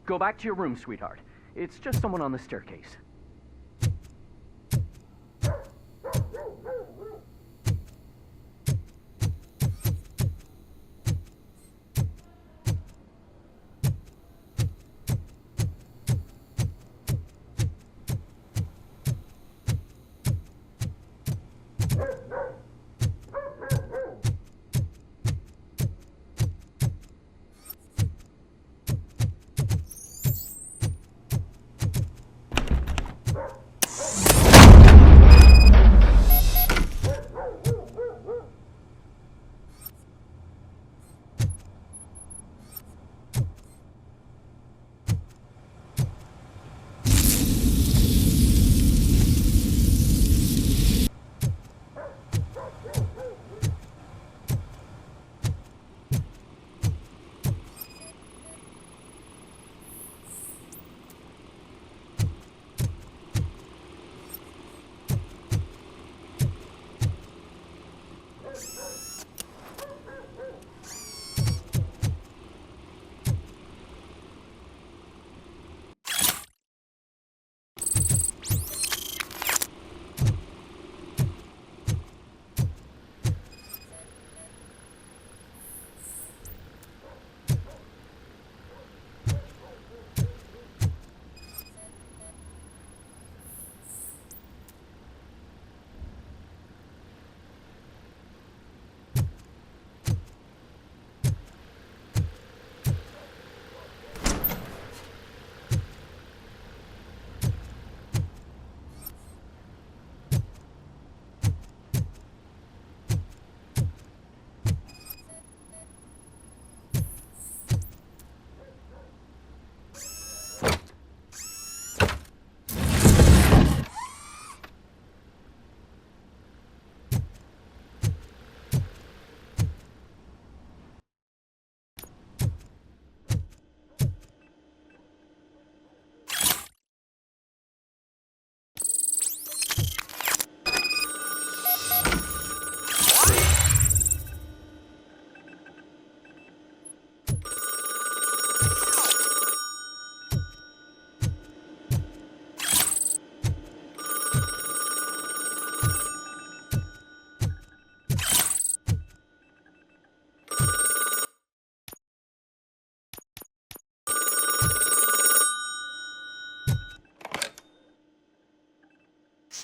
Go back to your room, sweetheart. It's just someone on the staircase.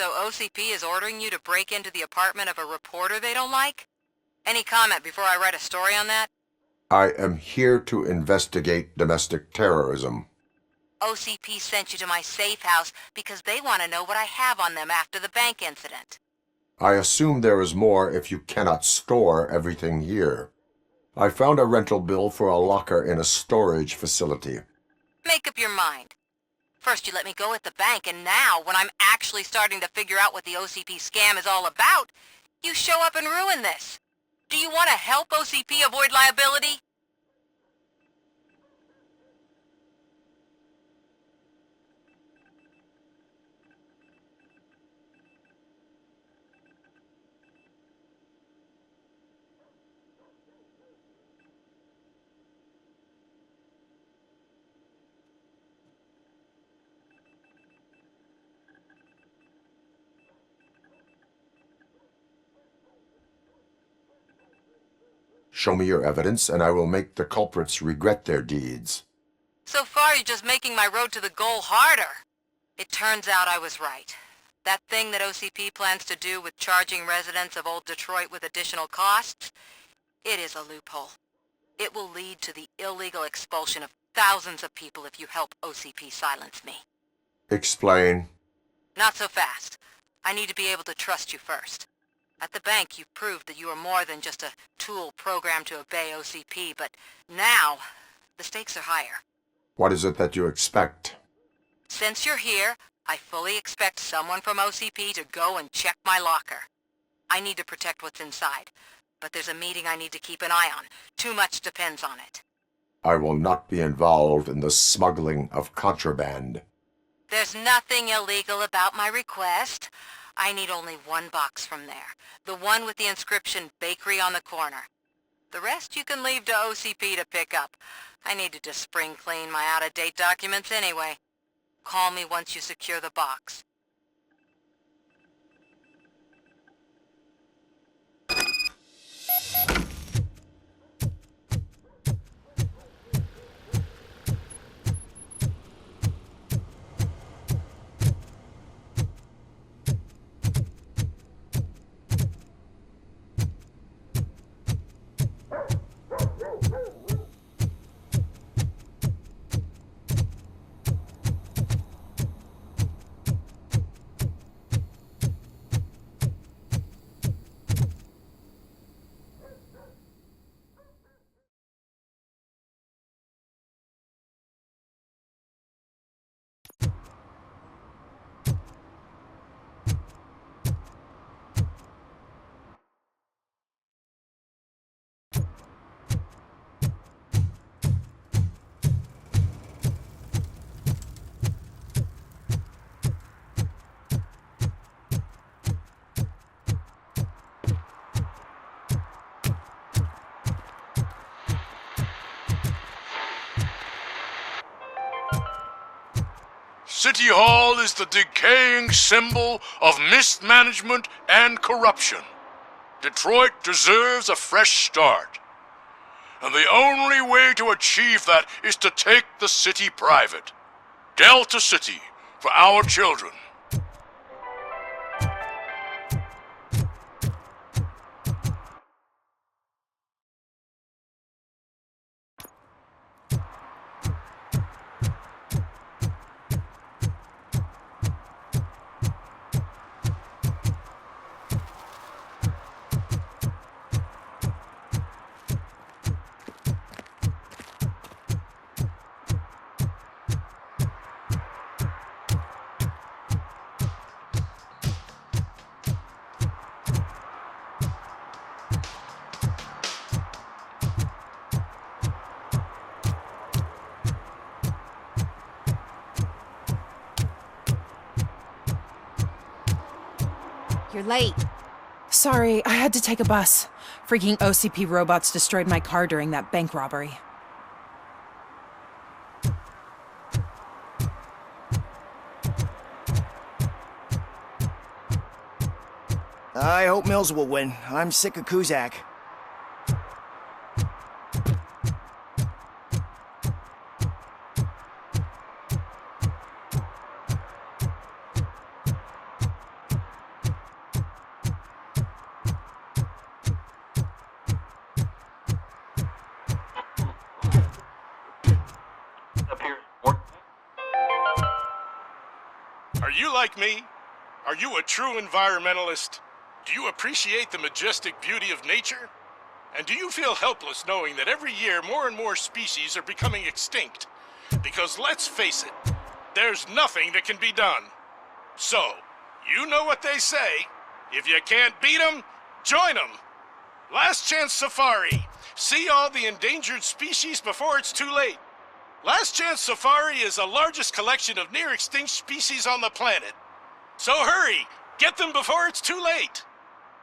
So OCP is ordering you to break into the apartment of a reporter they don't like? Any comment before I write a story on that? I am here to investigate domestic terrorism. OCP sent you to my safe house because they want to know what I have on them after the bank incident. I assume there is more if you cannot store everything here. I found a rental bill for a locker in a storage facility. Make up your mind. First you let me go at the bank, and now, when I'm actually starting to figure out what the OCP scam is all about, you show up and ruin this. Do you want to help OCP avoid liability? Show me your evidence, and I will make the culprits regret their deeds. So far, you're just making my road to the goal harder. It turns out I was right. That thing that OCP plans to do with charging residents of Old Detroit with additional costs, it is a loophole. It will lead to the illegal expulsion of thousands of people if you help OCP silence me. Explain. Not so fast. I need to be able to trust you first. At the bank, you proved that you are more than just a tool programmed to obey OCP, but now, the stakes are higher. What is it that you expect? Since you're here, I fully expect someone from OCP to go and check my locker. I need to protect what's inside, but there's a meeting I need to keep an eye on. Too much depends on it. I will not be involved in the smuggling of contraband. There's nothing illegal about my request. I need only one box from there. The one with the inscription Bakery on the corner. The rest you can leave to OCP to pick up. I needed to spring clean my out-of-date documents anyway. Call me once you secure the box. City Hall is the decaying symbol of mismanagement and corruption. Detroit deserves a fresh start. And the only way to achieve that is to take the city private. Delta City, for our children. You're late. Sorry, I had to take a bus. Freaking OCP robots destroyed my car during that bank robbery. I hope Mills will win. I'm sick of Kuzak. Are you like me? Are you a true environmentalist? Do you appreciate the majestic beauty of nature? And do you feel helpless knowing that every year more and more species are becoming extinct? Because let's face it, there's nothing that can be done. So, you know what they say. If you can't beat 'em, join 'em. Last Chance Safari. See all the endangered species before it's too late. Last Chance Safari is the largest collection of near-extinct species on the planet. So hurry! Get them before it's too late!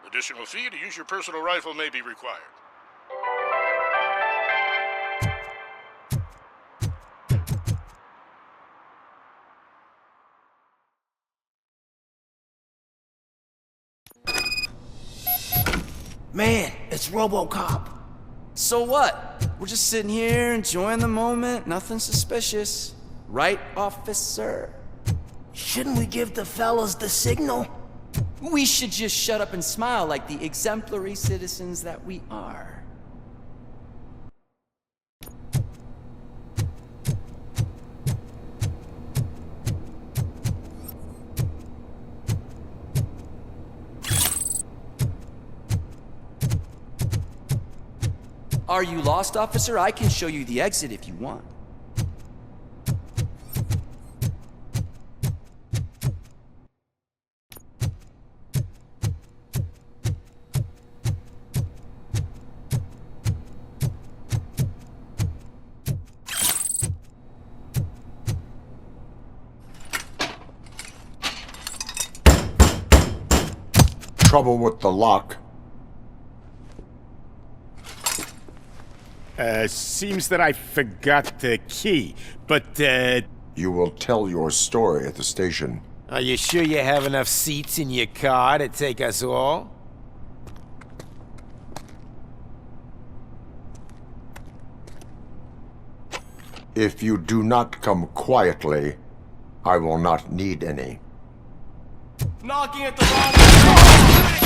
Additional fee to use your personal rifle may be required. Man, it's Robocop. So what? We're just sitting here enjoying the moment, nothing suspicious. Right, officer? Shouldn't we give the fellas the signal? We should just shut up and smile like the exemplary citizens that we are. Are you lost, officer? I can show you the exit if you want. Trouble with the lock. Seems that I forgot the key, but, You will tell your story at the station. Are you sure you have enough seats in your car to take us all? If you do not come quietly, I will not need any. Knocking at the wrong door!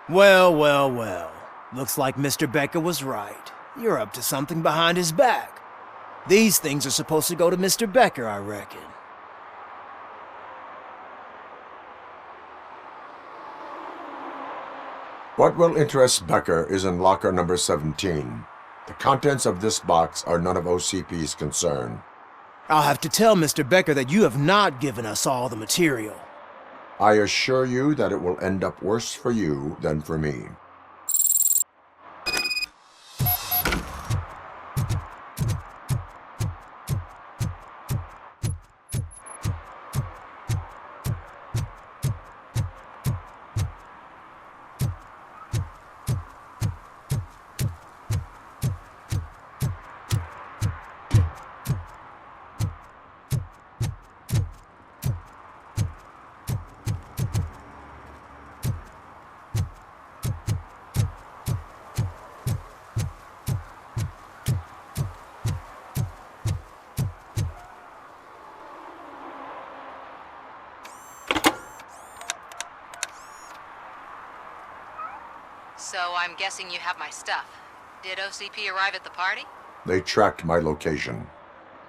Well, well, well. Looks like Mr. Becker was right. You're up to something behind his back. These things are supposed to go to Mr. Becker, I reckon. What will interest Becker is in locker number 17. The contents of this box are none of OCP's concern. I'll have to tell Mr. Becker that you have not given us all the material. I assure you that it will end up worse for you than for me. So I'm guessing you have my stuff. Did OCP arrive at the party? They tracked my location.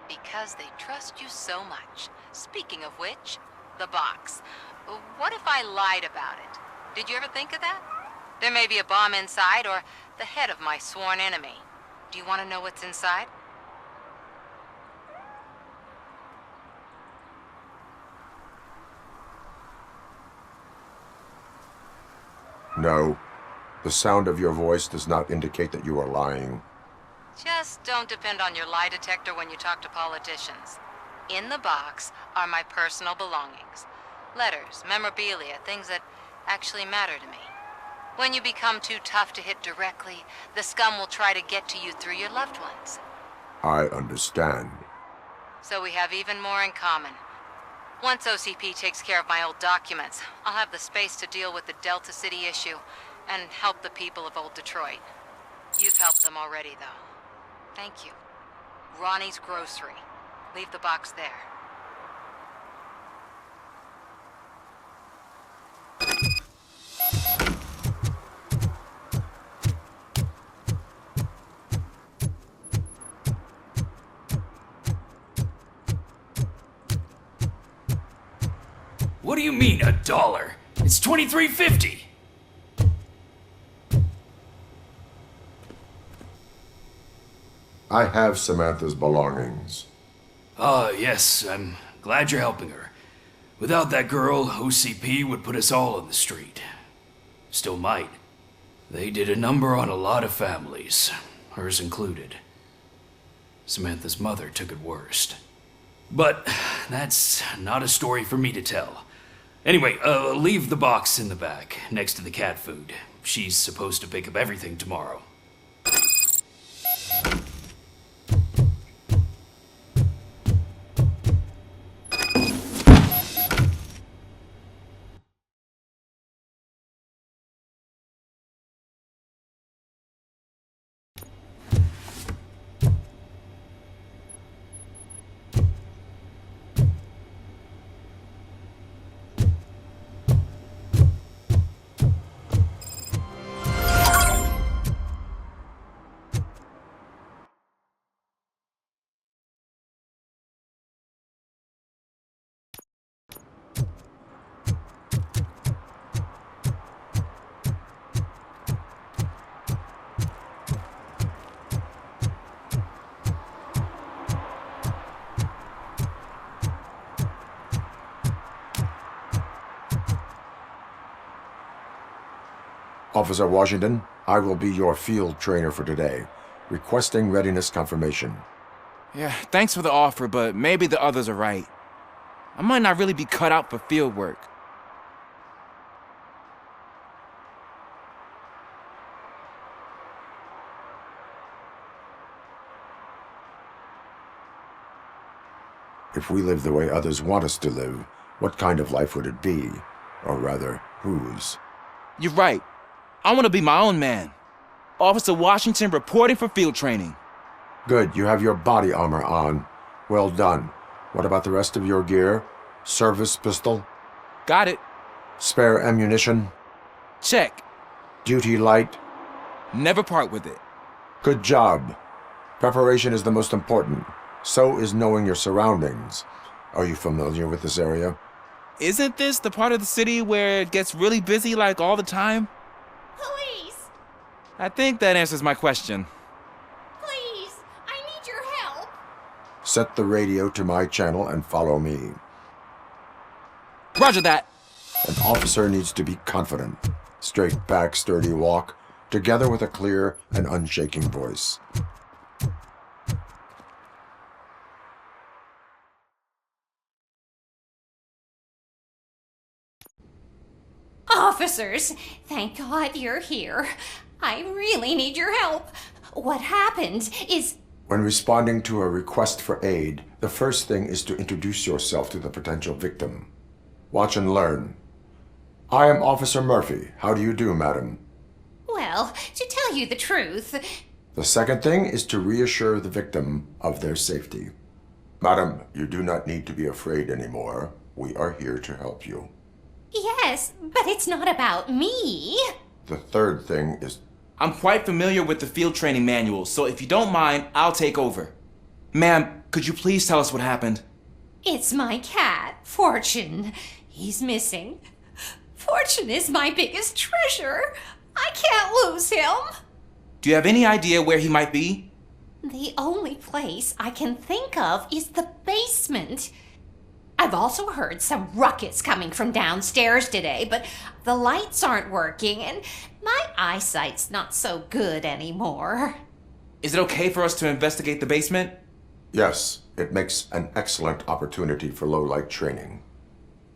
Because they trust you so much. Speaking of which, the box. What if I lied about it? Did you ever think of that? There may be a bomb inside or the head of my sworn enemy. Do you want to know what's inside? No. The sound of your voice does not indicate that you are lying. Just don't depend on your lie detector when you talk to politicians. In the box are my personal belongings. Letters, memorabilia, things that actually matter to me. When you become too tough to hit directly, the scum will try to get to you through your loved ones. I understand. So we have even more in common. Once OCP takes care of my old documents, I'll have the space to deal with the Delta City issue. and help the people of Old Detroit. You've helped them already, though. Thank you. Ronnie's Grocery. Leave the box there. What do you mean, $1? It's $23.50. I have Samantha's belongings. Ah, yes, I'm glad you're helping her. Without that girl, OCP would put us all on the street. Still might. They did a number on a lot of families, hers included. Samantha's mother took it worst. But that's not a story for me to tell. Anyway, leave the box in the back, next to the cat food. She's supposed to pick up everything tomorrow. Officer Washington, I will be your field trainer for today. Requesting readiness confirmation. Yeah, thanks for the offer, but maybe the others are right. I might not really be cut out for field work. If we live the way others want us to live, what kind of life would it be? Or rather, whose? You're right. I want to be my own man. Officer Washington reporting for field training. Good, you have your body armor on. Well done. What about the rest of your gear? Service pistol? Got it. Spare ammunition? Check. Duty light? Never part with it. Good job. Preparation is the most important. So is knowing your surroundings. Are you familiar with this area? Isn't this the part of the city where it gets really busy like all the time? Police! I think that answers my question. Please! I need your help! Set the radio to my channel and follow me. Roger that. An officer needs to be confident. Straight back, sturdy walk, together with a clear and unshaking voice. Officers, thank God you're here. I really need your help. What happened is... When responding to a request for aid, the first thing is to introduce yourself to the potential victim. Watch and learn. I am Officer Murphy. How do you do, madam? Well, to tell you the truth... The second thing is to reassure the victim of their safety. Madam, you do not need to be afraid anymore. We are here to help you. Yes, but it's not about me. The third thing is... I'm quite familiar with the field training manual, so if you don't mind, I'll take over. Ma'am, could you please tell us what happened? It's my cat, Fortune. He's missing. Fortune is my biggest treasure. I can't lose him. Do you have any idea where he might be? The only place I can think of is the basement. I've also heard some ruckus coming from downstairs today, but the lights aren't working and my eyesight's not so good anymore. Is it okay for us to investigate the basement? Yes, it makes an excellent opportunity for low-light training.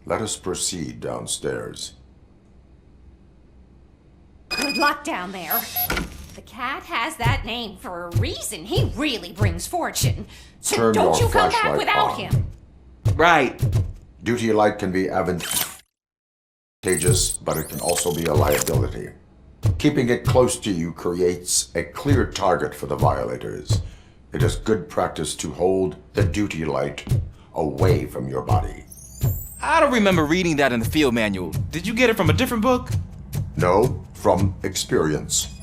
Let us proceed downstairs. Good luck down there. The cat has that name for a reason. He really brings fortune. So Turn don't your you come back flashlight without on. him. Right. Duty light can be advantageous, but it can also be a liability. Keeping it close to you creates a clear target for the violators. It is good practice to hold the duty light away from your body. I don't remember reading that in the field manual. Did you get it from a different book? No, from experience.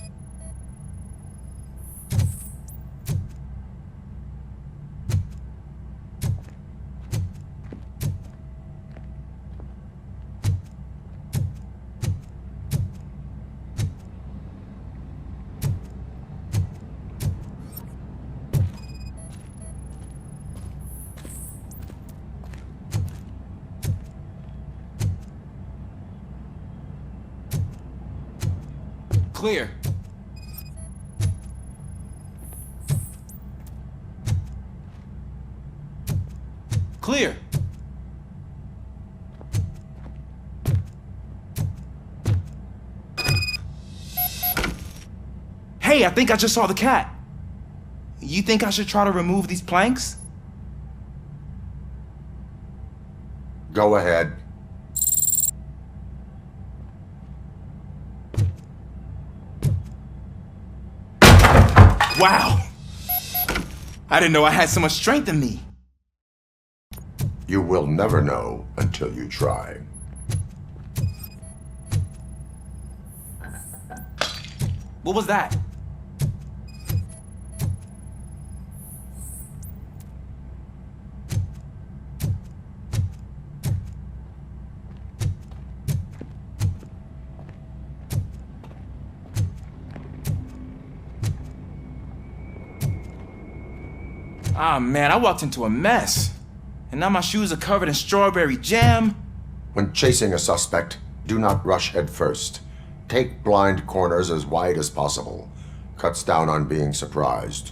Clear. Clear. Hey, I think I just saw the cat. You think I should try to remove these planks? Go ahead. Wow! I didn't know I had so much strength in me. You will never know until you try. What was that? Ah, man, I walked into a mess. And now my shoes are covered in strawberry jam. When chasing a suspect, do not rush head first. Take blind corners as wide as possible. Cuts down on being surprised.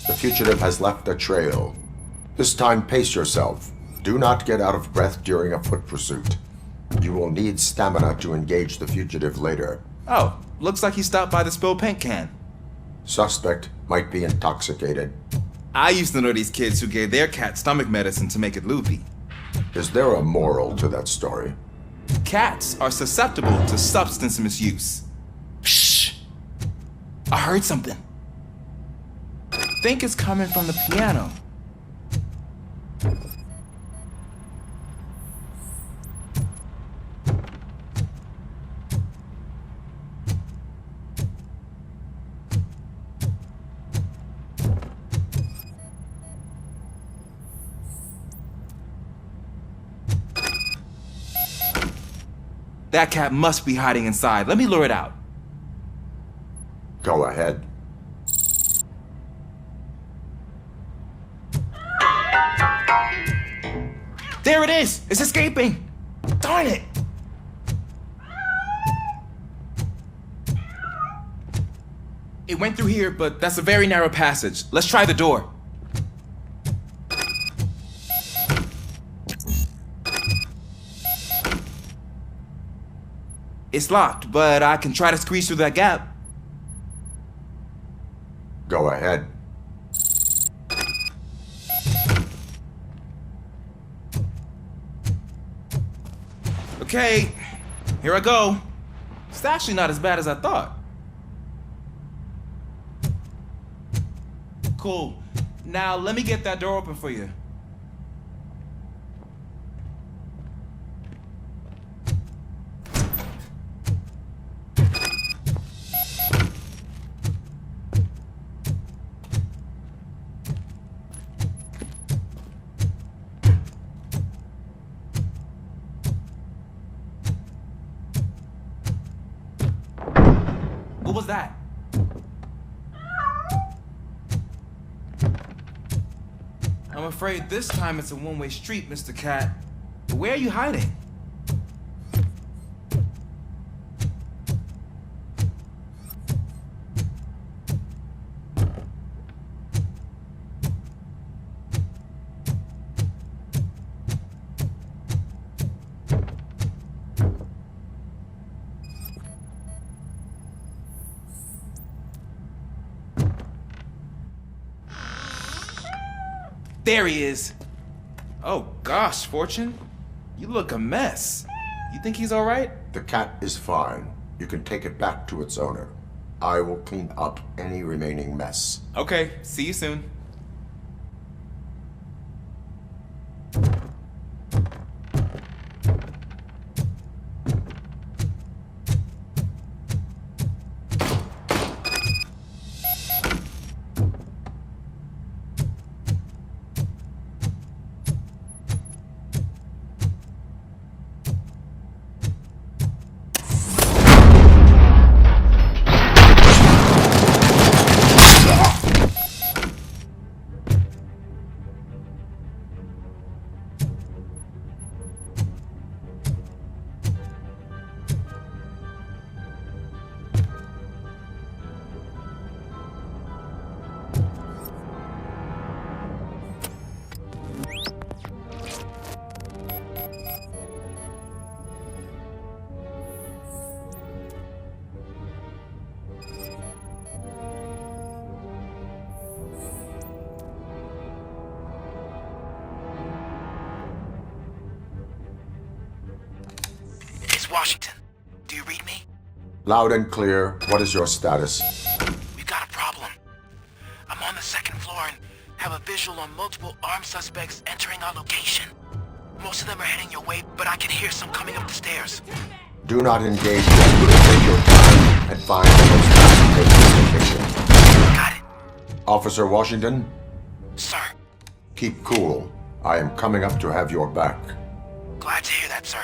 The fugitive has left a trail. This time, pace yourself. Do not get out of breath during a foot pursuit. You will need stamina to engage the fugitive later. Oh, looks like he stopped by the spilled paint can. Suspect might be intoxicated. I used to know these kids who gave their cat stomach medicine to make it loopy. Is there a moral to that story? Cats are susceptible to substance misuse. Shh! I heard something. I think it's coming from the piano. That cat must be hiding inside. Let me lure it out. Go ahead. There it is! It's escaping! Darn it! It went through here, but that's a very narrow passage. Let's try the door. It's locked, but I can try to squeeze through that gap. Go ahead. Okay, here I go. It's actually not as bad as I thought. Cool. Now let me get that door open for you. What was that? I'm afraid this time it's a one-way street, Mr. Cat. But where are you hiding? There he is. Oh gosh, Fortune. You look a mess. You think he's alright? The cat is fine. You can take it back to its owner. I will clean up any remaining mess. Okay, see you soon. Washington, do you read me? Loud and clear. What is your status? We've got a problem. I'm on the second floor and have a visual on multiple armed suspects entering our location. Most of them are heading your way, but I can hear some coming up the stairs. Do not engage them. Take your time and find the most fast-paced location. Got it. Officer Washington? Sir. Keep cool. I am coming up to have your back. Glad to hear that, sir.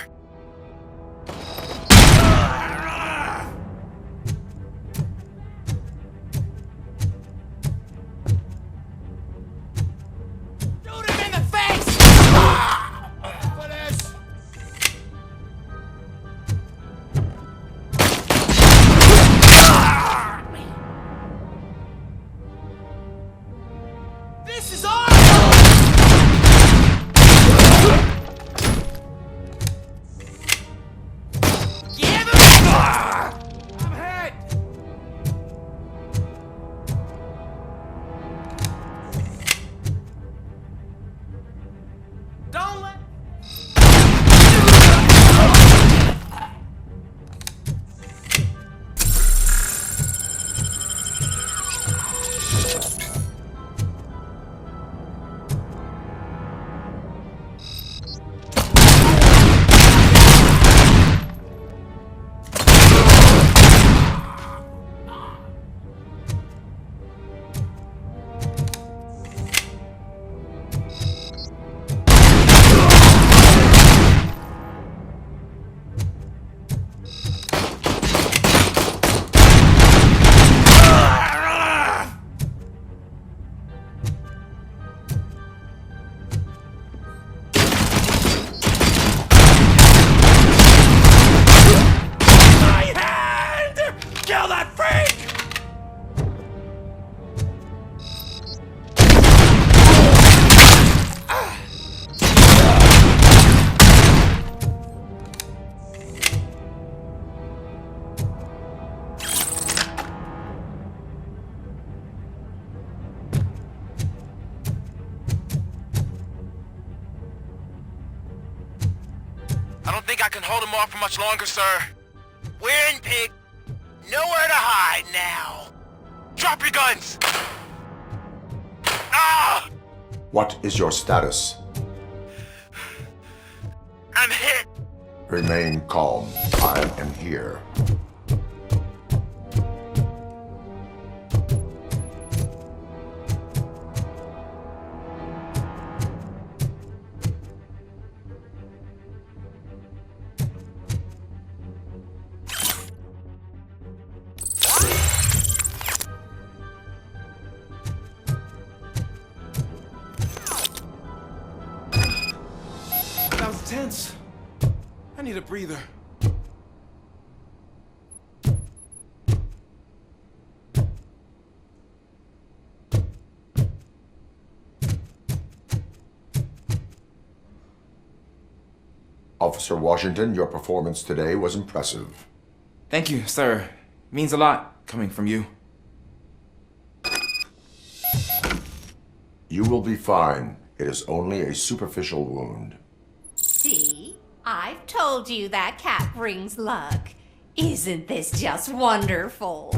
I can hold him off for much longer, sir. We're in, pig. Nowhere to hide now. Drop your guns! Ah! What is your status? I'm hit. Remain calm. I am here. That was tense. I need a breather. Officer Washington, your performance today was impressive. Thank you, sir. Means a lot coming from you. You will be fine. It is only a superficial wound. See? I've told you that cat brings luck. Isn't this just wonderful?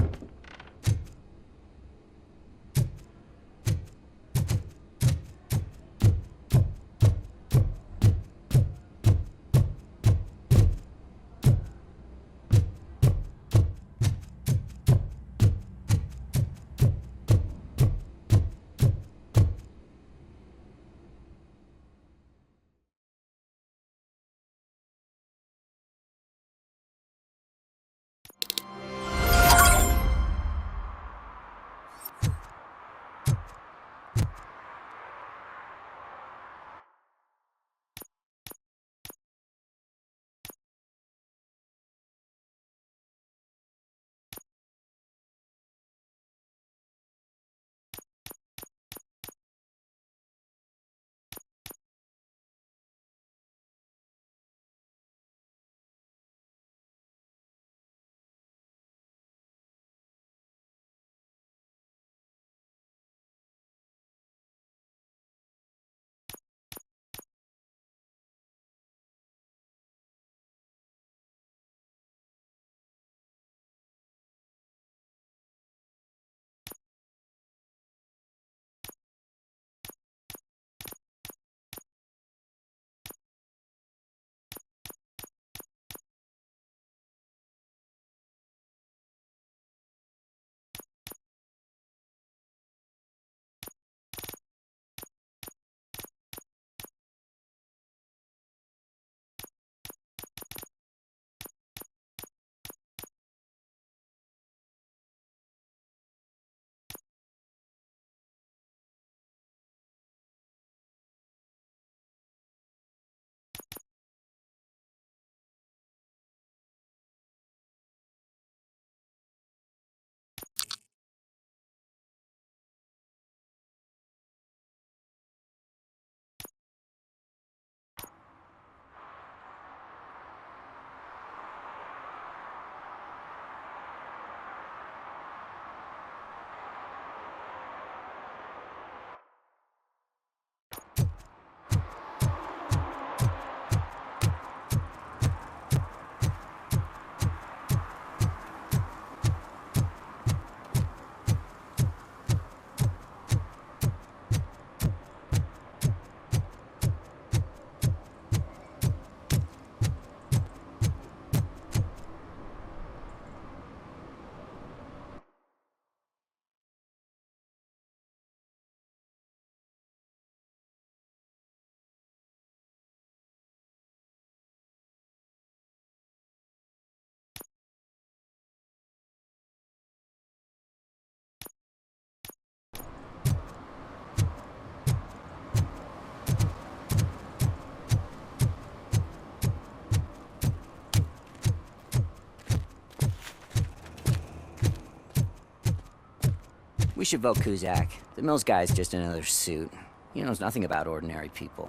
We should vote Kuzak. The Mills guy's just another suit. He knows nothing about ordinary people.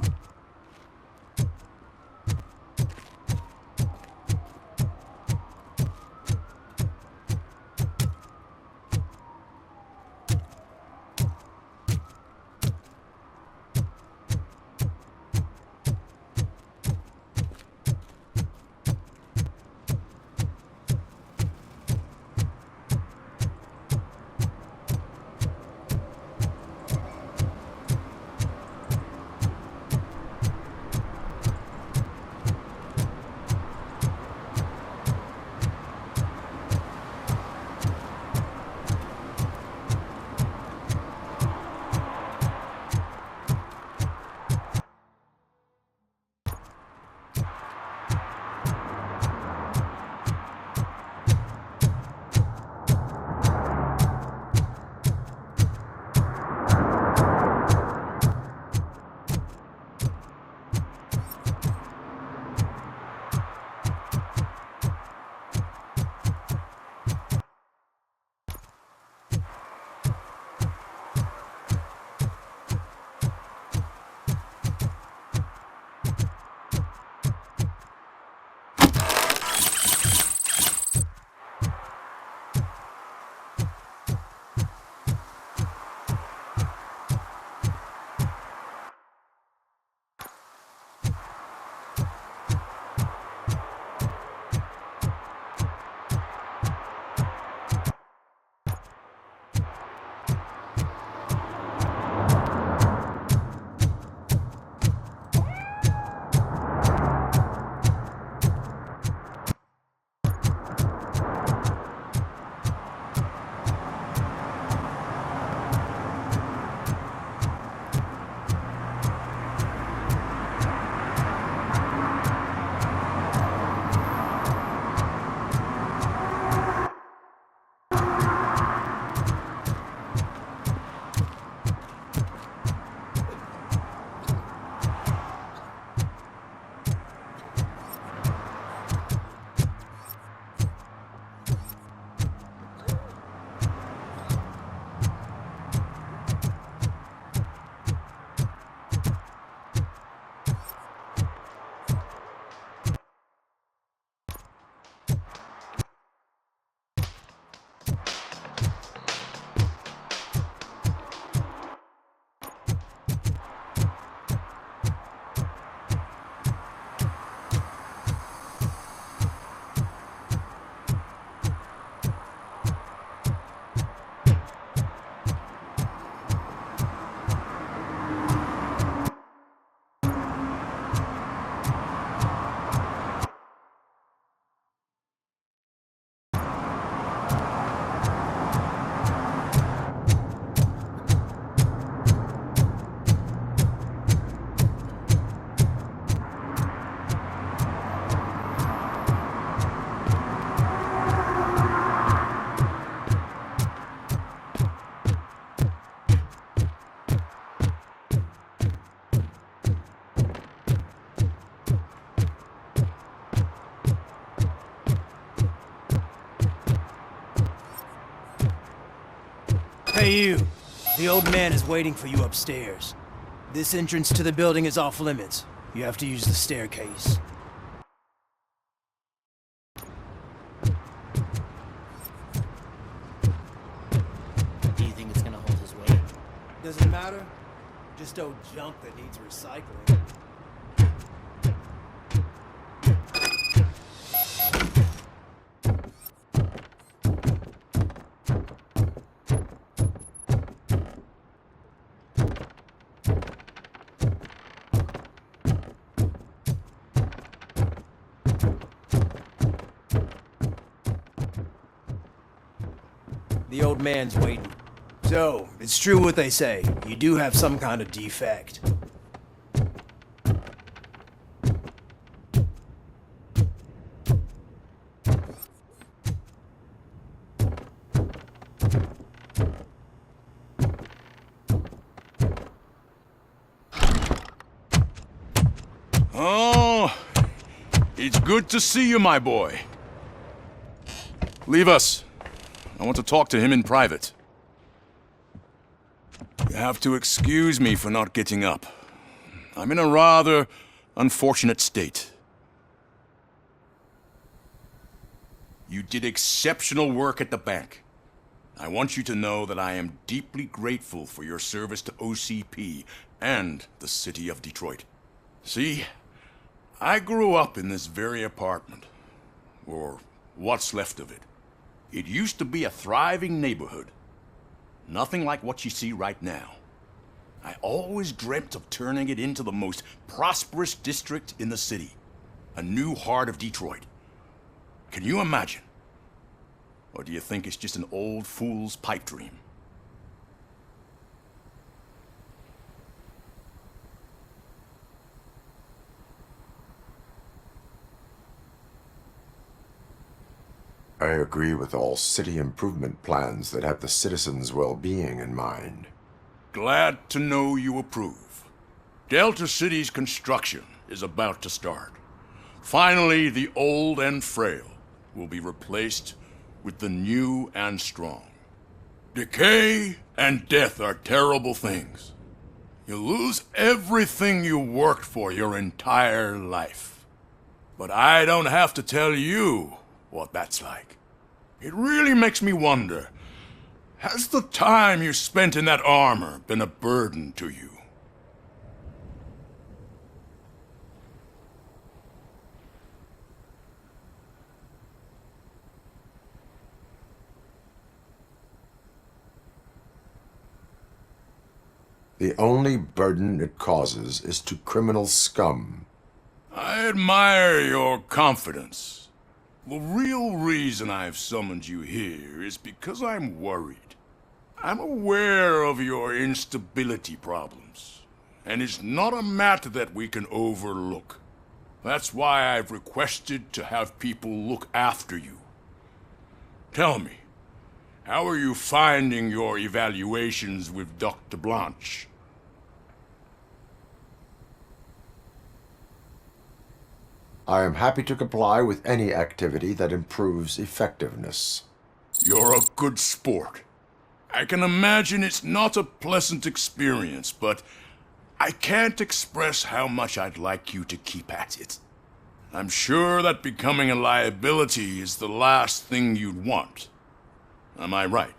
Hey, you. The old man is waiting for you upstairs. This entrance to the building is off limits. You have to use the staircase. Do you think it's gonna hold his weight? Doesn't matter. Just old junk that needs recycling. The old man's waiting. So, it's true what they say. You do have some kind of defect. Oh, it's good to see you, my boy. Leave us. I want to talk to him in private. You have to excuse me for not getting up. I'm in a rather unfortunate state. You did exceptional work at the bank. I want you to know that I am deeply grateful for your service to OCP and the city of Detroit. See, I grew up in this very apartment, or what's left of it. It used to be a thriving neighborhood. Nothing like what you see right now. I always dreamt of turning it into the most prosperous district in the city. A new heart of Detroit. Can you imagine? Or do you think it's just an old fool's pipe dream? I agree with all city improvement plans that have the citizens' well-being in mind. Glad to know you approve. Delta City's construction is about to start. Finally, the old and frail will be replaced with the new and strong. Decay and death are terrible things. You lose everything you worked for your entire life. But I don't have to tell you what that's like. It really makes me wonder, has the time you spent in that armor been a burden to you? The only burden it causes is to criminal scum. I admire your confidence. The real reason I've summoned you here is because I'm worried. I'm aware of your instability problems, and it's not a matter that we can overlook. That's why I've requested to have people look after you. Tell me, how are you finding your evaluations with Dr. Blanche? I am happy to comply with any activity that improves effectiveness. You're a good sport. I can imagine it's not a pleasant experience, but I can't express how much I'd like you to keep at it. I'm sure that becoming a liability is the last thing you'd want. Am I right?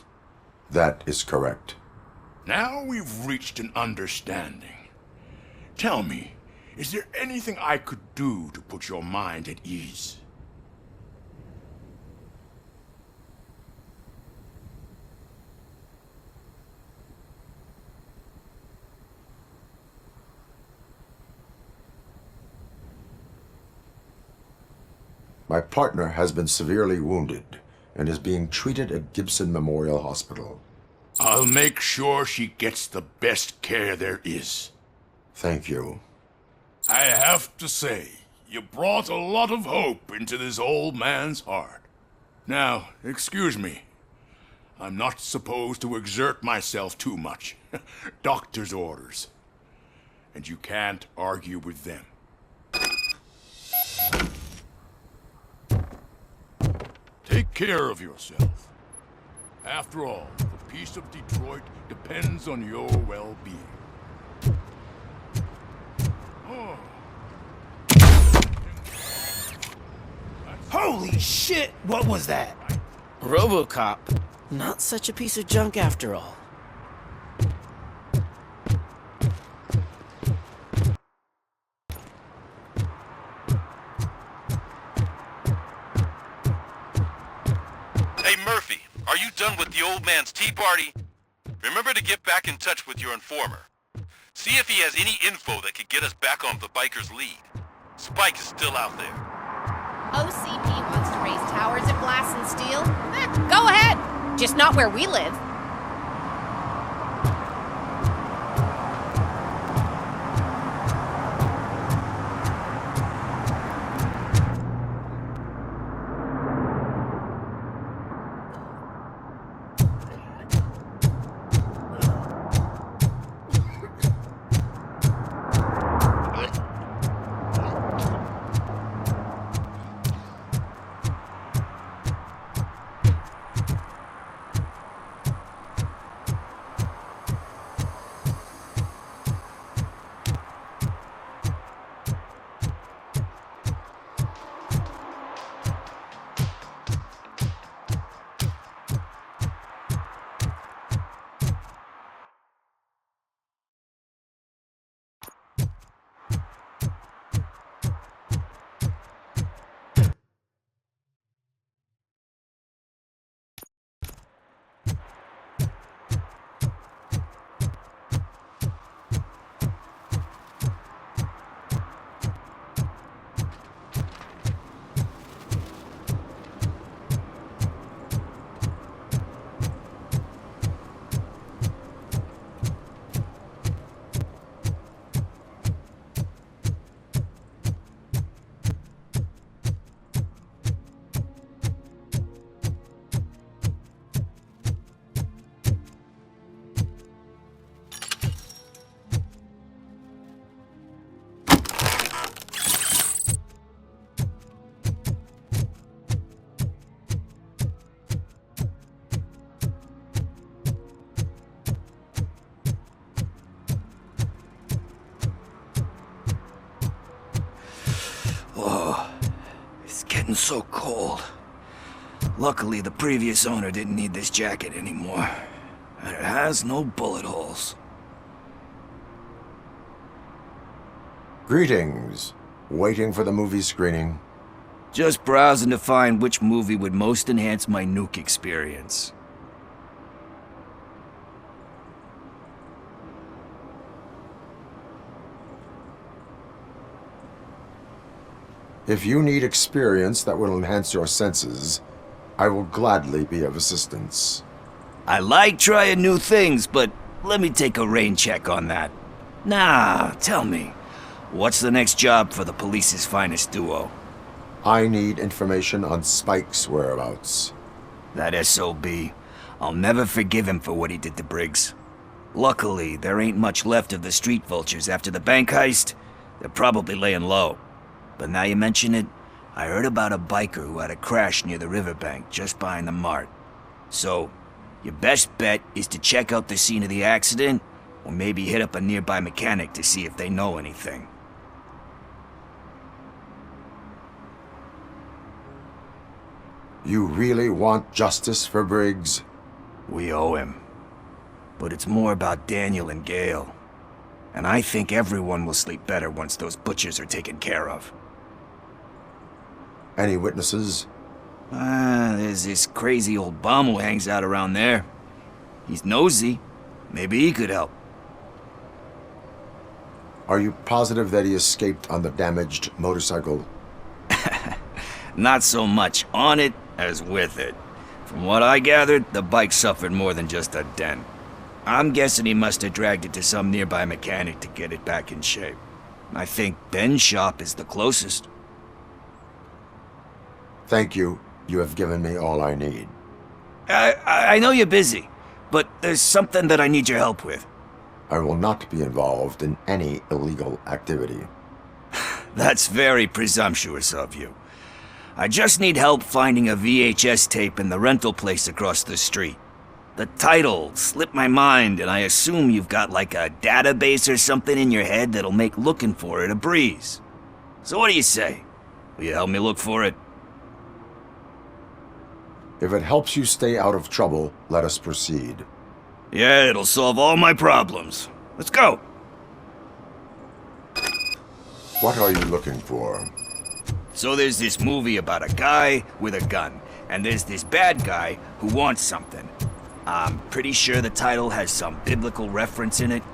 That is correct. Now we've reached an understanding. Tell me, is there anything I could do to put your mind at ease? My partner has been severely wounded and is being treated at Gibson Memorial Hospital. I'll make sure she gets the best care there is. Thank you. I have to say, you brought a lot of hope into this old man's heart. Now, excuse me. I'm not supposed to exert myself too much. Doctor's orders. And you can't argue with them. Take care of yourself. After all, the peace of Detroit depends on your well-being. Oh. Holy shit! What was that? Robocop. Not such a piece of junk after all. Hey Murphy, are you done with the old man's tea party? Remember to get back in touch with your informer. See if he has any info that could get us back on the biker's lead. Spike is still out there. OCP wants to raise towers of glass and steel? Go ahead! Just not where we live. Getting so cold. Luckily, the previous owner didn't need this jacket anymore. And it has no bullet holes. Greetings. Waiting for the movie screening. Just browsing to find which movie would most enhance my nuke experience. If you need experience that will enhance your senses, I will gladly be of assistance. I like trying new things, but let me take a rain check on that. Nah, tell me, what's the next job for the police's finest duo? I need information on Spike's whereabouts. That SOB. I'll never forgive him for what he did to Briggs. Luckily, there ain't much left of the street vultures after the bank heist. They're probably laying low. But now you mention it, I heard about a biker who had a crash near the riverbank just behind the mart. So, your best bet is to check out the scene of the accident, or maybe hit up a nearby mechanic to see if they know anything. You really want justice for Briggs? We owe him. But it's more about Daniel and Gale. And I think everyone will sleep better once those butchers are taken care of. Any witnesses? There's this crazy old bum who hangs out around there. He's nosy. Maybe he could help. Are you positive that he escaped on the damaged motorcycle? Not so much on it as with it. From what I gathered, the bike suffered more than just a dent. I'm guessing he must have dragged it to some nearby mechanic to get it back in shape. I think Ben's shop is the closest. Thank you. You have given me all I need. I know you're busy, but there's something that I need your help with. I will not be involved in any illegal activity. That's very presumptuous of you. I just need help finding a VHS tape in the rental place across the street. The title slipped my mind, and I assume you've got like a database or something in your head that'll make looking for it a breeze. So what do you say? Will you help me look for it? If it helps you stay out of trouble, let us proceed. Yeah, it'll solve all my problems. Let's go! What are you looking for? So there's this movie about a guy with a gun, and there's this bad guy who wants something. I'm pretty sure the title has some biblical reference in it.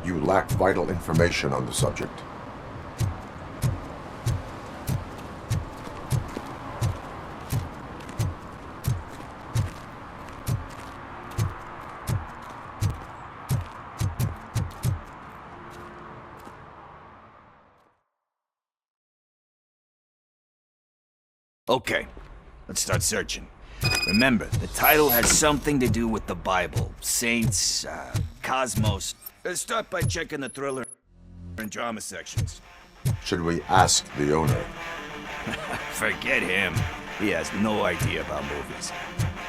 You lack vital information on the subject. Okay, let's start searching. Remember, the title has something to do with the Bible, saints, cosmos. Let's start by checking the thriller and drama sections. Should we ask the owner? Forget him. He has no idea about movies.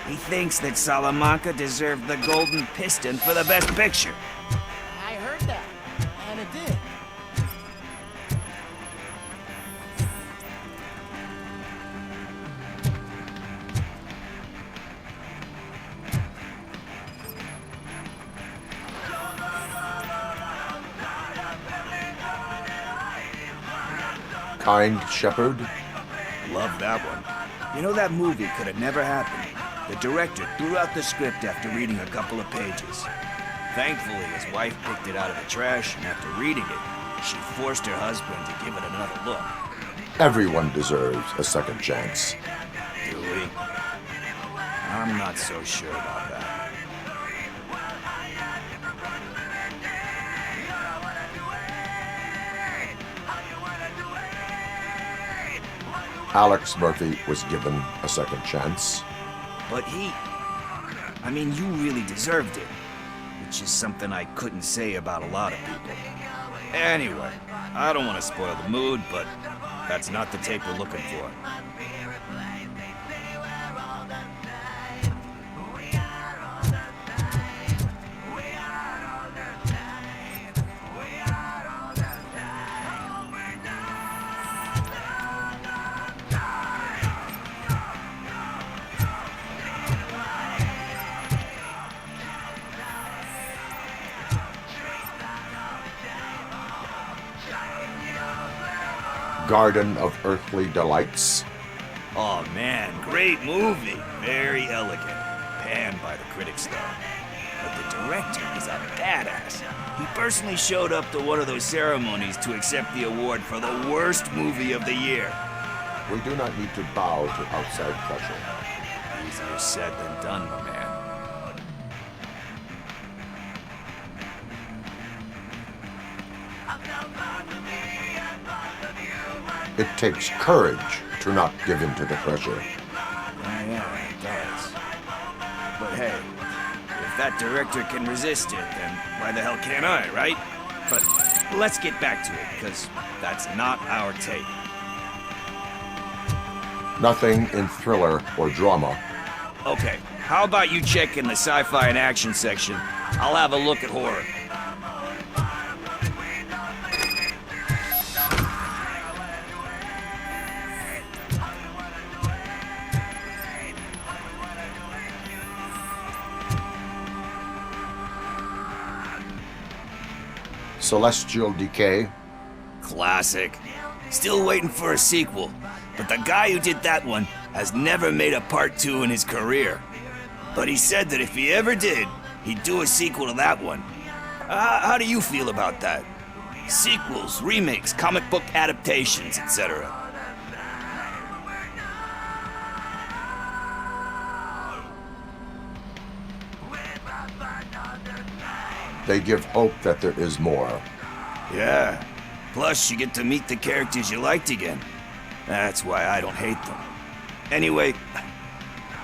He thinks that Salamanca deserved the Golden Piston for the Best Picture. I heard that, and it did. Kind Shepherd? Love that one. You know, that movie could have never happened. The director threw out the script after reading a couple of pages. Thankfully, his wife picked it out of the trash, and after reading it, she forced her husband to give it another look. Everyone deserves a second chance. Do we? I'm not so sure about that. Alex Murphy was given a second chance. But I mean, you really deserved it. Which is something I couldn't say about a lot of people. Anyway, I don't want to spoil the mood, but that's not the tape we're looking for. Garden of Earthly Delights. Oh man, great movie. Very elegant. Panned by the critics though. But the director is a badass. He personally showed up to one of those ceremonies to accept the award for the worst movie of the year. We do not need to bow to outside pressure. Easier said than done, my man. It takes courage to not give in to the pressure. Yeah, it does. But hey, if that director can resist it, then why the hell can't I, right? But let's get back to it, because that's not our tape. Nothing in thriller or drama. Okay, how about you check in the sci-fi and action section? I'll have a look at horror. Celestial Decay. Classic. Still waiting for a sequel, but the guy who did that one has never made a part 2 in his career. But he said that if he ever did, he'd do a sequel to that one. How do you feel about that? Sequels, remakes, comic book adaptations, etc. They give hope that there is more. Yeah. Plus, you get to meet the characters you liked again. That's why I don't hate them. Anyway,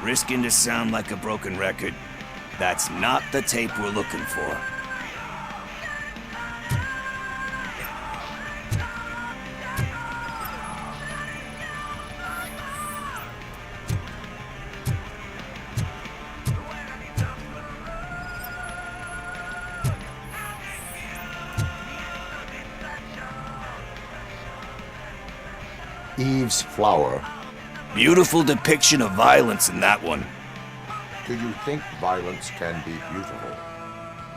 risking to sound like a broken record, that's not the tape we're looking for. Eve's Flower. Beautiful depiction of violence in that one. Do you think violence can be beautiful?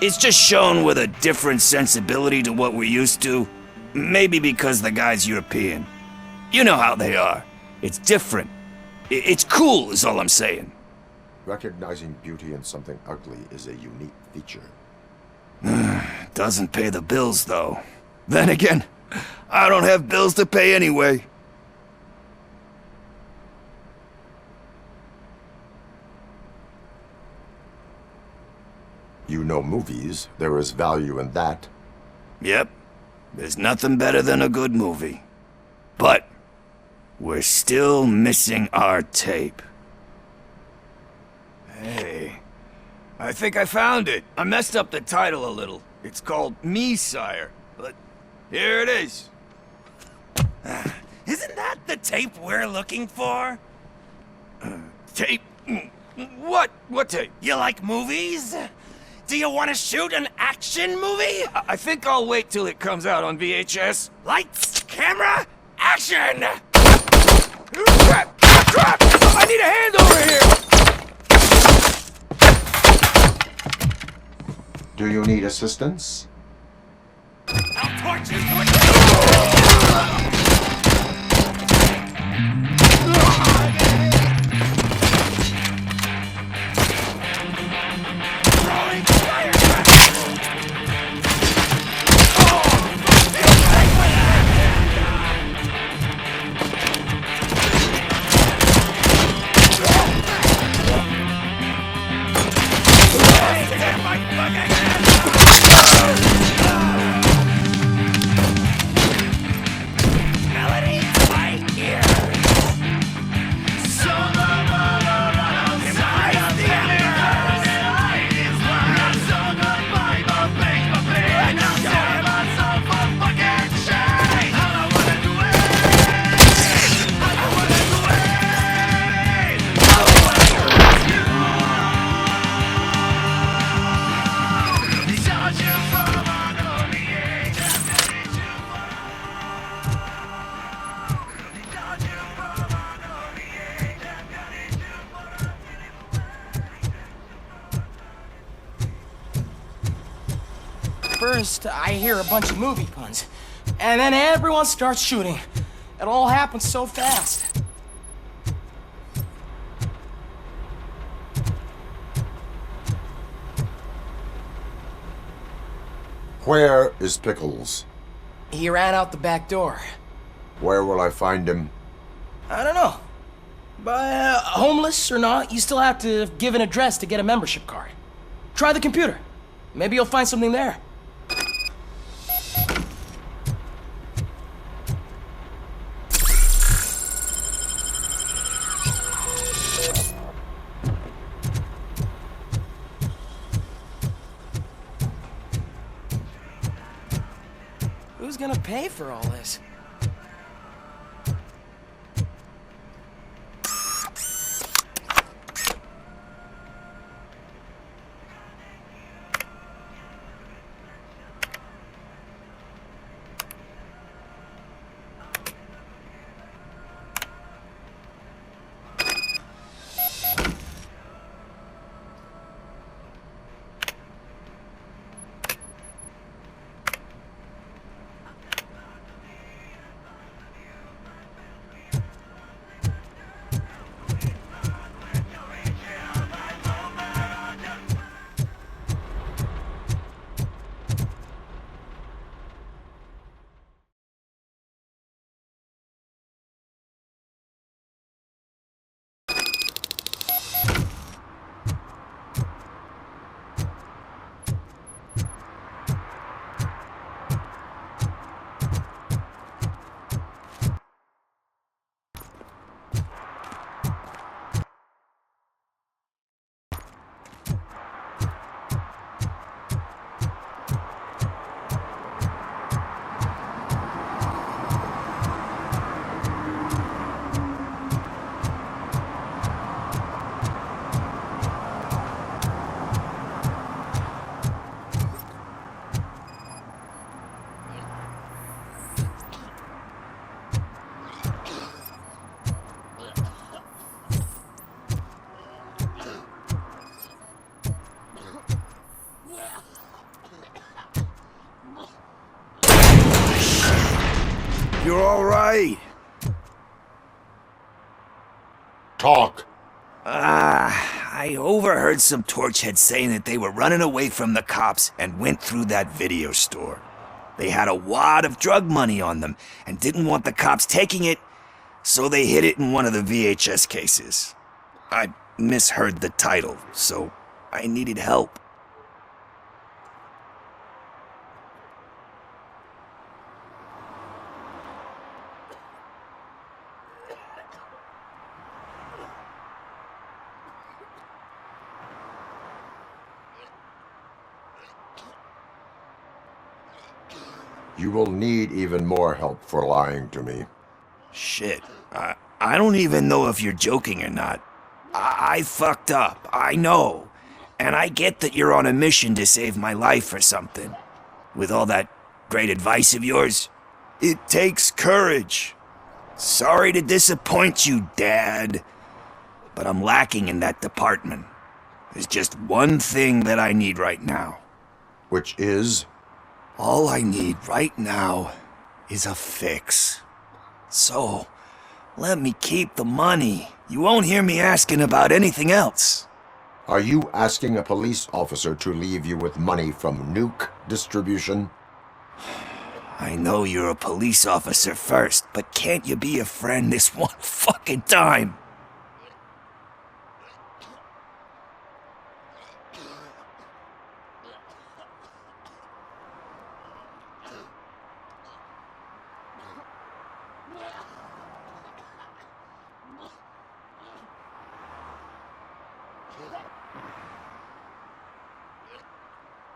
It's just shown with a different sensibility to what we're used to. Maybe because the guy's European. You know how they are. It's different. It's cool, is all I'm saying. Recognizing beauty in something ugly is a unique feature. Doesn't pay the bills, though. Then again, I don't have bills to pay anyway. You know movies. There is value in that. Yep. There's nothing better than a good movie. But we're still missing our tape. Hey, I think I found it. I messed up the title a little. It's called Me, Sire. But here it is. Isn't that the tape we're looking for? Tape? What? What tape? You like movies? Do you want to shoot an action movie? I think I'll wait till it comes out on VHS. Lights, camera, action! Crap! Crap! I need a hand over here! Do you need assistance? Torches! First, I hear a bunch of movie puns, and then everyone starts shooting. It all happens so fast. Where is Pickles? He ran out the back door. Where will I find him? I don't know. But homeless or not, you still have to give an address to get a membership card. Try the computer. Maybe you'll find something there. Who's gonna pay for all this? you're all right. Talk. I overheard some torchheads saying that they were running away from the cops and went through that video store. They had a wad of drug money on them and didn't want the cops taking it, so they hid it in one of the VHS cases. I misheard the title, so I needed help. You will need even more help for lying to me. Shit, I don't even know if you're joking or not. I fucked up, I know. And I get that you're on a mission to save my life or something. With all that great advice of yours, it takes courage. Sorry to disappoint you, Dad. But I'm lacking in that department. There's just one thing that I need right now. Which is? All I need right now is a fix. So, let me keep the money. You won't hear me asking about anything else. Are you asking a police officer to leave you with money from nuke distribution? I know you're a police officer first, but can't you be a friend this one fucking time?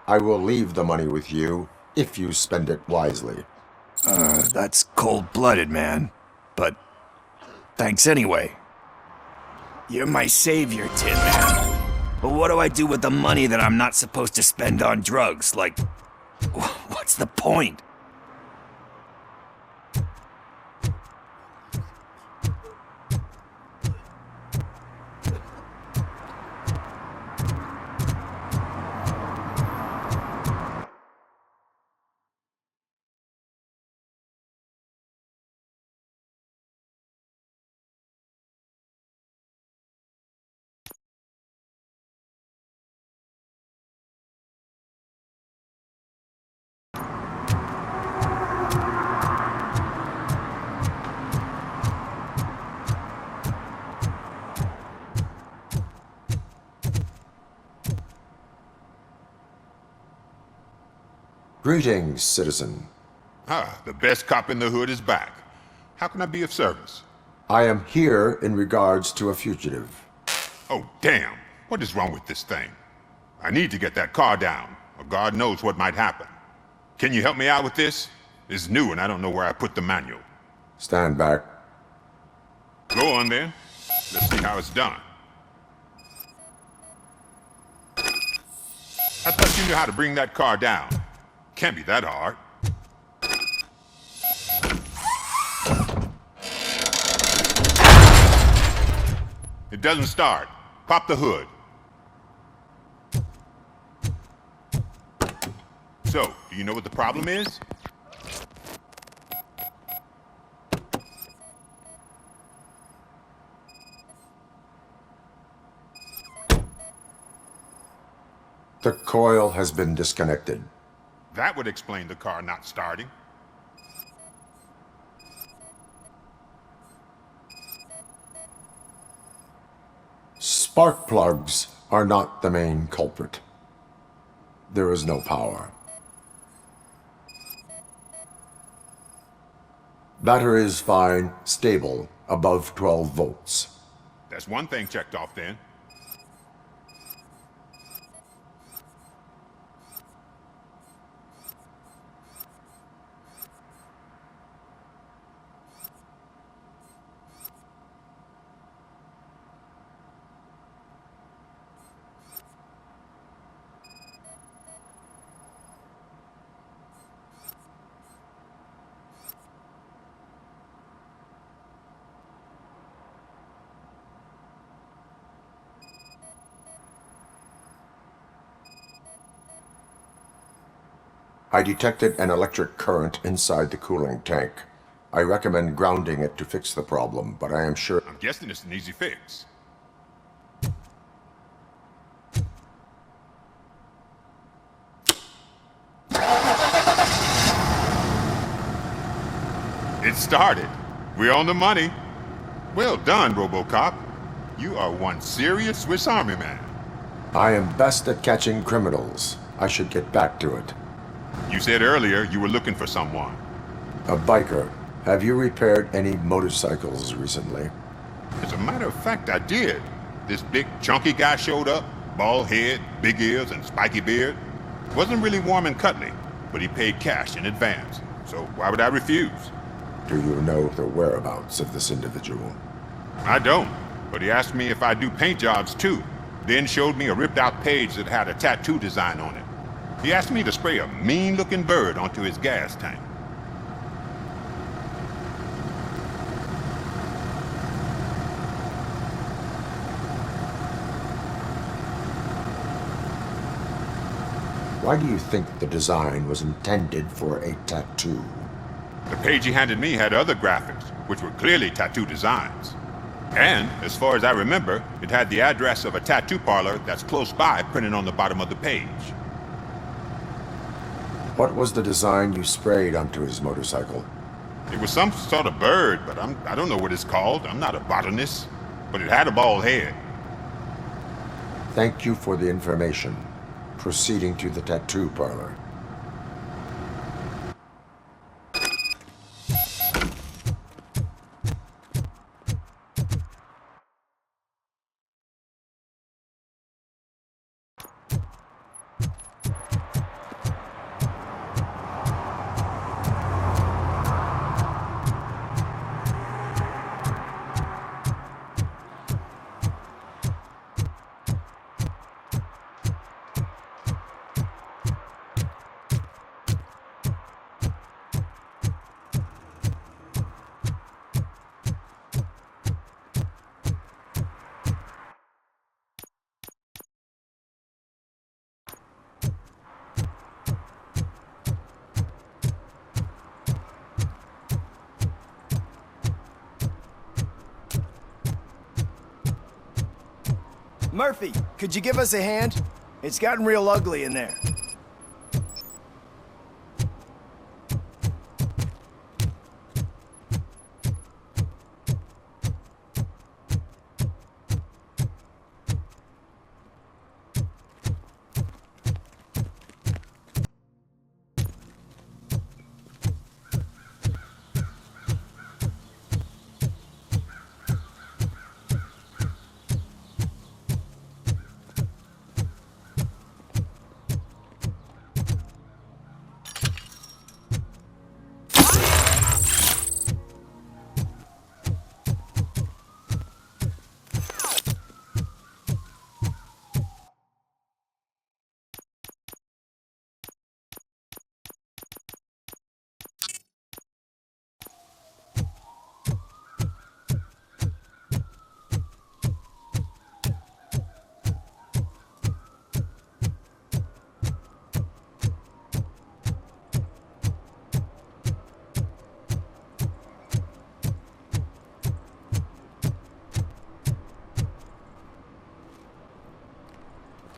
I will leave the money with you if you spend it wisely. That's cold-blooded, man. But thanks anyway. You're my savior, Tin Man. But what do I do with the money that I'm not supposed to spend on drugs? Like, what's the point? Greetings, citizen. The best cop in the hood is back. How can I be of service? I am here in regards to a fugitive. Oh, damn. What is wrong with this thing? I need to get that car down, or God knows what might happen. Can you help me out with this? It's new and I don't know where I put the manual. Stand back. Go on then. Let's see how it's done. I thought you knew how to bring that car down. Can't be that hard. It doesn't start. Pop the hood. So, do you know what the problem is? The coil has been disconnected. That would explain the car not starting. Spark plugs are not the main culprit. There is no power. Battery is fine, stable, above 12 volts. That's one thing checked off then. I detected an electric current inside the cooling tank. I recommend grounding it to fix the problem, but I am sure... I'm guessing it's an easy fix. It started. We're on the money. Well done, Robocop. You are one serious Swiss Army man. I am best at catching criminals. I should get back to it. You said earlier you were looking for someone. A biker. Have you repaired any motorcycles recently? As a matter of fact, I did. This big, chunky guy showed up. Bald head, big ears, and spiky beard. Wasn't really warm and cuddly, but he paid cash in advance. So why would I refuse? Do you know the whereabouts of this individual? I don't, but he asked me if I do paint jobs too, then showed me a ripped-out page that had a tattoo design on it. He asked me to spray a mean-looking bird onto his gas tank. Why do you think the design was intended for a tattoo? The page he handed me had other graphics, which were clearly tattoo designs. And, as far as I remember, it had the address of a tattoo parlor that's close by printed on the bottom of the page. What was the design you sprayed onto his motorcycle? It was some sort of bird, but I don't know what it's called. I'm not a botanist. But it had a bald head. Thank you for the information. Proceeding to the tattoo parlor. Murphy, could you give us a hand? It's gotten real ugly in there.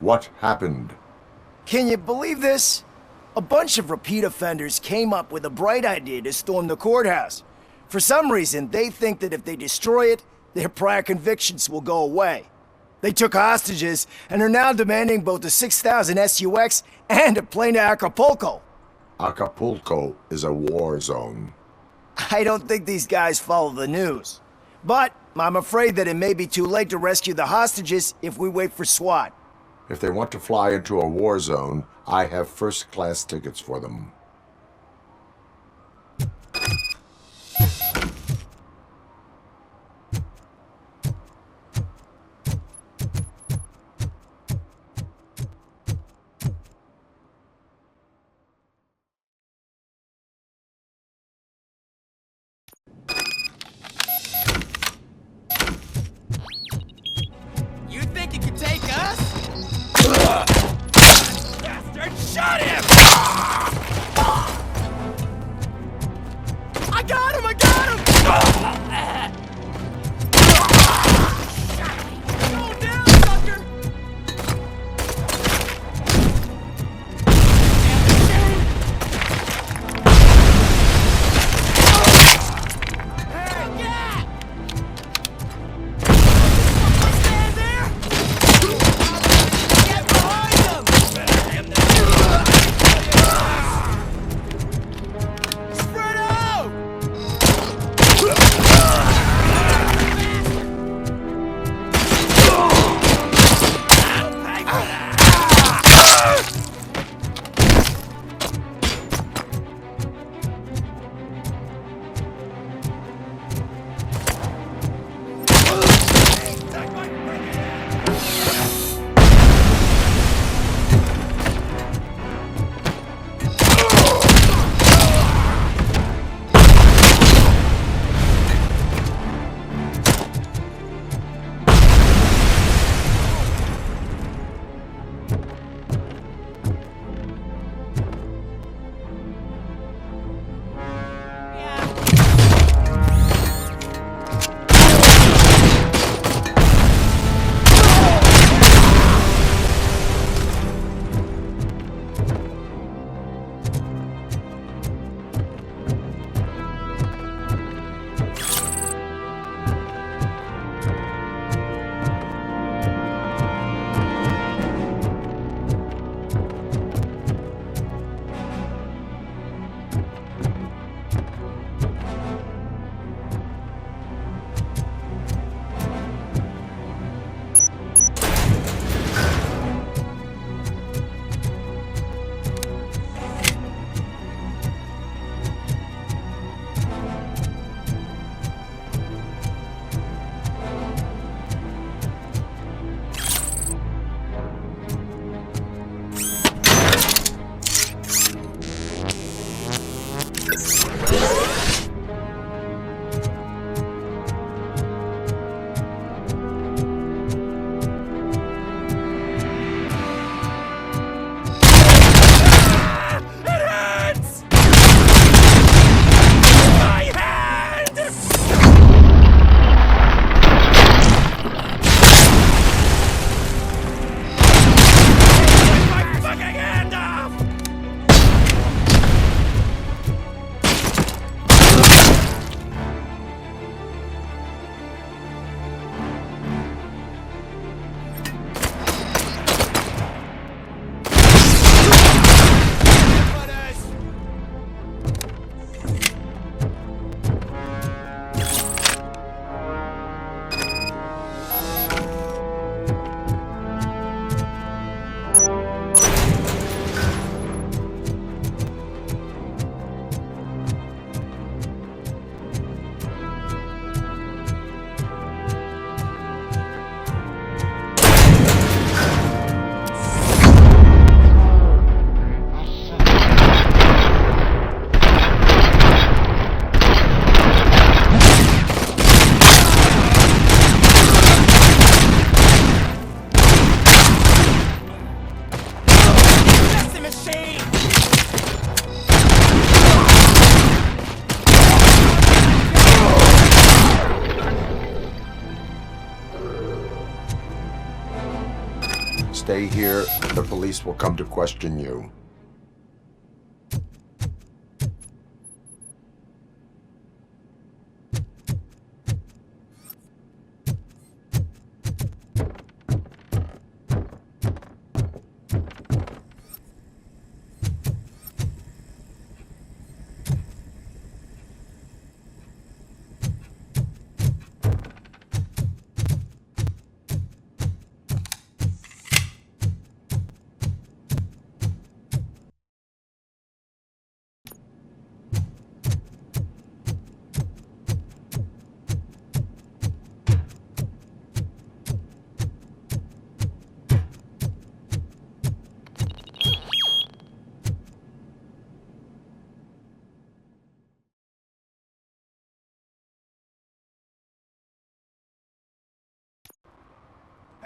What happened? Can you believe this? A bunch of repeat offenders came up with a bright idea to storm the courthouse. For some reason, they think that if they destroy it, their prior convictions will go away. They took hostages and are now demanding both a 6,000 SUX and a plane to Acapulco. Acapulco is a war zone. I don't think these guys follow the news. But I'm afraid that it may be too late to rescue the hostages if we wait for SWAT. If they want to fly into a war zone, I have first-class tickets for them. You think you can take us? Bastard, shot him! Stay here. The police will come to question you.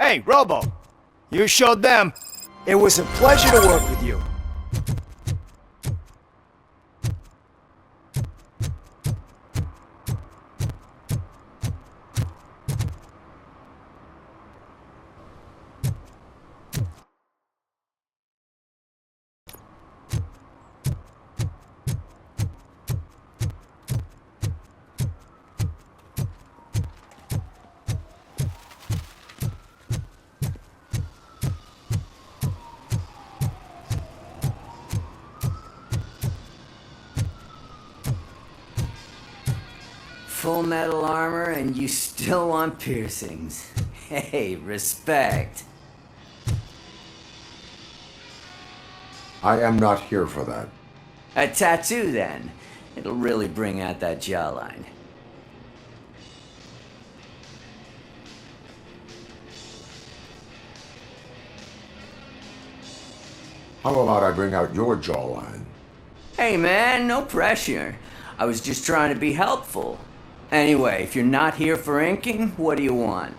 Hey, Robo! You showed them. It was a pleasure to work with you. Full metal armor and you still want piercings. Hey, respect. I am not here for that. A tattoo, then. It'll really bring out that jawline. How about I bring out your jawline? Hey man, no pressure. I was just trying to be helpful. Anyway, if you're not here for inking, what do you want?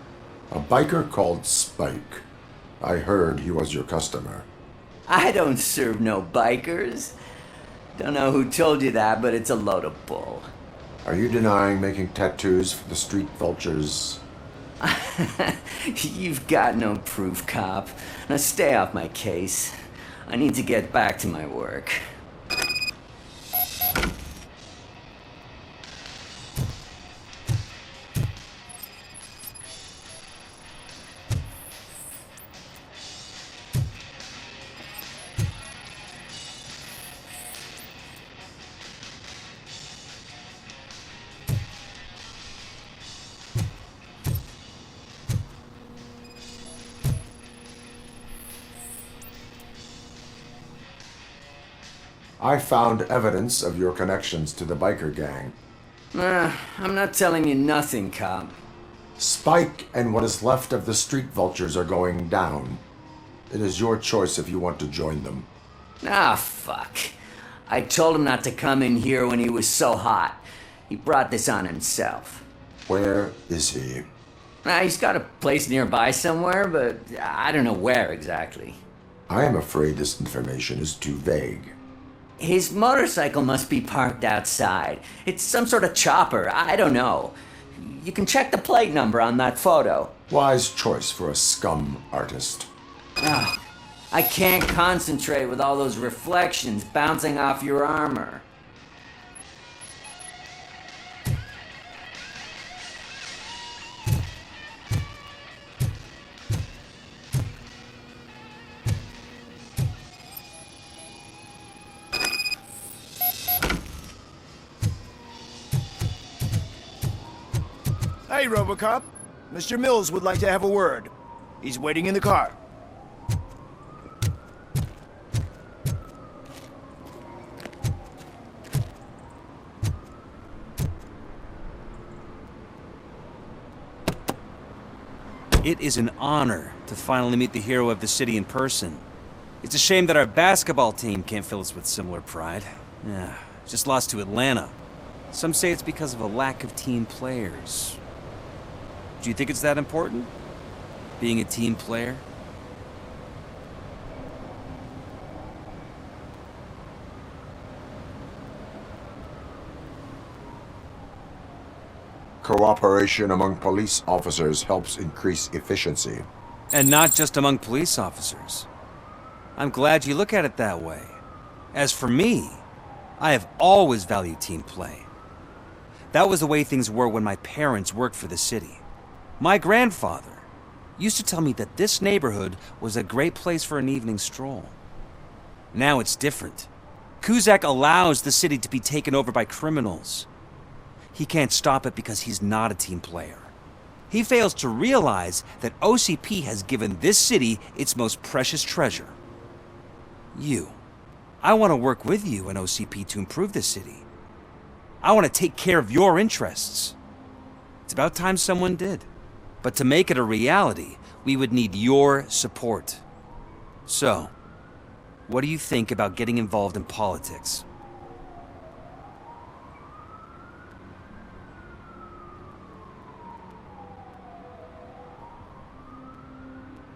A biker called Spike. I heard he was your customer. I don't serve no bikers. Don't know who told you that, but it's a load of bull. Are you denying making tattoos for the street vultures? You've got no proof, cop. Now stay off my case. I need to get back to my work. I found evidence of your connections to the biker gang. I'm not telling you nothing, cop. Spike and what is left of the street vultures are going down. It is your choice if you want to join them. Ah, fuck. I told him not to come in here when he was so hot. He brought this on himself. Where is he? He's got a place nearby somewhere, but I don't know where exactly. I am afraid this information is too vague. His motorcycle must be parked outside. It's some sort of chopper. I don't know. You can check the plate number on that photo. Wise choice for a scum artist. I can't concentrate with all those reflections bouncing off your armor. Hey, Robocop. Mr. Mills would like to have a word. He's waiting in the car. It is an honor to finally meet the hero of the city in person. It's a shame that our basketball team can't fill us with similar pride. Yeah, just lost to Atlanta. Some say it's because of a lack of team players. Do you think it's that important? Being a team player? Cooperation among police officers helps increase efficiency. And not just among police officers. I'm glad you look at it that way. As for me, I have always valued team play. That was the way things were when my parents worked for the city. My grandfather used to tell me that this neighborhood was a great place for an evening stroll. Now it's different. Cusack allows the city to be taken over by criminals. He can't stop it because he's not a team player. He fails to realize that OCP has given this city its most precious treasure. You. I want to work with you and OCP to improve the city. I want to take care of your interests. It's about time someone did. But to make it a reality, we would need your support. So, what do you think about getting involved in politics?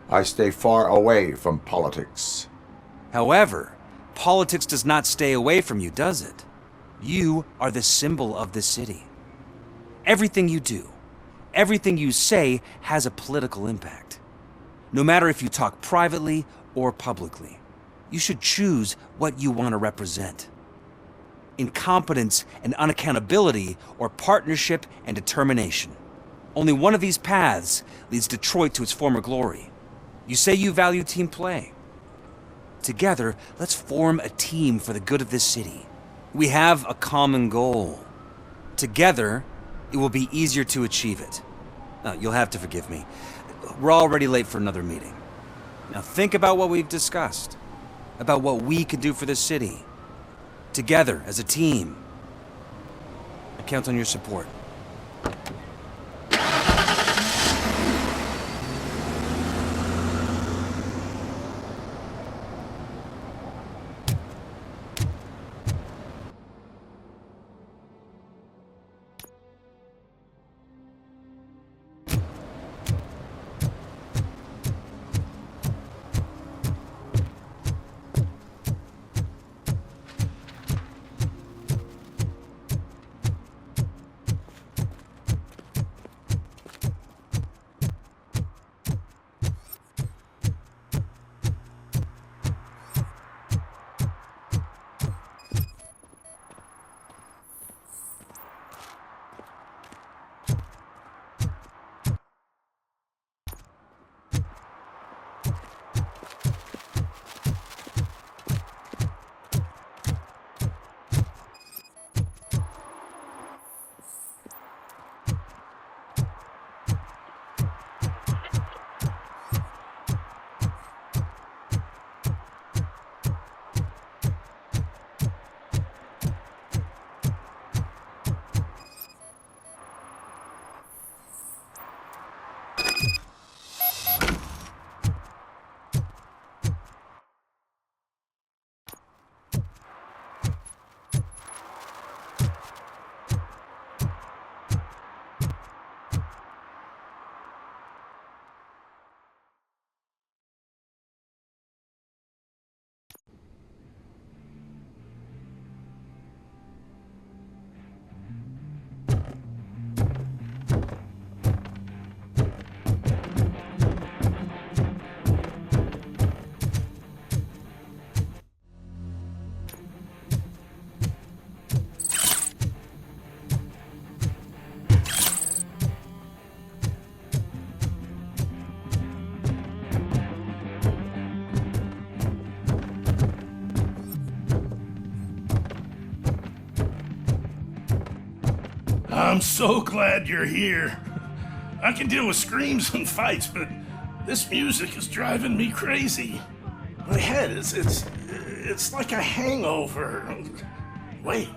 I stay far away from politics. However, politics does not stay away from you, does it? You are the symbol of the city. Everything you do, everything you say has a political impact. No matter if you talk privately or publicly, you should choose what you want to represent. Incompetence and unaccountability, or partnership and determination. Only one of these paths leads Detroit to its former glory. You say you value team play. Together, let's form a team for the good of this city. We have a common goal. Together, it will be easier to achieve it. You'll have to forgive me. We're already late for another meeting. Now think about what we've discussed. About what we could do for this city. Together, as a team. I count on your support. I'm so glad you're here. I can deal with screams and fights, but this music is driving me crazy. My head it's like a hangover. Wait,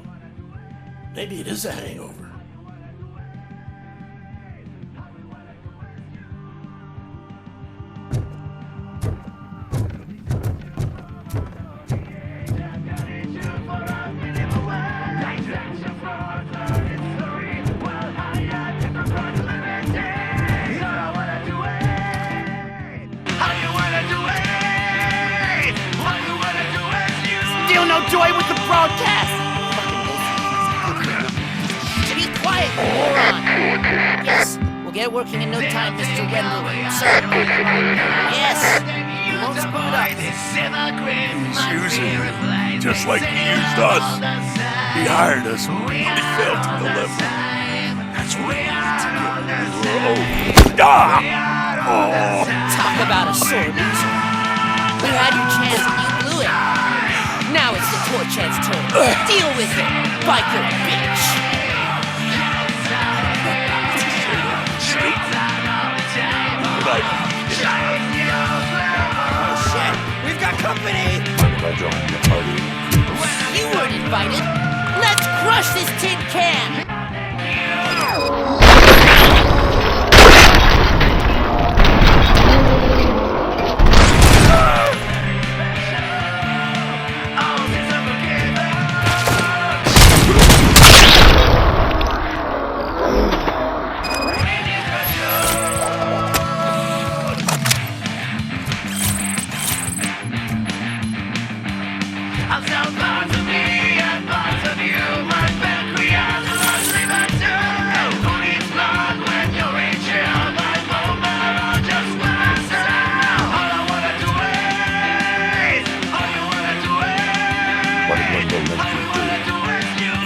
maybe it is a hangover. Still no joy with the broadcast! Be quiet, moron! Yes, we'll get working in no time, Mr. Wendell. Sir. Yes, you won't screw it up. He's using me, just like he used us. He hired us, but he failed to deliver. That's what we need to get. Talk about a sore loser. You had your chance and you blew it. Now it's the toy chance turn. Deal with it, biker bitch. Shit, we've got company. I joined the party. You weren't invited. Let's crush this tin can.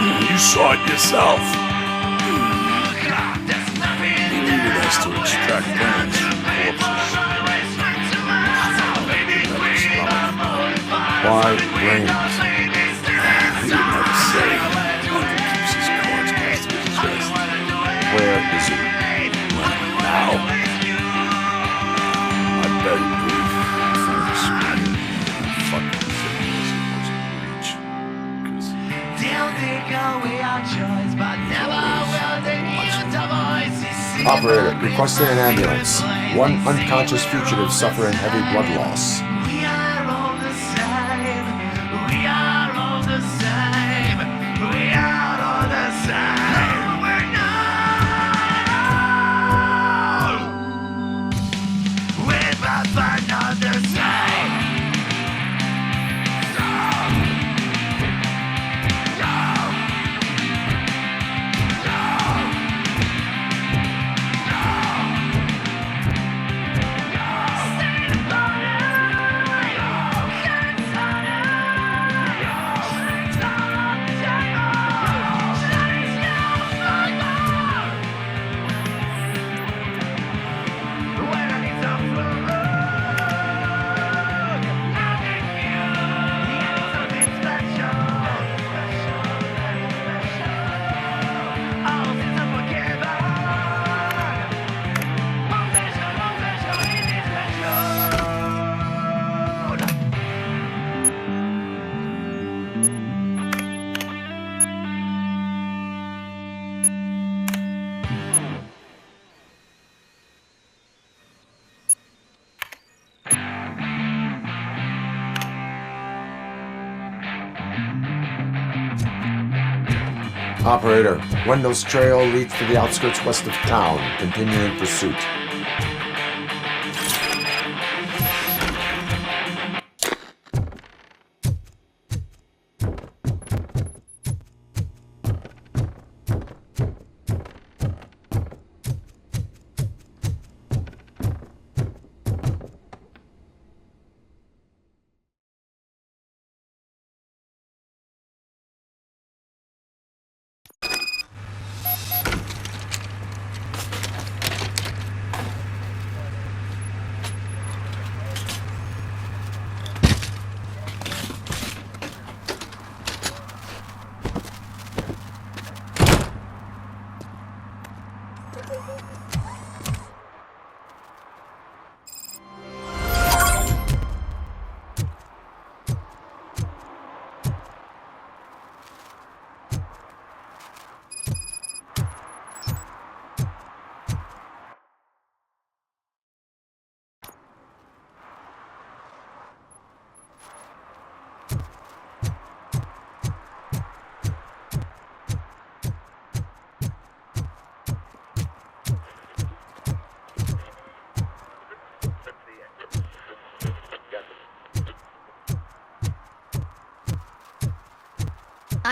You saw it yourself. He needed us to extract brains from corpses. Why brains? He would never say. Uncle keeps his cards close to his chest. Where is he? Now? I bet he breathed through the screen. Fucking thing was supposed to reach. Operator, requesting an ambulance. One unconscious fugitive suffering heavy blood loss. Operator, Wendell's trail leads to the outskirts west of town. Continuing pursuit.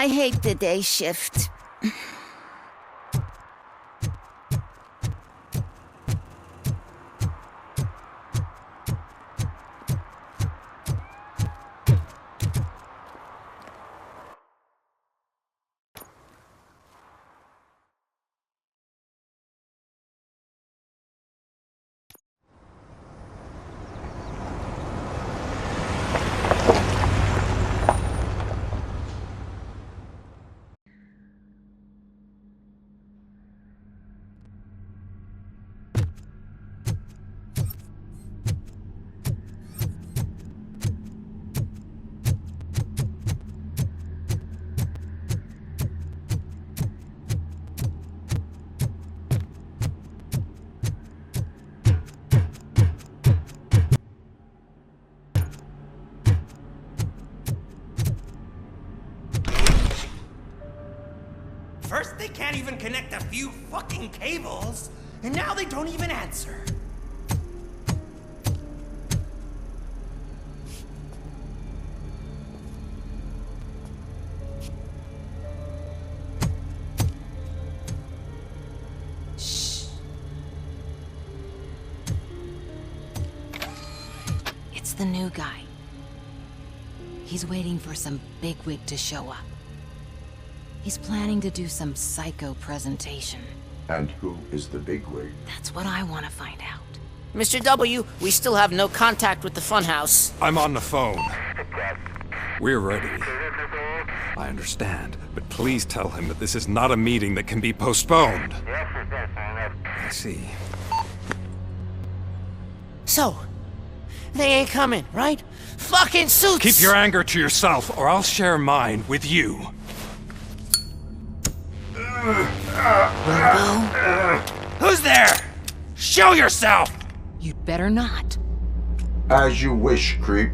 I hate the day shift. First, they can't even connect a few fucking cables, and now they don't even answer. Shh. It's the new guy. He's waiting for some bigwig to show up. He's planning to do some psycho presentation. And who is the bigwig? That's what I want to find out. Mr. W, we still have no contact with the funhouse. I'm on the phone. We're ready. I understand, but please tell him that this is not a meeting that can be postponed. I see. So, they ain't coming, right? Fucking suits! Keep your anger to yourself, or I'll share mine with you. Who's there? Show yourself! You'd better not. As you wish, creep.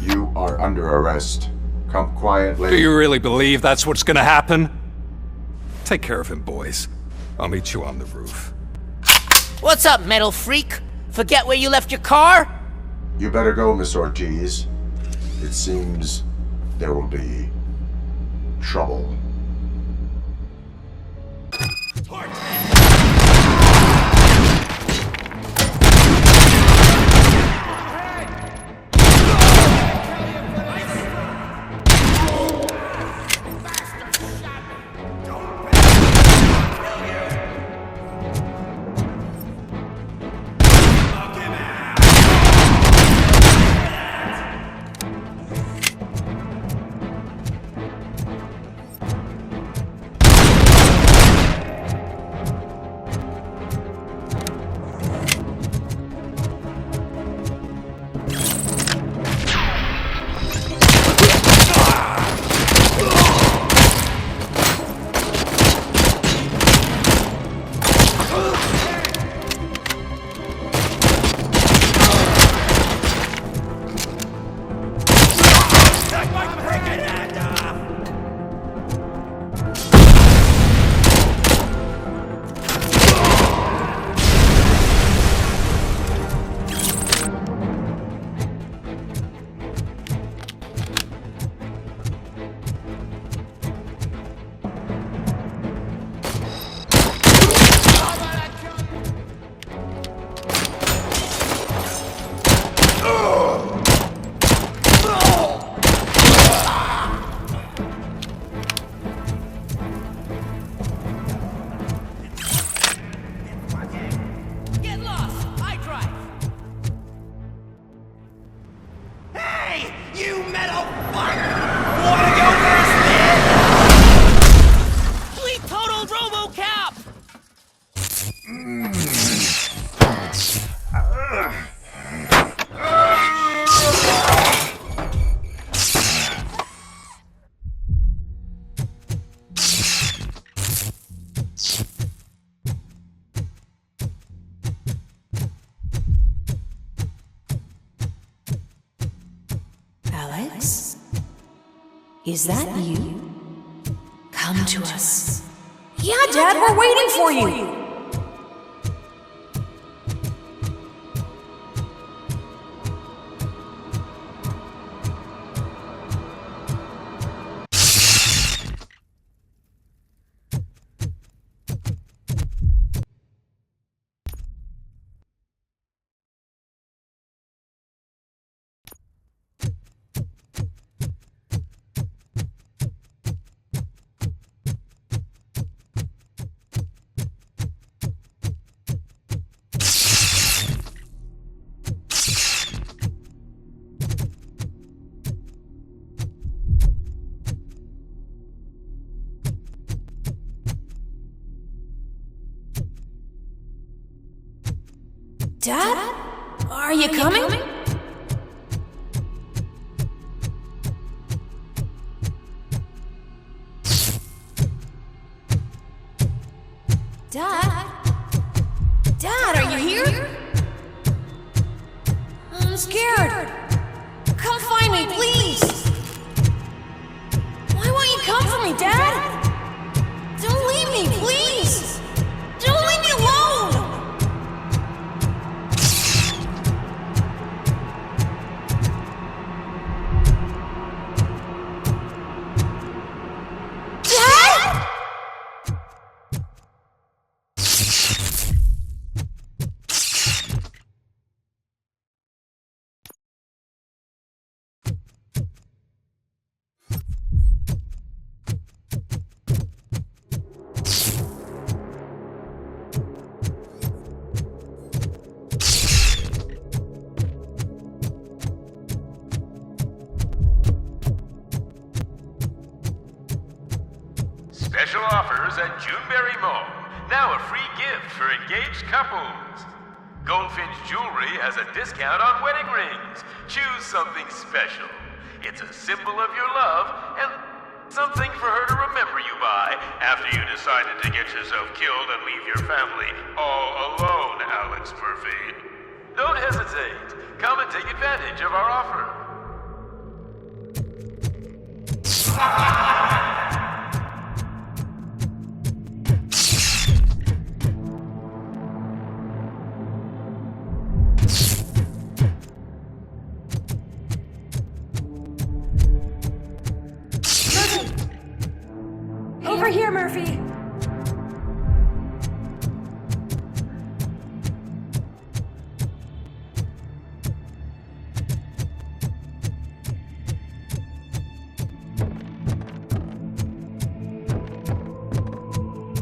You are under arrest. Come quietly. Do you really believe that's what's gonna happen? Take care of him, boys. I'll meet you on the roof. What's up, metal freak? Forget where you left your car? You better go, Miss Ortiz. It seems there will be trouble. You metal fuck! Wanna go first, man? We totaled Robocop! Alex? Is that you? Come to us. Yeah, Dad, we're waiting for you. Dad? Are you coming? Dad? Dad, are you here? I'm scared. Come find me, please. Why won't you come for me, Dad? Don't leave me, please. Don't leave me alone. Dad? Special offers at Juneberry Mall. Now a free gift for engaged couples. Goldfinch Jewelry has a discount on wedding rings. Choose something special. It's a symbol of your love and something for her to remember you by after you decided to get yourself killed and leave your family all alone, Alex Murphy. Don't hesitate. Come and take advantage of our offer. Over here, Murphy.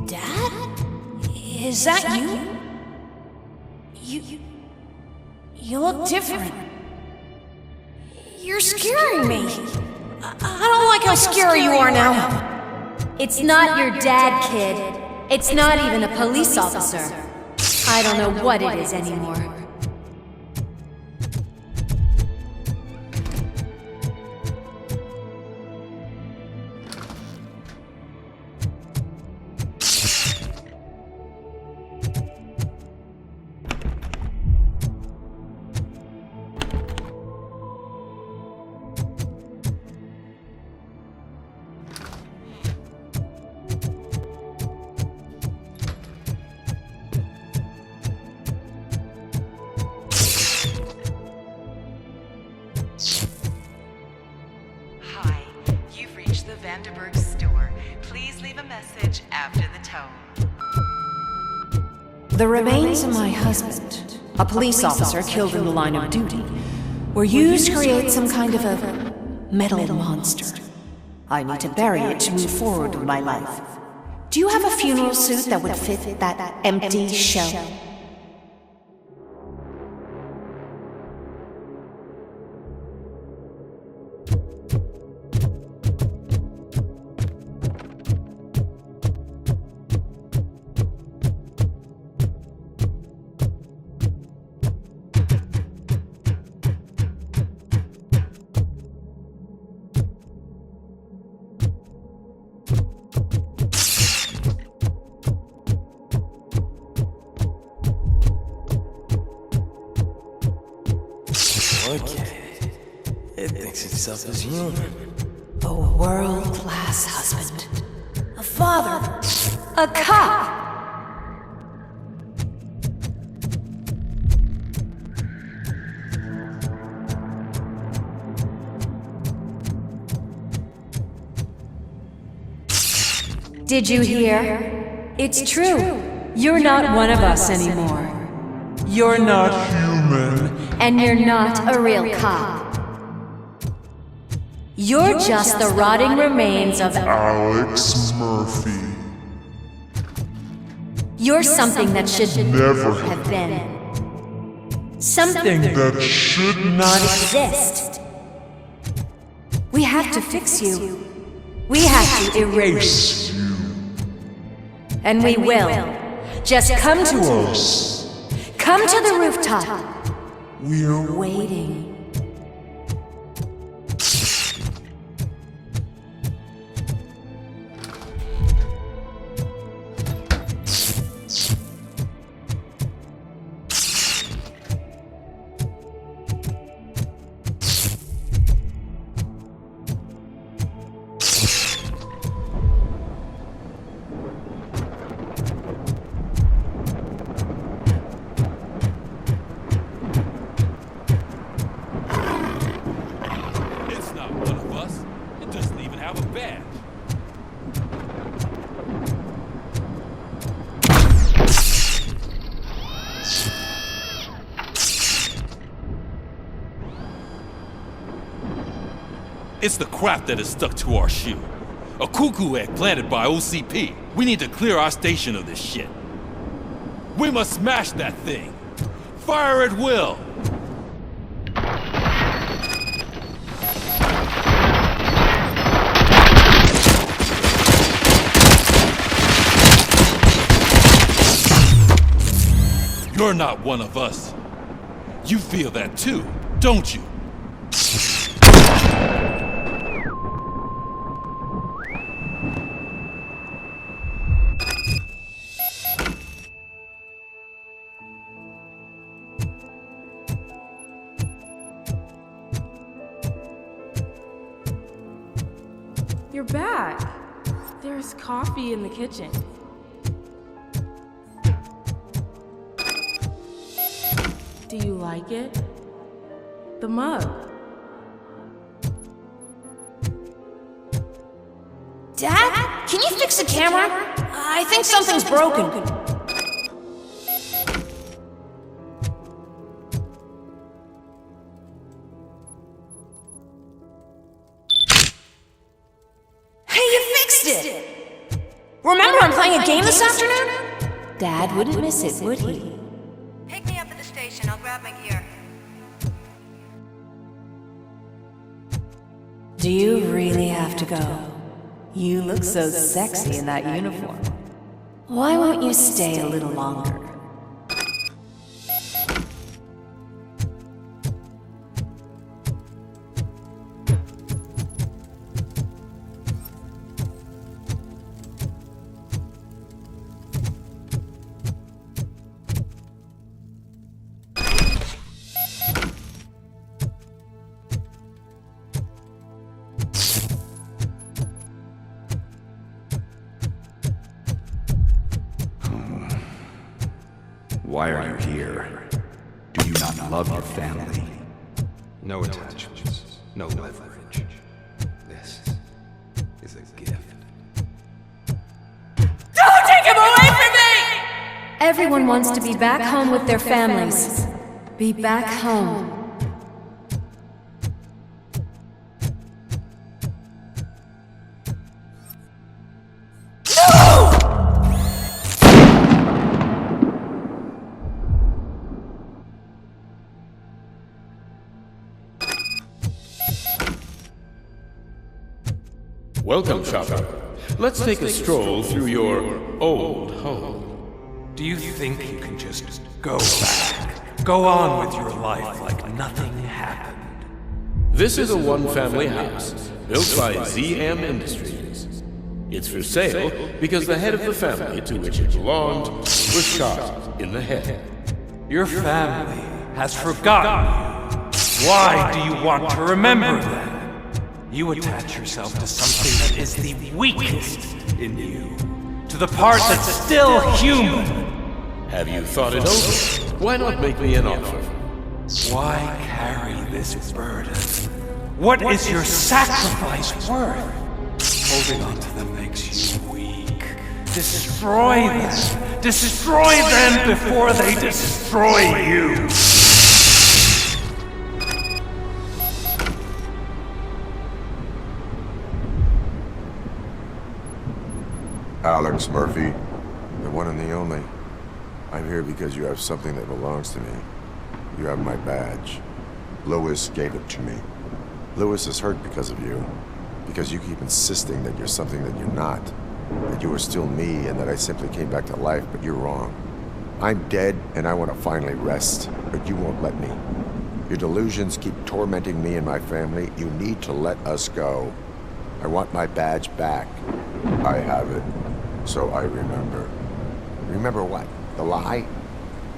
Dad? Is that you? You look different. You're scaring me. I don't like how scary you are now. It's not your dad, kid. It's not even a police officer. I don't know what it is anymore. The remains of my husband, a police officer killed in the line of duty, were used to create some kind of a metal monster. I need to bury it to move forward with my life. Do you have a funeral suit that would fit that empty shell? It thinks itself as human. A world-class husband. A father. A cop. Did you hear? It's true. You're not one of us anymore. You're not human. And you're not a real cop. You're just the rotting remains of Alex Murphy. You're something that should never have been. Something that should not exist. We have to fix you. We have to erase you. And we will. Just come to us. Come to the rooftop. We're waiting. It's the crap that is stuck to our shoe. A cuckoo egg planted by OCP. We need to clear our station of this shit. We must smash that thing. Fire at will. You're not one of us. You feel that too, don't you? You're back. There's coffee in the kitchen. Do you like it? The mug. Dad, can you fix the camera? I think something's broken. Hey, you fixed it! Remember I'm playing a game this afternoon? Dad wouldn't miss it, would he? Pick me up at the station. I'll grab my gear. Do you really have to go? You look so sexy in that uniform. Why won't you stay a little longer? Why are you here? Do you not love your family? No attachments, no leverage. This is a gift. Don't take him away from me! Everyone wants to be back home with their families. Be back home. Welcome, shopper. Let's take a stroll through your old home. Do you think you can just go back? Go on with your life like nothing happened? This is a one-family house built by ZM Industries. It's for sale because the head of the family to which it belonged was shot in the head. Your family has forgotten you. Why do you want to remember them? You attach yourself to something that is the weakest in you, to the part that's still human. Have you thought it over? Why not make me an offer? Why carry this burden? What is your sacrifice worth? Holding on to them makes you weak. Destroy them! Destroy them before they destroy you! Alex Murphy, the one and the only. I'm here because you have something that belongs to me. You have my badge. Lewis gave it to me. Lewis is hurt because of you. Because you keep insisting that you're something that you're not. That you are still me and that I simply came back to life, but you're wrong. I'm dead and I want to finally rest, but you won't let me. Your delusions keep tormenting me and my family. You need to let us go. I want my badge back. I have it, so I remember. Remember what? The lie?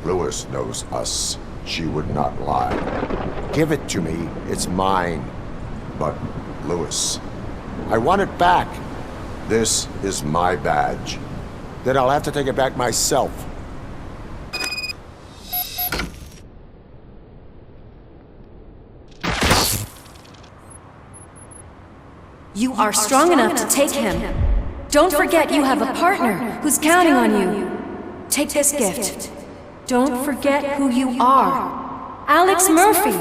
Lewis knows us. She would not lie. Give it to me. It's mine. But, Lewis, I want it back. This is my badge. Then I'll have to take it back myself. You are strong enough to take him. Don't forget you have a partner who's counting on you. Take this gift. Don't forget who you are. Alex Murphy.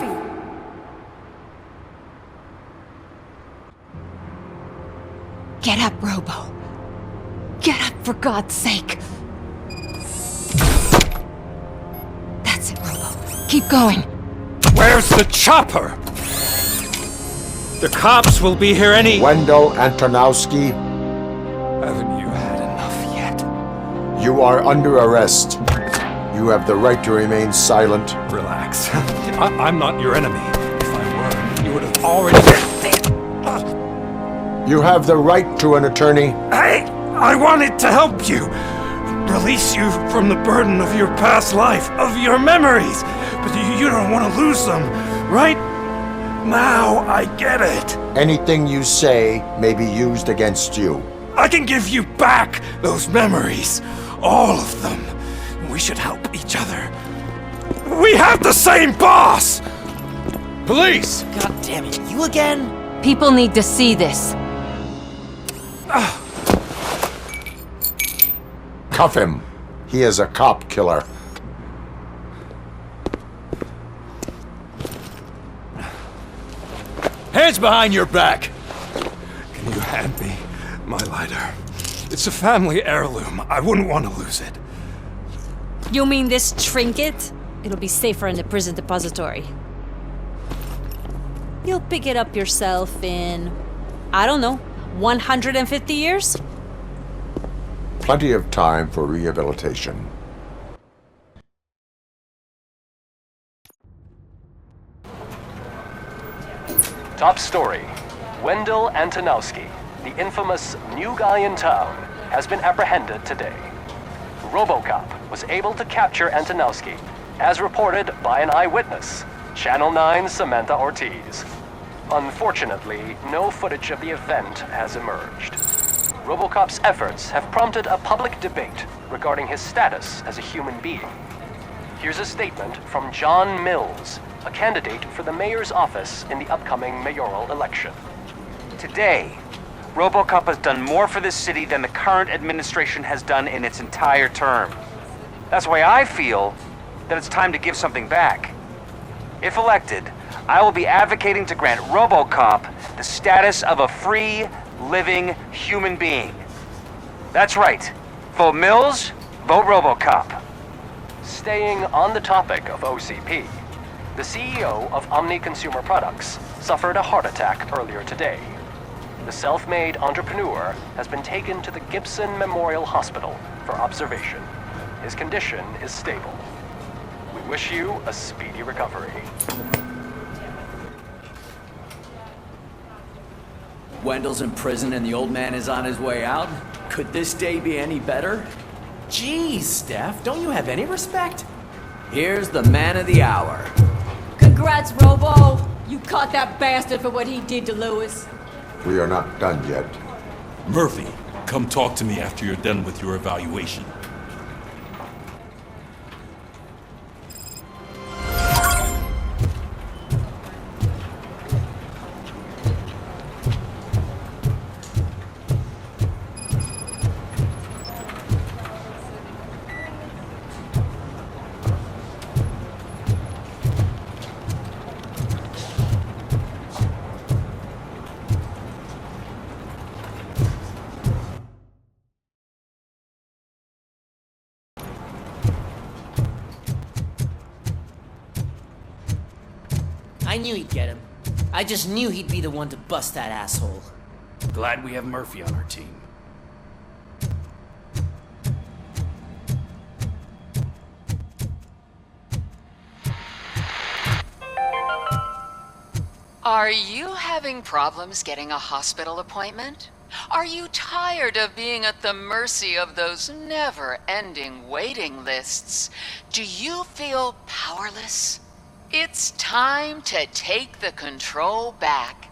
Get up, Robo. Get up, for God's sake. That's it, Robo. Keep going. Where's the chopper? The cops will be here any— Wendell Antonowski. Haven't you had enough yet? You are under arrest. You have the right to remain silent. Relax. I'm not your enemy. If I were, you would have already— You have the right to an attorney. I wanted to help you. Release you from the burden of your past life, of your memories. But you don't want to lose them, right? Now I get it. Anything you say may be used against you. I can give you back those memories. All of them. We should help each other. We have the same boss! Police! God damn it, you again? People need to see this. Cuff him. He is a cop killer. Hands behind your back! Can you hand me my lighter? It's a family heirloom. I wouldn't want to lose it. You mean this trinket? It'll be safer in the prison depository. You'll pick it up yourself in, I don't know, 150 years? Plenty of time for rehabilitation. Top story. Wendell Antonowski, the infamous new guy in town, has been apprehended today. Robocop was able to capture Antonowski, as reported by an eyewitness, Channel 9's Samantha Ortiz. Unfortunately, no footage of the event has emerged. Robocop's efforts have prompted a public debate regarding his status as a human being. Here's a statement from John Mills, a candidate for the mayor's office in the upcoming mayoral election. Today, Robocop has done more for this city than the current administration has done in its entire term. That's why I feel that it's time to give something back. If elected, I will be advocating to grant Robocop the status of a free, living human being. That's right. Vote Mills, vote Robocop. Staying on the topic of OCP, the CEO of Omni Consumer Products suffered a heart attack earlier today. The self-made entrepreneur has been taken to the Gibson Memorial Hospital for observation. His condition is stable. We wish you a speedy recovery. Wendell's in prison and the old man is on his way out? Could this day be any better? Jeez, Steph, don't you have any respect? Here's the man of the hour. Congrats, Robo! You caught that bastard for what he did to Lewis. We are not done yet. Murphy, come talk to me after you're done with your evaluation. I knew he'd get him. I just knew he'd be the one to bust that asshole. Glad we have Murphy on our team. Are you having problems getting a hospital appointment? Are you tired of being at the mercy of those never-ending waiting lists? Do you feel powerless? It's time to take the control back.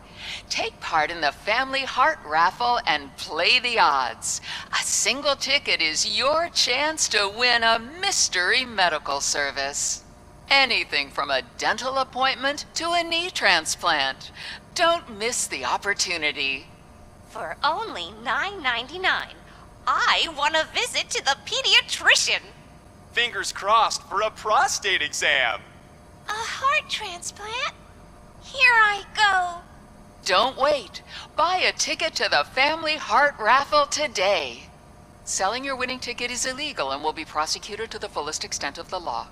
Take part in the Family Heart Raffle and play the odds. A single ticket is your chance to win a mystery medical service. Anything from a dental appointment to a knee transplant. Don't miss the opportunity. For only $9.99, I want to visit to the pediatrician. Fingers crossed for a prostate exam. A heart transplant? Here I go. Don't wait. Buy a ticket to the Family Heart Raffle today. Selling your winning ticket is illegal and will be prosecuted to the fullest extent of the law.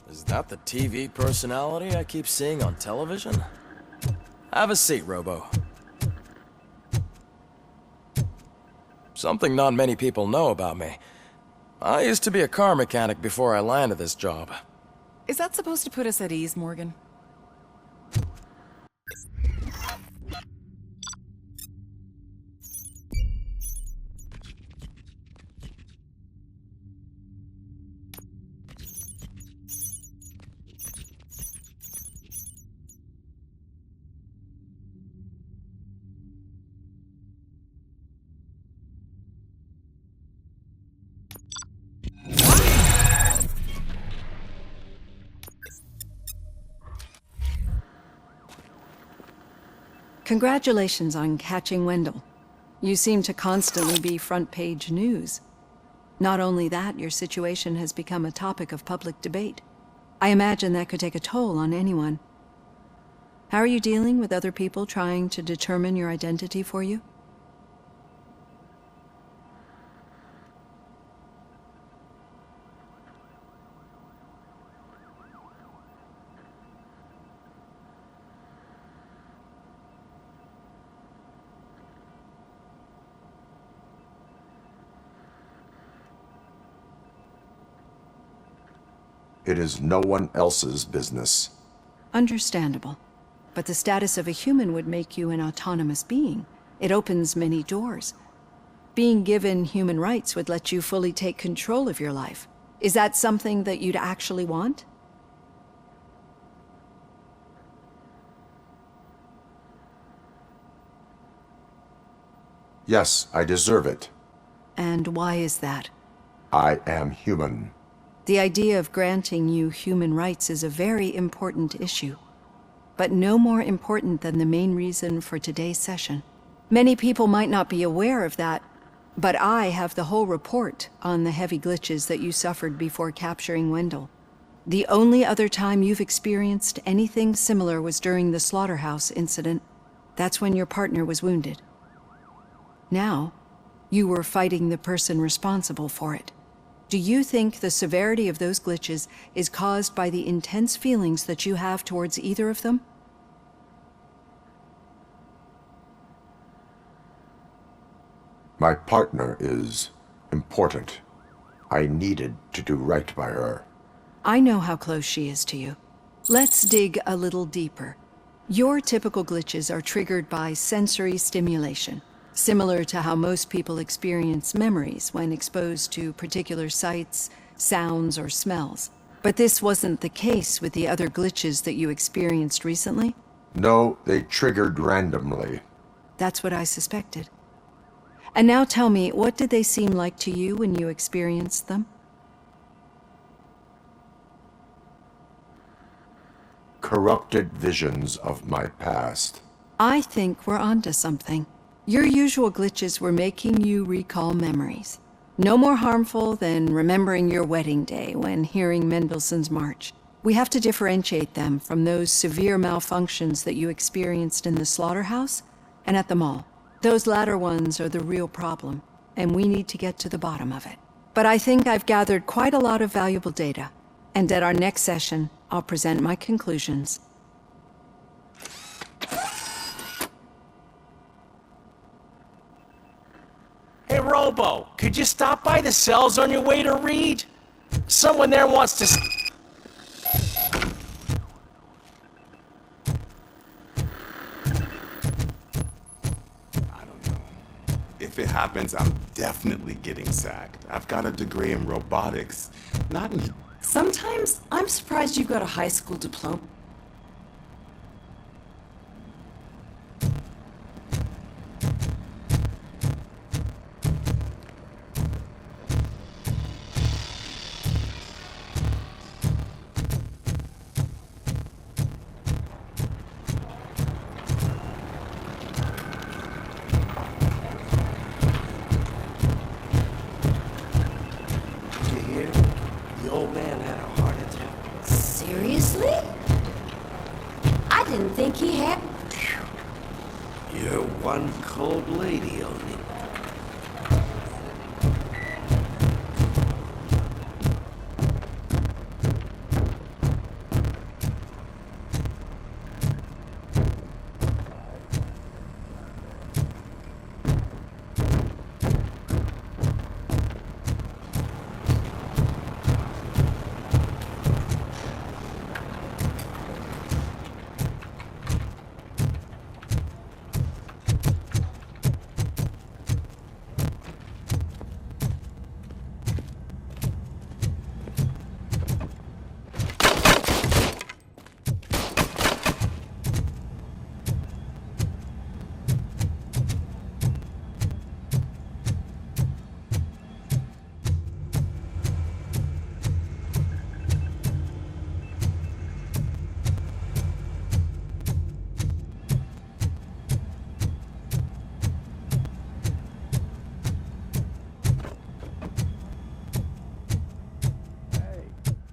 Is that the TV personality I keep seeing on television? Have a seat, Robo. Something not many people know about me. I used to be a car mechanic before I landed this job. Is that supposed to put us at ease, Morgan? Congratulations on catching Wendell. You seem to constantly be front-page news. Not only that, your situation has become a topic of public debate. I imagine that could take a toll on anyone. How are you dealing with other people trying to determine your identity for you? It is no one else's business. Understandable. But the status of a human would make you an autonomous being. It opens many doors. Being given human rights would let you fully take control of your life. Is that something that you'd actually want? Yes, I deserve it. And why is that? I am human. The idea of granting you human rights is a very important issue, but no more important than the main reason for today's session. Many people might not be aware of that, but I have the whole report on the heavy glitches that you suffered before capturing Wendell. The only other time you've experienced anything similar was during the slaughterhouse incident. That's when your partner was wounded. Now, you were fighting the person responsible for it. Do you think the severity of those glitches is caused by the intense feelings that you have towards either of them? My partner is important. I needed to do right by her. I know how close she is to you. Let's dig a little deeper. Your typical glitches are triggered by sensory stimulation, similar to how most people experience memories when exposed to particular sights, sounds, or smells. But this wasn't the case with the other glitches that you experienced recently? No, they triggered randomly. That's what I suspected. And now tell me, what did they seem like to you when you experienced them? Corrupted visions of my past. I think we're onto something. Your usual glitches were making you recall memories. No more harmful than remembering your wedding day when hearing Mendelssohn's March. We have to differentiate them from those severe malfunctions that you experienced in the slaughterhouse and at the mall. Those latter ones are the real problem, and we need to get to the bottom of it. But I think I've gathered quite a lot of valuable data, and at our next session, I'll present my conclusions. Hey, Robo, could you stop by the cells on your way to Reed? Someone there wants to... If it happens, I'm definitely getting sacked. I've got a degree in robotics, not in... Sometimes I'm surprised you've got a high school diploma. The old man had a heart attack. Seriously? I didn't think he had... You're one cold lady, Oni.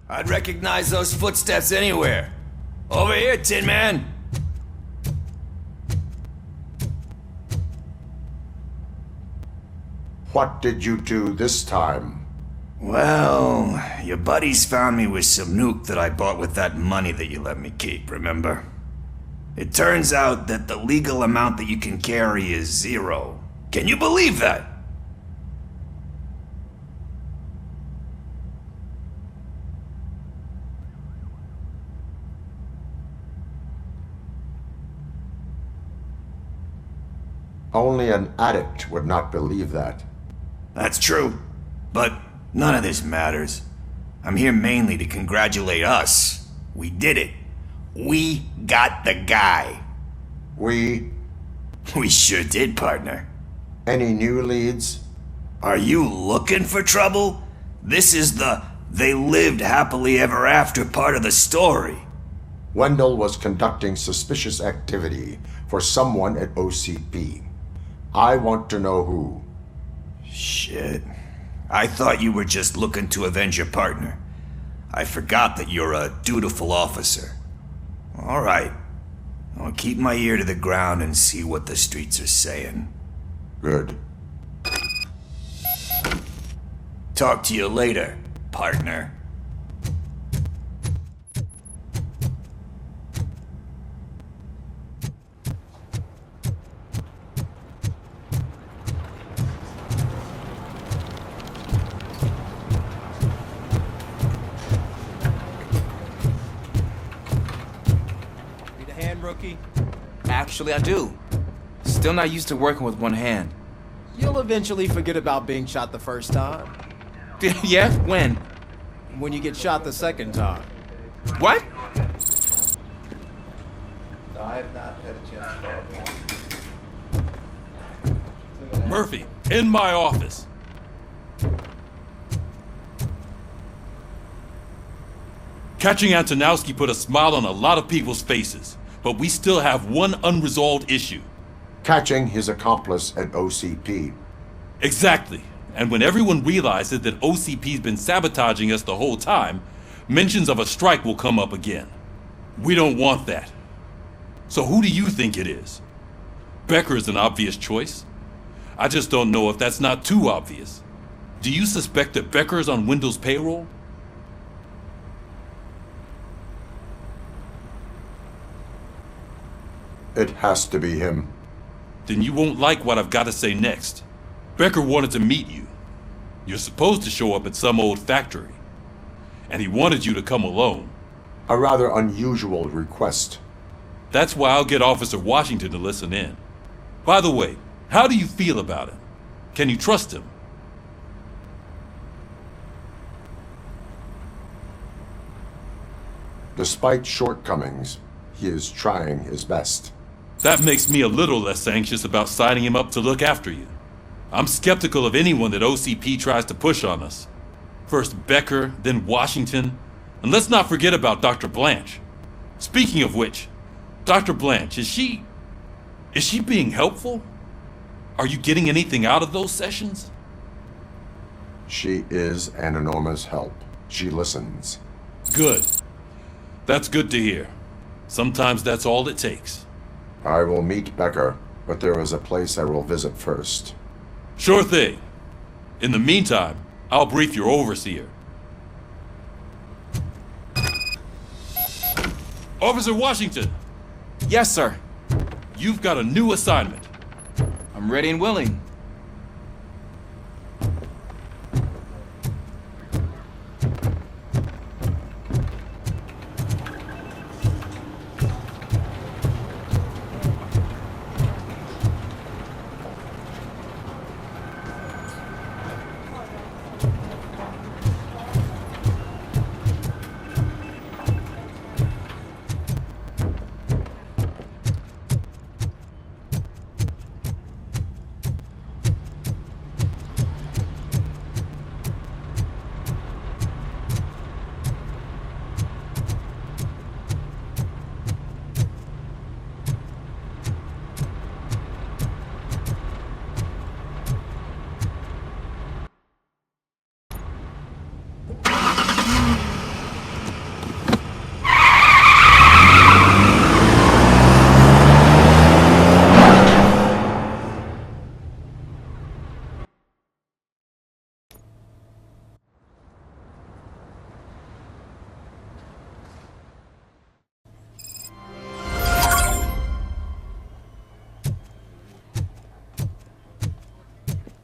I'd recognize those footsteps anywhere. Over here, Tin Man! What did you do this time? Well, your buddies found me with some nuke that I bought with that money that you let me keep, remember? It turns out that the legal amount that you can carry is 0. Can you believe that? Only an addict would not believe that. That's true, but none of this matters. I'm here mainly to congratulate us. We did it. We got the guy. We sure did, partner. Any new leads? Are you looking for trouble? This is the they lived happily ever after part of the story. Wendell was conducting suspicious activity for someone at OCP. I want to know who. Shit. I thought you were just looking to avenge your partner. I forgot that you're a dutiful officer. All right. I'll keep my ear to the ground and see what the streets are saying. Good. Talk to you later, partner. Rookie? Actually, I do. Still not used to working with one hand. You'll eventually forget about being shot the first time. Yeah? When? When you get shot the second time. What? I have not had a chance to talk. Murphy, in my office. Catching Antonowski put a smile on a lot of people's faces, but we still have one unresolved issue. Catching his accomplice at OCP. Exactly. And when everyone realizes that OCP's been sabotaging us the whole time, mentions of a strike will come up again. We don't want that. So who do you think it is? Becker is an obvious choice. I just don't know if that's not too obvious. Do you suspect that Becker is on Wendell's payroll? It has to be him. Then you won't like what I've got to say next. Becker wanted to meet you. You're supposed to show up at some old factory. And he wanted you to come alone. A rather unusual request. That's why I'll get Officer Washington to listen in. By the way, how do you feel about him? Can you trust him? Despite shortcomings, he is trying his best. That makes me a little less anxious about signing him up to look after you. I'm skeptical of anyone that OCP tries to push on us. First Becker, then Washington. And let's not forget about Dr. Blanche. Speaking of which, Dr. Blanche, is she being helpful? Are you getting anything out of those sessions? She is an enormous help. She listens. Good. That's good to hear. Sometimes that's all it takes. I will meet Becker, but there is a place I will visit first. Sure thing. In the meantime, I'll brief your overseer. Officer Washington! Yes, sir. You've got a new assignment. I'm ready and willing.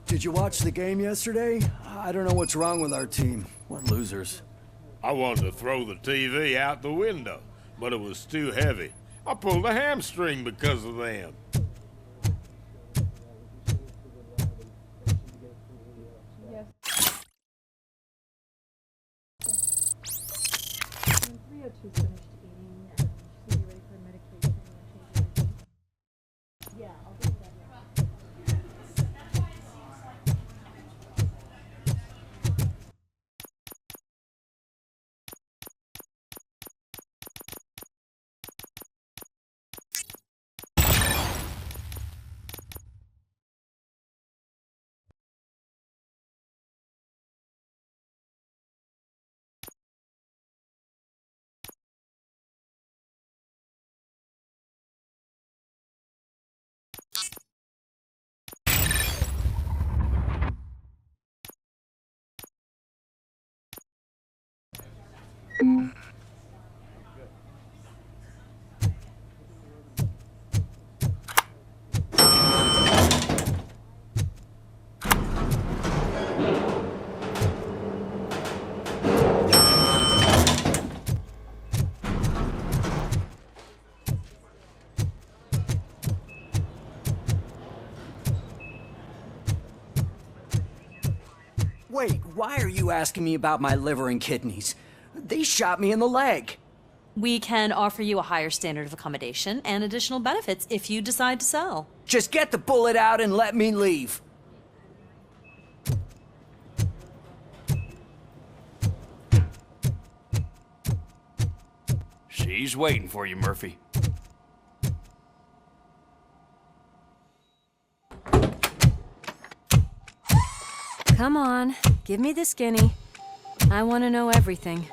Did you watch the game yesterday? I don't know what's wrong with our team. What losers. I wanted to throw the TV out the window, but it was too heavy. I pulled a hamstring because of them. Wait, why are you asking me about my liver and kidneys? They shot me in the leg. We can offer you a higher standard of accommodation and additional benefits if you decide to sell. Just get the bullet out and let me leave. She's waiting for you, Murphy. Come on, give me the skinny. I want to know everything.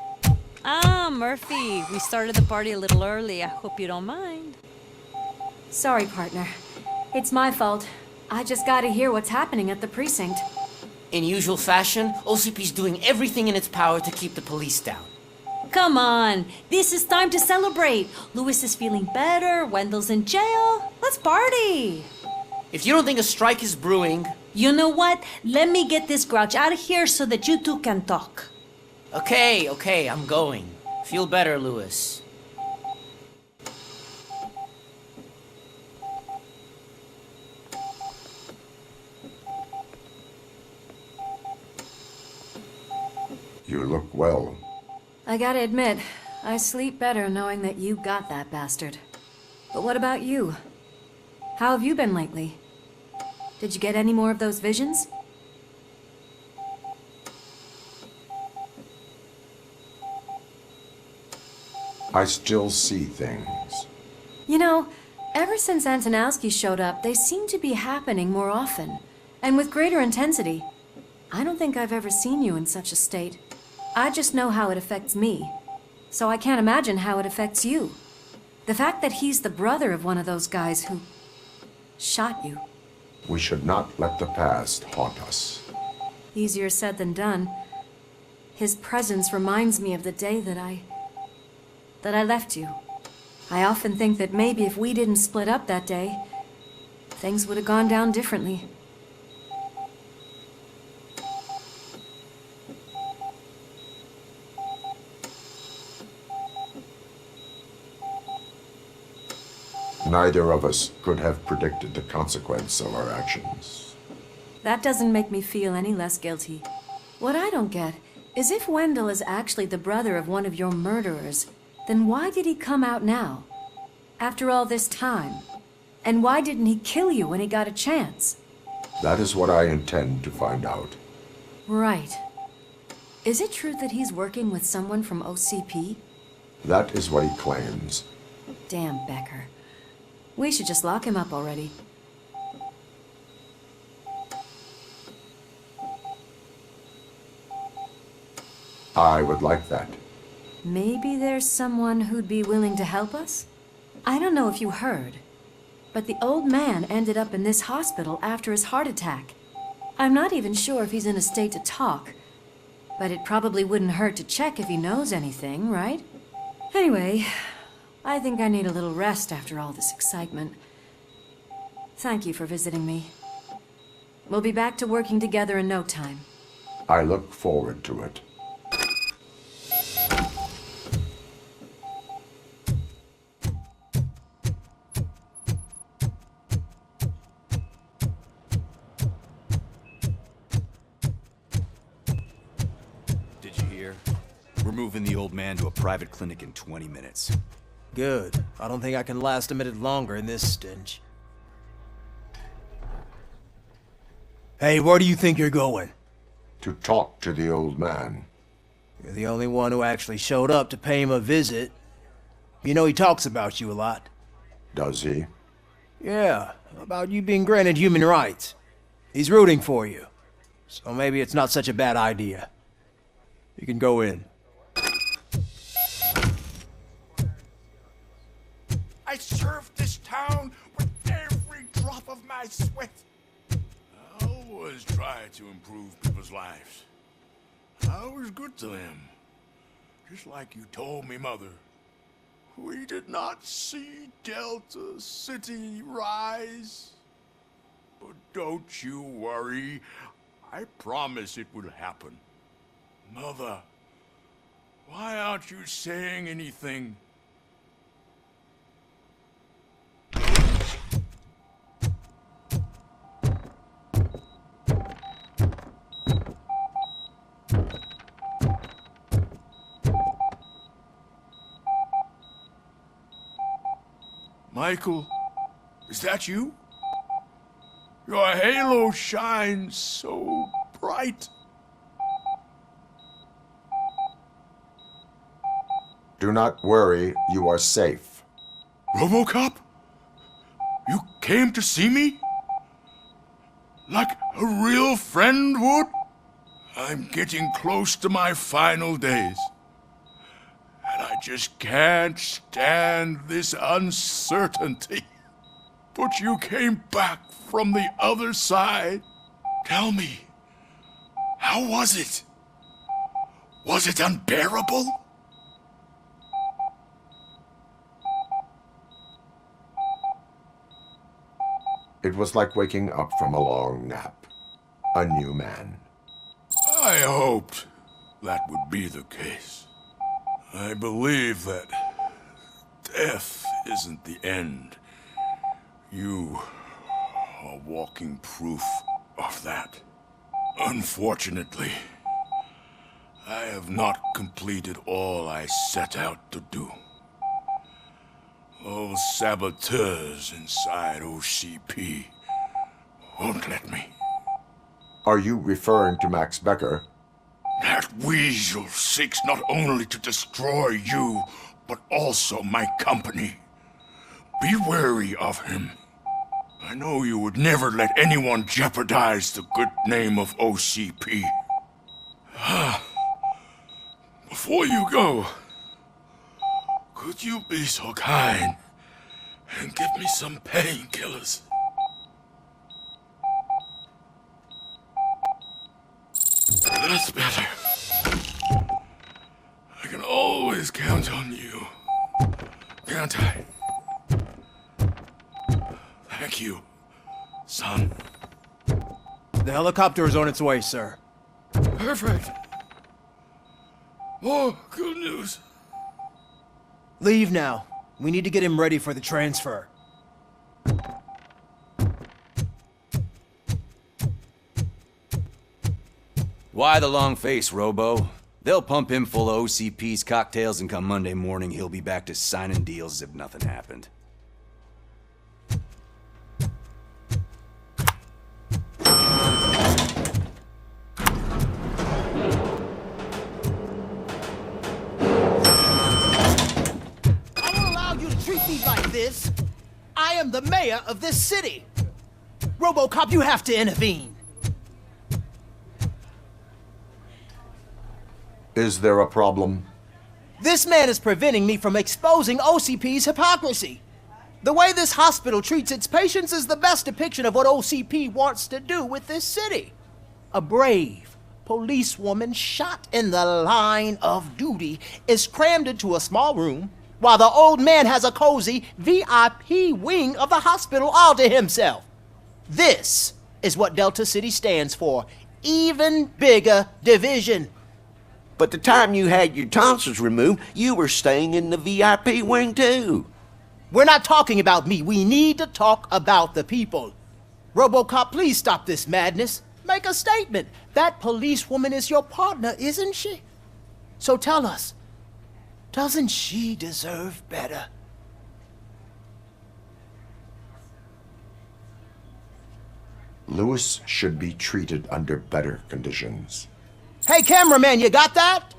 Ah, Murphy, we started the party a little early. I hope you don't mind. Sorry, partner. It's my fault. I just gotta hear what's happening at the precinct. In usual fashion, OCP's doing everything in its power to keep the police down. Come on, this is time to celebrate. Louis is feeling better, Wendell's in jail. Let's party. If you don't think a strike is brewing, You know what? Let me get this grouch out of here so that you two can talk. Okay, I'm going. Feel better, Louis. You look well. I gotta admit, I sleep better knowing that you got that bastard. But what about you? How have you been lately? Did you get any more of those visions? I still see things. You know, ever since Antonowski showed up, they seem to be happening more often, and with greater intensity. I don't think I've ever seen you in such a state. I just know how it affects me, so I can't imagine how it affects you. The fact that he's the brother of one of those guys who shot you. We should not let the past haunt us. Easier said than done. His presence reminds me of the day that I left you. I often think that maybe if we didn't split up that day, things would have gone down differently. Neither of us could have predicted the consequence of our actions. That doesn't make me feel any less guilty. What I don't get is if Wendell is actually the brother of one of your murderers, then why did he come out now? After all this time? And why didn't he kill you when he got a chance? That is what I intend to find out. Right. Is it true that he's working with someone from OCP? That is what he claims. Damn Becker. We should just lock him up already. I would like that. Maybe there's someone who'd be willing to help us? I don't know if you heard, but the old man ended up in this hospital after his heart attack. I'm not even sure if he's in a state to talk, but it probably wouldn't hurt to check if he knows anything, right? Anyway, I think I need a little rest after all this excitement. Thank you for visiting me. We'll be back to working together in no time. I look forward to it. Did you hear? We're moving the old man to a private clinic in 20 minutes. Good. I don't think I can last a minute longer in this stench. Hey, where do you think you're going? To talk to the old man. You're the only one who actually showed up to pay him a visit. You know he talks about you a lot. Does he? Yeah, about you being granted human rights. He's rooting for you. So maybe it's not such a bad idea. You can go in. I served this town with every drop of my sweat. I always try to improve people's lives. I was good to them. Just like you told me, Mother. We did not see Delta City rise. But don't you worry. I promise it will happen. Mother, why aren't you saying anything? Michael, is that you? Your halo shines so bright. Do not worry, you are safe. Robocop? You came to see me? Like a real friend would? I'm getting close to my final days. And I just can't stand this uncertainty. But you came back from the other side. Tell me, how was it? Was it unbearable? It was like waking up from a long nap. a new man. I hoped that would be the case. I believe that death isn't the end. You are walking proof of that. Unfortunately, I have not completed all I set out to do. Those saboteurs inside OCP won't let me. Are you referring to Max Becker? That weasel seeks not only to destroy you, but also my company. Be wary of him. I know you would never let anyone jeopardize the good name of OCP. Before you go, could you be so kind and give me some painkillers? That's better. I can always count on you, can't I? Thank you, son. The helicopter is on its way, sir. Perfect. More good news. Leave now. We need to get him ready for the transfer. Why the long face, Robo? They'll pump him full of OCP's cocktails, and come Monday morning, he'll be back to signing deals as if nothing happened. I won't allow you to treat me like this. I am the mayor of this city. Robocop, you have to intervene. Is there a problem? This man is preventing me from exposing OCP's hypocrisy. The way this hospital treats its patients is the best depiction of what OCP wants to do with this city. A brave policewoman shot in the line of duty is crammed into a small room, while the old man has a cozy VIP wing of the hospital all to himself. This is what Delta City stands for. Even bigger division. But the time you had your tonsils removed, you were staying in the VIP wing too. We're not talking about me. We need to talk about the people. Robocop, please stop this madness. Make a statement. That policewoman is your partner, isn't she? So tell us, doesn't she deserve better? Lewis should be treated under better conditions. Hey, cameraman, you got that?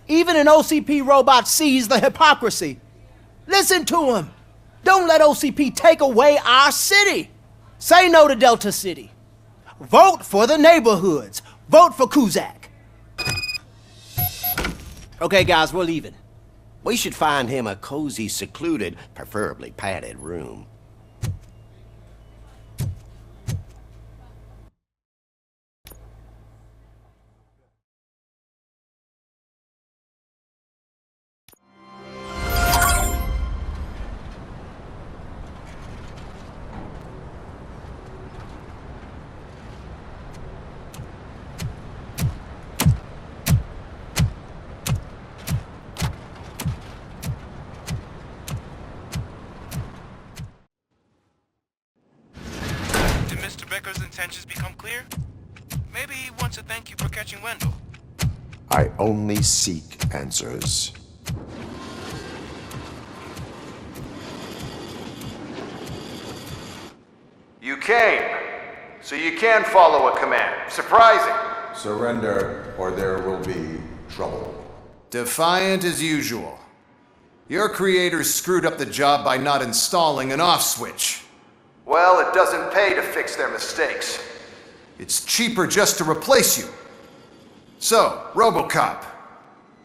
Even an OCP robot sees the hypocrisy. Listen to him. Don't let OCP take away our city. Say no to Delta City. Vote for the neighborhoods. Vote for Kuzak. Okay, guys, we're leaving. We should find him a cozy, secluded, preferably padded room. Becker's intentions become clear? Maybe he wants to thank you for catching Wendell. I only seek answers. You came, so you can follow a command. Surprising. Surrender, or there will be trouble. Defiant as usual. Your creators screwed up the job by not installing an off switch. Well, it doesn't pay to fix their mistakes. It's cheaper just to replace you. So, Robocop.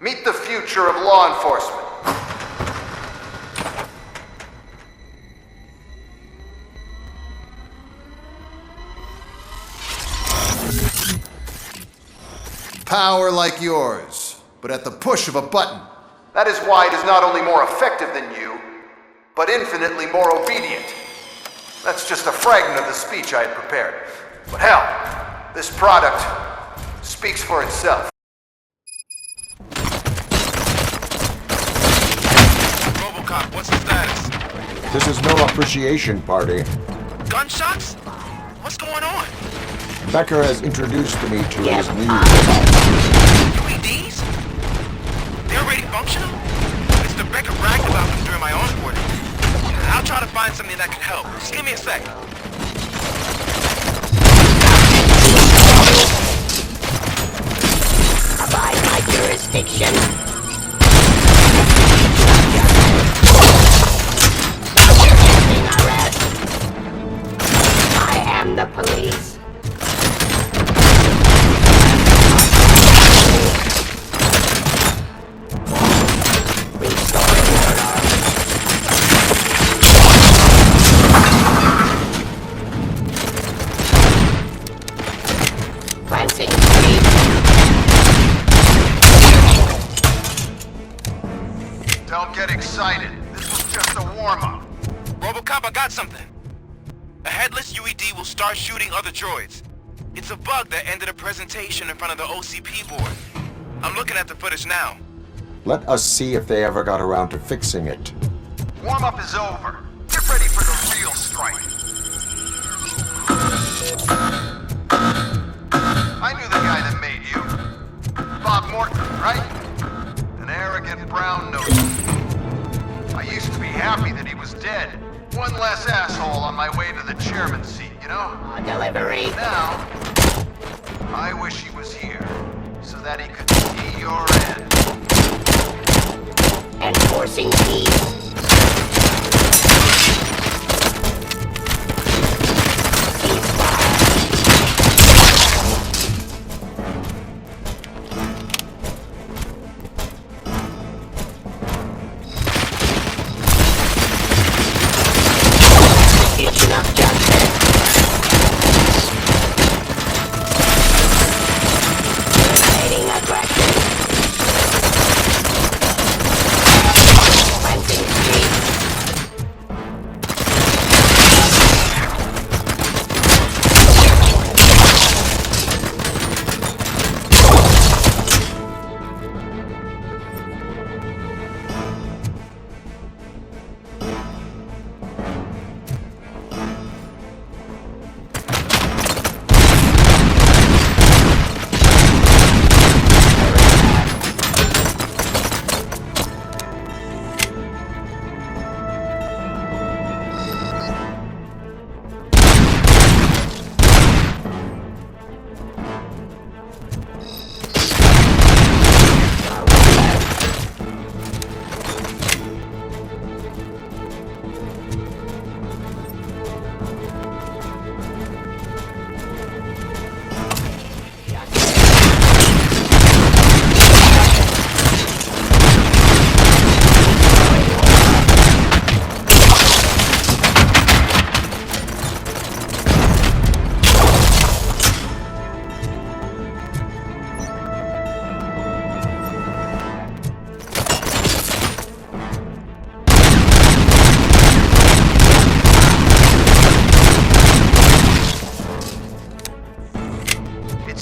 Meet the future of law enforcement. Power like yours, but at the push of a button. That is why it is not only more effective than you, but infinitely more obedient. That's just a fragment of the speech I had prepared. But hell, This product speaks for itself. Robocop, what's the status? This is no appreciation party. Gunshots? What's going on? Becker has introduced me to his new UEDs? They're already functional? Mr. Becker bragged about them during my onboarding. I'll try to find something that could help. Just give me a sec. Abide by jurisdiction. Resisting arrest. I am the police. Planting trees. Don't get excited. This was just a warm-up. Robocop, I got something. A headless UED will start shooting other droids. It's a bug that ended a presentation in front of the OCP board. I'm looking at the footage now. Let us see if they ever got around to fixing it. Warm-up is over. Get ready for the real strike. I knew the guy that made you. Bob Morton, right? An arrogant brown-nosed. I used to be happy that he was dead. One less asshole on my way to the chairman's seat, you know? Delivery. Now, I wish he was here, so that he could see your end. Enforcing peace.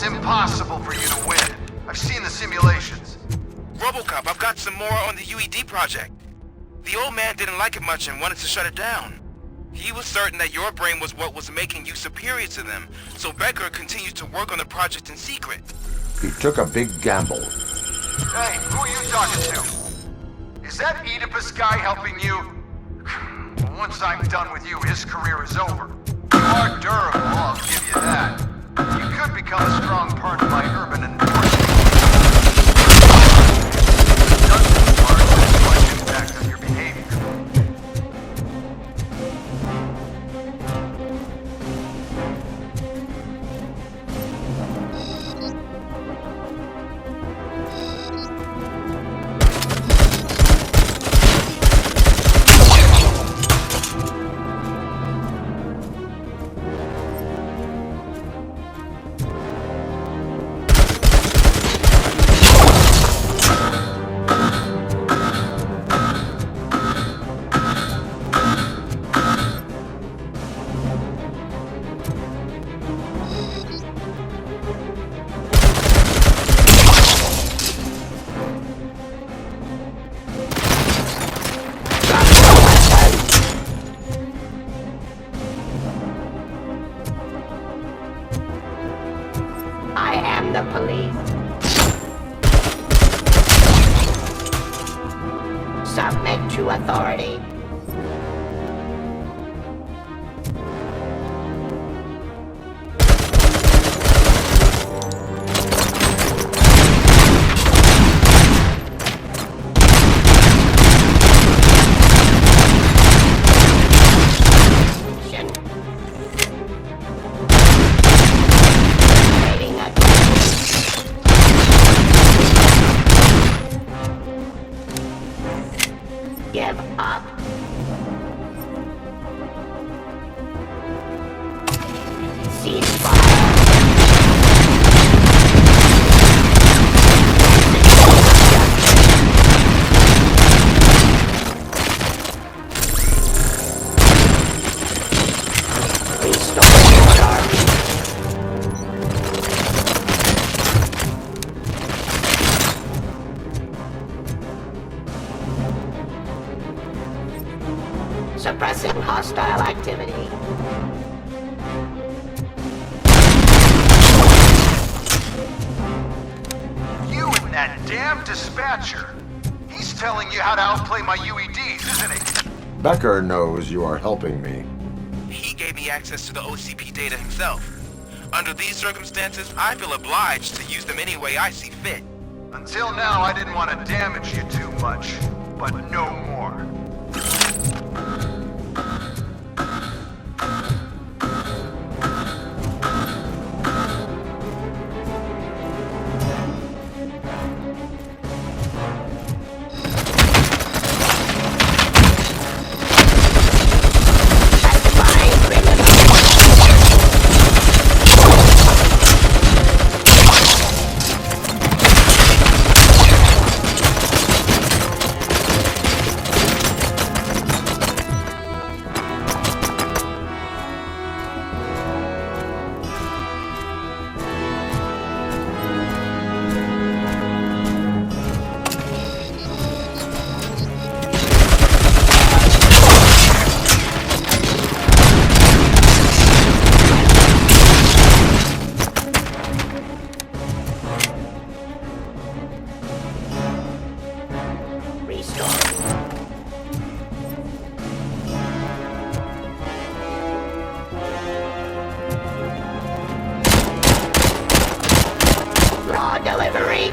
Impossible for you to win. I've seen the simulations. Robocop, I've got some more on the UED project. The old man didn't like it much and wanted to shut it down. He was certain that your brain was what was making you superior to them, so Becker continued to work on the project in secret. He took a big gamble. Hey, who are you talking to? Is that Oedipus guy helping you? Once I'm done with you, his career is over. You are durable, I'll give you that. You could become a strong part of my urban enforcement. It doesn't have much impact on your behavior. the police. Submit to authority. Give up. Cease fire. Suppressing hostile activity. You and that damn dispatcher. He's telling you how to outplay my UEDs, isn't he? Becker knows you are helping me. He gave me access to the OCP data himself. Under these circumstances, I feel obliged to use them any way I see fit. Until now, I didn't want to damage you too much, but no more. Delivery.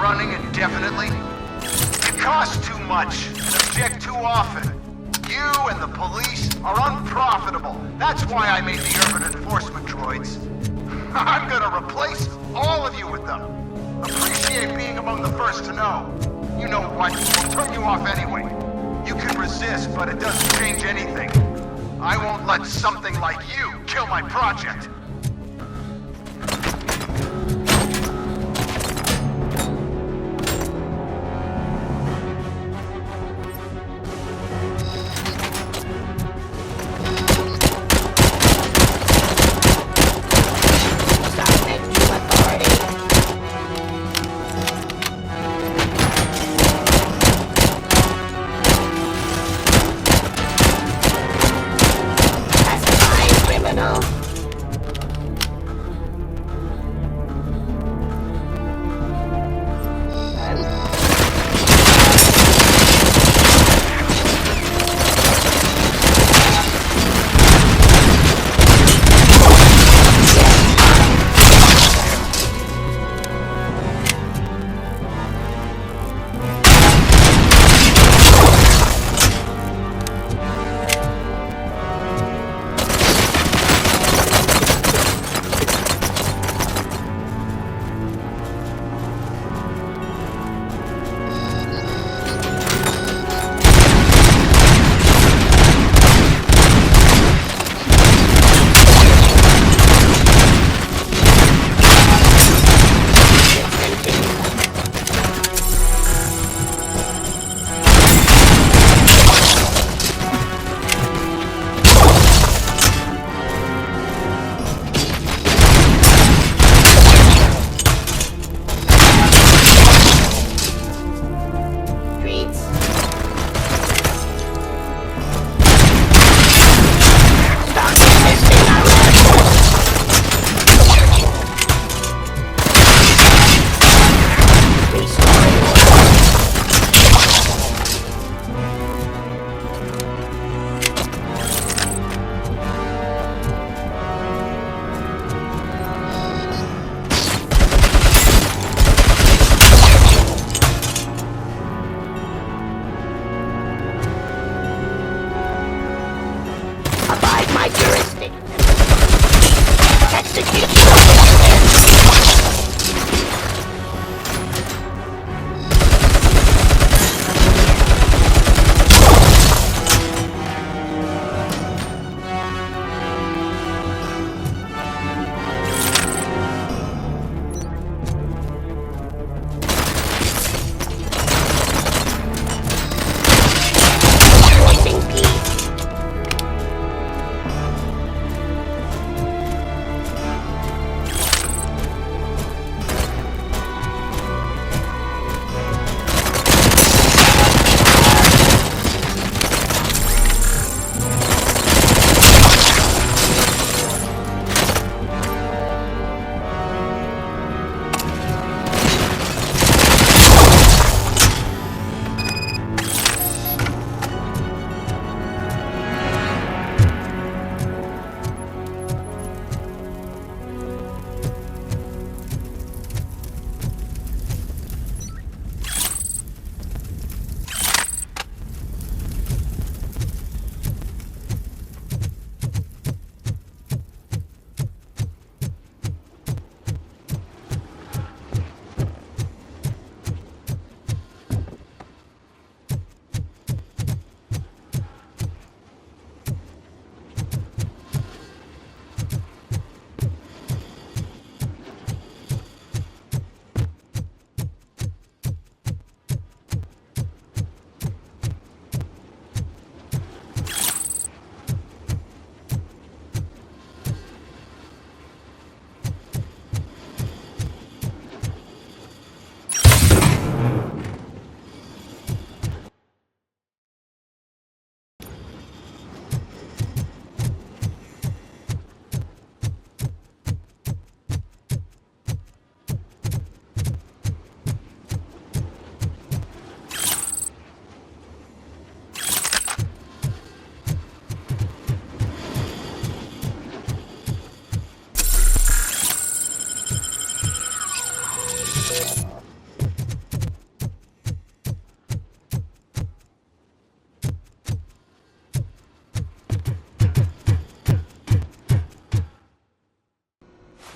running indefinitely? You cost too much and object too often. You and the police are unprofitable. That's why I made the urban enforcement droids. I'm gonna replace all of you with them. Appreciate being among the first to know. You know what? We'll turn you off anyway. You can resist, but it doesn't change anything. I won't let something like you kill my project.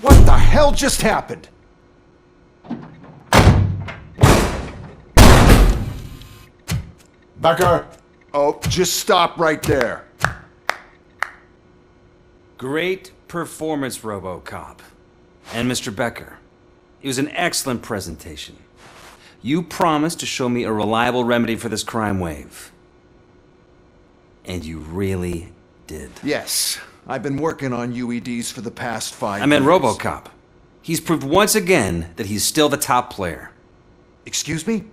What the hell just happened? Becker! Oh, just stop right there. Great performance, Robocop. And Mr. Becker, it was an excellent presentation. You promised to show me a reliable remedy for this crime wave. And you really did. Yes. I've been working on UEDs for the past 5 years. I meant Robocop. He's proved once again that he's still the top player. Excuse me?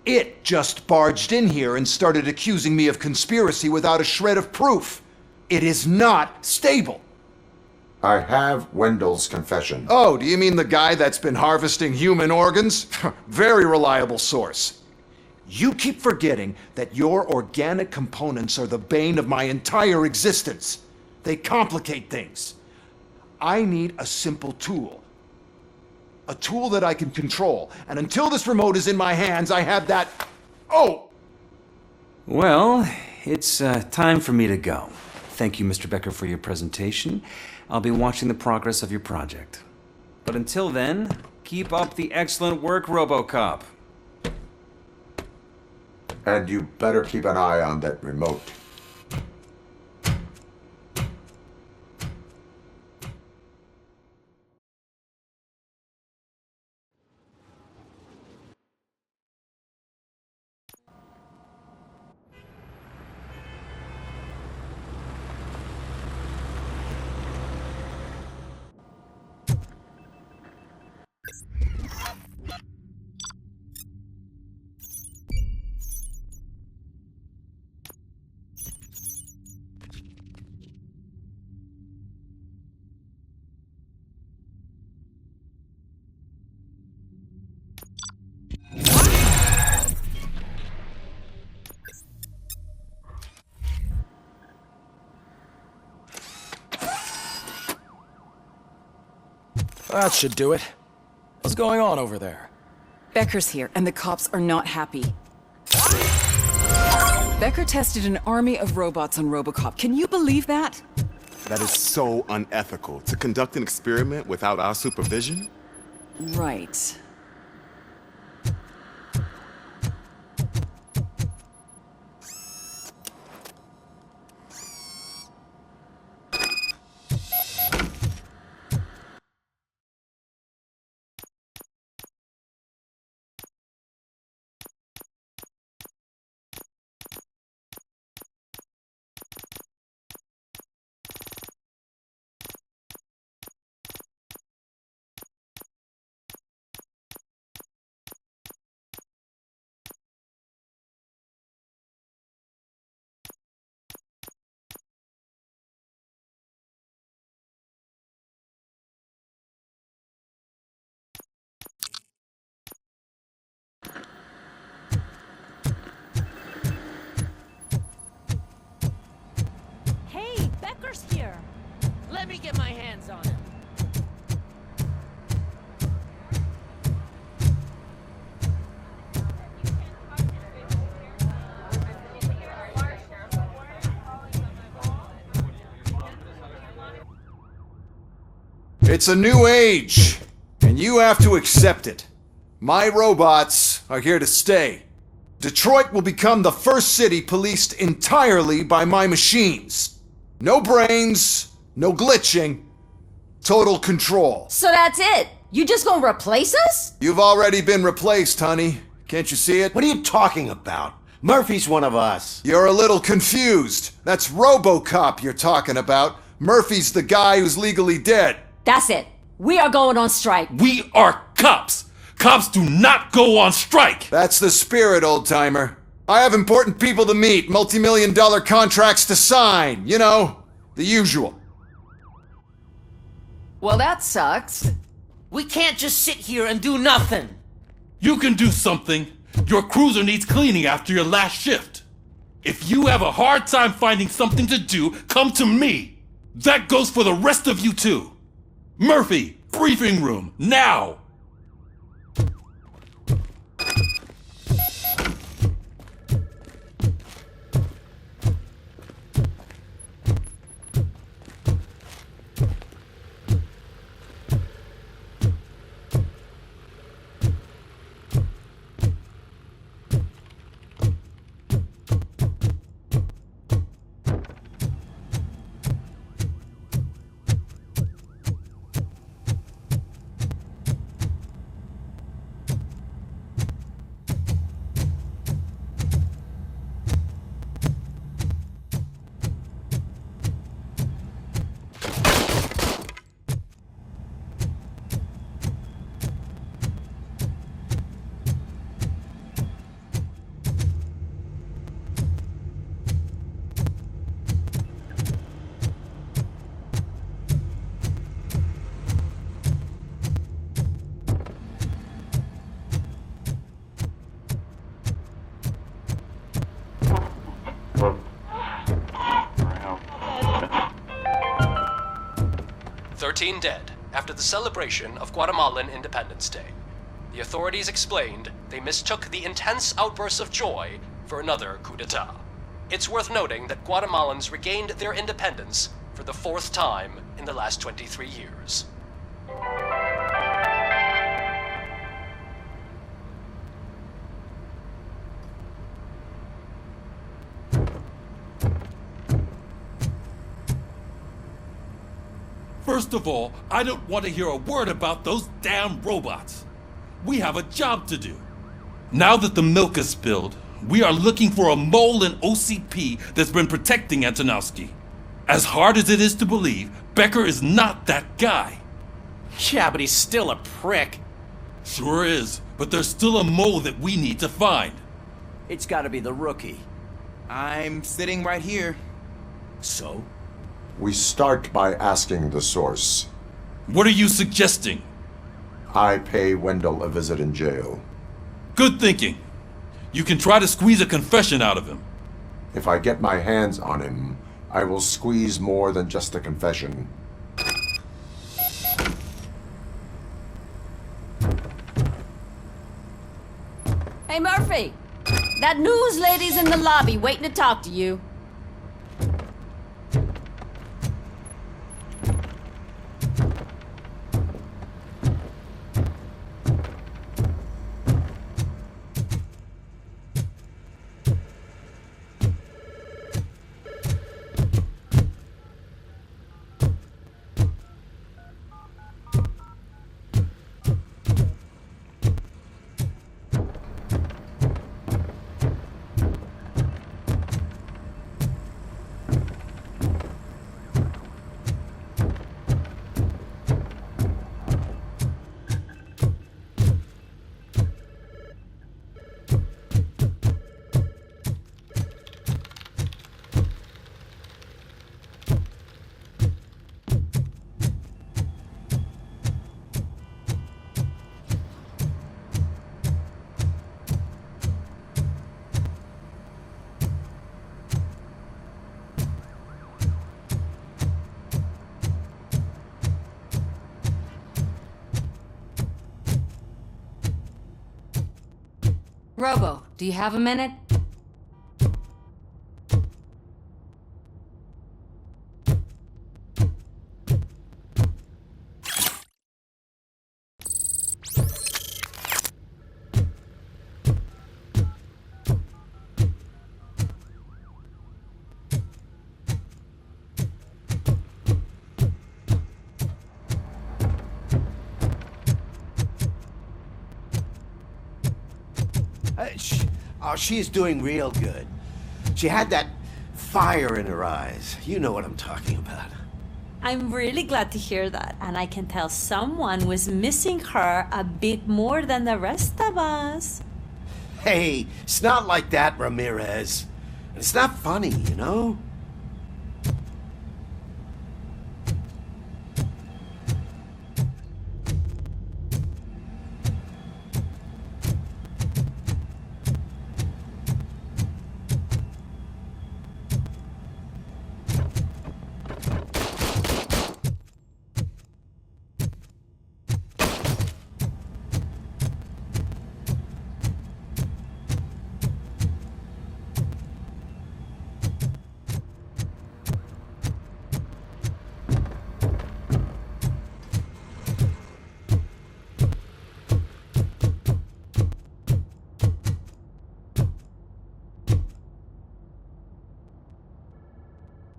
It just barged in here and started accusing me of conspiracy without a shred of proof. It is not stable. I have Wendell's confession. Oh, do you mean the guy that's been harvesting human organs? Very reliable source. You keep forgetting that your organic components are the bane of my entire existence. They complicate things. I need a simple tool. A tool that I can control. And until this remote is in my hands, I have that... Oh! Well, it's time for me to go. Thank you, Mr. Becker, for your presentation. I'll be watching the progress of your project. But until then, keep up the excellent work, Robocop. And you better keep an eye on that remote. That should do it. What's going on over there? Becker's here, and the cops are not happy. Becker tested an army of robots on Robocop. Can you believe that? That is so unethical. To conduct an experiment without our supervision? Right. Hey, Becker's here. Let me get my hands on him. It's a new age, and you have to accept it. My robots are here to stay. Detroit will become the first city policed entirely by my machines. No brains, no glitching, total control. So that's it? You just gonna replace us? You've already been replaced, honey. Can't you see it? What are you talking about? Murphy's one of us. You're a little confused. That's Robocop you're talking about. Murphy's the guy who's legally dead. That's it. We are going on strike. We are cops. Cops do not go on strike. That's the spirit, old-timer. I have important people to meet, multi-million-dollar contracts to sign. You know, the usual. Well, that sucks. We can't just sit here and do nothing. You can do something. Your cruiser needs cleaning after your last shift. If you have a hard time finding something to do, come to me. That goes for the rest of you too. Murphy, briefing room, now! Dead after the celebration of Guatemalan Independence Day. The authorities explained they mistook the intense outbursts of joy for another coup d'etat. It's worth noting that Guatemalans regained their independence for the 4th time in the last 23 years. First of all, I don't want to hear a word about those damn robots. We have a job to do. Now that the milk is spilled, we are looking for a mole in OCP that's been protecting Antonowski. As hard as it is to believe, Becker is not that guy. Yeah, but he's still a prick. Sure is, but there's still a mole that we need to find. It's gotta be the rookie. I'm sitting right here. So? We start by asking the source. What are you suggesting? I pay Wendell a visit in jail. Good thinking. You can try to squeeze a confession out of him. If I get my hands on him, I will squeeze more than just a confession. Hey, Murphy! That news lady's in the lobby waiting to talk to you. Robo, do you have a minute? She's doing real good. She had that fire in her eyes. You know what I'm talking about. I'm really glad to hear that, and I can tell someone was missing her a bit more than the rest of us. Hey, it's not like that, Ramirez. It's not funny, you know?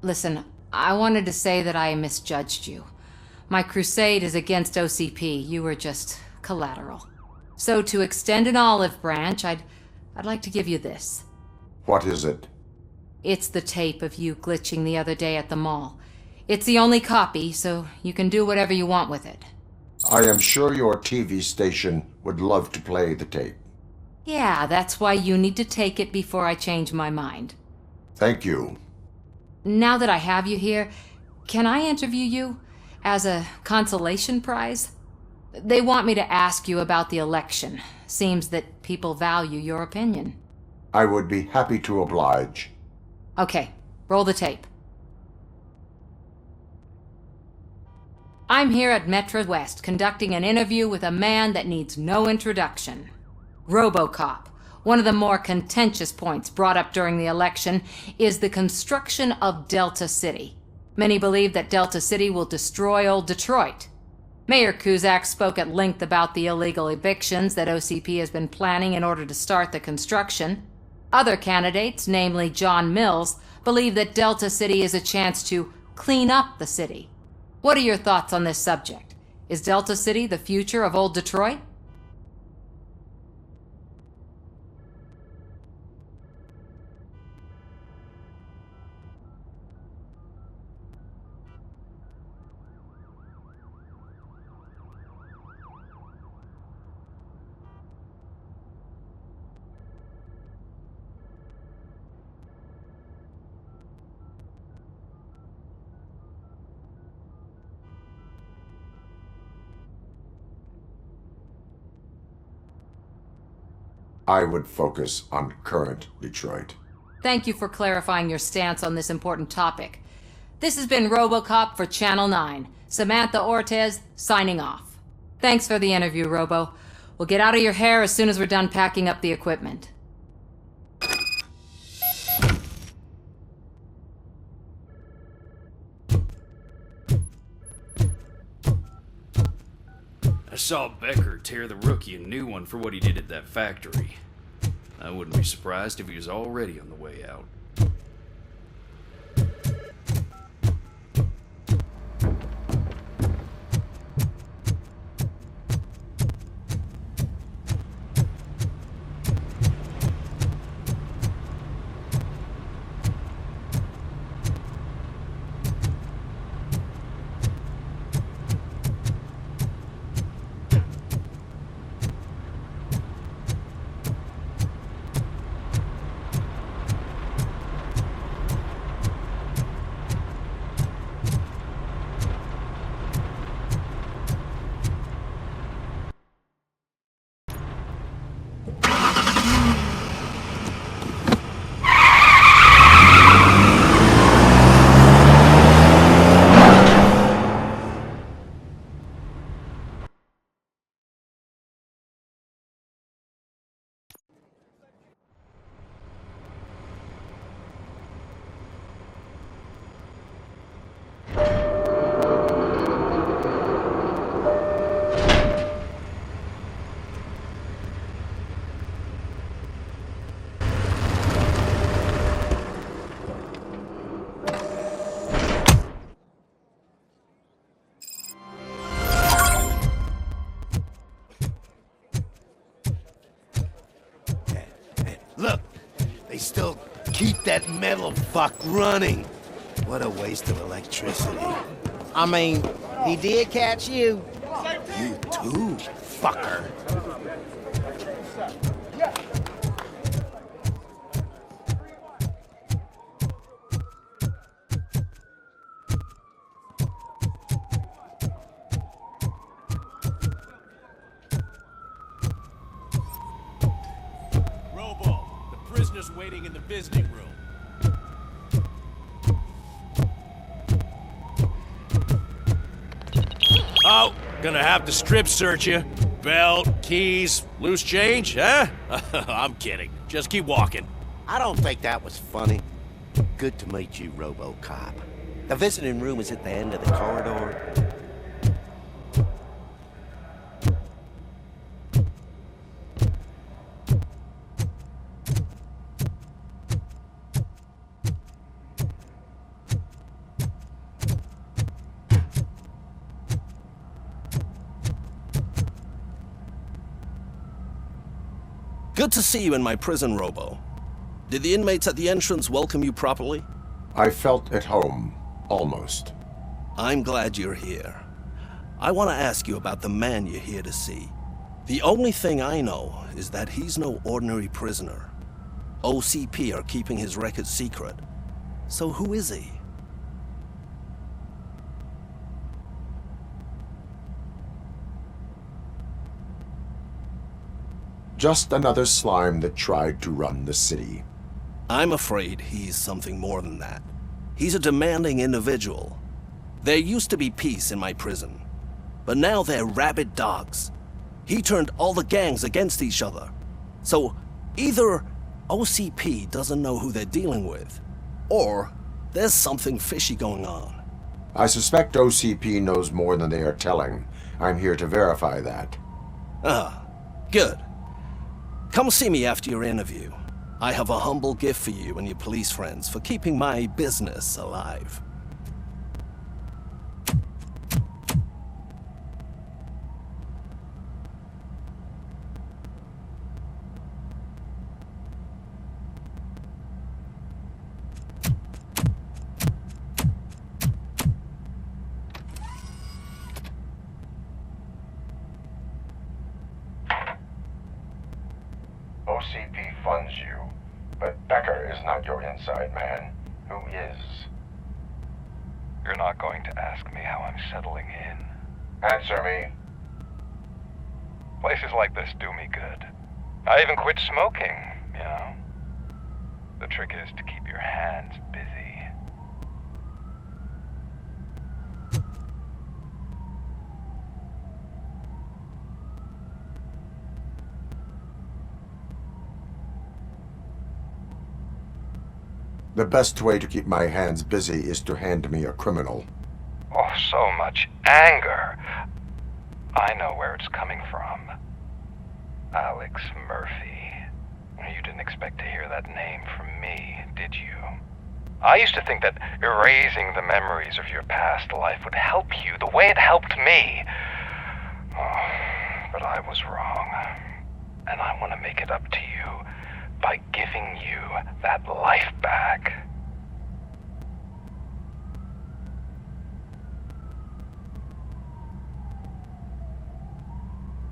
Listen, I wanted to say that I misjudged you. My crusade is against OCP. You were just collateral. So to extend an olive branch, I'd like to give you this. What is it? It's the tape of you glitching the other day at the mall. It's the only copy, so you can do whatever you want with it. I am sure your TV station would love to play the tape. Yeah, that's why you need to take it before I change my mind. Thank you. Now that I have you here, can I interview you as a consolation prize? They want me to ask you about the election. Seems that people value your opinion. I would be happy to oblige. Okay, roll the tape. I'm here at Metro West conducting an interview with a man that needs no introduction. Robocop. One of the more contentious points brought up during the election is the construction of Delta City. Many believe that Delta City will destroy old Detroit. Mayor Cusack spoke at length about the illegal evictions that OCP has been planning in order to start the construction. Other candidates, namely John Mills, believe that Delta City is a chance to clean up the city. What are your thoughts on this subject? Is Delta City the future of old Detroit? I would focus on current Detroit. Thank you for clarifying your stance on this important topic. This has been Robocop for Channel 9. Samantha Ortez, signing off. Thanks for the interview, Robo. We'll get out of your hair as soon as we're done packing up the equipment. I saw Becker tear the rookie a new one for what he did at that factory. I wouldn't be surprised if he was already on the way out. keep that metal fuck running. What a waste of electricity. I mean, he did catch you. You too, fucker. Robo, the prisoner's waiting in the visiting room. Oh, gonna have to strip search you. Belt, keys, loose change, huh? I'm kidding. Just keep walking. I don't think that was funny. Good to meet you, Robocop. The visiting room is at the end of the corridor. Good to see you in my prison, Robo. Did the inmates at the entrance welcome you properly? I felt at home, almost. I'm glad you're here. I want to ask you about the man you're here to see. The only thing I know is that he's no ordinary prisoner. OCP are keeping his record secret. So who is he? Just another slime that tried to run the city. I'm afraid he's something more than that. He's a demanding individual. There used to be peace in my prison, but now they're rabid dogs. He turned all the gangs against each other. So either OCP doesn't know who they're dealing with, or there's something fishy going on. I suspect OCP knows more than they are telling. I'm here to verify that. Ah, good. Come see me after your interview. I have a humble gift for you and your police friends for keeping my business alive. OCP funds you, but Becker is not your inside man. Who is? You're not going to ask me how I'm settling in. Answer me. Places like this do me good. I even quit smoking, you know. The trick is to keep your hands busy. The best way to keep my hands busy is to hand me a criminal. Oh, so much anger. I know where it's coming from. Alex Murphy. You didn't expect to hear that name from me, did you? I used to think that erasing the memories of your past life would help you the way it helped me. Oh, but I was wrong. And I want to make it up to you by giving you that life back.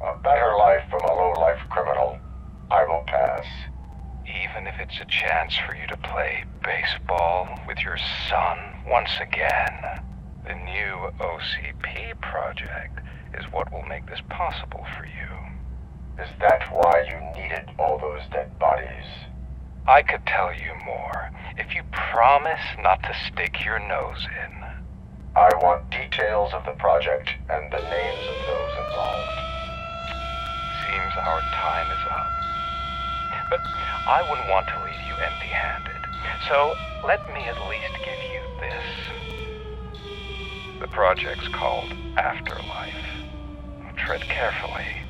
A better life from a low-life criminal. I will pass. Even if it's a chance for you to play baseball with your son once again. The new OCP project is what will make this possible for you. Is that why you needed all those dead bodies? I could tell you more if you promise not to stick your nose in. I want details of the project and the names of those involved. Seems our time is up. But I wouldn't want to leave you empty-handed. So let me at least give you this. The project's called Afterlife. Tread carefully.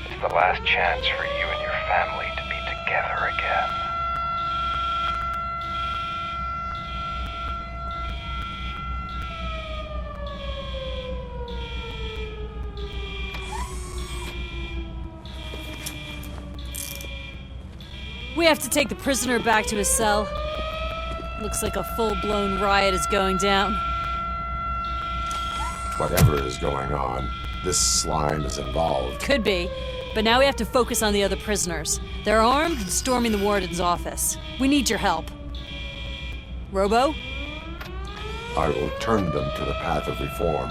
It's the last chance for you and your family to be together again. We have to take the prisoner back to his cell. Looks like a full-blown riot is going down. Whatever is going on, this slime is involved. Could be, but now we have to focus on the other prisoners. They're armed and storming the warden's office. We need your help. Robo? I will turn them to the path of reform.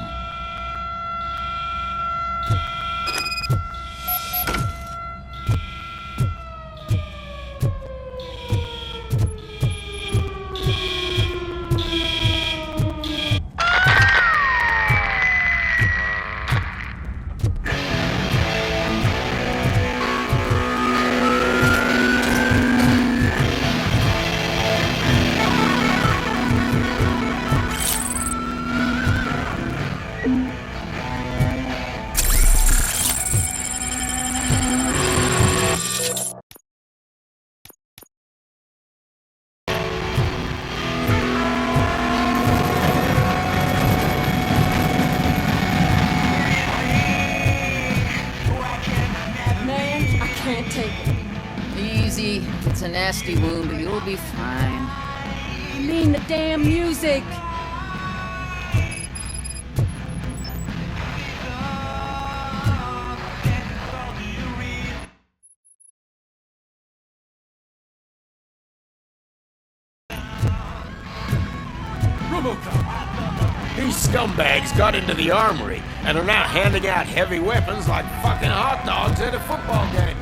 Easy. It's a nasty wound, but you'll be fine. I mean the damn music! Robocop! These scumbags got into the armory and are now handing out heavy weapons like fucking hot dogs at a football game.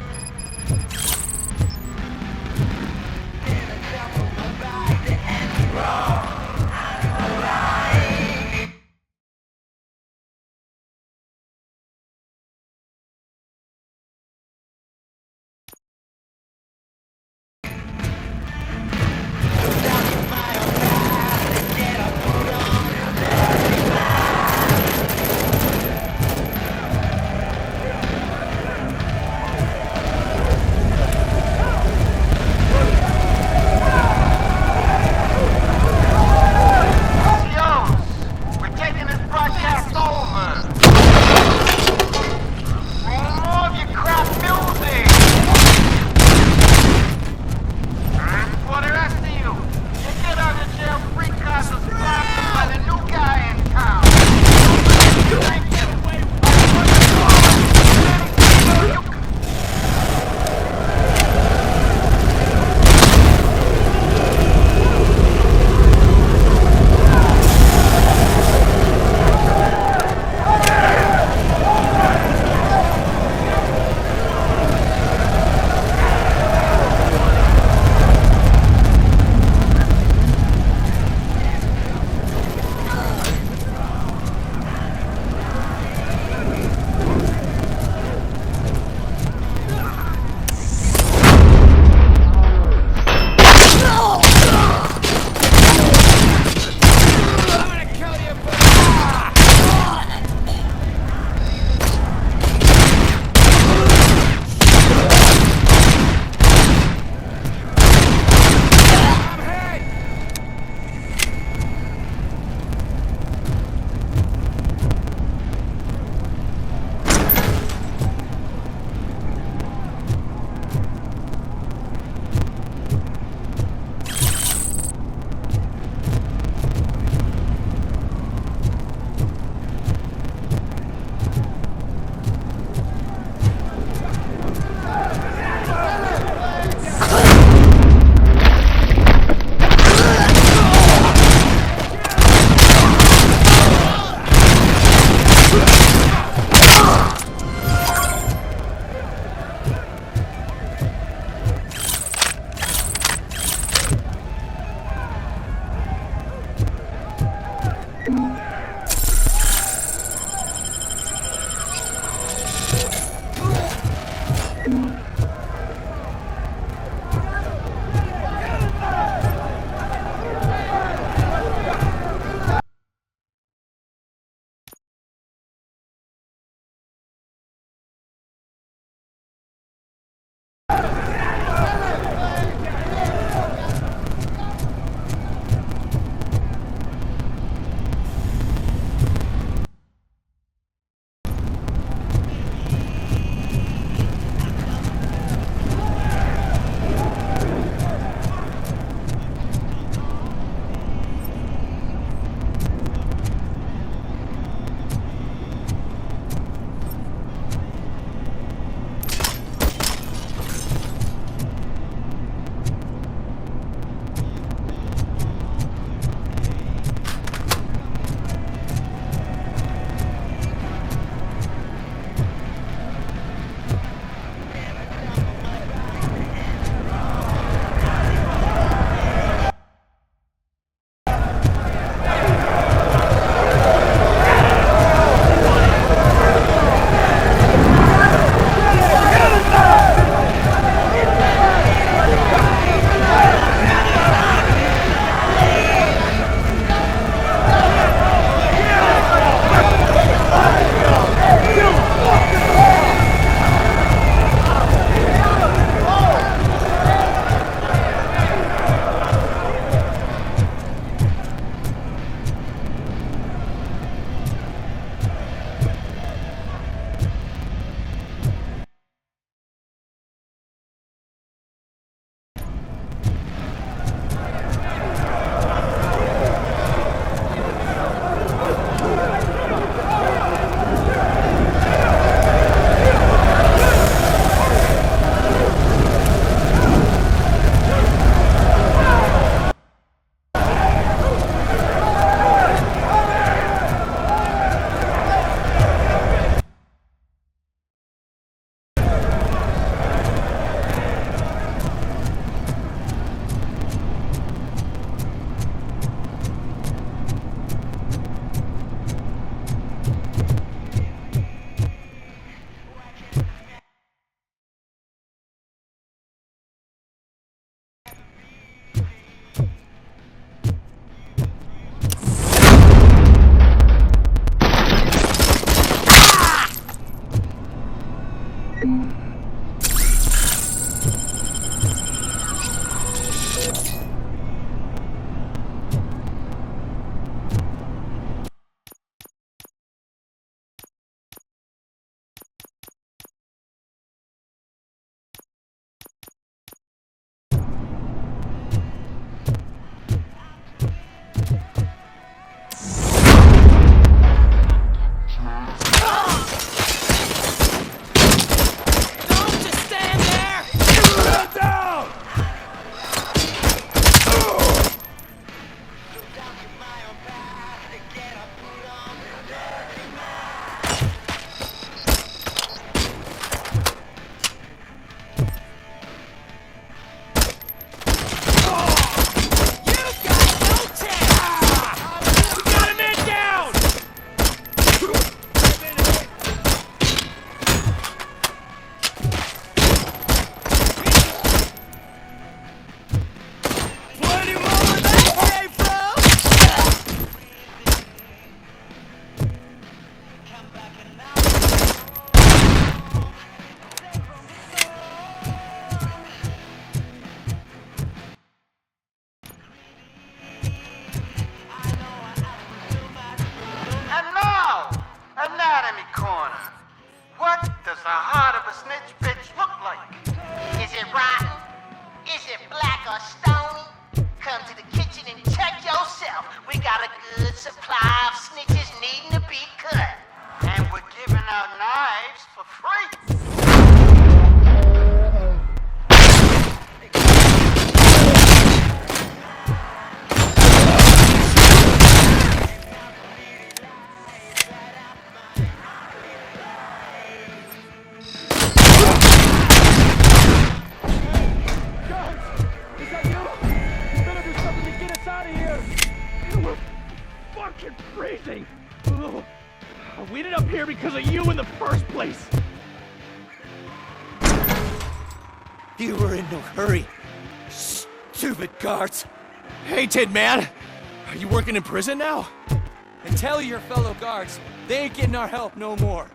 We ended up here because of you in the first place. You were in no hurry. Stupid guards. Hey, Tin Man. Are you working in prison now? And tell your fellow guards, they ain't getting our help no more.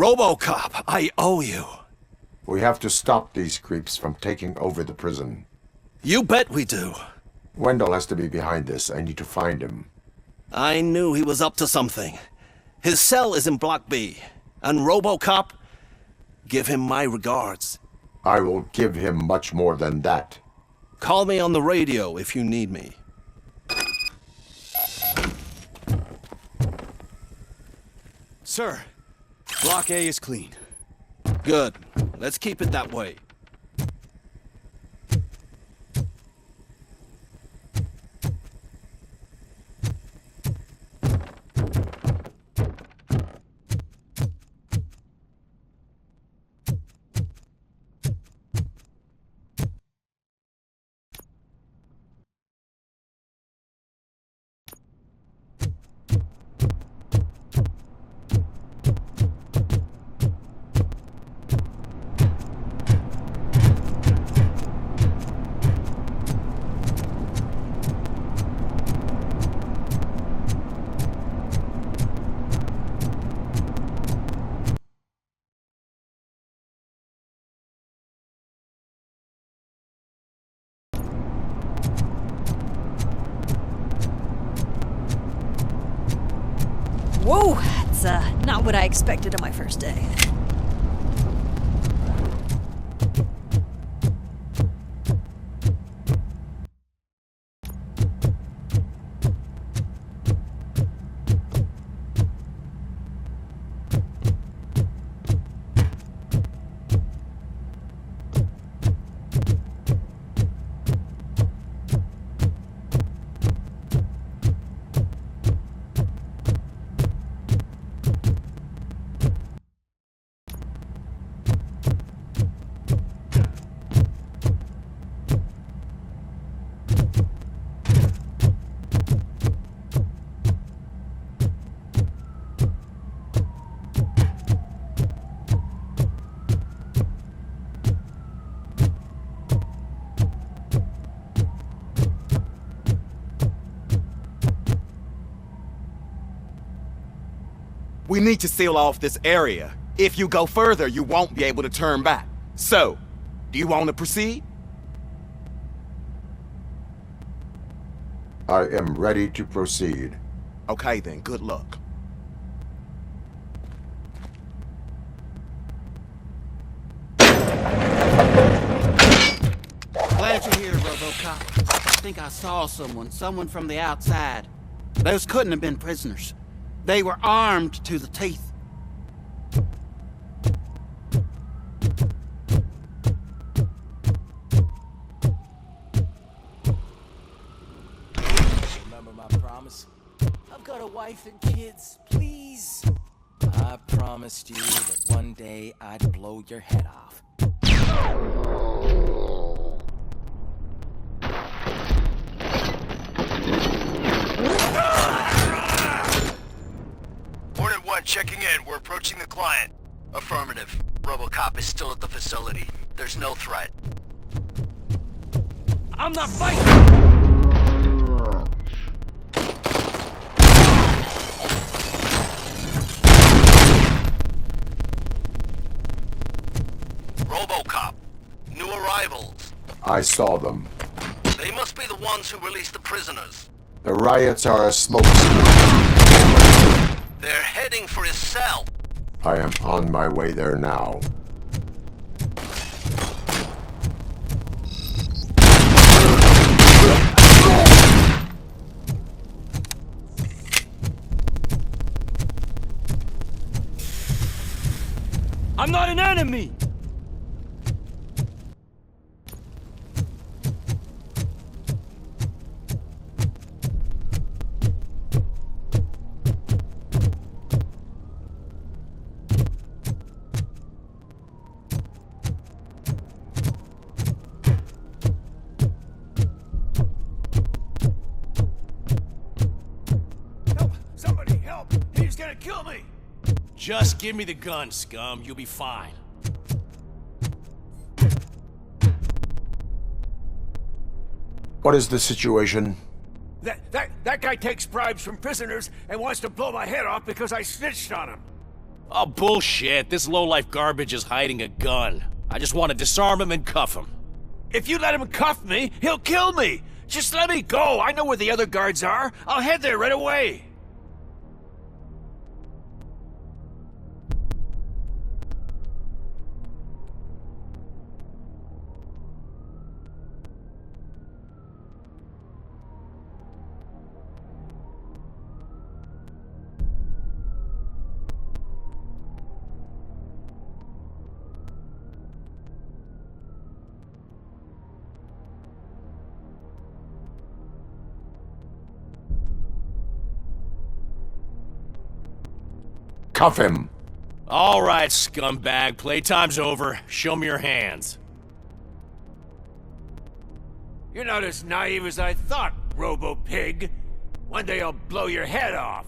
Robocop, I owe you. We have to stop these creeps from taking over the prison. You bet we do. Wendell has to be behind this. I need to find him. I knew he was up to something. His cell is in Block B. And Robocop, give him my regards. I will give him much more than that. Call me on the radio if you need me. Sir, Block A is clean. Good. Let's keep it that way. Whoa, that's not what I expected on my first day. We need to seal off this area. If you go further, you won't be able to turn back. So, do you want to proceed? I am ready to proceed. Okay then, good luck. Glad you're here, Robocop. I think I saw someone from the outside. Those couldn't have been prisoners. They were armed to the teeth. Remember my promise? I've got a wife and kids, please. I promised you that one day I'd blow your head off. Hornet 1 checking in. We're approaching the client. Affirmative. Robocop is still at the facility. There's no threat. I'm not fighting! Robocop. New arrivals. I saw them. They must be the ones who released the prisoners. The riots are a smokescreen. They're heading for his cell. I am on my way there now. I'm not an enemy! Somebody help! He's gonna kill me! Just give me the gun, scum. You'll be fine. What is the situation? That guy takes bribes from prisoners and wants to blow my head off because I snitched on him. Oh, bullshit. This low-life garbage is hiding a gun. I just want to disarm him and cuff him. If you let him cuff me, he'll kill me. Just let me go. I know where the other guards are. I'll head there right away. Cuff him! All right, scumbag. Playtime's over. Show me your hands. You're not as naive as I thought, Robo-Pig. One day I'll blow your head off.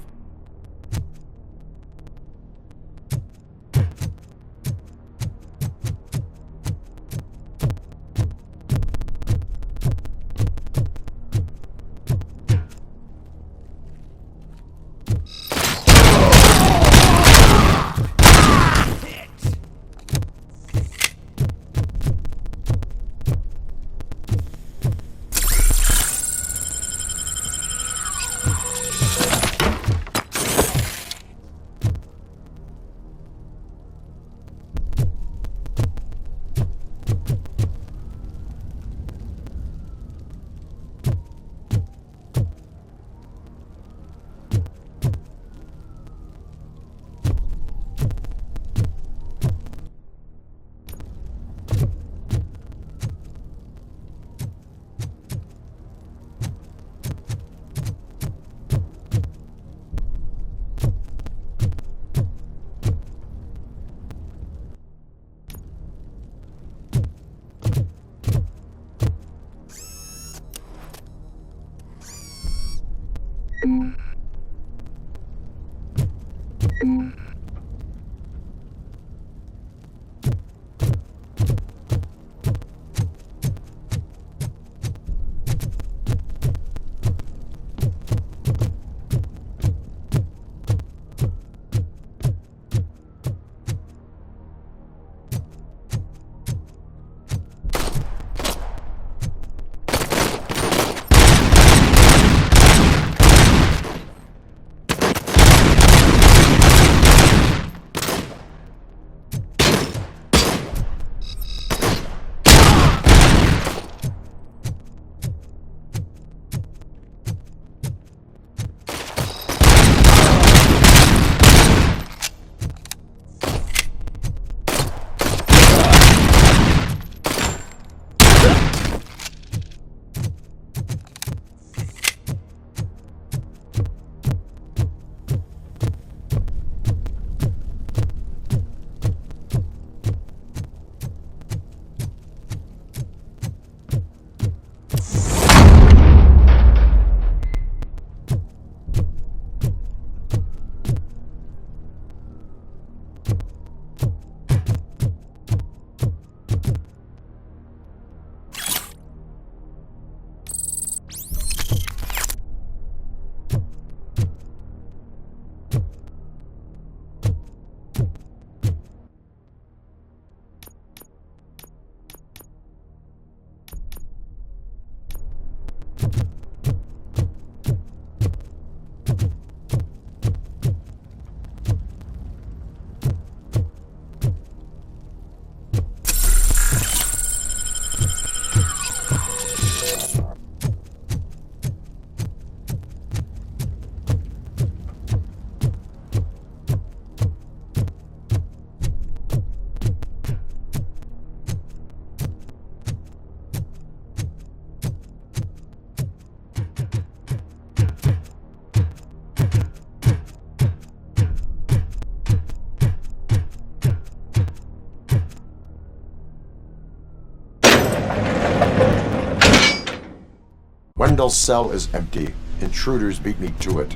Wendell's cell is empty. Intruders beat me to it.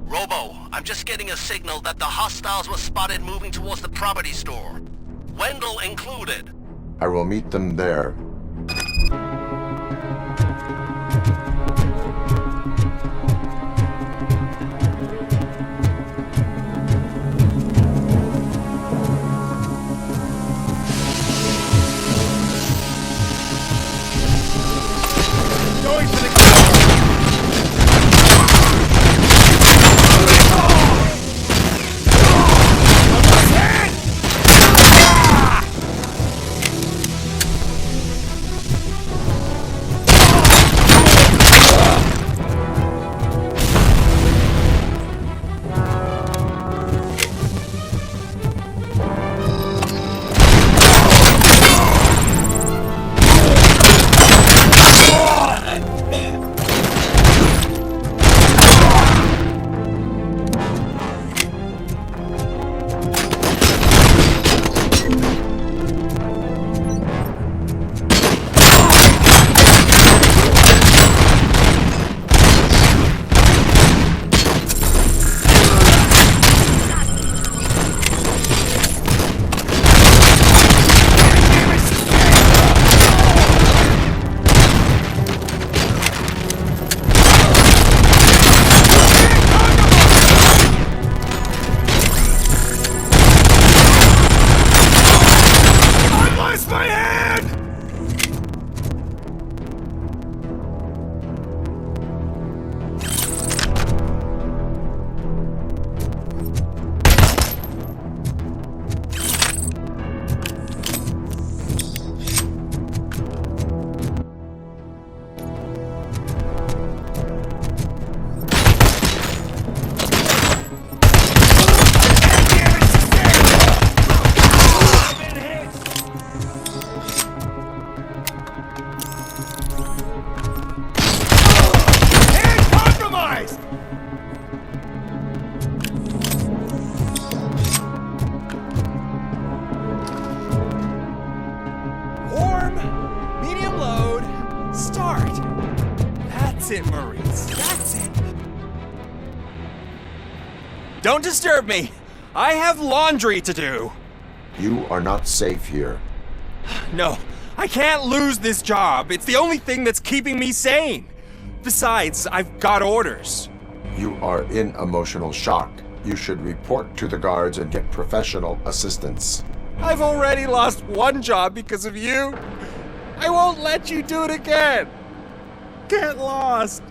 Robo, I'm just getting a signal that the hostiles were spotted moving towards the property store. Wendell included. I will meet them there. it, Marines. That's it. Don't disturb me. I have laundry to do. You are not safe here. No, I can't lose this job. It's the only thing that's keeping me sane. Besides, I've got orders. You are in emotional shock. You should report to the guards and get professional assistance. I've already lost one job because of you. I won't let you do it again. Get lost.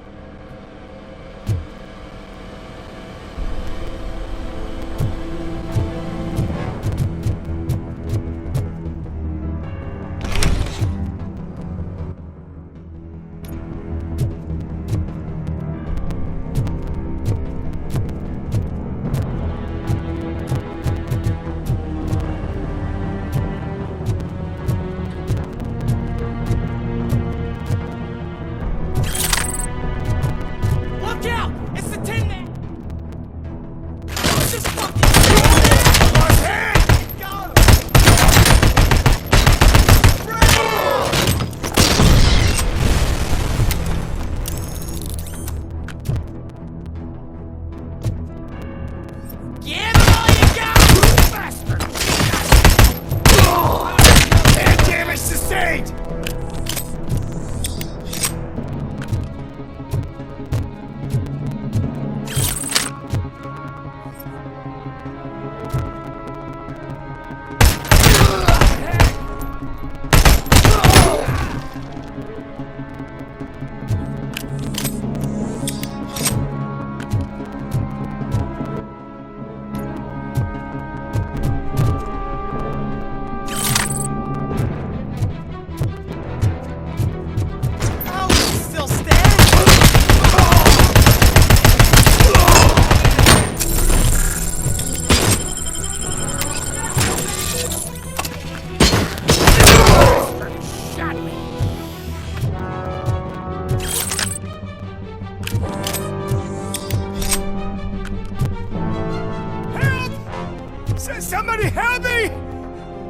Somebody help me!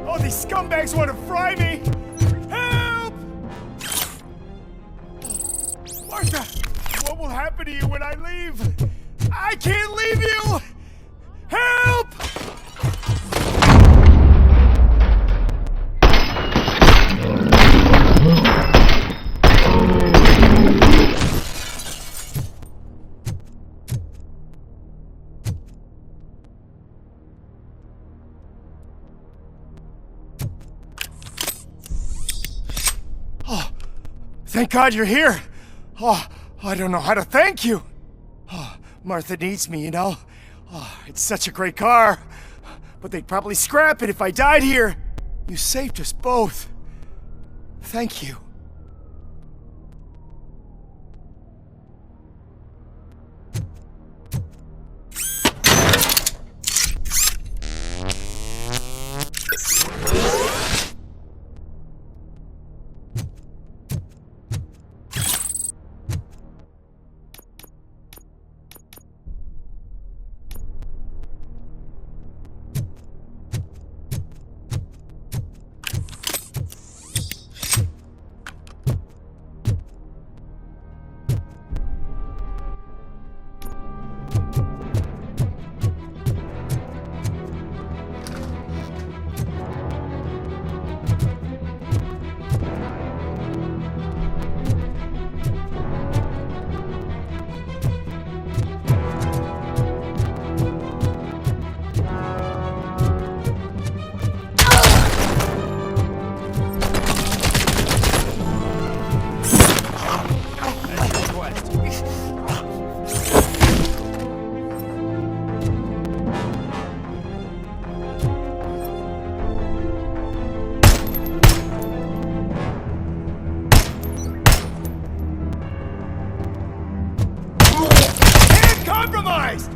Oh, these scumbags want to fry me! Help! Martha, what will happen to you when I leave? I can't leave you! Help! Thank God you're here. Oh, I don't know how to thank you. Oh, Martha needs me, you know. Oh, it's such a great car. But they'd probably scrap it if I died here. You saved us both. Thank you. Compromised!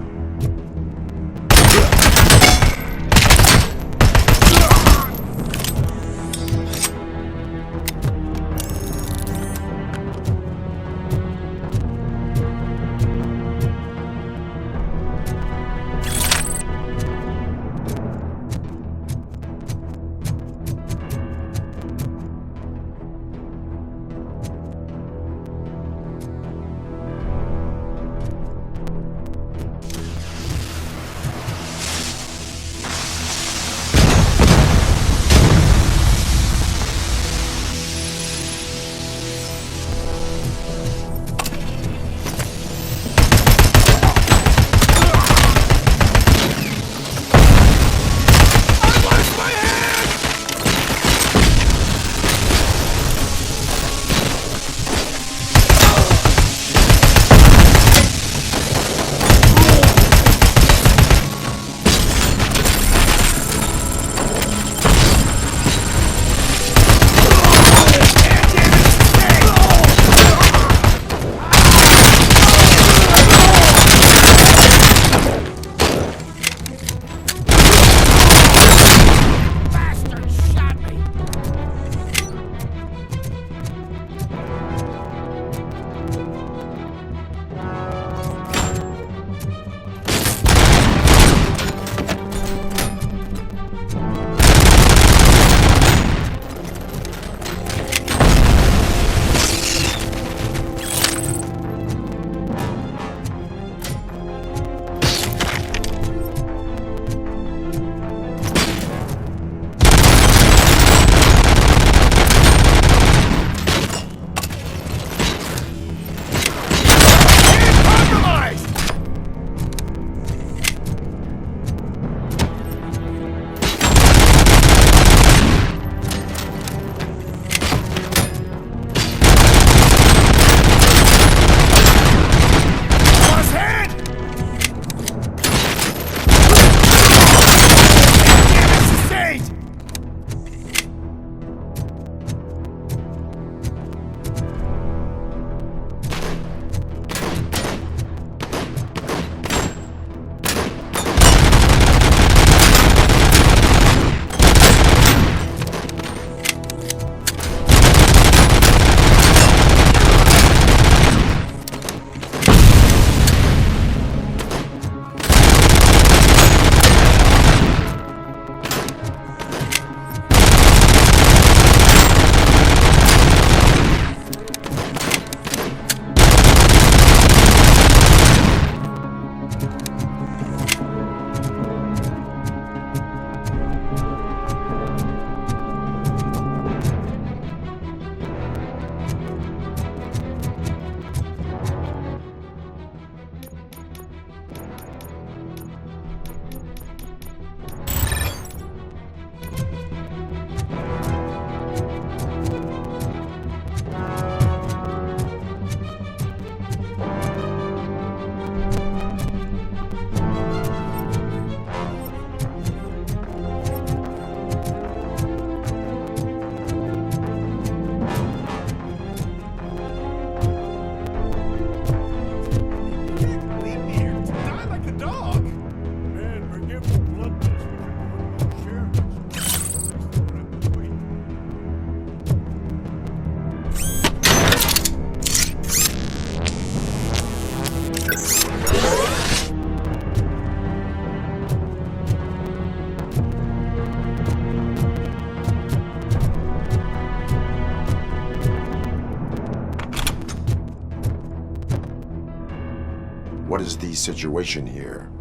What is the situation here?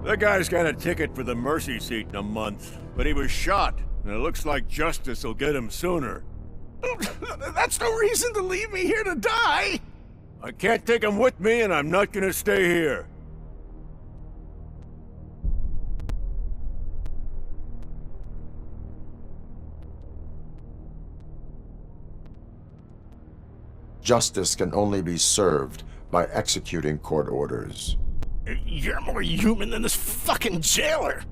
The guy's got a ticket for the mercy seat in a month, but he was shot, and it looks like justice will get him sooner. That's no reason to leave me here to die! I can't take him with me, and I'm not gonna stay here. Justice can only be served by executing court orders. You're more human than this fucking jailer!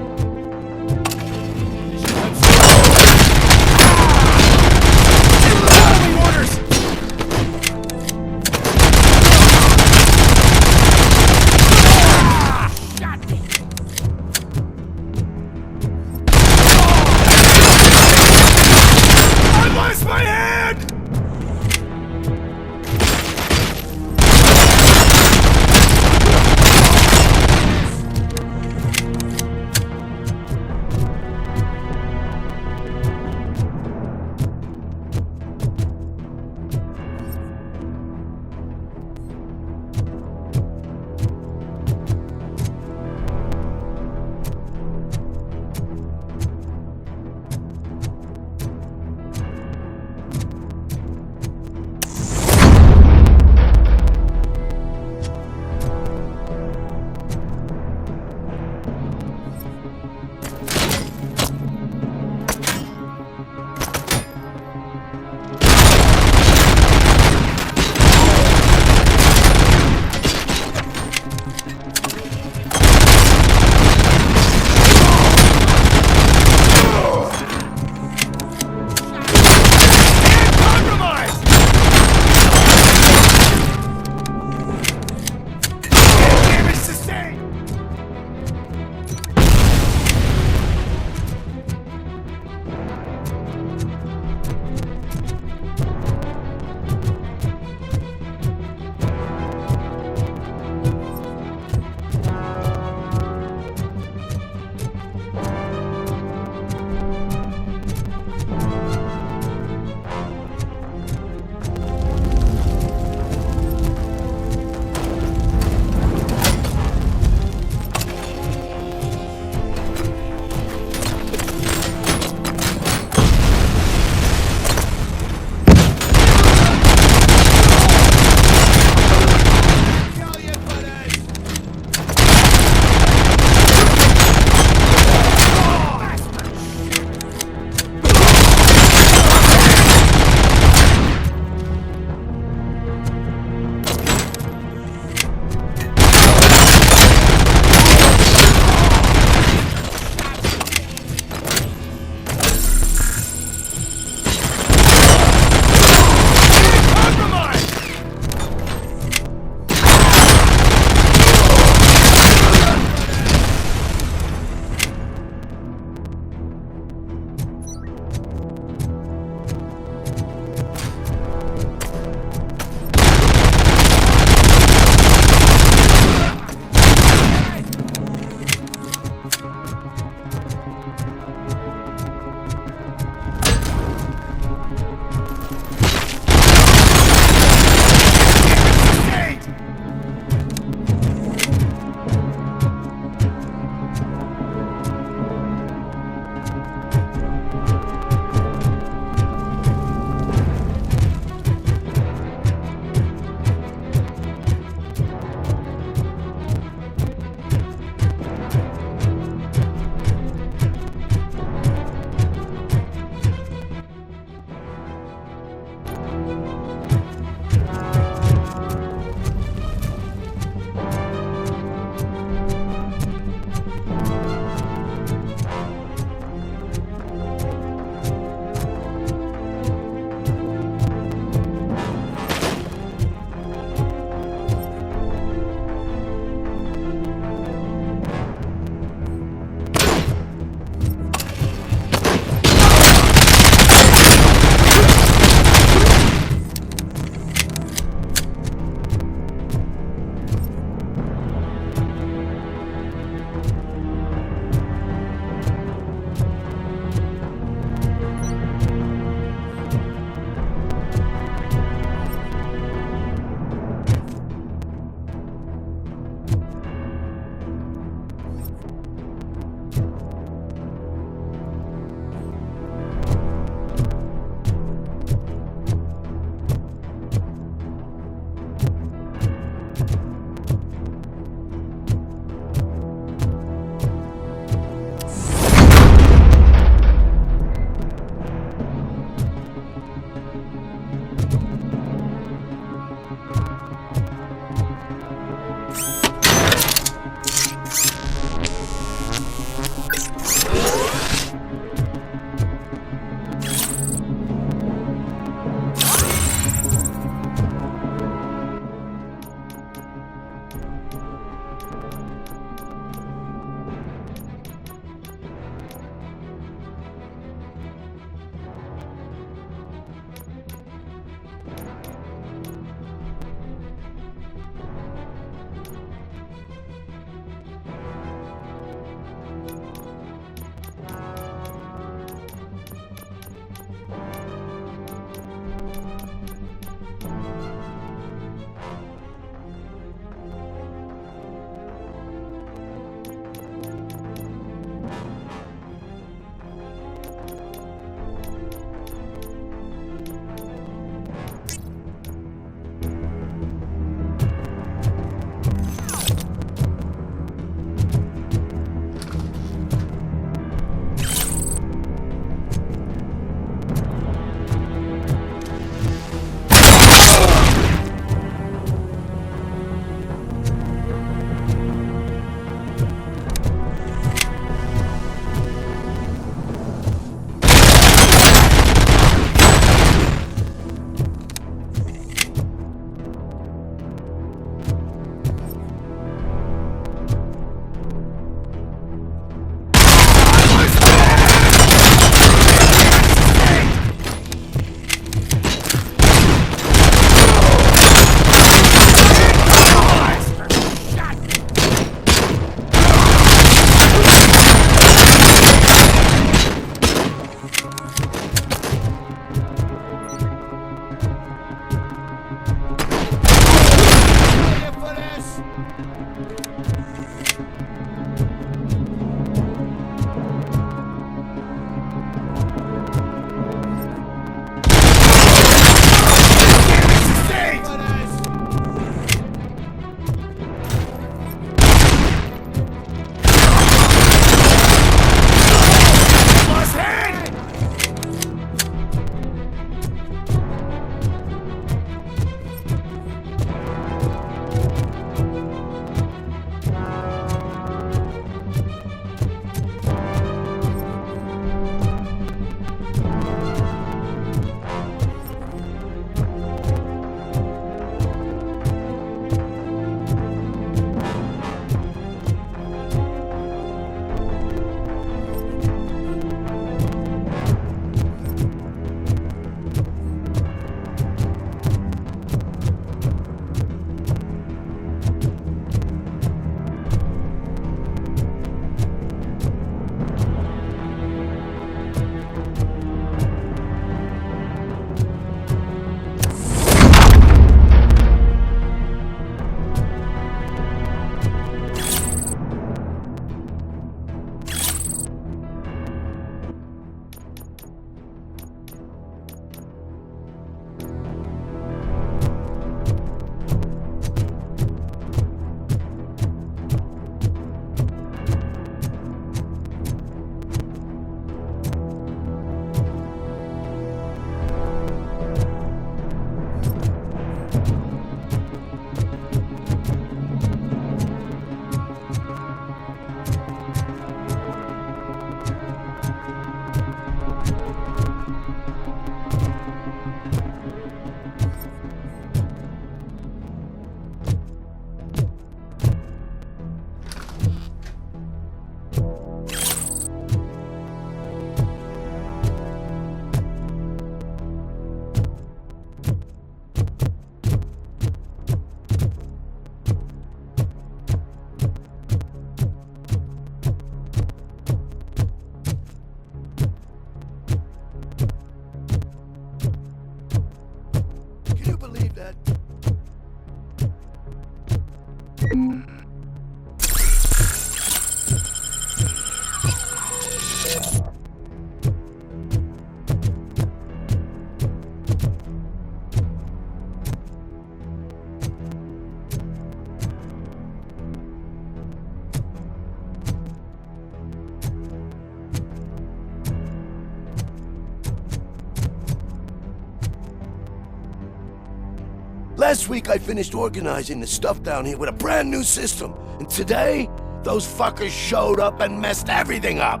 Last week I finished organizing the stuff down here with a brand new system. And today, those fuckers showed up and messed everything up.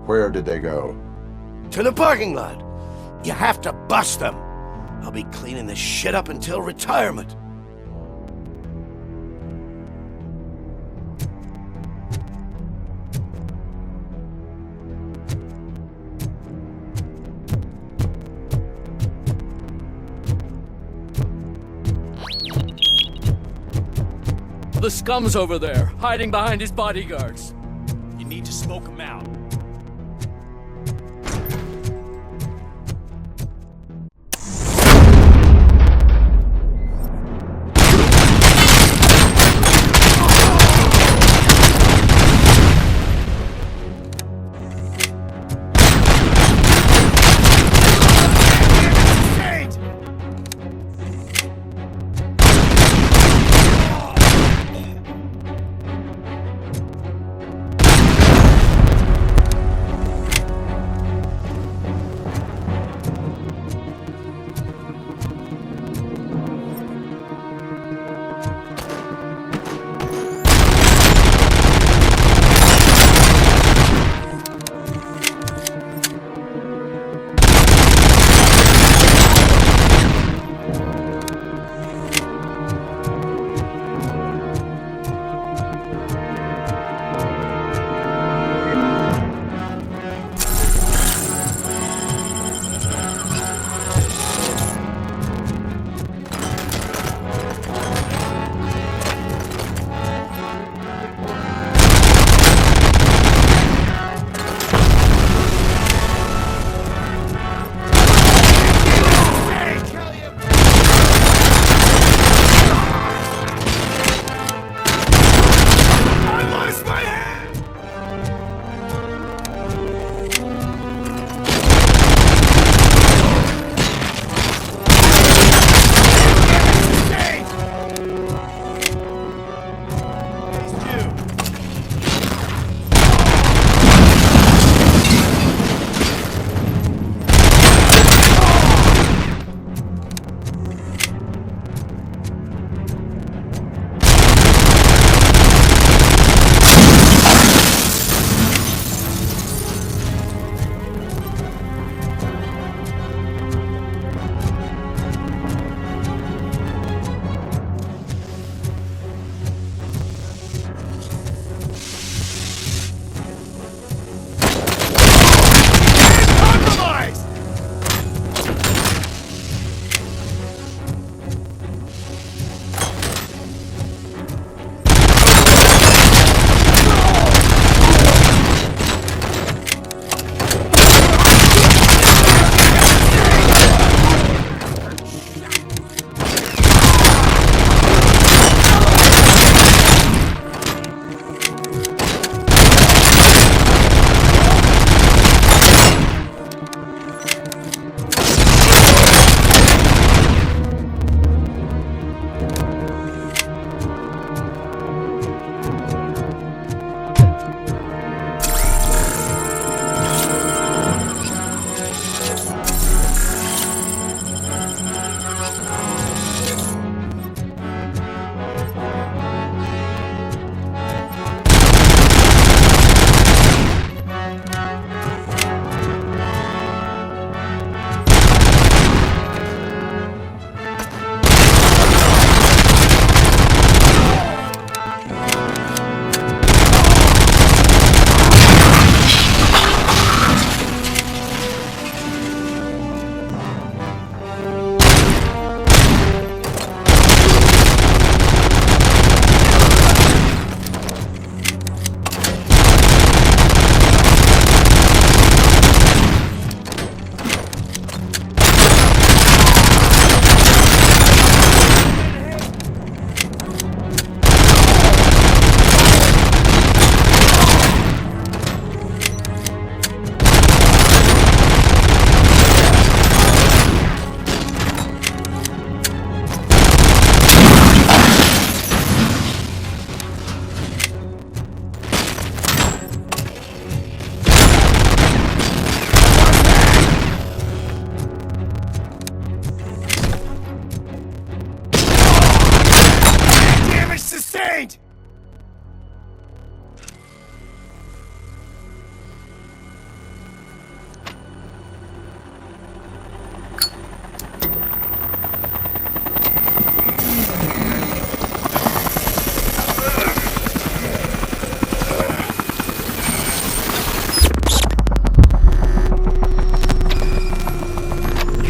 Where did they go? To the parking lot. You have to bust them. I'll be cleaning this shit up until retirement. The scum's over there, hiding behind his bodyguards. You need to smoke him out.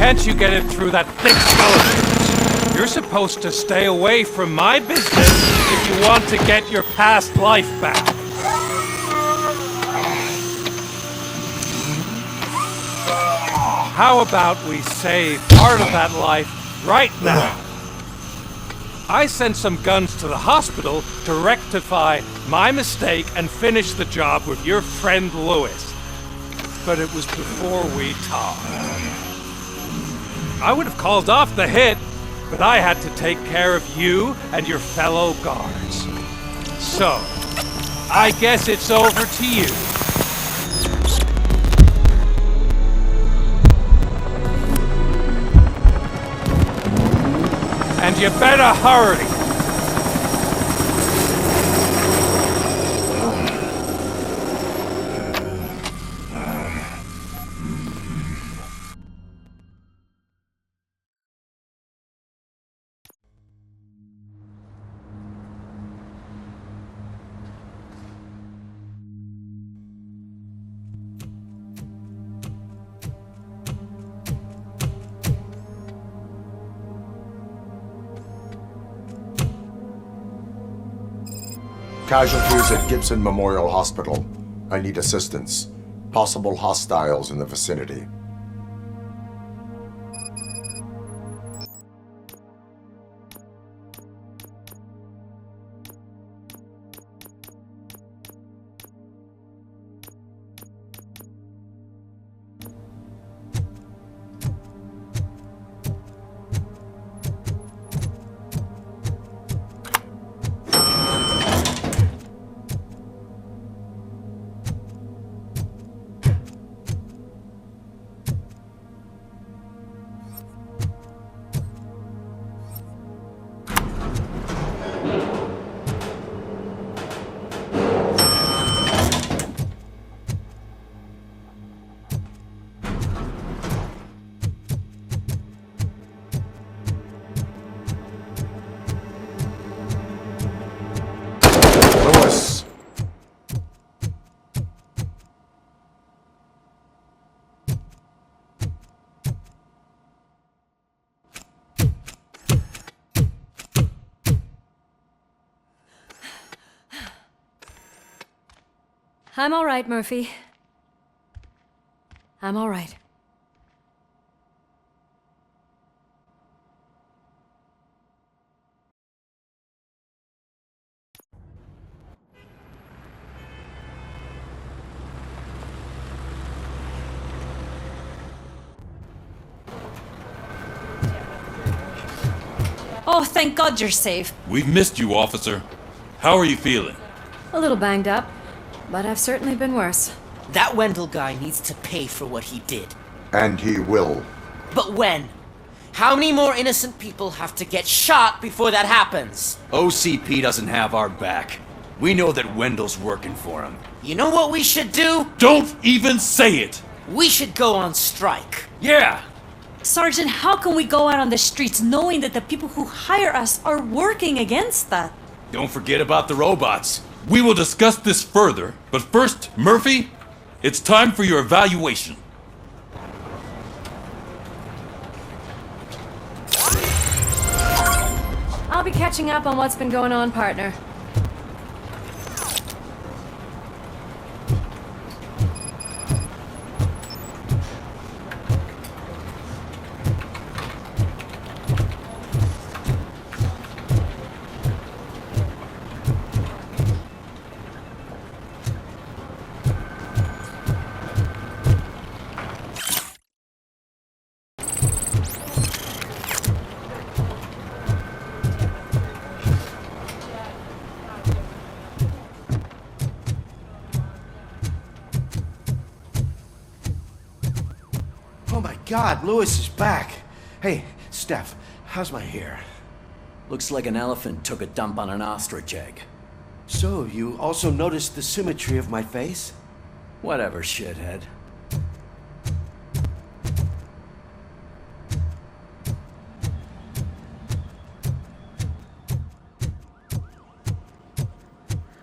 can't you get it through that thick skull of yours? You're supposed to stay away from my business if you want to get your past life back. How about we save part of that life right now? I sent some guns to the hospital to rectify my mistake and finish the job with your friend Lewis. But it was before we talked. I would have called off the hit, but I had to take care of you and your fellow guards. So, I guess it's over to you. And you better hurry. Casualties at Gibson Memorial Hospital. I need assistance. Possible hostiles in the vicinity. I'm all right, Murphy. I'm all right. Oh, thank God you're safe. We've missed you, officer. How are you feeling? A little banged up, but I've certainly been worse. That Wendell guy needs to pay for what he did. And he will. But when? How many more innocent people have to get shot before that happens? OCP doesn't have our back. We know that Wendell's working for him. You know what we should do? Don't even say it! We should go on strike. Yeah! Sergeant, how can we go out on the streets knowing that the people who hire us are working against that? Don't forget about the robots. We will discuss this further, but first, Murphy, it's time for your evaluation. I'll be catching up on what's been going on, partner. Oh my God, Lewis is back. Hey, Steph, how's my hair? Looks like an elephant took a dump on an ostrich egg. So, you also noticed the symmetry of my face? Whatever, shithead.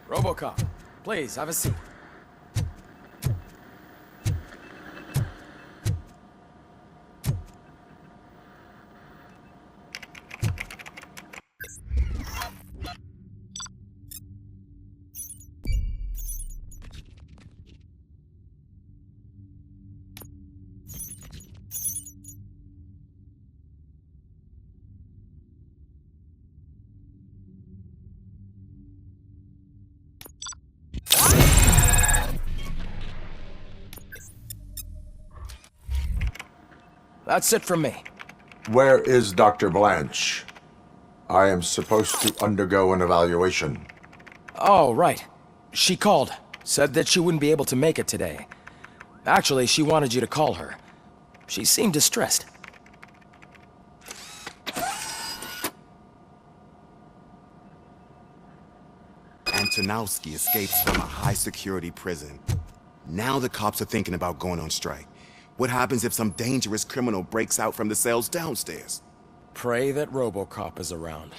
Robocop, please, have a seat. That's it from me. Where is Dr. Blanche? I am supposed to undergo an evaluation. Oh, right. She called. Said that she wouldn't be able to make it today. Actually, she wanted you to call her. She seemed distressed. Antonowski escapes from a high-security prison. Now the cops are thinking about going on strike. What happens if some dangerous criminal breaks out from the cells downstairs? Pray that Robocop is around.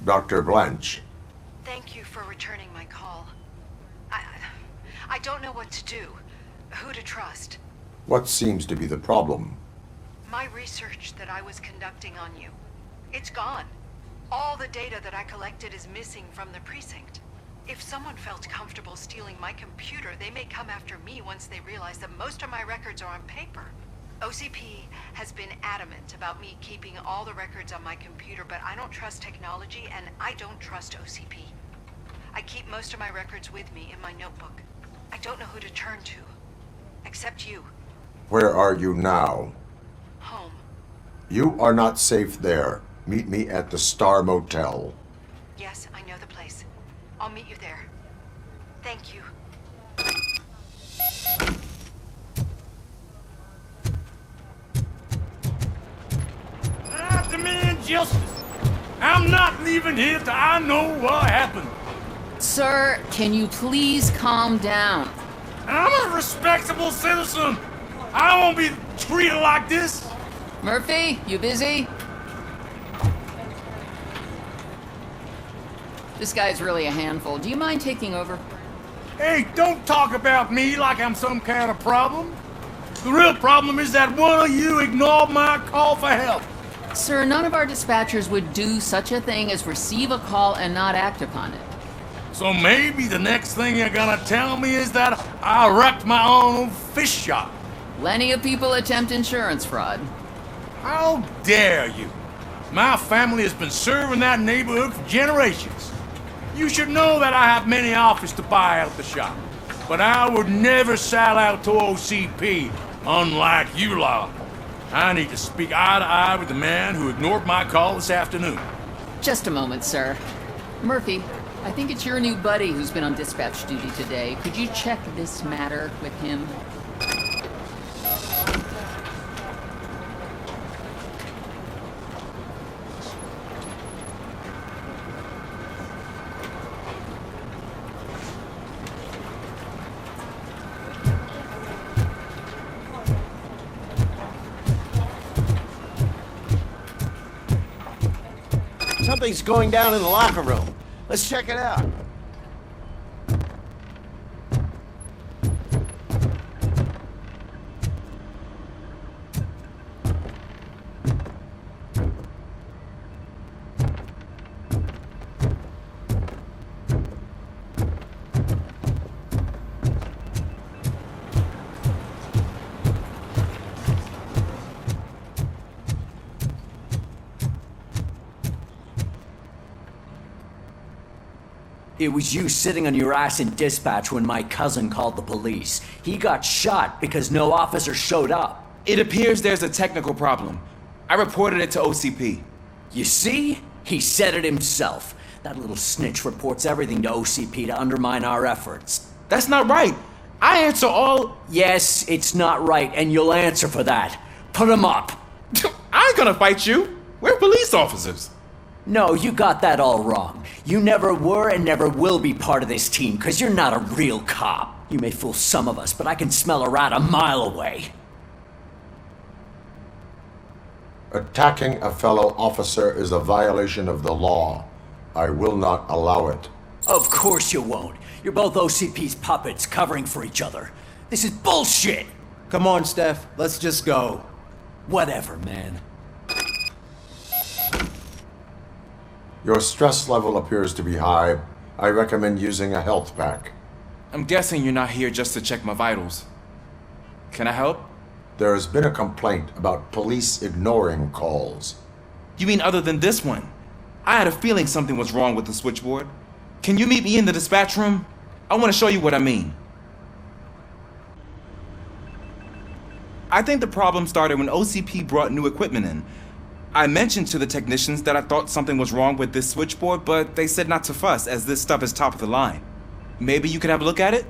Dr. Blanche. Thank you for returning my call. I don't know what to do, who to trust. What seems to be the problem? My research that I was conducting on you, it's gone. All the data that I collected is missing from the precinct. If someone felt comfortable stealing my computer, they may come after me once they realize that most of my records are on paper. OCP has been adamant about me keeping all the records on my computer, but I don't trust technology and I don't trust OCP. I keep most of my records with me in my notebook. I don't know who to turn to, except you. Where are you now? Home. You are not safe there. Meet me at the Star Motel. Yes, I know the place. I'll meet you there. Thank you. I demand justice. I'm not leaving here till I know what happened. Sir, can you please calm down? I'm a respectable citizen. I won't be treated like this. Murphy, you busy? This guy's really a handful. Do you mind taking over? Hey, don't talk about me like I'm some kind of problem. The real problem is that one of you ignored my call for help. Sir, none of our dispatchers would do such a thing as receive a call and not act upon it. So maybe the next thing you're gonna tell me is that I wrecked my own fish shop. Plenty of people attempt insurance fraud. How dare you? My family has been serving that neighborhood for generations. You should know that I have many offers to buy out the shop. But I would never sell out to OCP, unlike you lot. I need to speak eye to eye with the man who ignored my call this afternoon. Just a moment, sir. Murphy, I think it's your new buddy who's been on dispatch duty today. Could you check this matter with him? Something's going down in the locker room. Let's check it out. It was you sitting on your ass in dispatch when my cousin called the police. He got shot because no officer showed up. It appears there's a technical problem. I reported it to OCP. You see? He said it himself. That little snitch reports everything to OCP to undermine our efforts. That's not right. I answer all... Yes, it's not right, and you'll answer for that. Put him up. I ain't gonna fight you. We're police officers. No, you got that all wrong. You never were and never will be part of this team, because you're not a real cop. You may fool some of us, but I can smell a rat a mile away. Attacking a fellow officer is a violation of the law. I will not allow it. Of course you won't. You're both OCP's puppets covering for each other. This is bullshit! Come on, Steph. Let's just go. Whatever, man. Your stress level appears to be high. I recommend using a health pack. I'm guessing you're not here just to check my vitals. Can I help? There has been a complaint about police ignoring calls. You mean other than this one? I had a feeling something was wrong with the switchboard. Can you meet me in the dispatch room? I want to show you what I mean. I think the problem started when OCP brought new equipment in. I mentioned to the technicians that I thought something was wrong with this switchboard, but they said not to fuss, as this stuff is top of the line. Maybe you could have a look at it?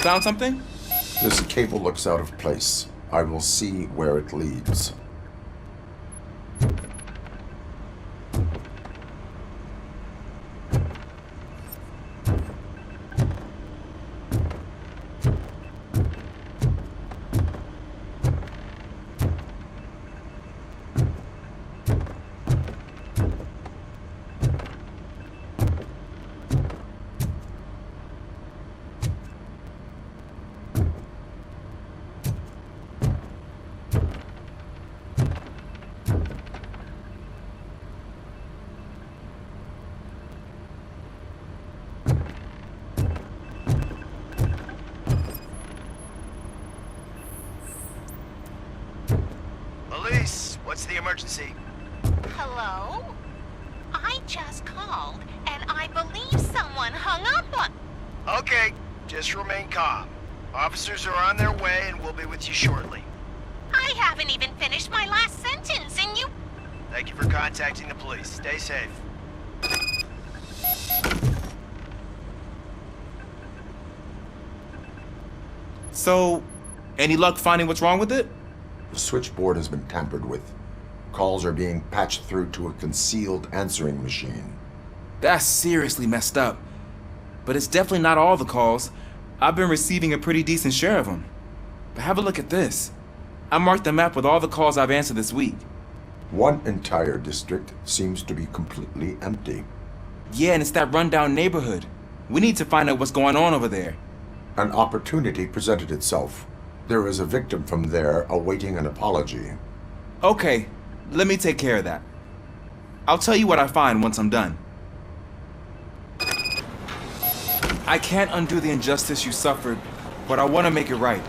Found something? This cable looks out of place. I will see where it leads. What's the emergency? Hello? I just called, and I believe someone hung up on... Okay, just remain calm. Officers are on their way, and we'll be with you shortly. I haven't even finished my last sentence, and you... Thank you for contacting the police. Stay safe. So, any luck finding what's wrong with it? The switchboard has been tampered with. Calls are being patched through to a concealed answering machine. That's seriously messed up. But it's definitely not all the calls. I've been receiving a pretty decent share of them. But have a look at this. I marked the map with all the calls I've answered this week. One entire district seems to be completely empty. Yeah, and it's that rundown neighborhood. We need to find out what's going on over there. An opportunity presented itself. There is a victim from there awaiting an apology. Okay, let me take care of that. I'll tell you what I find once I'm done. I can't undo the injustice you suffered, but I want to make it right.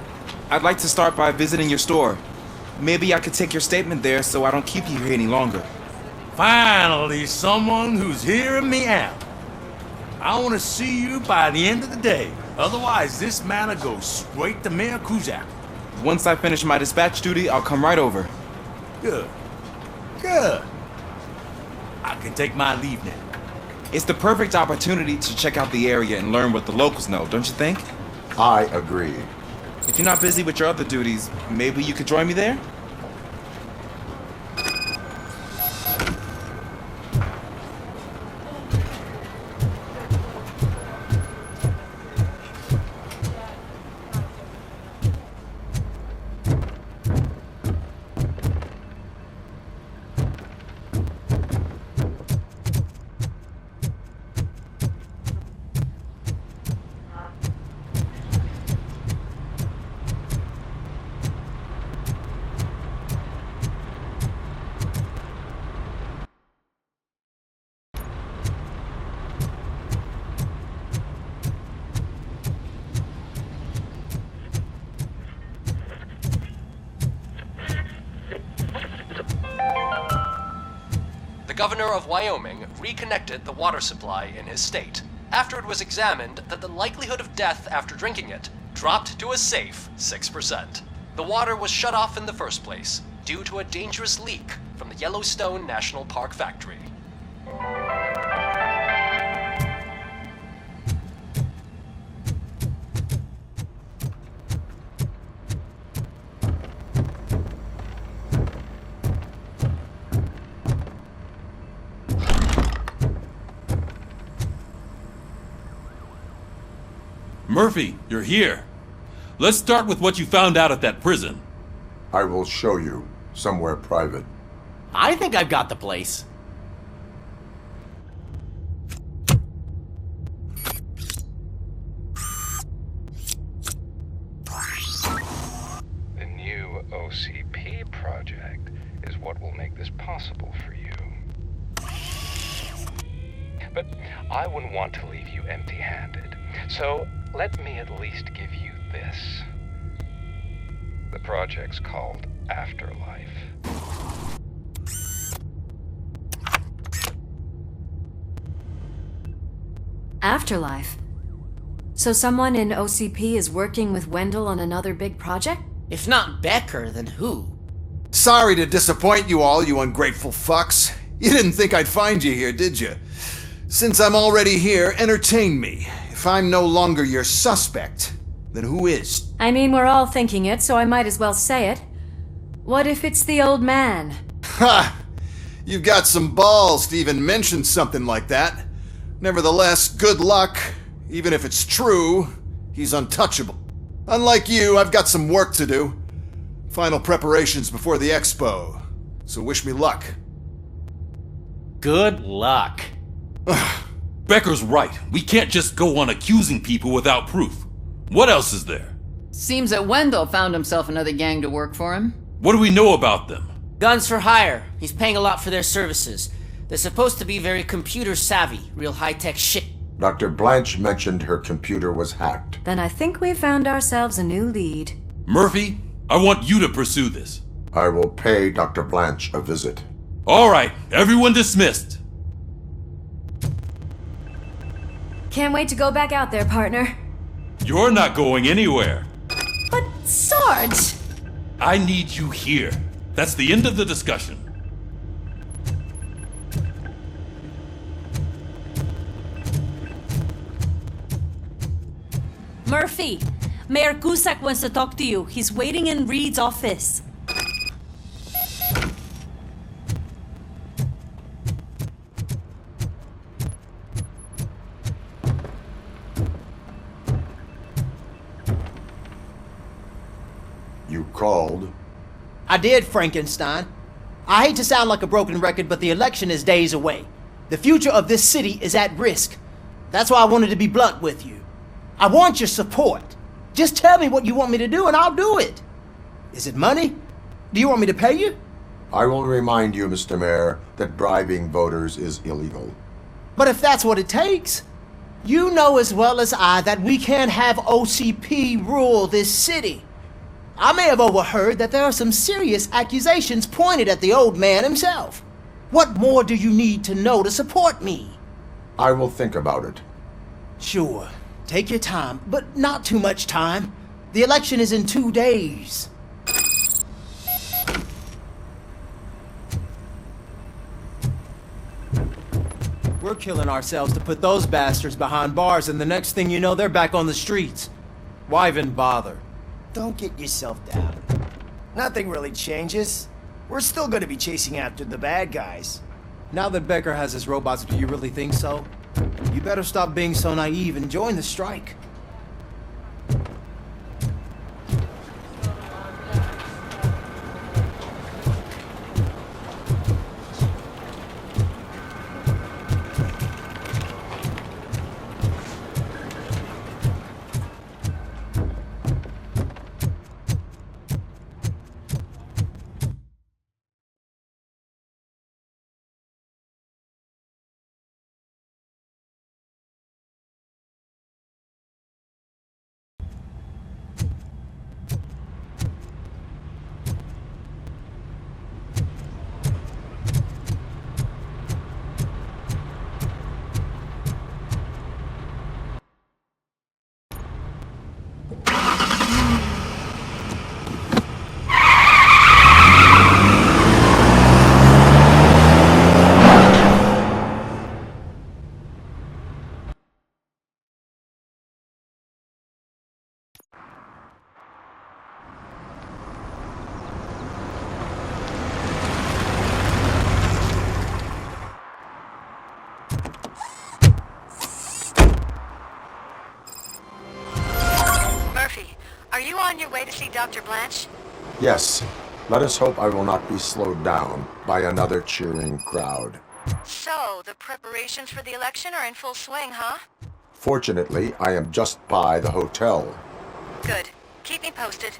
I'd like to start by visiting your store. Maybe I could take your statement there so I don't keep you here any longer. Finally, someone who's hearing me out. I want to see you by the end of the day. Otherwise, this matter goes straight to Mayor Kuzak. Once I finish my dispatch duty, I'll come right over. Good. Good. I can take my leave now. It's the perfect opportunity to check out the area and learn what the locals know, don't you think? I agree. If you're not busy with your other duties, maybe you could join me there? governor of Wyoming reconnected the water supply in his state, after it was examined that the likelihood of death after drinking it dropped to a safe 6%. The water was shut off in the first place due to a dangerous leak from the Yellowstone National Park factory. Murphy, you're here. Let's start with what you found out at that prison. I will show you, somewhere private. I think I've got the place. The new OCP project is what will make this possible for you. But I wouldn't want to leave you empty-handed, so let me at least give you this. The project's called Afterlife. Afterlife? So someone in OCP is working with Wendell on another big project? If not Becker, then who? Sorry to disappoint you all, you ungrateful fucks. You didn't think I'd find you here, did you? Since I'm already here, entertain me. If I'm no longer your suspect, then who is? I mean, we're all thinking it, so I might as well say it. What if it's the old man? Ha! You've got some balls to even mention something like that. Nevertheless, good luck. Even if it's true, he's untouchable. Unlike you, I've got some work to do. Final preparations before the expo. So wish me luck. Good luck. Becker's right. We can't just go on accusing people without proof. What else is there? Seems that Wendell found himself another gang to work for him. What do we know about them? Guns for hire. He's paying a lot for their services. They're supposed to be very computer savvy, real high-tech shit. Dr. Blanche mentioned her computer was hacked. Then I think we found ourselves a new lead. Murphy, I want you to pursue this. I will pay Dr. Blanche a visit. All right, everyone dismissed. Can't wait to go back out there, partner. You're not going anywhere. But, Sarge! I need you here. That's the end of the discussion. Murphy, Mayor Cusack wants to talk to you. He's waiting in Reed's office. You called? I did, Frankenstein. I hate to sound like a broken record, but the election is days away. The future of this city is at risk. That's why I wanted to be blunt with you. I want your support. Just tell me what you want me to do and I'll do it. Is it money? Do you want me to pay you? I will remind you, Mr. Mayor, that bribing voters is illegal. But if that's what it takes, you know as well as I that we can't have OCP rule this city. I may have overheard that there are some serious accusations pointed at the old man himself. What more do you need to know to support me? I will think about it. Sure. Take your time, but not too much time. The election is in 2 days. We're killing ourselves to put those bastards behind bars, and the next thing you know, they're back on the streets. Why even bother? Don't get yourself down. Nothing really changes. We're still gonna be chasing after the bad guys. Now that Becker has his robots, do you really think so? You better stop being so naive and join the strike. Are you on your way to see Dr. Blanche? Yes. Let us hope I will not be slowed down by another cheering crowd. So, the preparations for the election are in full swing, huh? Fortunately, I am just by the hotel. Good. Keep me posted.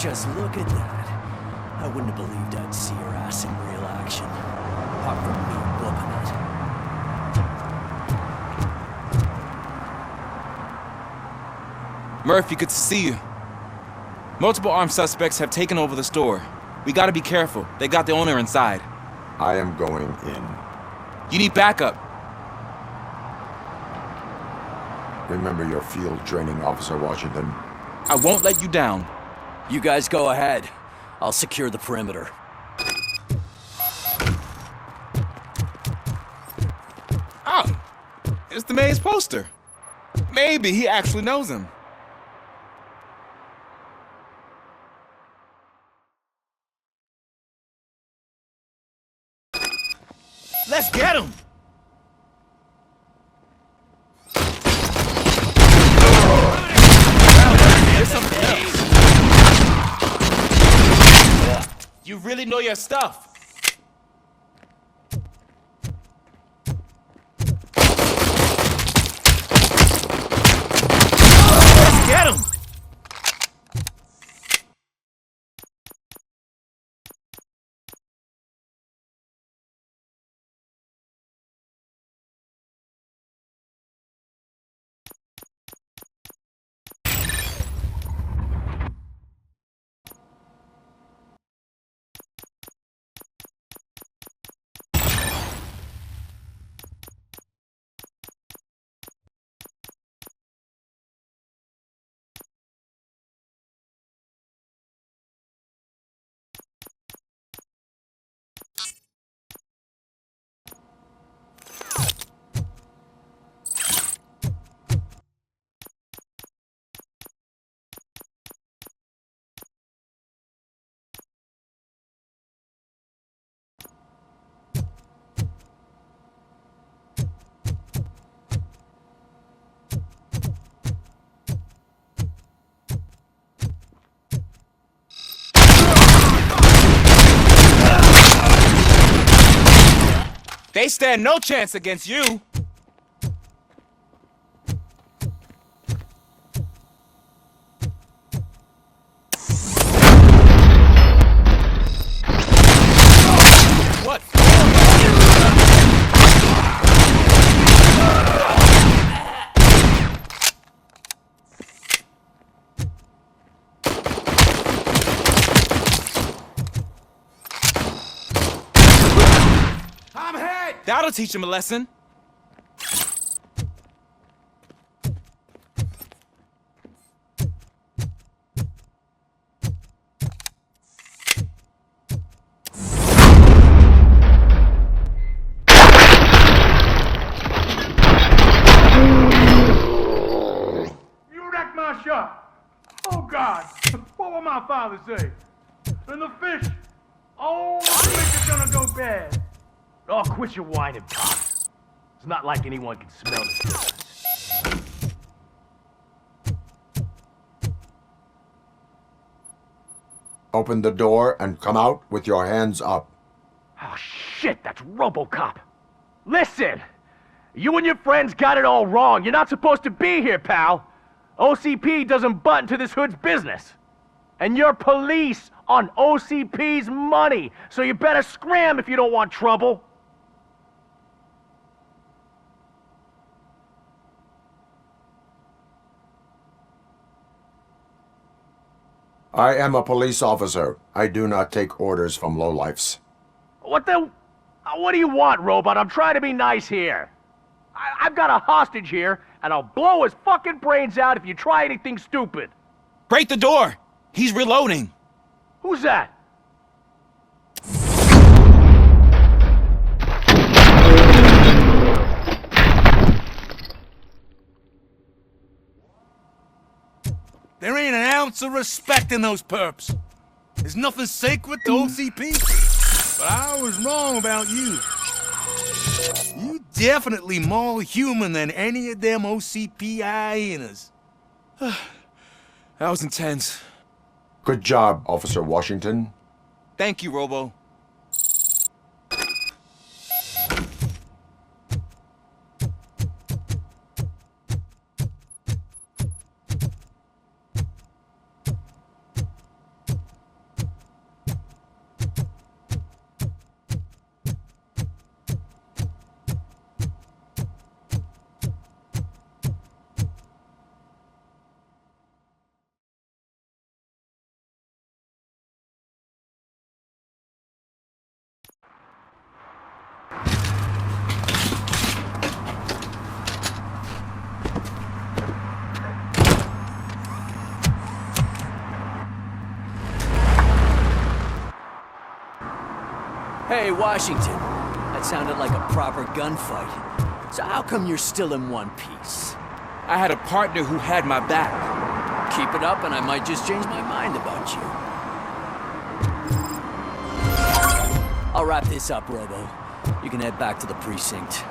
Just look at that. I wouldn't have believed I'd see her ass in real action. Apart from me whooping it. Murphy, good to see you. Multiple armed suspects have taken over the store. We gotta be careful. They got the owner inside. I am going in. You need backup. Remember your field training, Officer Washington. I won't let you down. You guys go ahead. I'll secure the perimeter. Oh, it's the mayor's poster. Maybe he actually knows him. Let's get him! There's something else. You really know your stuff. Let's get him! They stand no chance against you. What? That'll teach him a lesson. You wrecked my shop. Oh, God. What will my father say? And the fish. Oh, the fish is gonna go bad. Oh, quit your whining, Pops. It's not like anyone can smell this difference. Open the door and come out with your hands up. Oh, shit, that's Robocop. Listen! You and your friends got it all wrong. You're not supposed to be here, pal. OCP doesn't butt into this hood's business. And you're police on OCP's money, so you better scram if you don't want trouble. I am a police officer. I do not take orders from lowlifes. What do you want, Robot? I'm trying to be nice here. I've got a hostage here, and I'll blow his fucking brains out if you try anything stupid. Break the door! He's reloading. Who's that? There ain't an ounce of respect in those perps. There's nothing sacred to OCP. But I was wrong about you. You definitely more human than any of them OCP hyenas. That was intense. Good job, Officer Washington. Thank you, Robo. Hey, Washington. That sounded like a proper gunfight. So how come you're still in one piece? I had a partner who had my back. Keep it up and I might just change my mind about you. I'll wrap this up, Robo. You can head back to the precinct.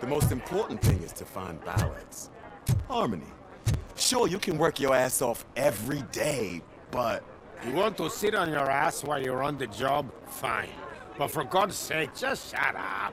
The most important thing is to find balance. Harmony. Sure, you can work your ass off every day, but... You want to sit on your ass while you're on the job? Fine. But for God's sake, just shut up.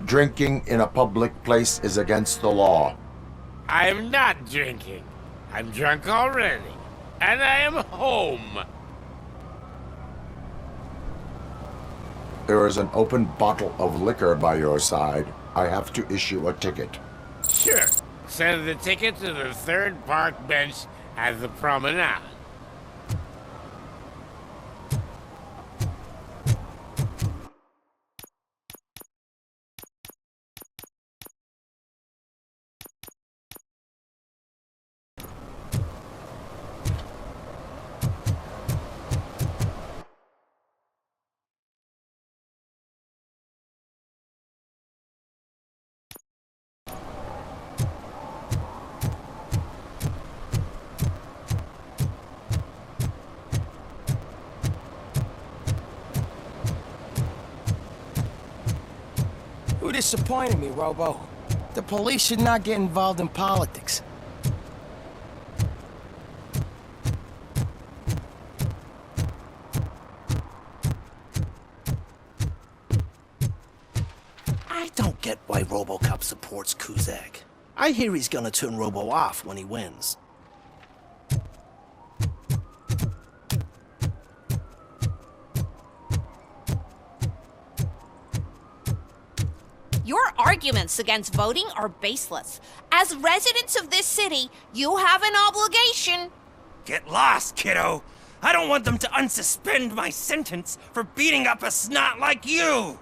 Drinking in a public place is against the law. I'm not drinking. I'm drunk already. And I am home. There is an open bottle of liquor by your side. I have to issue a ticket. Sure. Send the ticket to the third park bench at the promenade. disappointed me, Robo. The police should not get involved in politics. I don't get why Robocop supports Kuzak. I hear he's gonna turn Robo off when he wins. Your arguments against voting are baseless. As residents of this city, you have an obligation. Get lost, kiddo. I don't want them to unsuspend my sentence for beating up a snot like you.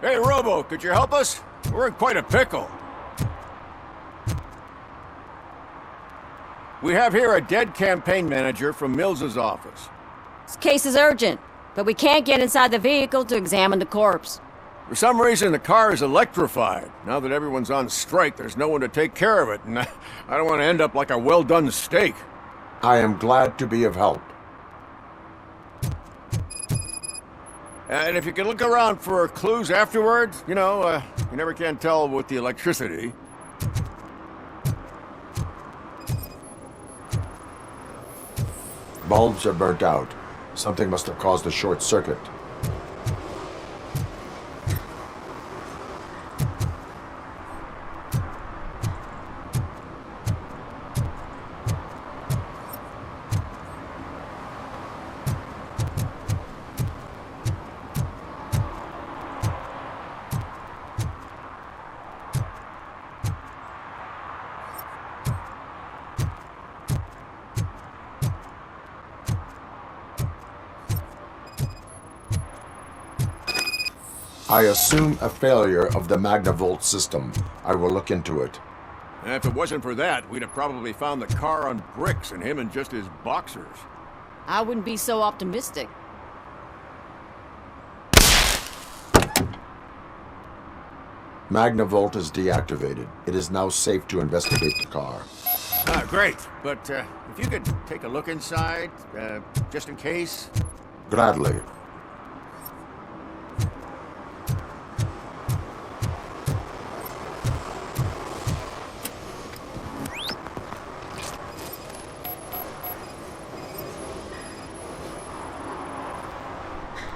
Hey, Robo, could you help us? We're in quite a pickle. We have here a dead campaign manager from Mills's office. This case is urgent, but we can't get inside the vehicle to examine the corpse. For some reason, the car is electrified. Now that everyone's on strike, there's no one to take care of it, and I don't want to end up like a well-done steak. I am glad to be of help. And if you can look around for clues afterwards, you never can tell with the electricity. Bulbs are burnt out. Something must have caused a short circuit. I assume a failure of the Magnavolt system. I will look into it. And if it wasn't for that, we'd have probably found the car on bricks and him in just his boxers. I wouldn't be so optimistic. Magnavolt is deactivated. It is now safe to investigate the car. Great. But if you could take a look inside, just in case. Gladly.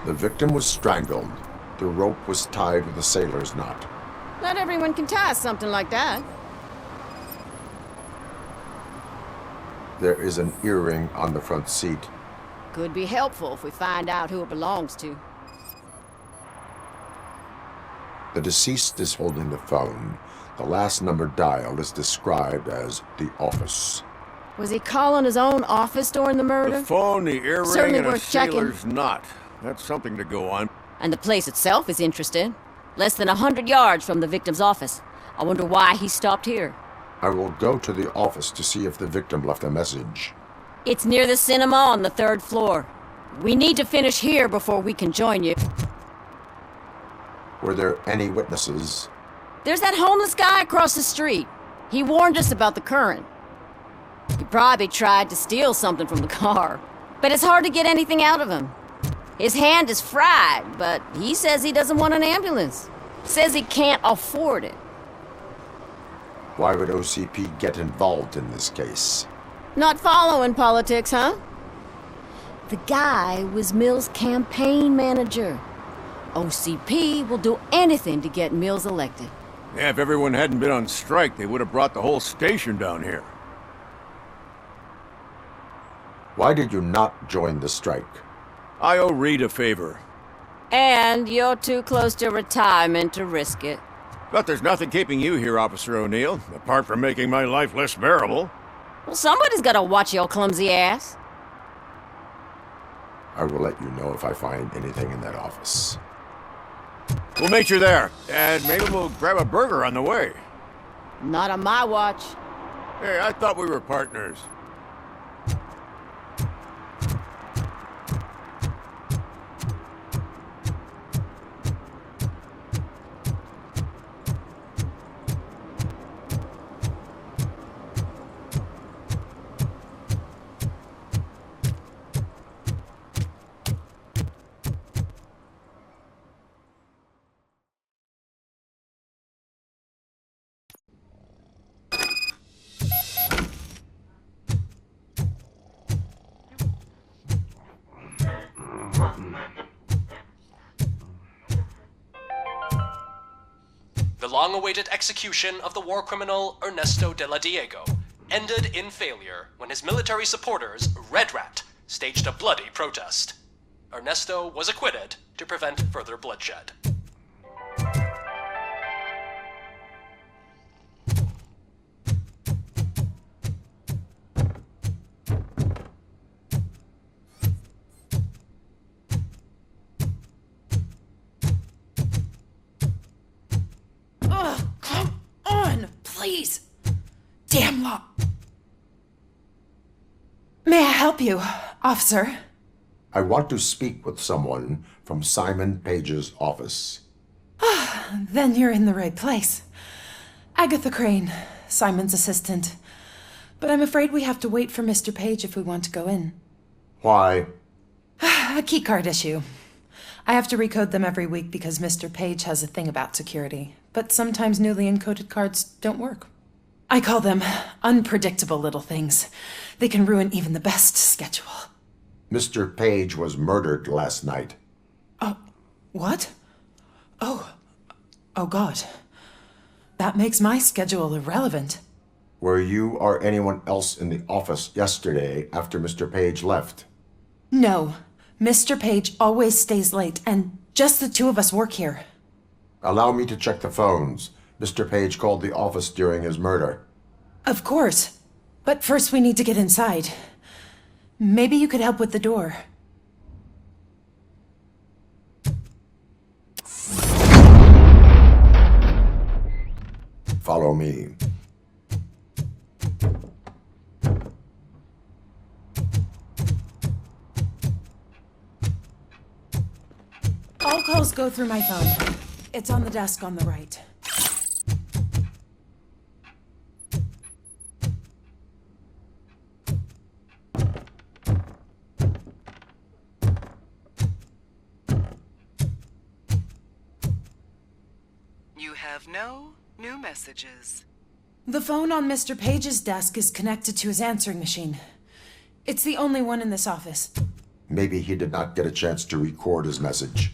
The victim was strangled. The rope was tied with a sailor's knot. Not everyone can tie something like that. There is an earring on the front seat. Could be helpful if we find out who it belongs to. The deceased is holding the phone. The last number dialed is described as the office. Was he calling his own office during the murder? The phone, the earring, Certainly and a worth checking. sailor's knot. That's something to go on. And the place itself is interesting. Less than 100 yards from the victim's office. I wonder why he stopped here. I will go to the office to see if the victim left a message. It's near the cinema on the 3rd floor. We need to finish here before we can join you. Were there any witnesses? There's that homeless guy across the street. He warned us about the current. He probably tried to steal something from the car, but it's hard to get anything out of him. His hand is fried, but he says he doesn't want an ambulance. Says he can't afford it. Why would OCP get involved in this case? Not following politics, huh? The guy was Mills' campaign manager. OCP will do anything to get Mills elected. Yeah, if everyone hadn't been on strike, they would have brought the whole station down here. Why did you not join the strike? I owe Reed a favor. And you're too close to retirement to risk it. But there's nothing keeping you here, Officer O'Neill, apart from making my life less bearable. Well, somebody's gotta watch your clumsy ass. I will let you know if I find anything in that office. We'll meet you there, and maybe we'll grab a burger on the way. Not on my watch. Hey, I thought we were partners. The long-awaited execution of the war criminal Ernesto de la Diego ended in failure when his military supporters, Red Rat, staged a bloody protest. Ernesto was acquitted to prevent further bloodshed. Please. Damn law. May I help you, officer? I want to speak with someone from Simon Page's office. Then you're in the right place. Agatha Crane, Simon's assistant. But I'm afraid we have to wait for Mr. Page if we want to go in. Why? A keycard issue. I have to recode them every week because Mr. Page has a thing about security. But sometimes newly encoded cards don't work. I call them unpredictable little things. They can ruin even the best schedule. Mr. Page was murdered last night. What? Oh God. That makes my schedule irrelevant. Were you or anyone else in the office yesterday after Mr. Page left? No. Mr. Page always stays late, and just the two of us work here. Allow me to check the phones. Mr. Page called the office during his murder. Of course. But first we need to get inside. Maybe you could help with the door. Follow me. All calls go through my phone. It's on the desk on the right. You have no new messages. The phone on Mr. Page's desk is connected to his answering machine. It's the only one in this office. Maybe he did not get a chance to record his message.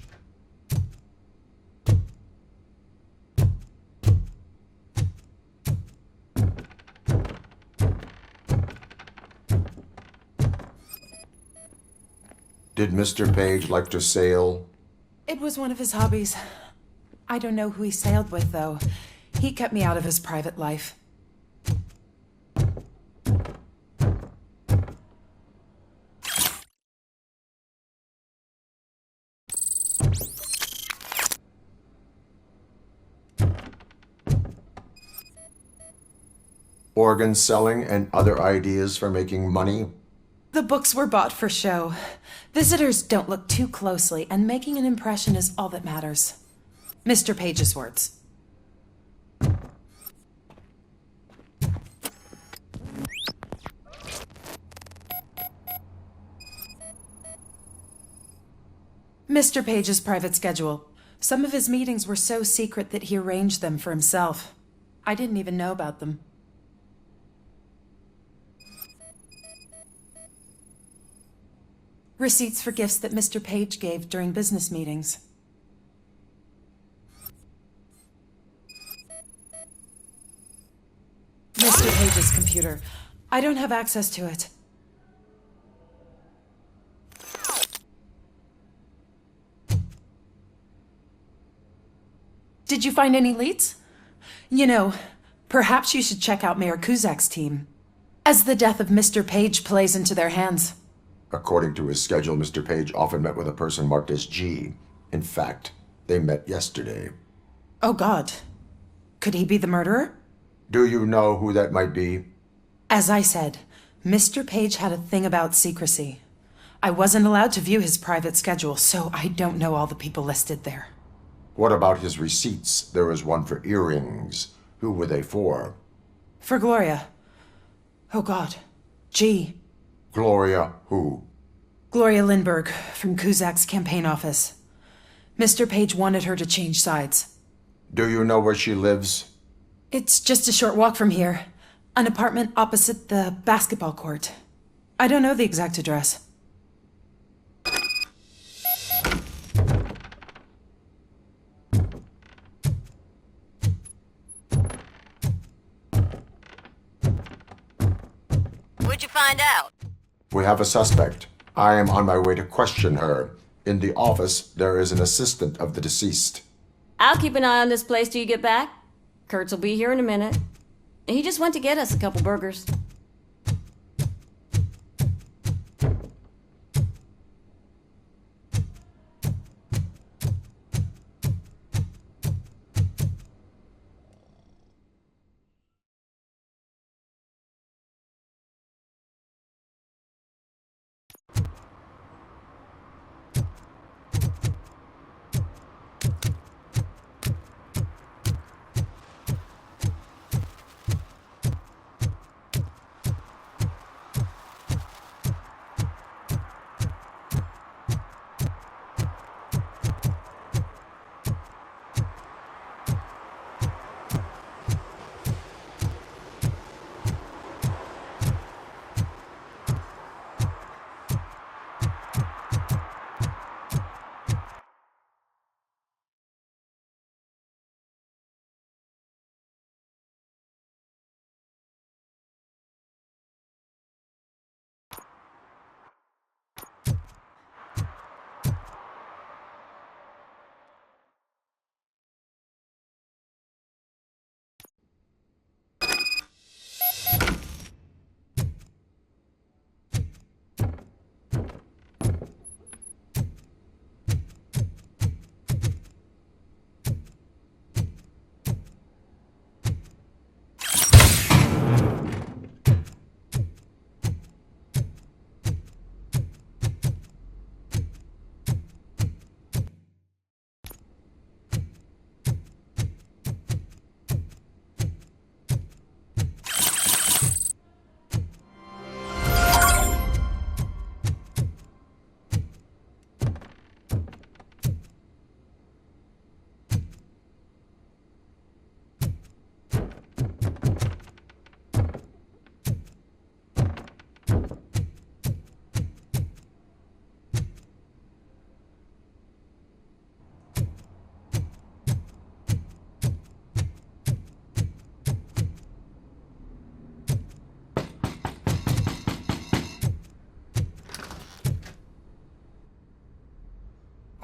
Did Mr. Page like to sail? It was one of his hobbies. I don't know who he sailed with, though. He kept me out of his private life. Organ selling and other ideas for making money? The books were bought for show. Visitors don't look too closely, and making an impression is all that matters. Mr. Page's words. Mr. Page's private schedule. Some of his meetings were so secret that he arranged them for himself. I didn't even know about them. Receipts for gifts that Mr. Page gave during business meetings. Mr. Page's computer. I don't have access to it. Did you find any leads? You know, perhaps you should check out Mayor Kuzak's team, as the death of Mr. Page plays into their hands. According to his schedule, Mr. Page often met with a person marked as G. In fact, they met yesterday. Oh God. Could he be the murderer? Do you know who that might be? As I said, Mr. Page had a thing about secrecy. I wasn't allowed to view his private schedule, so I don't know all the people listed there. What about his receipts? There was one for earrings. Who were they for? For Gloria. Oh God. G. Gloria who? Gloria Lindbergh, from Kuzak's campaign office. Mr. Page wanted her to change sides. Do you know where she lives? It's just a short walk from here. An apartment opposite the basketball court. I don't know the exact address. What'd you find out? We have a suspect. I am on my way to question her. In the office, there is an assistant of the deceased. I'll keep an eye on this place till you get back. Kurtz will be here in a minute. He just went to get us a couple burgers.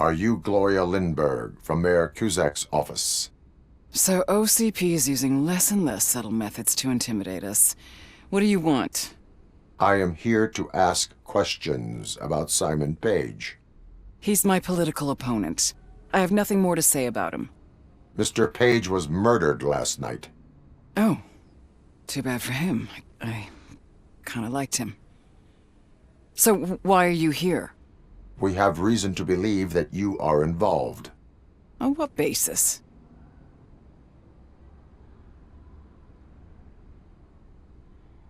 Are you Gloria Lindbergh from Mayor Kuzak's office? So OCP is using less and less subtle methods to intimidate us. What do you want? I am here to ask questions about Simon Page. He's my political opponent. I have nothing more to say about him. Mr. Page was murdered last night. Oh. Too bad for him. I kind of liked him. So why are you here? We have reason to believe that you are involved. On what basis?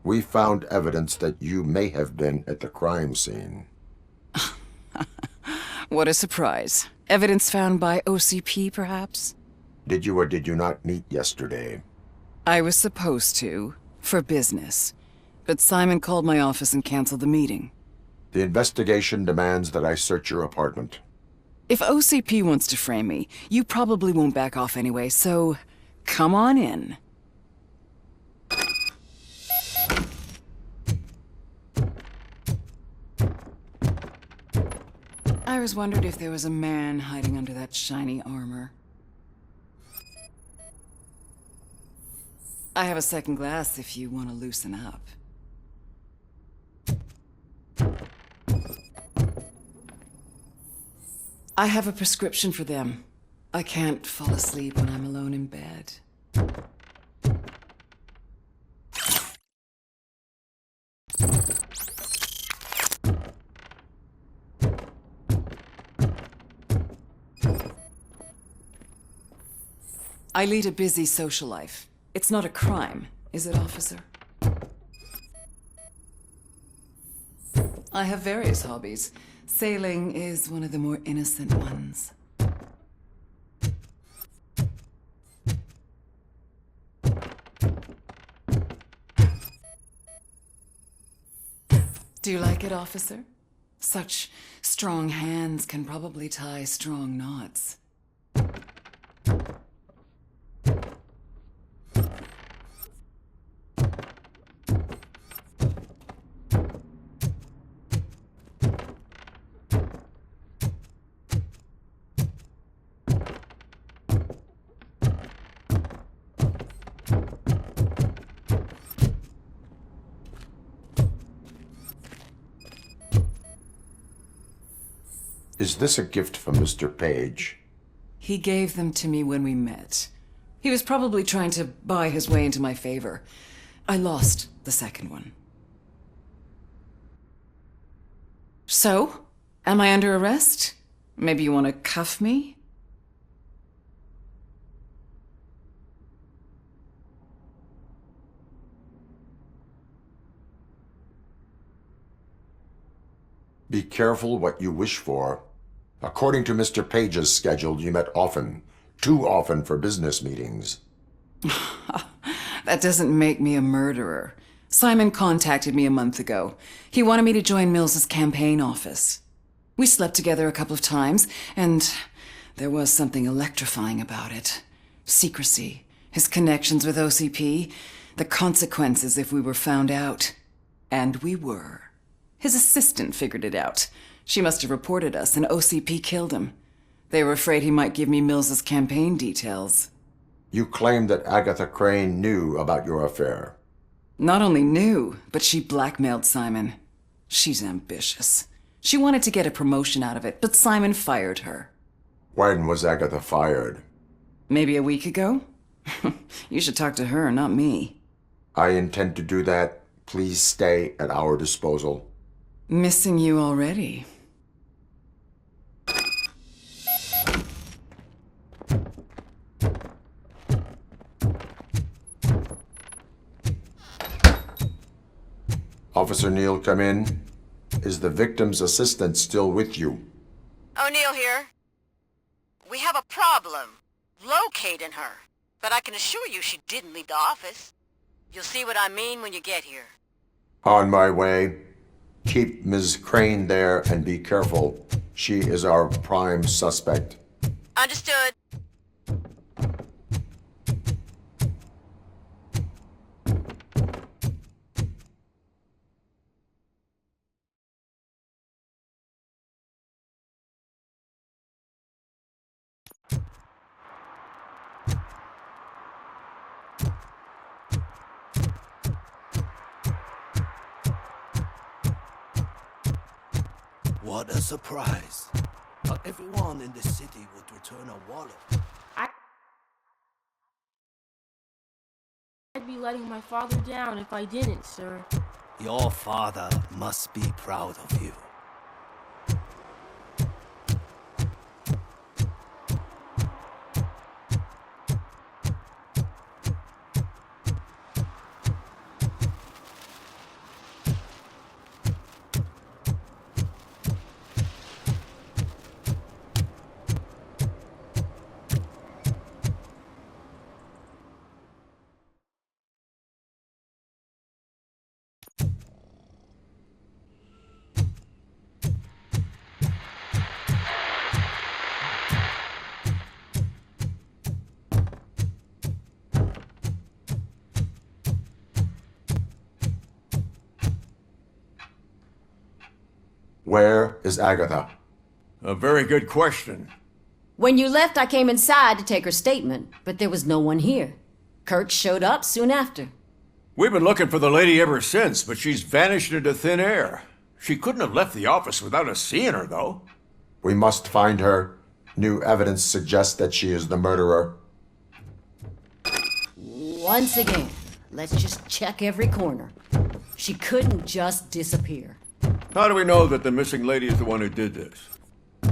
We found evidence that you may have been at the crime scene. What a surprise. Evidence found by OCP, perhaps? Did you or did you not meet yesterday? I was supposed to, for business. But Simon called my office and canceled the meeting. The investigation demands that I search your apartment. If OCP wants to frame me, you probably won't back off anyway, so come on in. I always wondered if there was a man hiding under that shiny armor. I have a second glass if you want to loosen up. I have a prescription for them. I can't fall asleep when I'm alone in bed. I lead a busy social life. It's not a crime, is it, officer? I have various hobbies. Sailing is one of the more innocent ones. Do you like it, officer? Such strong hands can probably tie strong knots. Is this a gift from Mr. Page? He gave them to me when we met. He was probably trying to buy his way into my favor. I lost the second one. So? Am I under arrest? Maybe you want to cuff me? Be careful what you wish for. According to Mr. Page's schedule, you met often. Too often for business meetings. That doesn't make me a murderer. Simon contacted me a month ago. He wanted me to join Mills's campaign office. We slept together a couple of times, and there was something electrifying about it. Secrecy, his connections with OCP, the consequences if we were found out. And we were. His assistant figured it out. She must have reported us, and OCP killed him. They were afraid he might give me Mills's campaign details. You claim that Agatha Crane knew about your affair. Not only knew, but she blackmailed Simon. She's ambitious. She wanted to get a promotion out of it, but Simon fired her. When was Agatha fired? Maybe a week ago? You should talk to her, not me. I intend to do that. Please stay at our disposal. Missing you already. Officer Neal, come in. Is the victim's assistant still with you? O'Neill here. We have a problem locating her, but I can assure you she didn't leave the office. You'll see what I mean when you get here. On my way. Keep Ms. Crane there and be careful. She is our prime suspect. Understood. What a surprise. Not everyone in the city would return a wallet. I'd be letting my father down if I didn't, sir. Your father must be proud of you. Where is Agatha? A very good question. When you left, I came inside to take her statement, but there was no one here. Kurt showed up soon after. We've been looking for the lady ever since, but she's vanished into thin air. She couldn't have left the office without us seeing her, though. We must find her. New evidence suggests that she is the murderer. Once again, let's just check every corner. She couldn't just disappear. How do we know that the missing lady is the one who did this?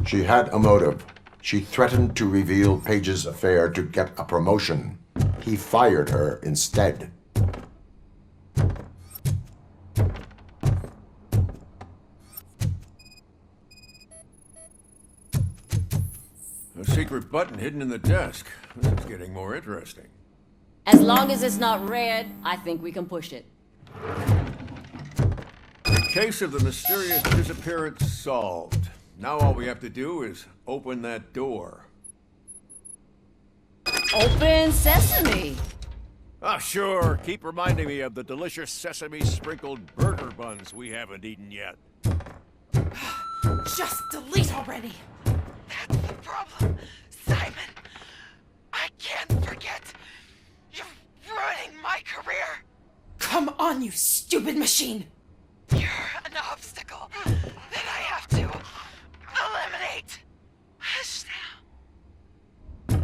She had a motive. She threatened to reveal Page's affair to get a promotion. He fired her instead. A secret button hidden in the desk. This is getting more interesting. As long as it's not red, I think we can push it. The case of the mysterious disappearance solved. Now all we have to do is open that door. Open sesame! Ah, sure. Keep reminding me of the delicious sesame-sprinkled burger buns we haven't eaten yet. Just delete already! That's the problem, Simon. I can't forget. You're ruining my career. Come on, you stupid machine! You're an obstacle that I have to eliminate. Hush now.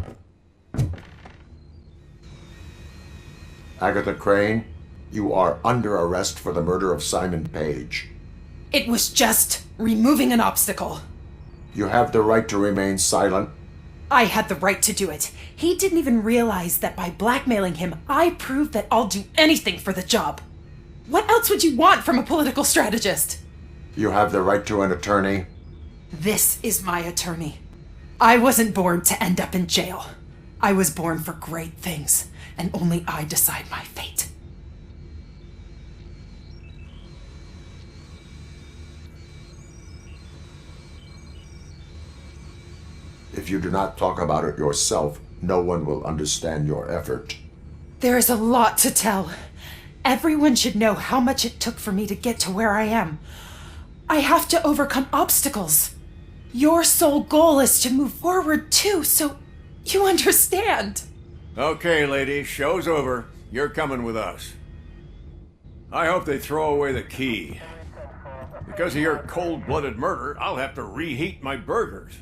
Agatha Crane, you are under arrest for the murder of Simon Page. It was just removing an obstacle. You have the right to remain silent. I had the right to do it. He didn't even realize that by blackmailing him, I proved that I'll do anything for the job. What else would you want from a political strategist? You have the right to an attorney. This is my attorney. I wasn't born to end up in jail. I was born for great things, and only I decide my fate. If you do not talk about it yourself, no one will understand your effort. There is a lot to tell. Everyone should know how much it took for me to get to where I am. I have to overcome obstacles. Your sole goal is to move forward too, so you understand. Okay, lady, show's over. You're coming with us. I hope they throw away the key. Because of your cold-blooded murder, I'll have to reheat my burgers.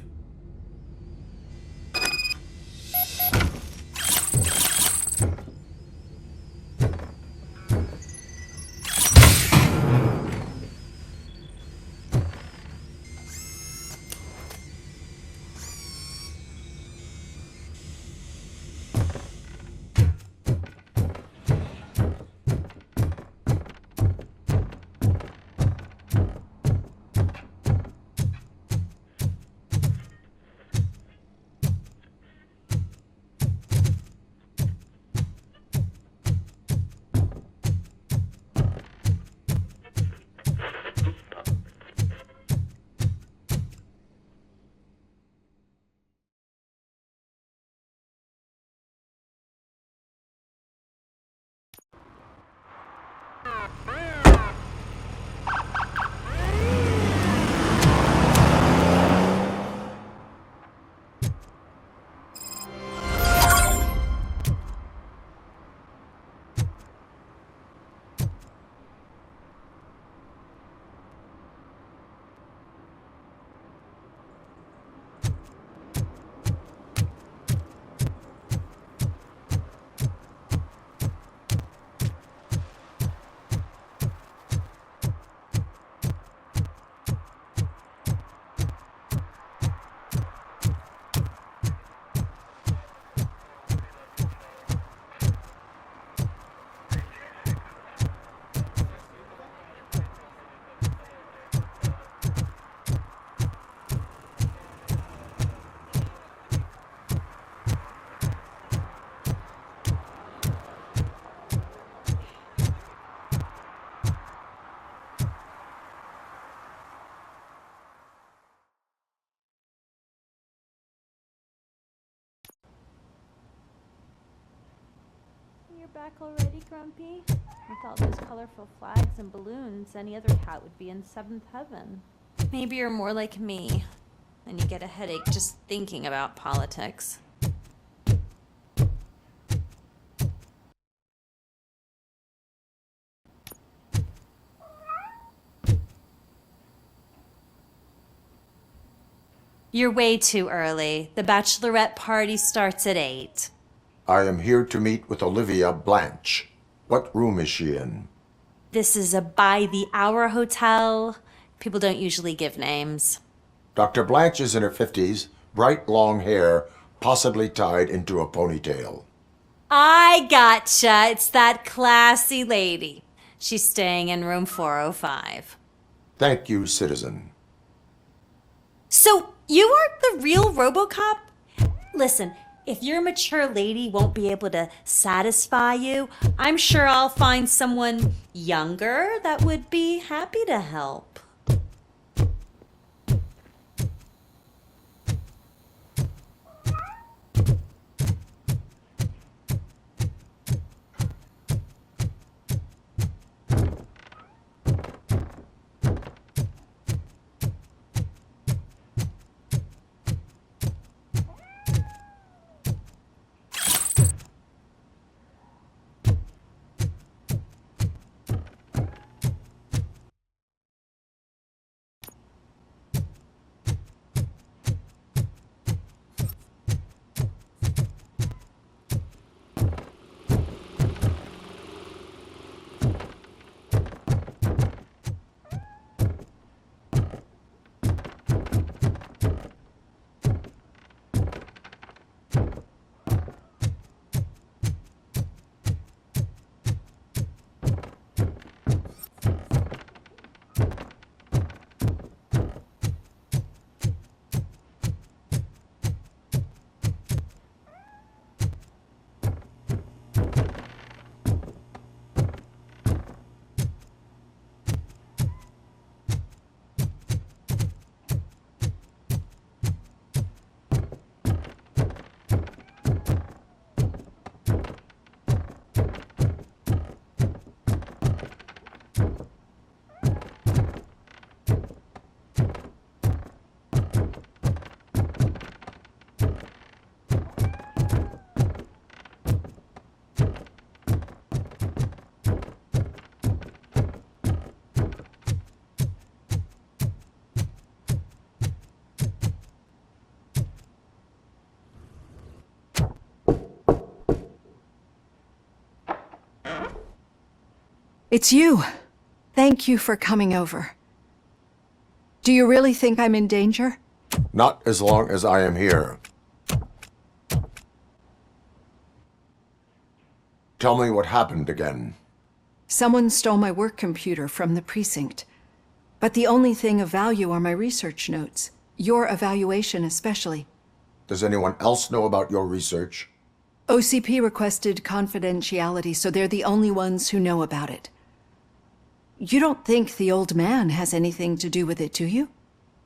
back already, Grumpy? With all those colorful flags and balloons, any other cat would be in seventh heaven. Maybe you're more like me, and you get a headache just thinking about politics. You're way too early. The bachelorette party starts at 8. I am here to meet with Olivia Blanche. What room is she in? This is a by-the-hour hotel. People don't usually give names. Dr. Blanche is in her 50s, bright long hair, possibly tied into a ponytail. I gotcha. It's that classy lady. She's staying in room 405. Thank you, citizen. So, you aren't the real Robocop? Listen, if your mature lady won't be able to satisfy you, I'm sure I'll find someone younger that would be happy to help. It's you. Thank you for coming over. Do you really think I'm in danger? Not as long as I am here. Tell me what happened again. Someone stole my work computer from the precinct. But the only thing of value are my research notes. Your evaluation especially. Does anyone else know about your research? OCP requested confidentiality, so they're the only ones who know about it. You don't think the old man has anything to do with it, do you?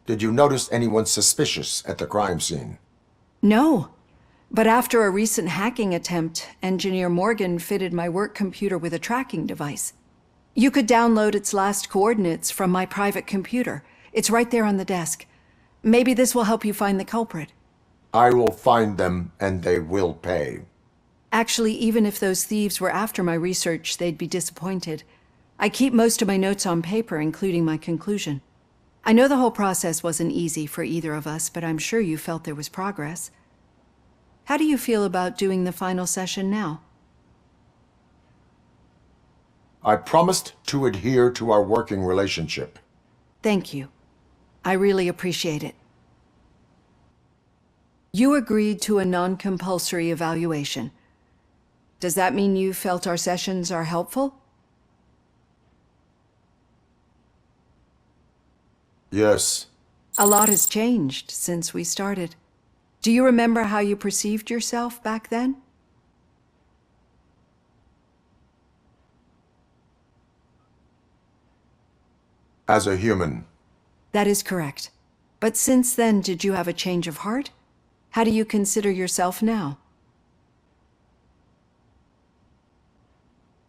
Did you notice anyone suspicious at the crime scene? No. But after a recent hacking attempt, Engineer Morgan fitted my work computer with a tracking device. You could download its last coordinates from my private computer. It's right there on the desk. Maybe this will help you find the culprit. I will find them, and they will pay. Actually, even if those thieves were after my research, they'd be disappointed. I keep most of my notes on paper, including my conclusion. I know the whole process wasn't easy for either of us, but I'm sure you felt there was progress. How do you feel about doing the final session now? I promised to adhere to our working relationship. Thank you. I really appreciate it. You agreed to a non-compulsory evaluation. Does that mean you felt our sessions are helpful? Yes. A lot has changed since we started. Do you remember how you perceived yourself back then? As a human. That is correct. But since then, did you have a change of heart? How do you consider yourself now?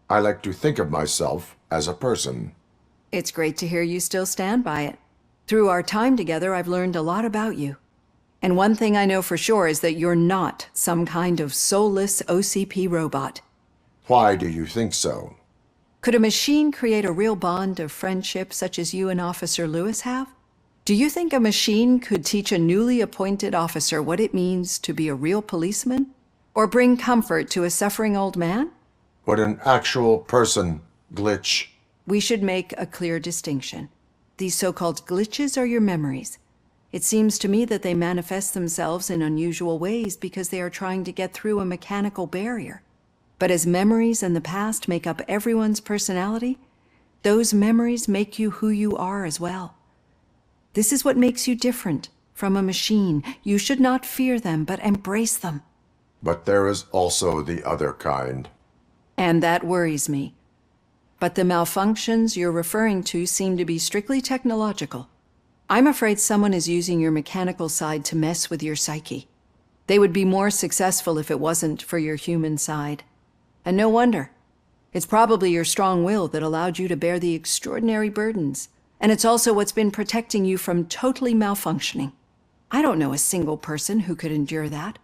I like to think of myself as a person. It's great to hear you still stand by it. Through our time together, I've learned a lot about you. And one thing I know for sure is that you're not some kind of soulless OCP robot. Why do you think so? Could a machine create a real bond of friendship such as you and Officer Lewis have? Do you think a machine could teach a newly appointed officer what it means to be a real policeman? Or bring comfort to a suffering old man? Would an actual person glitch? We should make a clear distinction. These so-called glitches are your memories. It seems to me that they manifest themselves in unusual ways because they are trying to get through a mechanical barrier. But as memories in the past make up everyone's personality, those memories make you who you are as well. This is what makes you different from a machine. You should not fear them, but embrace them. But there is also the other kind. And that worries me. But the malfunctions you're referring to seem to be strictly technological. I'm afraid someone is using your mechanical side to mess with your psyche. They would be more successful if it wasn't for your human side. And no wonder. It's probably your strong will that allowed you to bear the extraordinary burdens. And it's also what's been protecting you from totally malfunctioning. I don't know a single person who could endure that.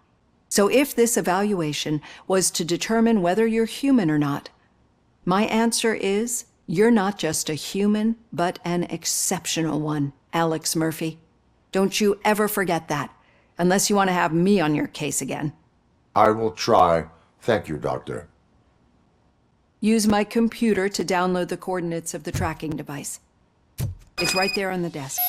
So if this evaluation was to determine whether you're human or not, my answer is, you're not just a human, but an exceptional one, Alex Murphy. Don't you ever forget that, unless you want to have me on your case again. I will try. Thank you, Doctor. Use my computer to download the coordinates of the tracking device. It's right there on the desk.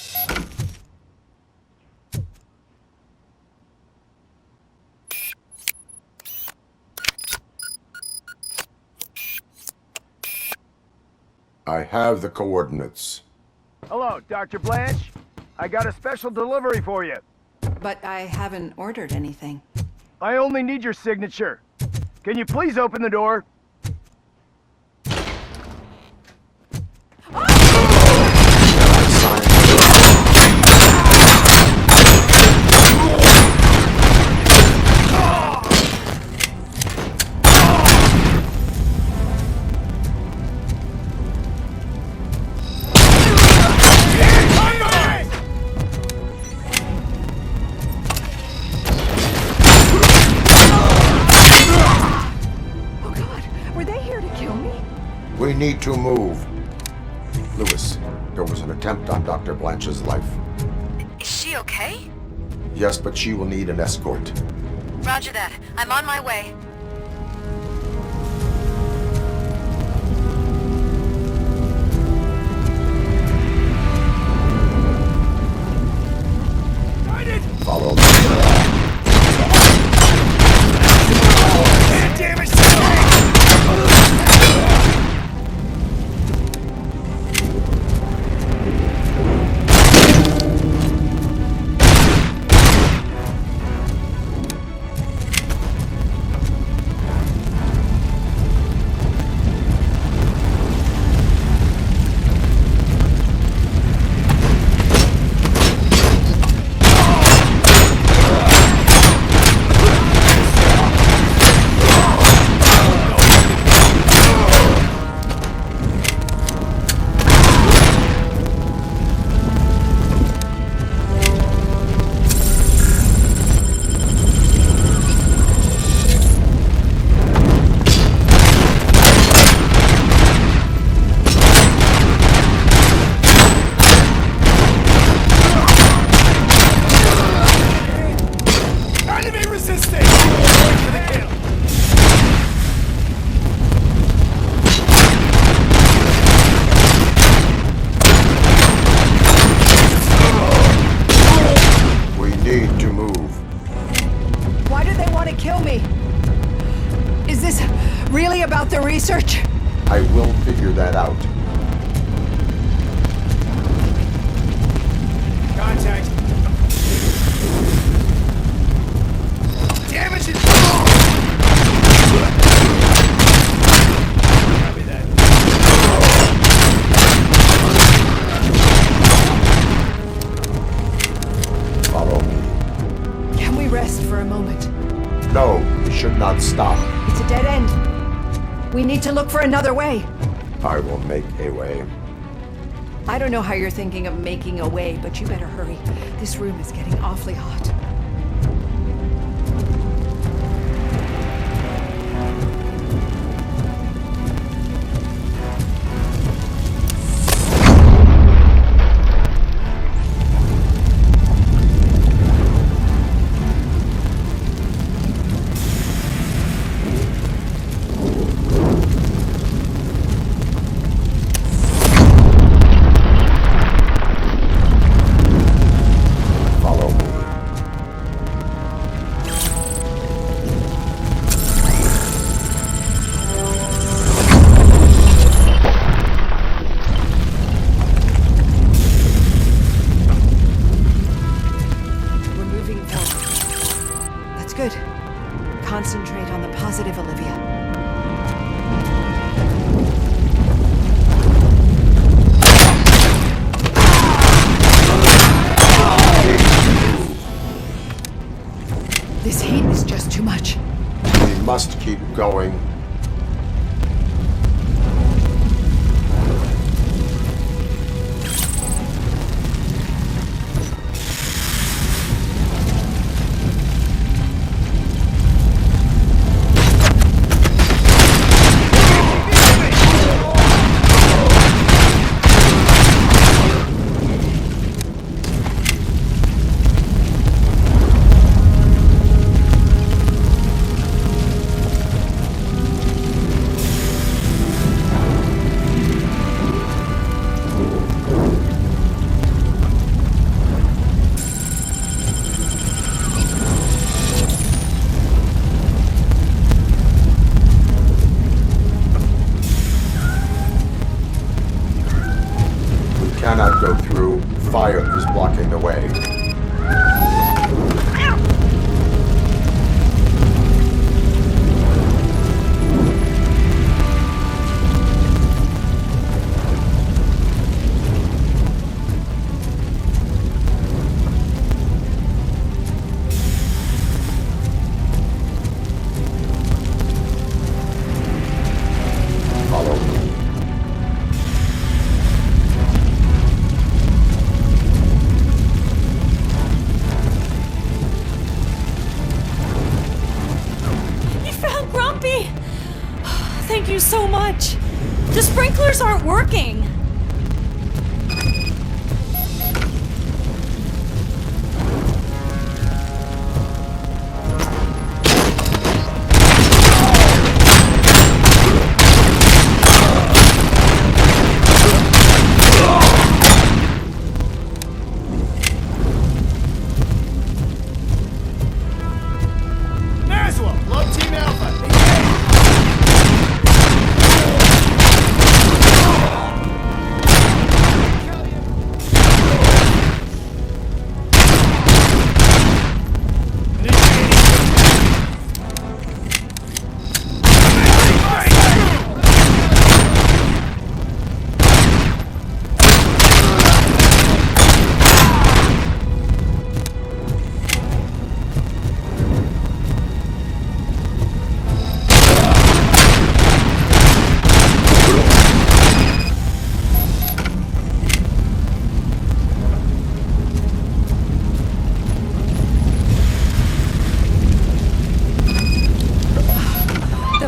I have the coordinates. Hello, Dr. Blanche. I got a special delivery for you. But I haven't ordered anything. I only need your signature. Can you please open the door? We need to move. Lewis, there was an attempt on Dr. Blanche's life. Is she okay? Yes, but she will need an escort. Roger that. I'm on my way. Follow me. Damn it! About the research? I will figure that out. Contact. Damage is Copy that. Follow me. Can we rest for a moment? No, we should not stop. It's a dead end. We need to look for another way. I will make a way. I don't know how you're thinking of making a way, but you better hurry. This room is getting awfully hot. Concentrate on the positive, Olivia. This heat is just too much. We must keep going. Cannot go through. Fire is blocking the way. Follow me. Thank you so much. The sprinklers aren't working.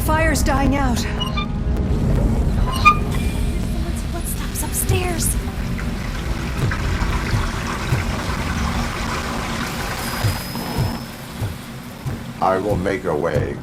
Fire's dying out. Footsteps upstairs. I will make a way.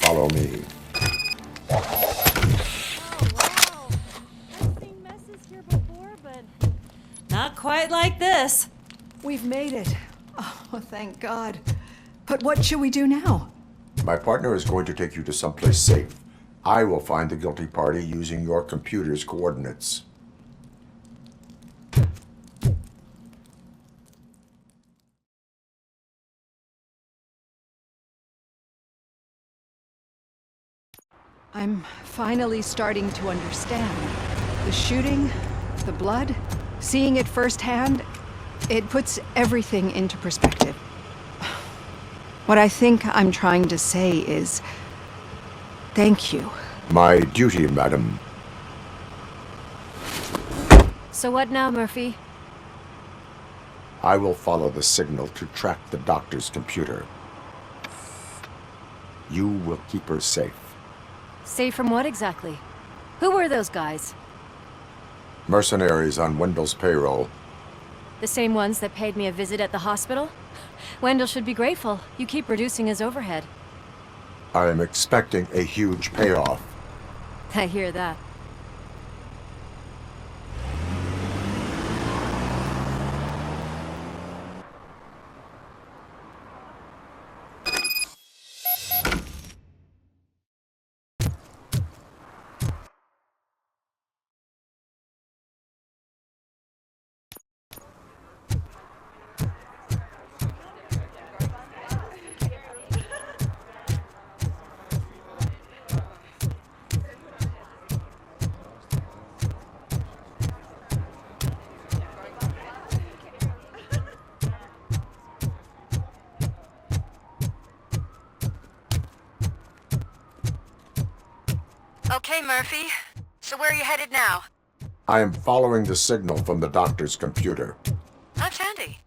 Follow me. Not quite like this. We've made it. Oh, thank God. But what should we do now? My partner is going to take you to someplace safe. I will find the guilty party using your computer's coordinates. I'm finally starting to understand. The shooting, the blood, seeing it firsthand, it puts everything into perspective. What I think I'm trying to say is, thank you. My duty, madam. So what now, Murphy? I will follow the signal to track the doctor's computer. You will keep her safe. Safe from what exactly? Who were those guys? Mercenaries on Wendell's payroll. The same ones that paid me a visit at the hospital? Wendell should be grateful. You keep reducing his overhead. I am expecting a huge payoff. I hear that. Okay, Murphy. So where are you headed now? I am following the signal from the doctor's computer. That's handy.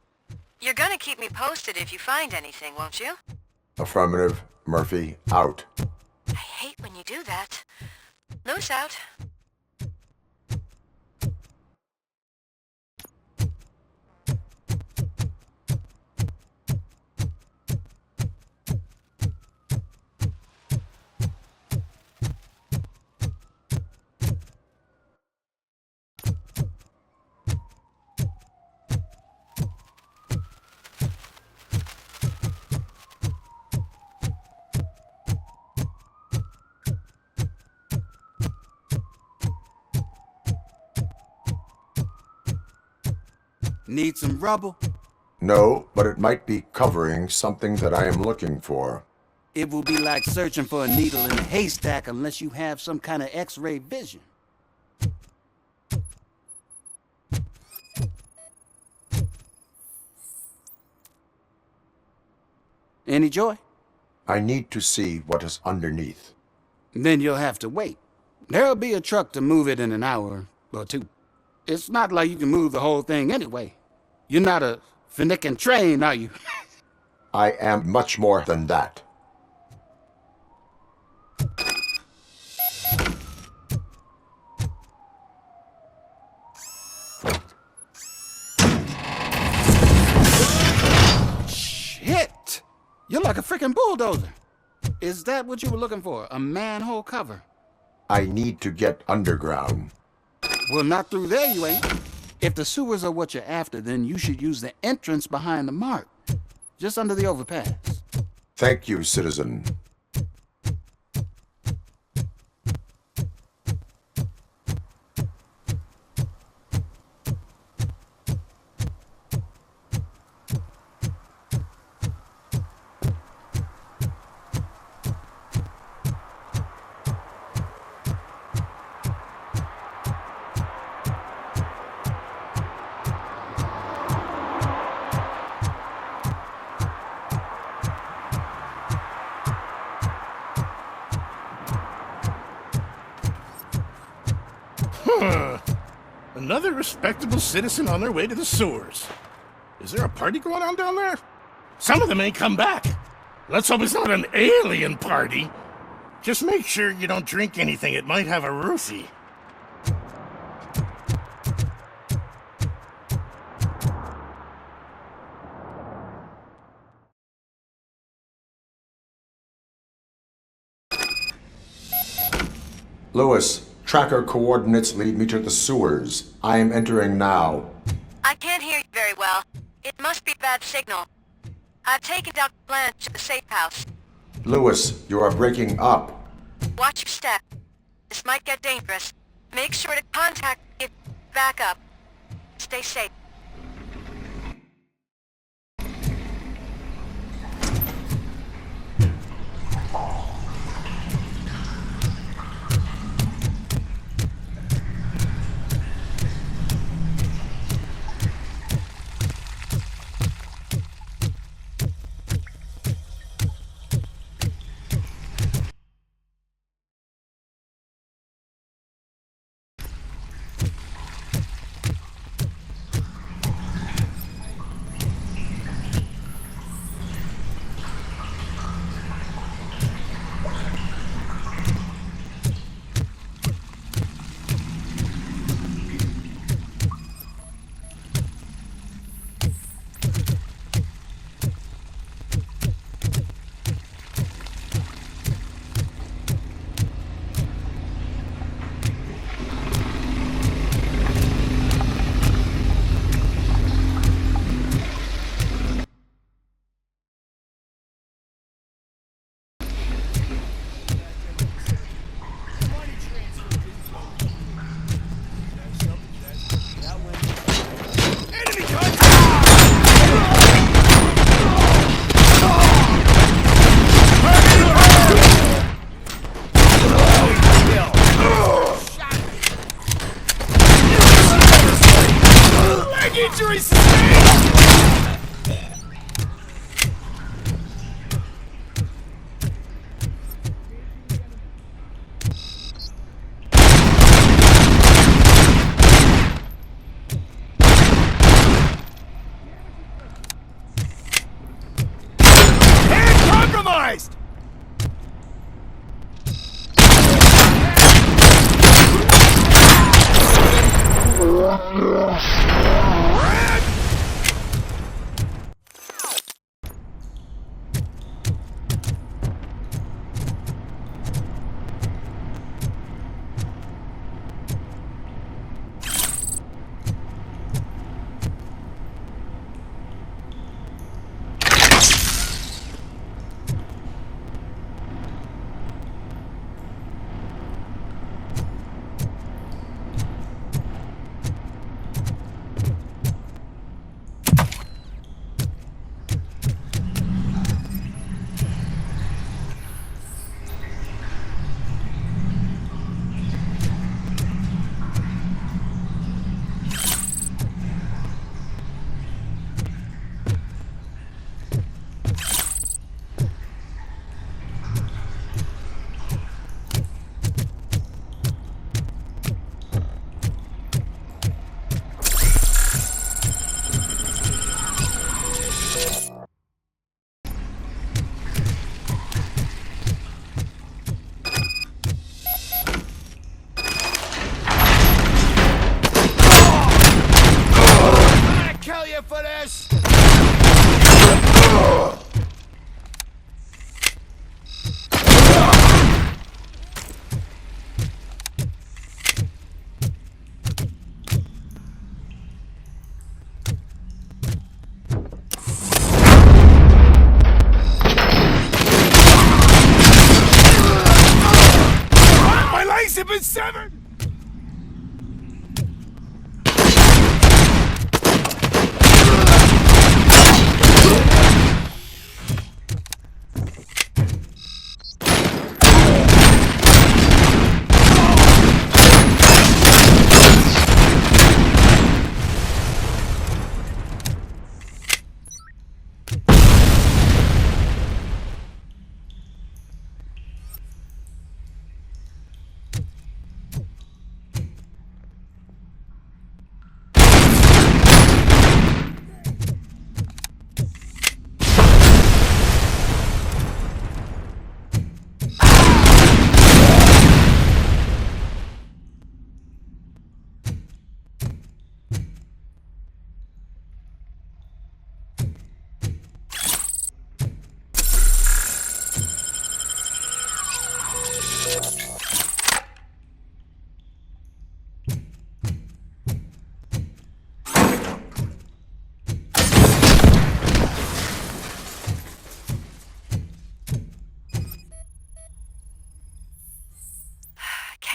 You're gonna keep me posted if you find anything, won't you? Affirmative. Murphy, out. I hate when you do that. Loose out. Need some rubble? No, but it might be covering something that I am looking for. It will be like searching for a needle in a haystack unless you have some kind of X-ray vision. Any joy? I need to see what is underneath. Then you'll have to wait. There'll be a truck to move it in an hour or two. It's not like you can move the whole thing anyway. You're not a finicking train, are you? I am much more than that. Shit! You're like a freaking bulldozer. Is that what you were looking for? A manhole cover? I need to get underground. Well, not through there, you ain't. If the sewers are what you're after, then you should use the entrance behind the mark. Just under the overpass. Thank you, citizen. Another respectable citizen on their way to the sewers. Is there a party going on down there? Some of them ain't come back. Let's hope it's not an alien party. Just make sure you don't drink anything. It might have a roofie. Lewis, tracker coordinates lead me to the sewers. I am entering now. I can't hear you very well. It must be a bad signal. I've taken Dr. Blanche to the safe house. Lewis, you are breaking up. Watch your step. This might get dangerous. Make sure to contact me. Back up. Stay safe. compromised! Kill you for this! My legs have been severed!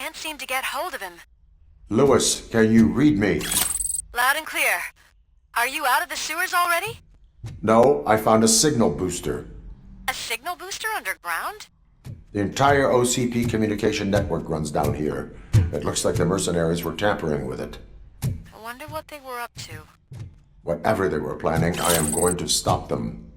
Can't seem to get hold of him. Lewis, can you read me? Loud and clear. Are you out of the sewers already? No, I found a signal booster. A signal booster underground? The entire OCP communication network runs down here. It looks like the mercenaries were tampering with it. I wonder what they were up to. Whatever they were planning, I am going to stop them.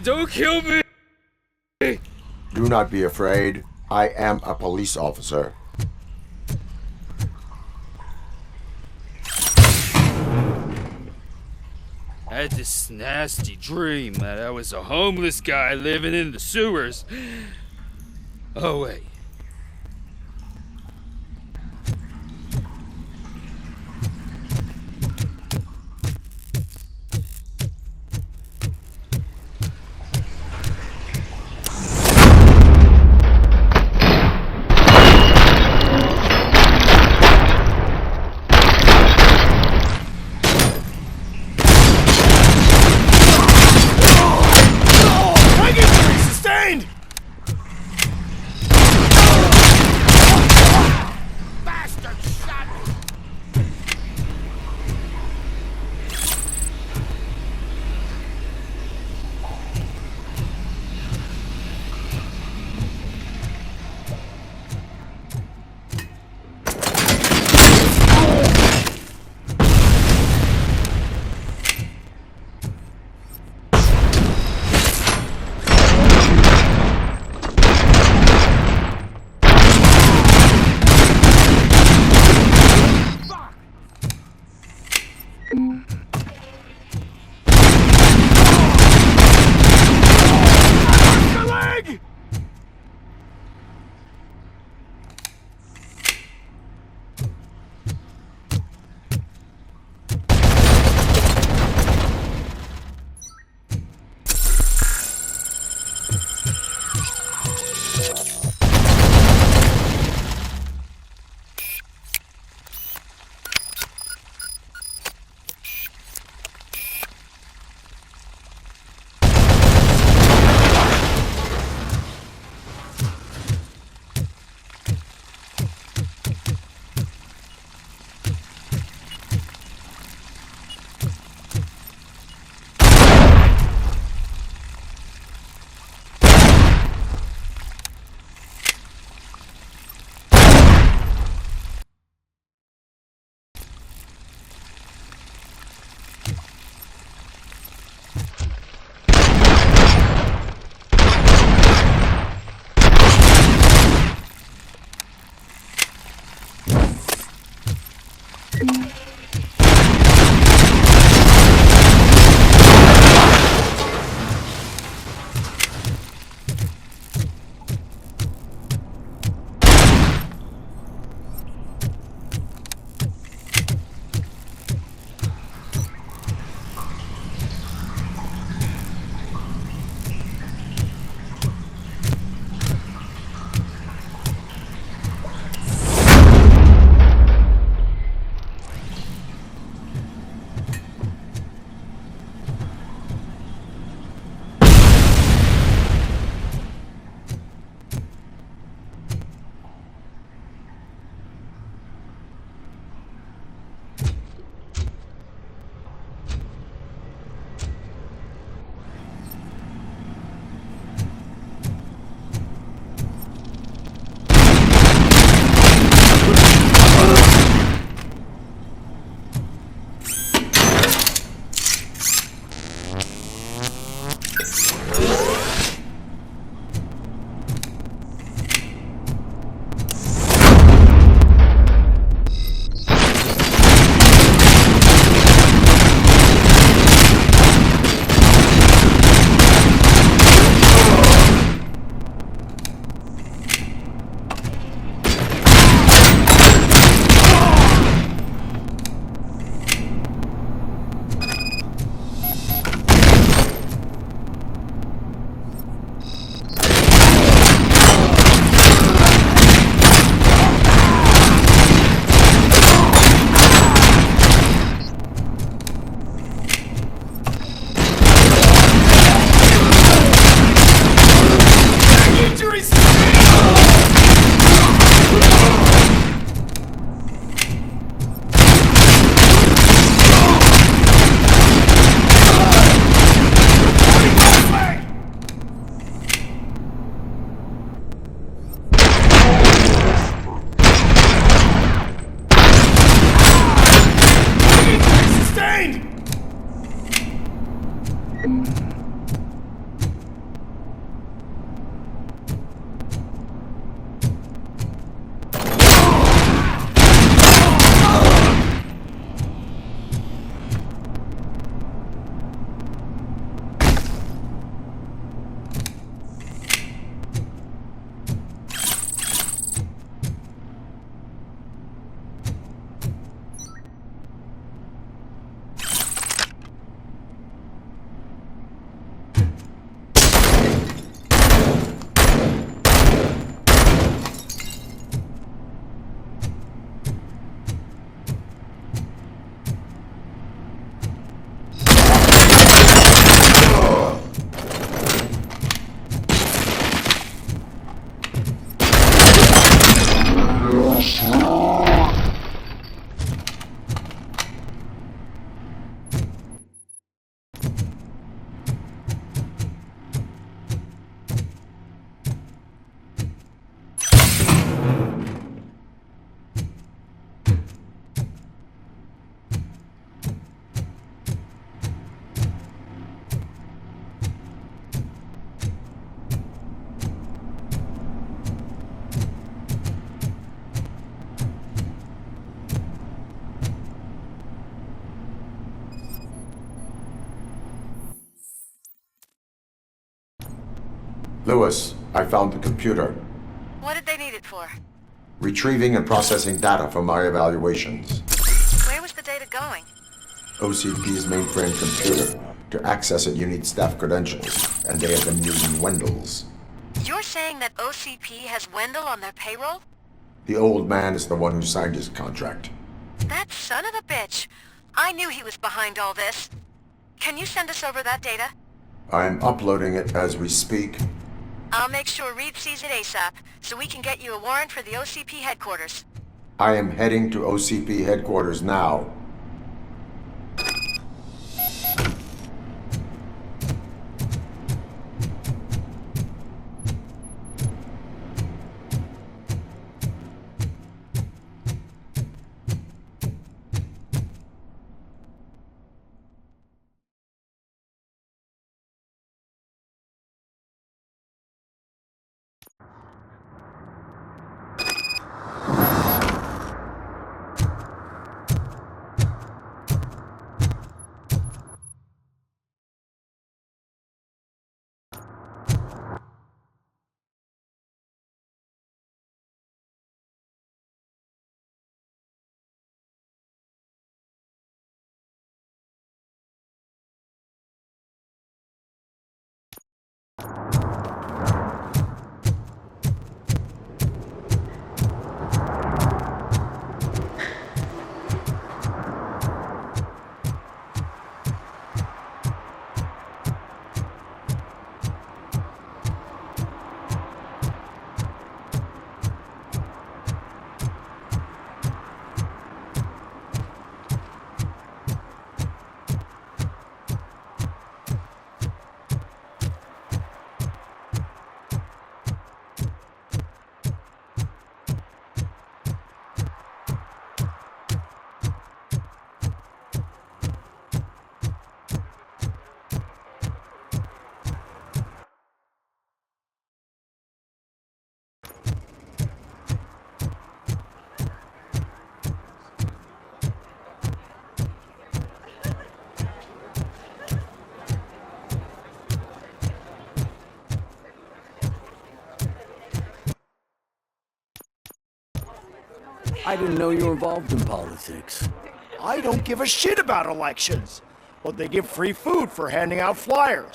Don't kill me! Do not be afraid. I am a police officer. I had this nasty dream that I was a homeless guy living in the sewers. Oh, wait. Lewis, I found the computer. What did they need it for? Retrieving and processing data from my evaluations. Where was the data going? OCP's mainframe computer. To access it, you need staff credentials, and they have been using Wendell's. You're saying that OCP has Wendell on their payroll? The old man is the one who signed his contract. That son of a bitch. I knew he was behind all this. Can you send us over that data? I'm uploading it as we speak. I'll make sure Reed sees it ASAP, so we can get you a warrant for the OCP headquarters. I am heading to OCP headquarters now. I didn't know you were involved in politics. I don't give a shit about elections, but they give free food for handing out flyers.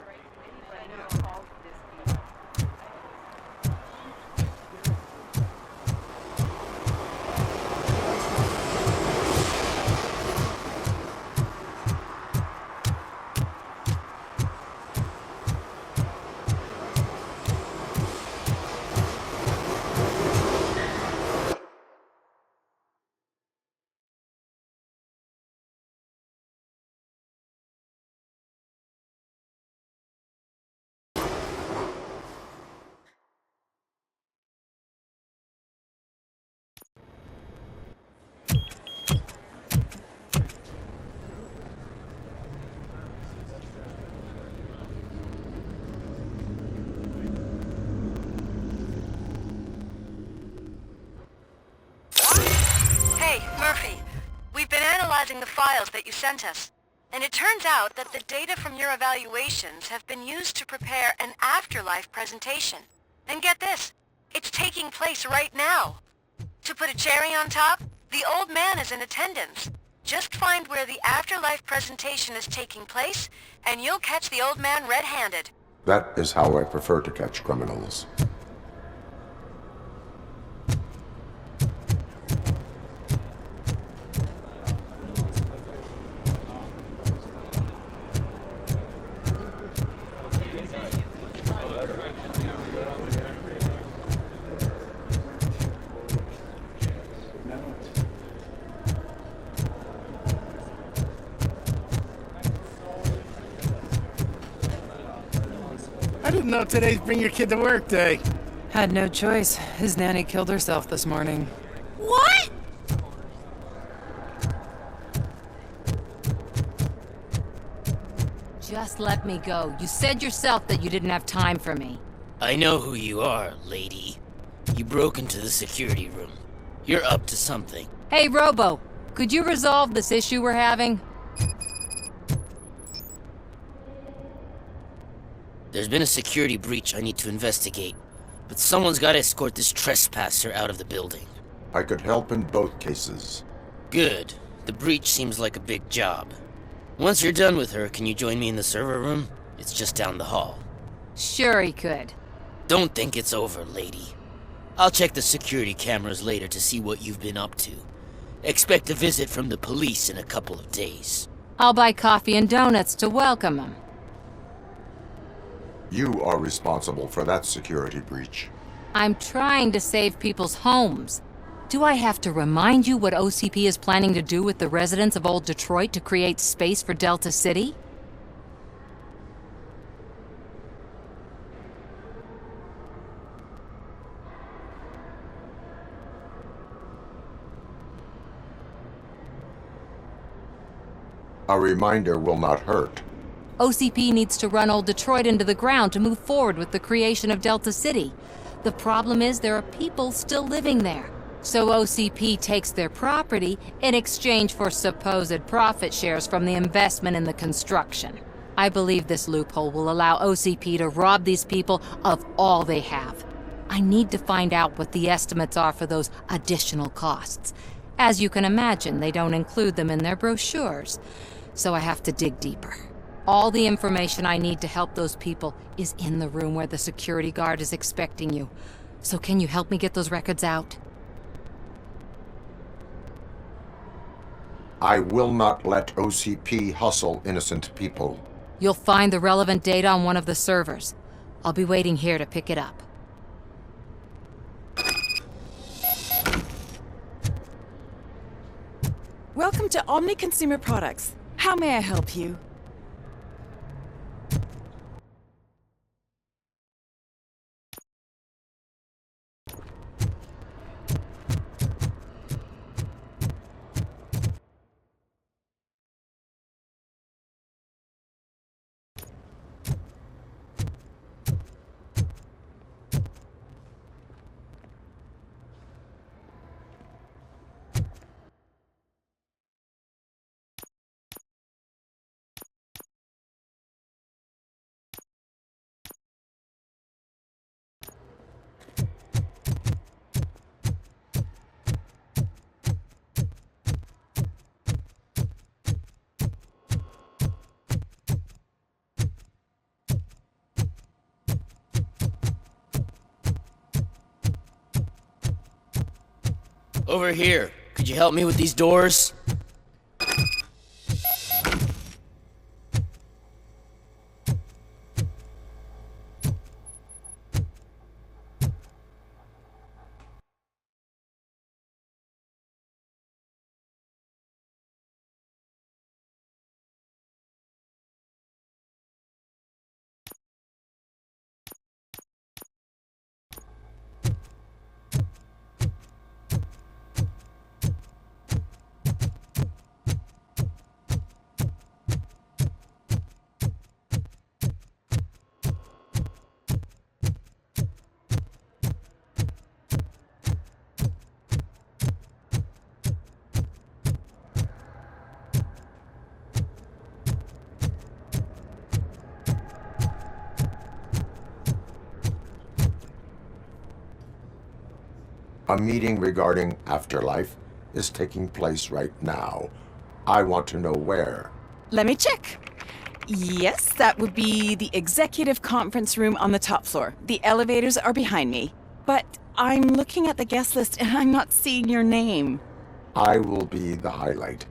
The files that you sent us, and it turns out that the data from your evaluations have been used to prepare an afterlife presentation. And get this, it's taking place right now. To put a cherry on top, the old man is in attendance. Just find where the afterlife presentation is taking place, and you'll catch the old man red-handed. That is how I prefer to catch criminals. I didn't know today's Bring Your Kid to Work Day. Had no choice. His nanny killed herself this morning. What? Just let me go. You said yourself that you didn't have time for me. I know who you are, lady. You broke into the security room. You're up to something. Hey, Robo, could you resolve this issue we're having? There's been a security breach I need to investigate, but someone's got to escort this trespasser out of the building. I could help in both cases. Good. The breach seems like a big job. Once you're done with her, can you join me in the server room? It's just down the hall. Sure he could. Don't think it's over, lady. I'll check the security cameras later to see what you've been up to. Expect a visit from the police in a couple of days. I'll buy coffee and donuts to welcome him. You are responsible for that security breach. I'm trying to save people's homes. Do I have to remind you what OCP is planning to do with the residents of Old Detroit to create space for Delta City? A reminder will not hurt. OCP needs to run Old Detroit into the ground to move forward with the creation of Delta City. The problem is there are people still living there. So OCP takes their property in exchange for supposed profit shares from the investment in the construction. I believe this loophole will allow OCP to rob these people of all they have. I need to find out what the estimates are for those additional costs. As you can imagine, they don't include them in their brochures. So I have to dig deeper. All the information I need to help those people is in the room where the security guard is expecting you. So can you help me get those records out? I will not let OCP hustle innocent people. You'll find the relevant data on one of the servers. I'll be waiting here to pick it up. Welcome to Omni Consumer Products. How may I help you? Over here. Could you help me with these doors? A meeting regarding afterlife is taking place right now. I want to know where. Let me check. Yes, that would be the executive conference room on the top floor. The elevators are behind me. But I'm looking at the guest list and I'm not seeing your name. I will be the highlight.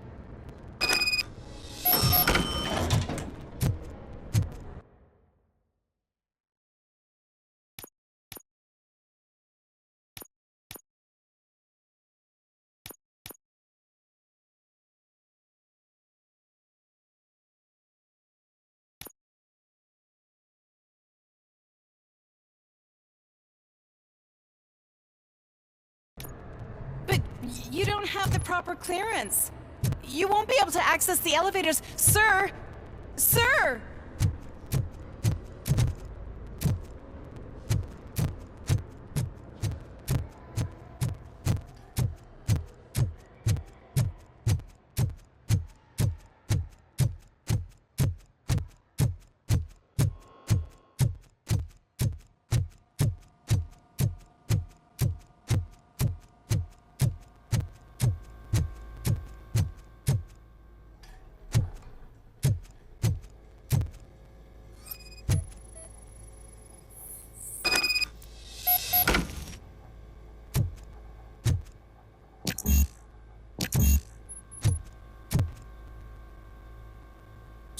But you don't have the proper clearance. You won't be able to access the elevators, sir! Sir!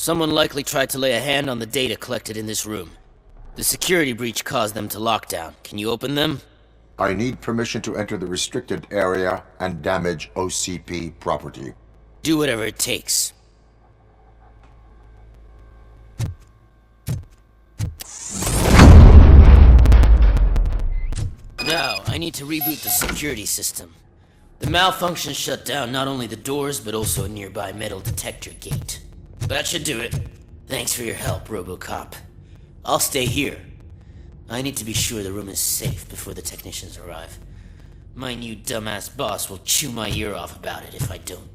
Someone likely tried to lay a hand on the data collected in this room. The security breach caused them to lock down. Can you open them? I need permission to enter the restricted area and damage OCP property. Do whatever it takes. Now, I need to reboot the security system. The malfunction shut down not only the doors, but also a nearby metal detector gate. That should do it. Thanks for your help, Robocop. I'll stay here. I need to be sure the room is safe before the technicians arrive. My new dumbass boss will chew my ear off about it if I don't.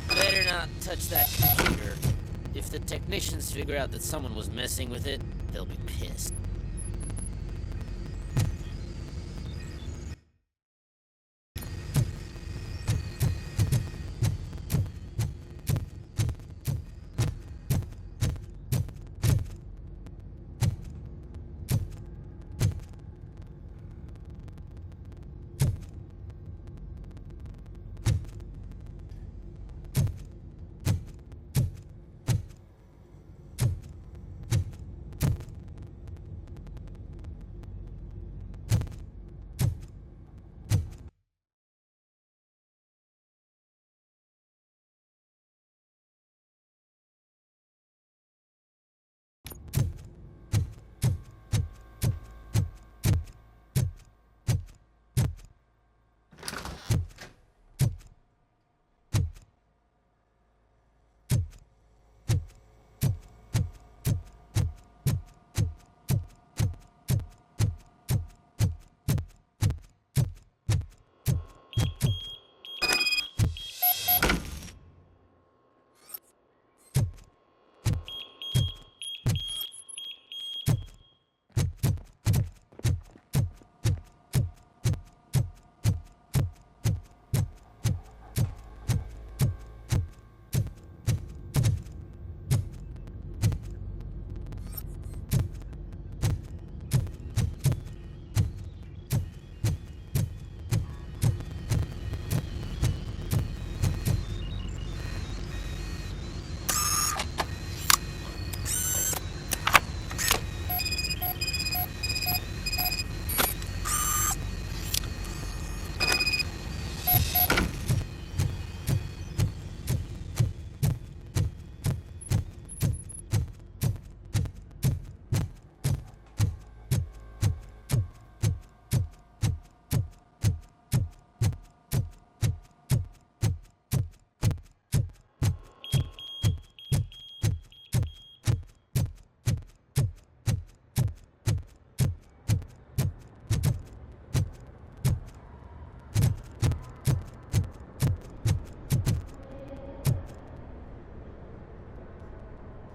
Better not touch that computer. If the technicians figure out that someone was messing with it, they'll be pissed.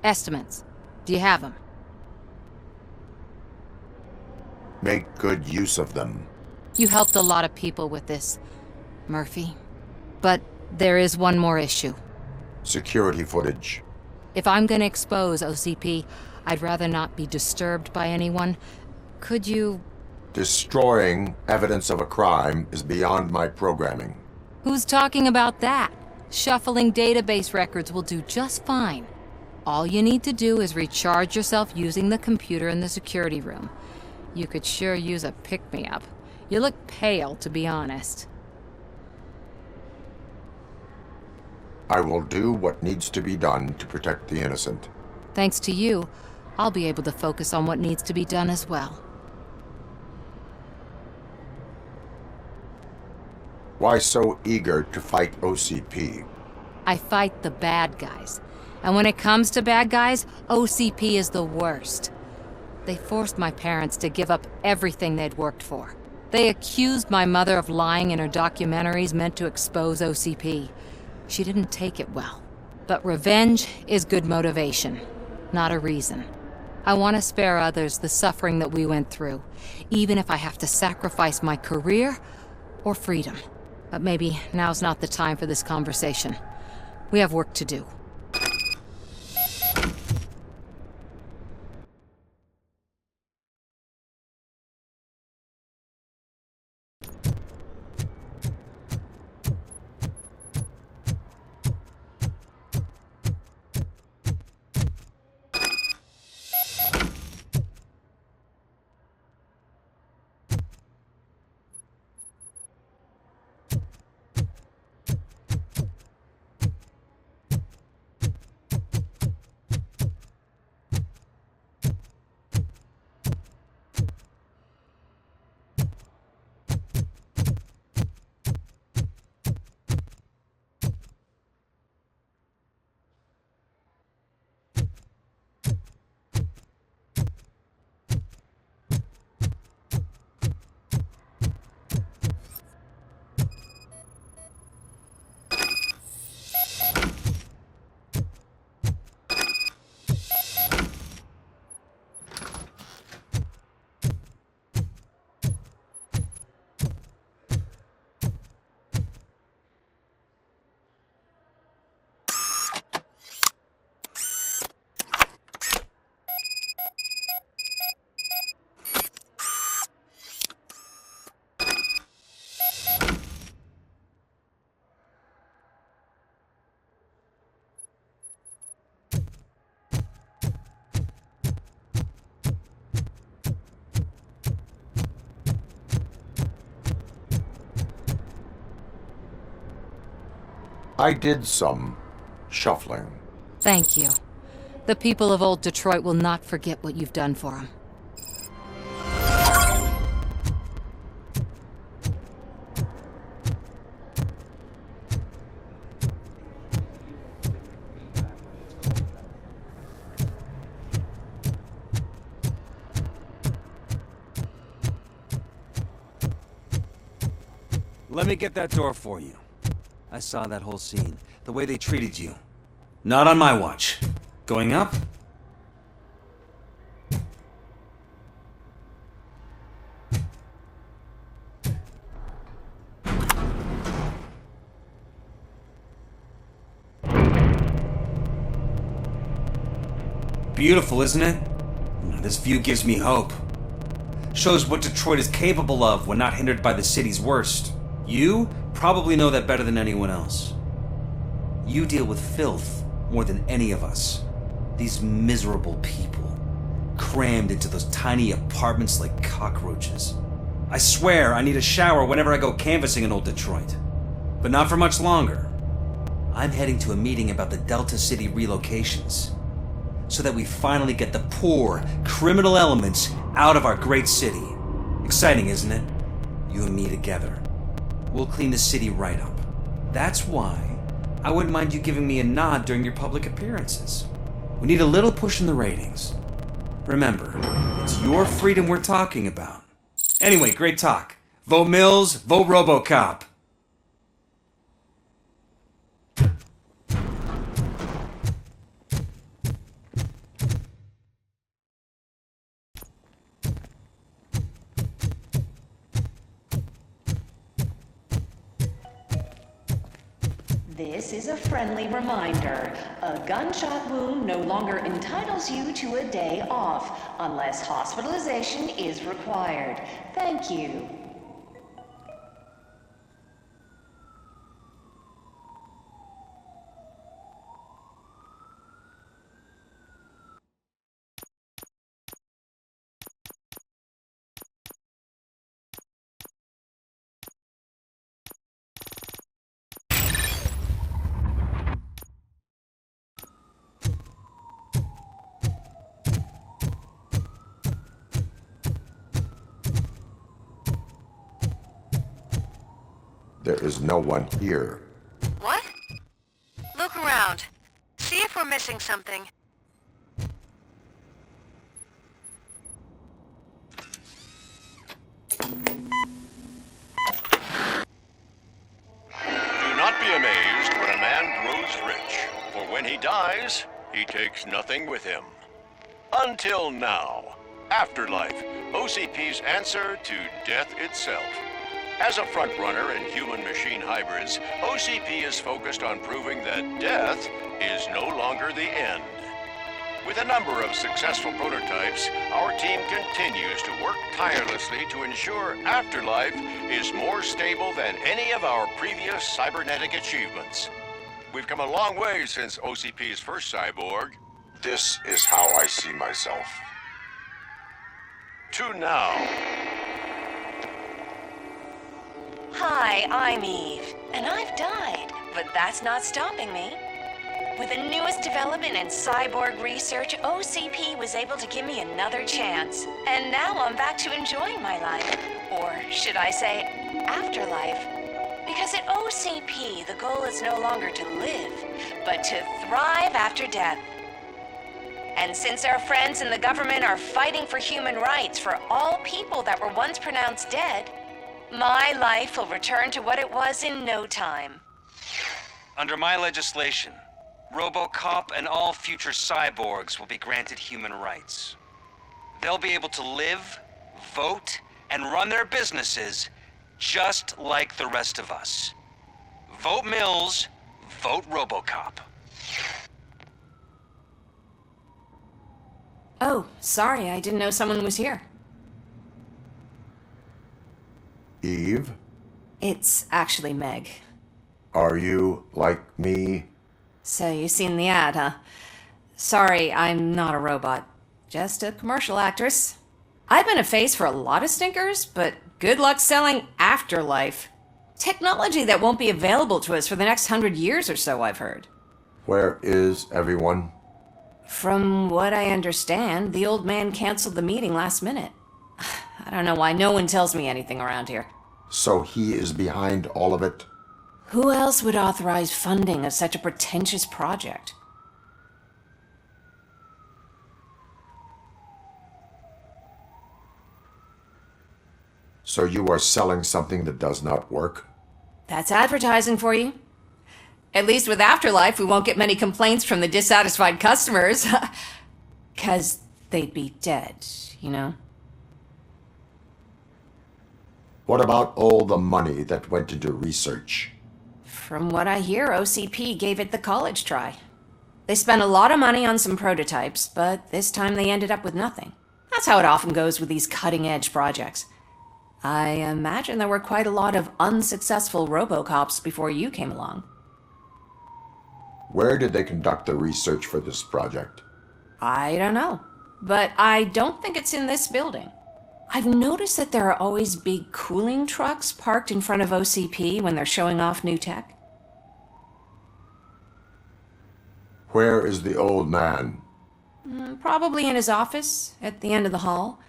Estimates. Do you have them? Make good use of them. You helped a lot of people with this, Murphy. But there is one more issue. Security footage. If I'm gonna expose OCP, I'd rather not be disturbed by anyone. Could you... Destroying evidence of a crime is beyond my programming. Who's talking about that? Shuffling database records will do just fine. All you need to do is recharge yourself using the computer in the security room. You could sure use a pick-me-up. You look pale, to be honest. I will do what needs to be done to protect the innocent. Thanks to you, I'll be able to focus on what needs to be done as well. Why so eager to fight OCP? I fight the bad guys. And when it comes to bad guys, OCP is the worst. They forced my parents to give up everything they'd worked for. They accused my mother of lying in her documentaries meant to expose OCP. She didn't take it well. But revenge is good motivation, not a reason. I want to spare others the suffering that we went through, even if I have to sacrifice my career or freedom. But maybe now's not the time for this conversation. We have work to do. I did some shuffling. Thank you. The people of old Detroit will not forget what you've done for them. Let me get that door for you. I saw that whole scene. The way they treated you. Not on my watch. Going up? Beautiful, isn't it? This view gives me hope. Shows what Detroit is capable of when not hindered by the city's worst. You probably know that better than anyone else. You deal with filth more than any of us. These miserable people, crammed into those tiny apartments like cockroaches. I swear I need a shower whenever I go canvassing in old Detroit. But not for much longer. I'm heading to a meeting about the Delta City relocations, so that we finally get the poor, criminal elements out of our great city. Exciting, isn't it? You and me together. We'll clean the city right up. That's why I wouldn't mind you giving me a nod during your public appearances. We need a little push in the ratings. Remember, it's your freedom we're talking about. Anyway, great talk. Vote Mills, vote Robocop. This is a friendly reminder. A gunshot wound no longer entitles you to a day off, unless hospitalization is required. Thank you. There is no one here. What? Look around. See if we're missing something. Do not be amazed when a man grows rich, for when he dies, he takes nothing with him. Until now. Afterlife, OCP's answer to death itself. As a frontrunner in human-machine hybrids, OCP is focused on proving that death is no longer the end. With a number of successful prototypes, our team continues to work tirelessly to ensure Afterlife is more stable than any of our previous cybernetic achievements. We've come a long way since OCP's first cyborg. This is how I see myself. To now. Hi, I'm Eve, and I've died, but that's not stopping me. With the newest development in cyborg research, OCP was able to give me another chance. And now I'm back to enjoying my life. Or should I say, afterlife. Because at OCP, the goal is no longer to live, but to thrive after death. And since our friends in the government are fighting for human rights for all people that were once pronounced dead, my life will return to what it was in no time. Under my legislation, Robocop and all future cyborgs will be granted human rights. They'll be able to live, vote, and run their businesses just like the rest of us. Vote Mills, vote Robocop. Oh, sorry, I didn't know someone was here. Eve, It's actually Meg. are you like me? So you've seen the ad, huh? Sorry, I'm not a robot. Just a commercial actress. I've been a face for a lot of stinkers, but good luck selling Afterlife. Technology that won't be available to us for the next 100 years or so, I've heard. Where is everyone? From what I understand, the old man canceled the meeting last minute. I don't know why no one tells me anything around here. So he is behind all of it? Who else would authorize funding of such a pretentious project? So you are selling something that does not work? That's advertising for you. At least with Afterlife, we won't get many complaints from the dissatisfied customers. 'Cause they'd be dead, you know? What about all the money that went into research? From what I hear, OCP gave it the college try. They spent a lot of money on some prototypes, but this time they ended up with nothing. That's how it often goes with these cutting-edge projects. I imagine there were quite a lot of unsuccessful Robocops before you came along. Where did they conduct the research for this project? I don't know, but I don't think it's in this building. I've noticed that there are always big cooling trucks parked in front of OCP when they're showing off new tech. Where is the old man? Probably in his office, at the end of the hall.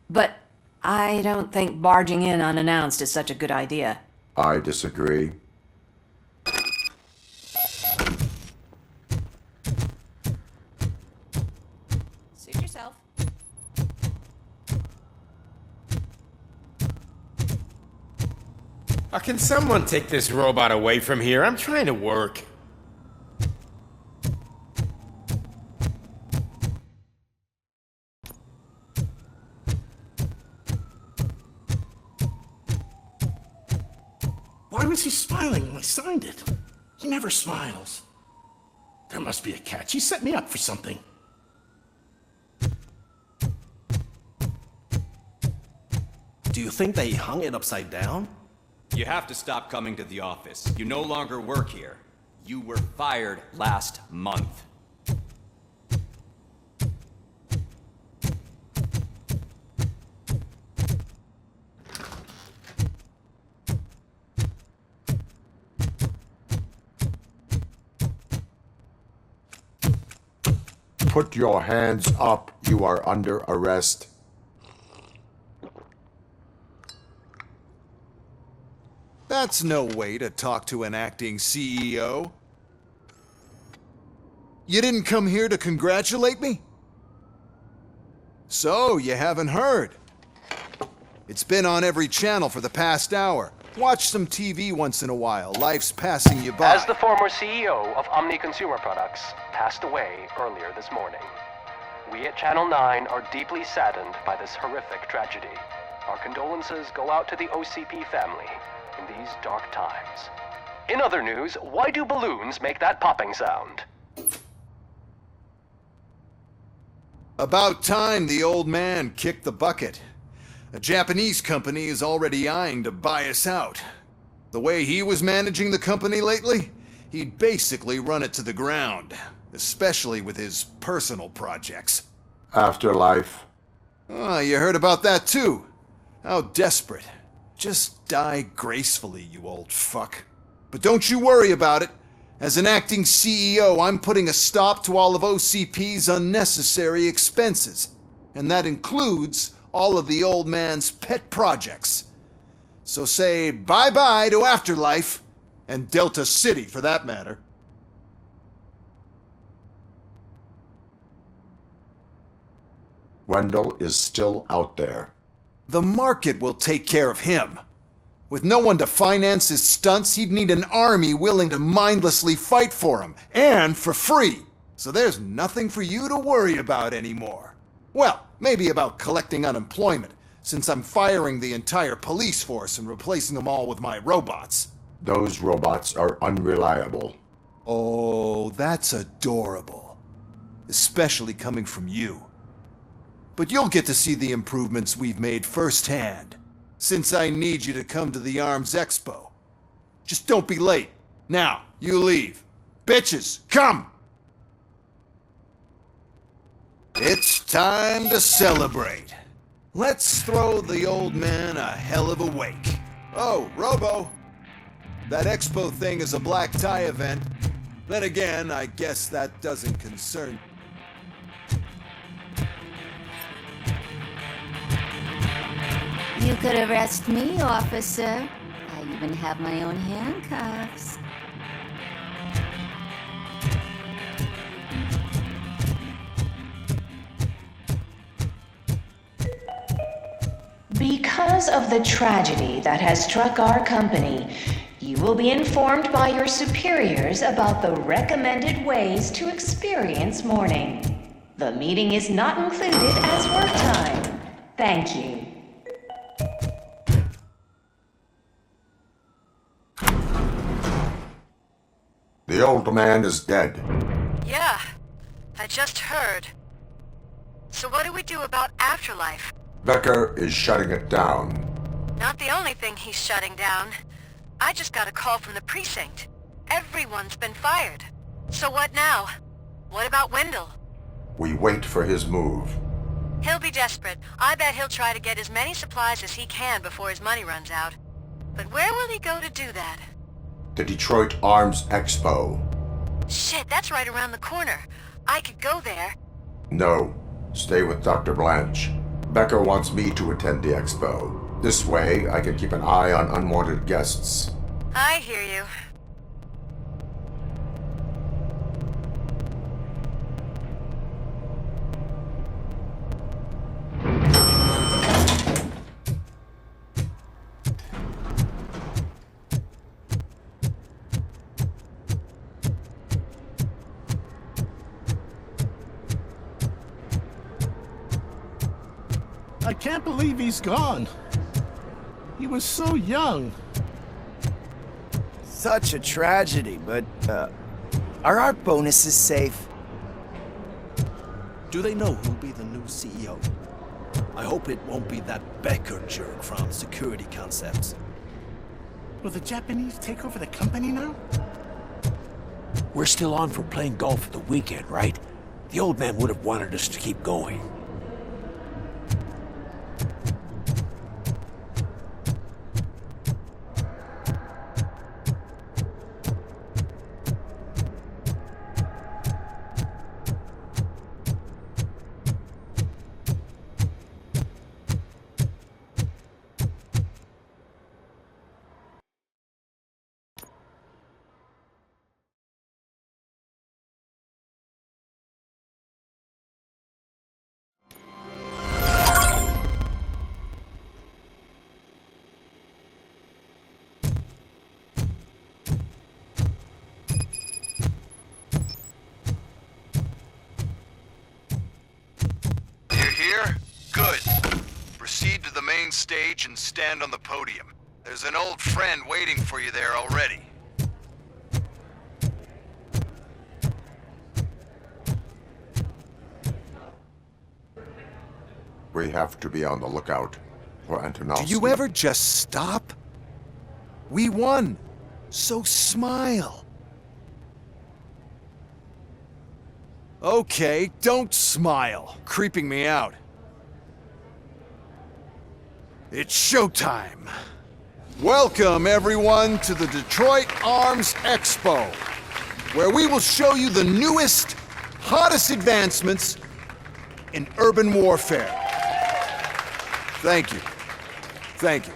But I don't think barging in unannounced is such a good idea. I disagree. Suit yourself. Can someone take this robot away from here? I'm trying to work. Why was he smiling when I signed it? He never smiles. There must be a catch. He set me up for something. Do you think they hung it upside down? You have to stop coming to the office. You no longer work here. You were fired last month. Put your hands up. You are under arrest. That's no way to talk to an acting CEO. You didn't come here to congratulate me? So, you haven't heard. It's been on every channel for the past hour. Watch some TV once in a while. Life's passing you by. As the former CEO of Omni Consumer Products passed away earlier this morning, we at Channel 9 are deeply saddened by this horrific tragedy. Our condolences go out to the OCP family in these dark times. In other news, why do balloons make that popping sound? About time the old man kicked the bucket. A Japanese company is already eyeing to buy us out. The way he was managing the company lately, he'd basically run it to the ground, especially with his personal projects. Afterlife. Oh, you heard about that too. How desperate. Just die gracefully, you old fuck. But don't you worry about it. As an acting CEO, I'm putting a stop to all of OCP's unnecessary expenses. And that includes all of the old man's pet projects. So say bye-bye to Afterlife, and Delta City for that matter. Wendell is still out there. The market will take care of him. With no one to finance his stunts, he'd need an army willing to mindlessly fight for him, and for free. So there's nothing for you to worry about anymore. Well, maybe about collecting unemployment, since I'm firing the entire police force and replacing them all with my robots. Those robots are unreliable. Oh, that's adorable. Especially coming from you. But you'll get to see the improvements we've made firsthand, since I need you to come to the Arms Expo. Just don't be late. Now, you leave. Bitches, come! It's time to celebrate. Let's throw the old man a hell of a wake. Oh, Robo! That expo thing is a black tie event. Then again, I guess that doesn't concern... You could arrest me, officer. I even have my own handcuffs. Because of the tragedy that has struck our company, you will be informed by your superiors about the recommended ways to experience mourning. The meeting is not included as work time. Thank you. The old man is dead. Yeah, I just heard. So what do we do about Afterlife? Becker is shutting it down. Not the only thing he's shutting down. I just got a call from the precinct. Everyone's been fired. So what now? What about Wendell? We wait for his move. He'll be desperate. I bet he'll try to get as many supplies as he can before his money runs out. But where will he go to do that? The Detroit Arms Expo. Shit, that's right around the corner. I could go there. No, stay with Dr. Blanche. Becker wants me to attend the expo. This way, I can keep an eye on unwanted guests. I hear you. I can't believe he's gone. He was so young. Such a tragedy, but, are our bonuses safe? Do they know who'll be the new CEO? I hope it won't be that Becker jerk from Security Concepts. Will the Japanese take over the company now? We're still on for playing golf at the weekend, right? The old man would have wanted us to keep going. Here? Good. Proceed to the main stage and stand on the podium. There's an old friend waiting for you there already. We have to be on the lookout for Antonovsky. Do you ever just stop? We won, so smile. Okay, don't smile. Creeping me out. It's showtime. Welcome, everyone, to the Detroit Arms Expo, where we will show you the newest, hottest advancements in urban warfare. Thank you. Thank you.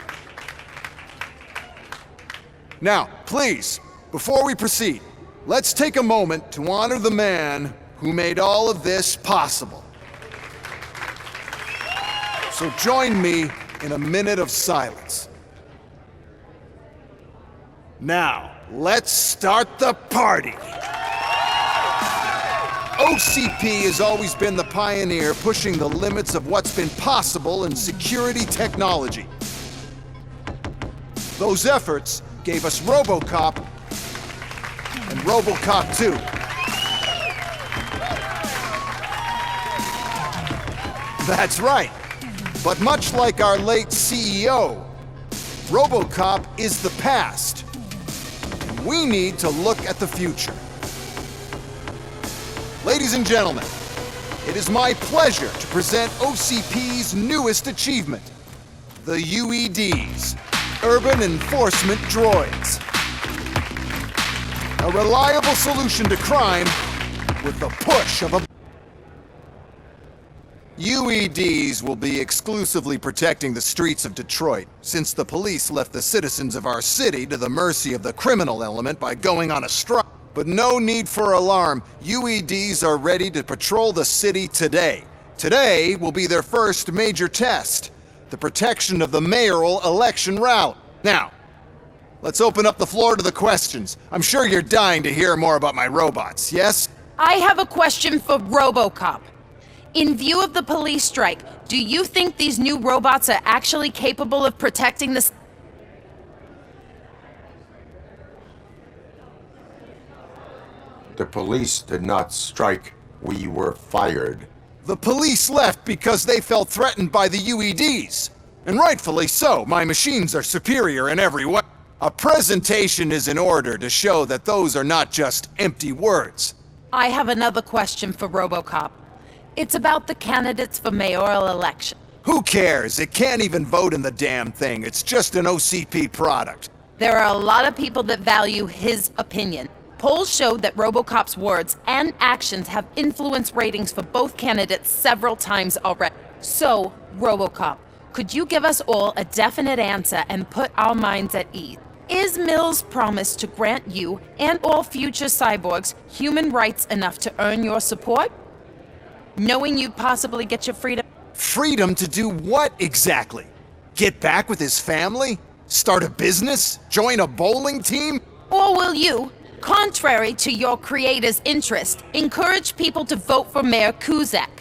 Now, please, before we proceed, let's take a moment to honor the man who made all of this possible. So join me in a minute of silence. Now, let's start the party. OCP has always been the pioneer pushing the limits of what's been possible in security technology. Those efforts gave us Robocop and Robocop 2. That's right. But much like our late CEO, Robocop is the past. And we need to look at the future. Ladies and gentlemen, it is my pleasure to present OCP's newest achievement, the UEDs, Urban Enforcement Droids. A reliable solution to crime with the push of a... UEDs will be exclusively protecting the streets of Detroit, since the police left the citizens of our city to the mercy of the criminal element by going on a strike. But no need for alarm. UEDs are ready to patrol the city today. Today will be their first major test, the protection of the mayoral election route. Now, let's open up the floor to the questions. I'm sure you're dying to hear more about my robots, yes? I have a question for Robocop. In view of the police strike, do you think these new robots are actually capable of protecting the... The police did not strike. We were fired. The police left because they felt threatened by the UEDs. And rightfully so. My machines are superior in every way. A presentation is in order to show that those are not just empty words. I have another question for Robocop. It's about the candidates for mayoral election. Who cares? It can't even vote in the damn thing. It's just an OCP product. There are a lot of people that value his opinion. Polls showed that Robocop's words and actions have influenced ratings for both candidates several times already. So, Robocop, could you give us all a definite answer and put our minds at ease? Is Mills' promise to grant you and all future cyborgs human rights enough to earn your support? Knowing you'd possibly get your freedom? Freedom to do what exactly? Get back with his family? Start a business? Join a bowling team? Or will you, contrary to your creator's interest, encourage people to vote for Mayor Kuzak,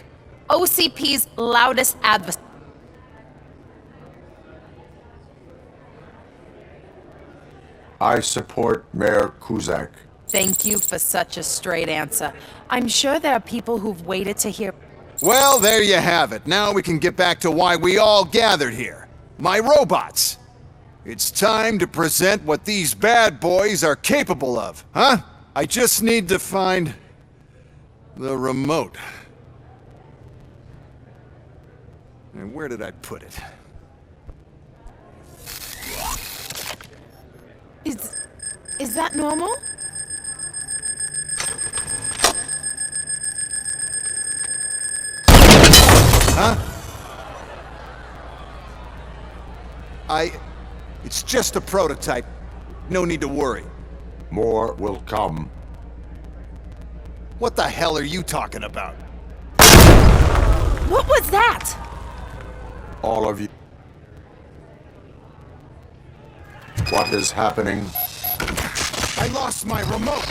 OCP's loudest advocate? I support Mayor Kuzak. Thank you for such a straight answer. I'm sure there are people who've waited to hear. Well, there you have it. Now we can get back to why we all gathered here. My robots. It's time to present what these bad boys are capable of, huh? I just need to find the remote. And where did I put it? Is that normal? Huh? It's just a prototype. No need to worry. More will come. What the hell are you talking about? What was that? All of you. What is happening? I lost my remote.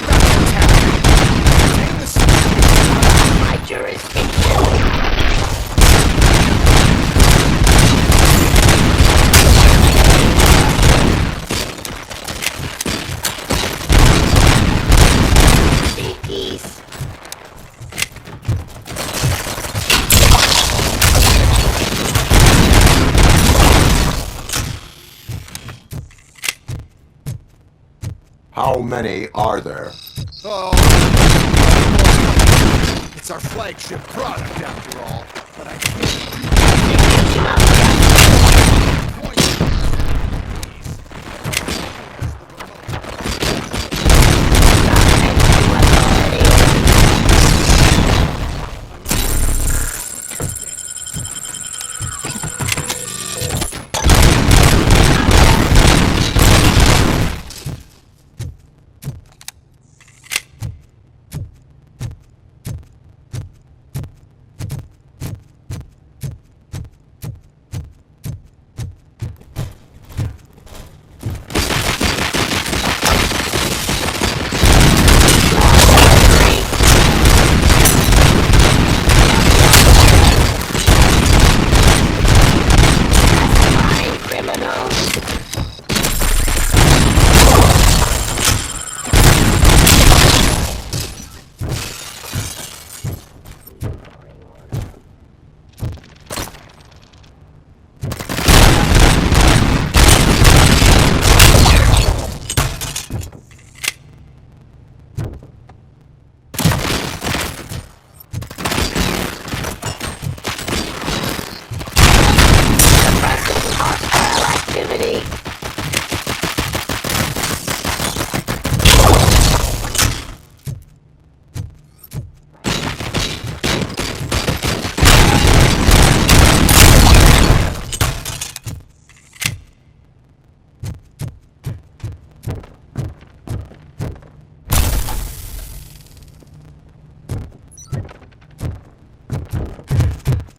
My jurisdiction. How many are there? Oh, it's our flagship product after all, but I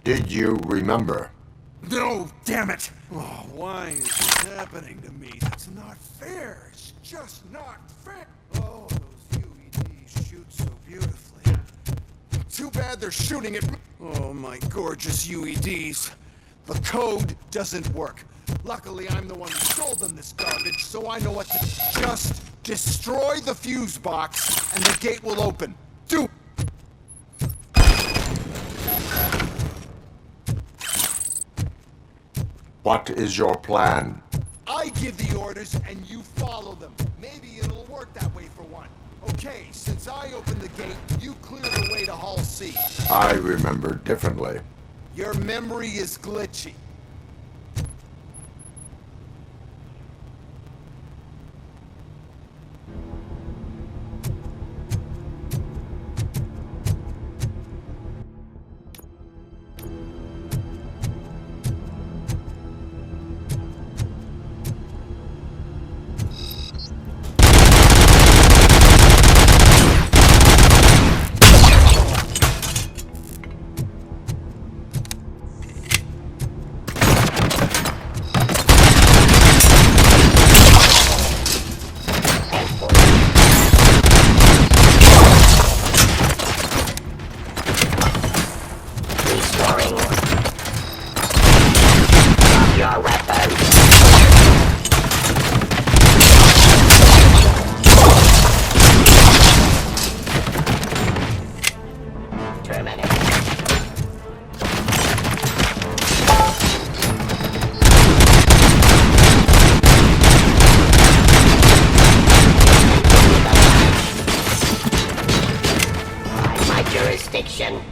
Did you remember? No, damn it! Oh, why is this happening to me? That's not fair. It's just not fair. Oh, those UEDs shoot so beautifully. Too bad they're shooting at me. Oh, my gorgeous UEDs. The code doesn't work. Luckily, I'm the one who sold them this garbage, so I know what to do. Just destroy the fuse box, and the gate will open. Do. What is your plan? I give the orders and you follow them. Maybe it'll work that way for one. Okay, since I opened the gate, you clear the way to Hall C. I remember differently. Your memory is glitchy. prediction.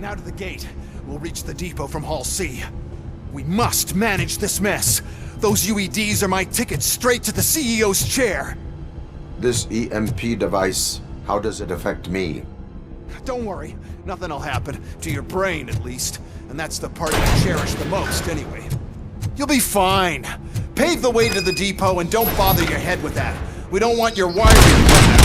Now to the gate. We'll reach the depot from Hall C. We must manage this mess. Those UEDs are my ticket straight to the CEO's chair. This EMP device, how does it affect me? Don't worry. Nothing'll happen. To your brain, at least. And that's the part I cherish the most, anyway. You'll be fine. Pave the way to the depot and don't bother your head with that. We don't want your wiring to run out.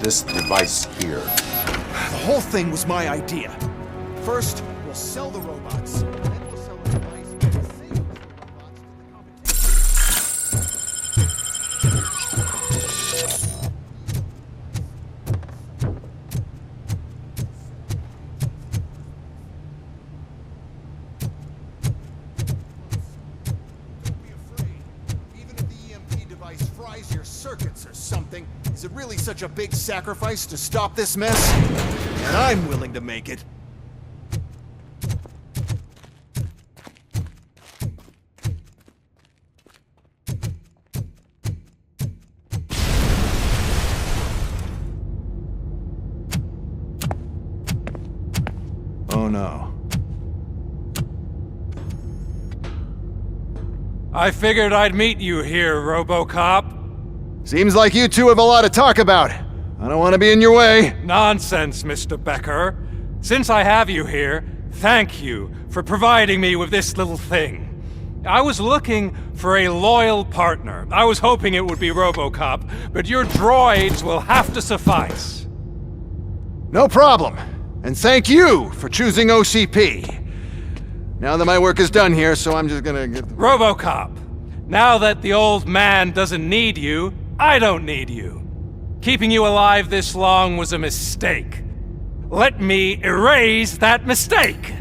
this device here. The whole thing was my idea. First, we'll sell the robots, then we'll sell a device with the same robots to the competition. Don't be afraid. Even if the EMP device fries your circuits or something, is it really such a big sacrifice to stop this mess? And I'm willing to make it. Oh no. I figured I'd meet you here, Robocop. Seems like you two have a lot to talk about. I don't want to be in your way. Nonsense, Mr. Becker. Since I have you here, thank you for providing me with this little thing. I was looking for a loyal partner. I was hoping it would be Robocop, but your droids will have to suffice. No problem. And thank you for choosing OCP. Now that my work is done here, so I'm just gonna get... Robocop, now that the old man doesn't need you, I don't need you. Keeping you alive this long was a mistake. Let me erase that mistake!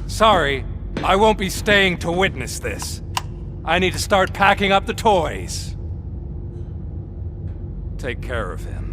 Sorry, I won't be staying to witness this. I need to start packing up the toys. Take care of him.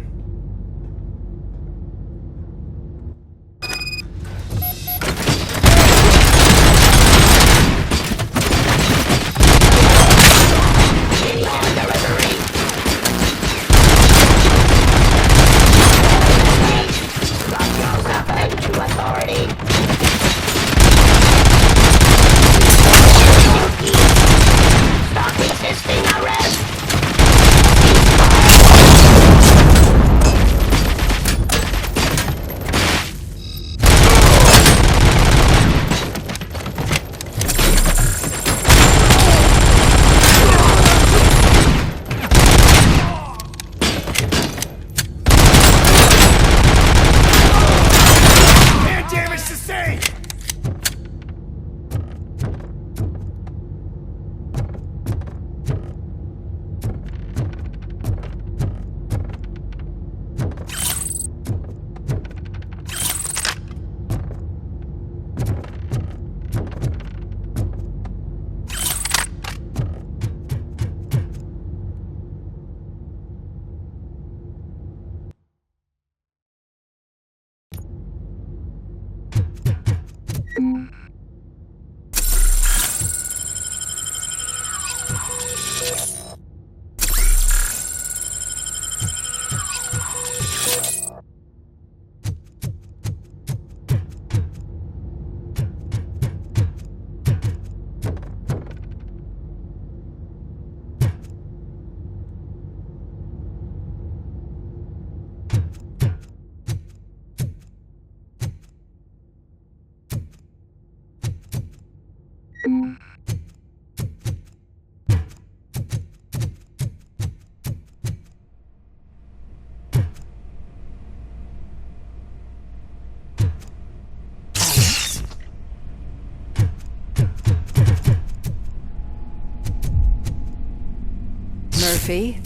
Murphy?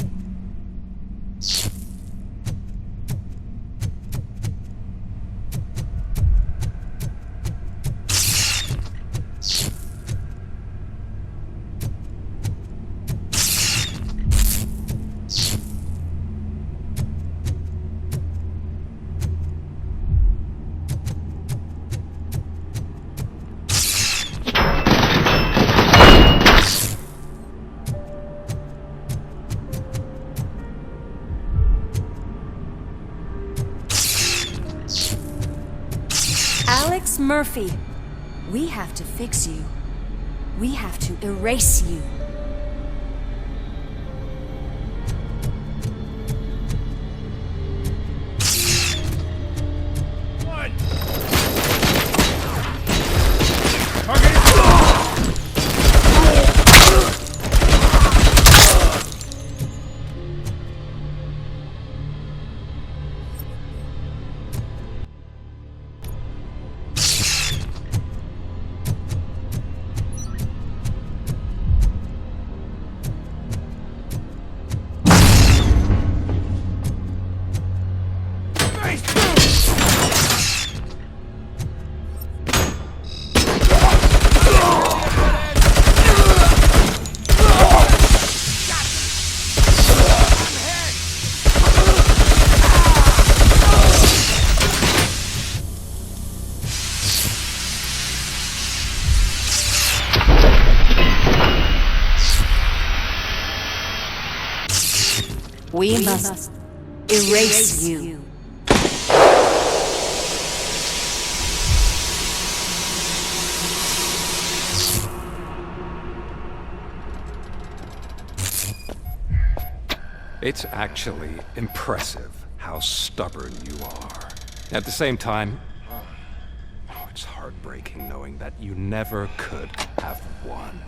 Murphy, we have to fix you. We have to erase you. We must erase you. It's actually impressive how stubborn you are. At the same time, it's heartbreaking knowing that you never could have won.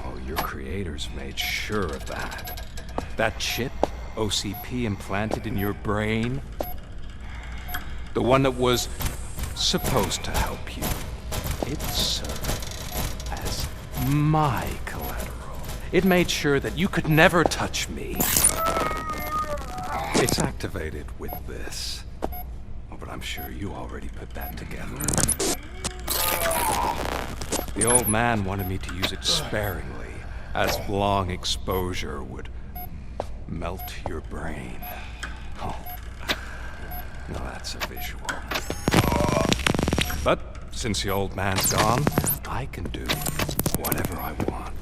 Oh, your creators made sure of that. That chip OCP implanted in your brain, the one that was supposed to help you, it served as my collateral. It made sure that you could never touch me. It's activated with this. Oh, but I'm sure you already put that together. The old man wanted me to use it sparingly, as long exposure would melt your brain. Oh, now that's a visual. But since the old man's gone, I can do whatever I want.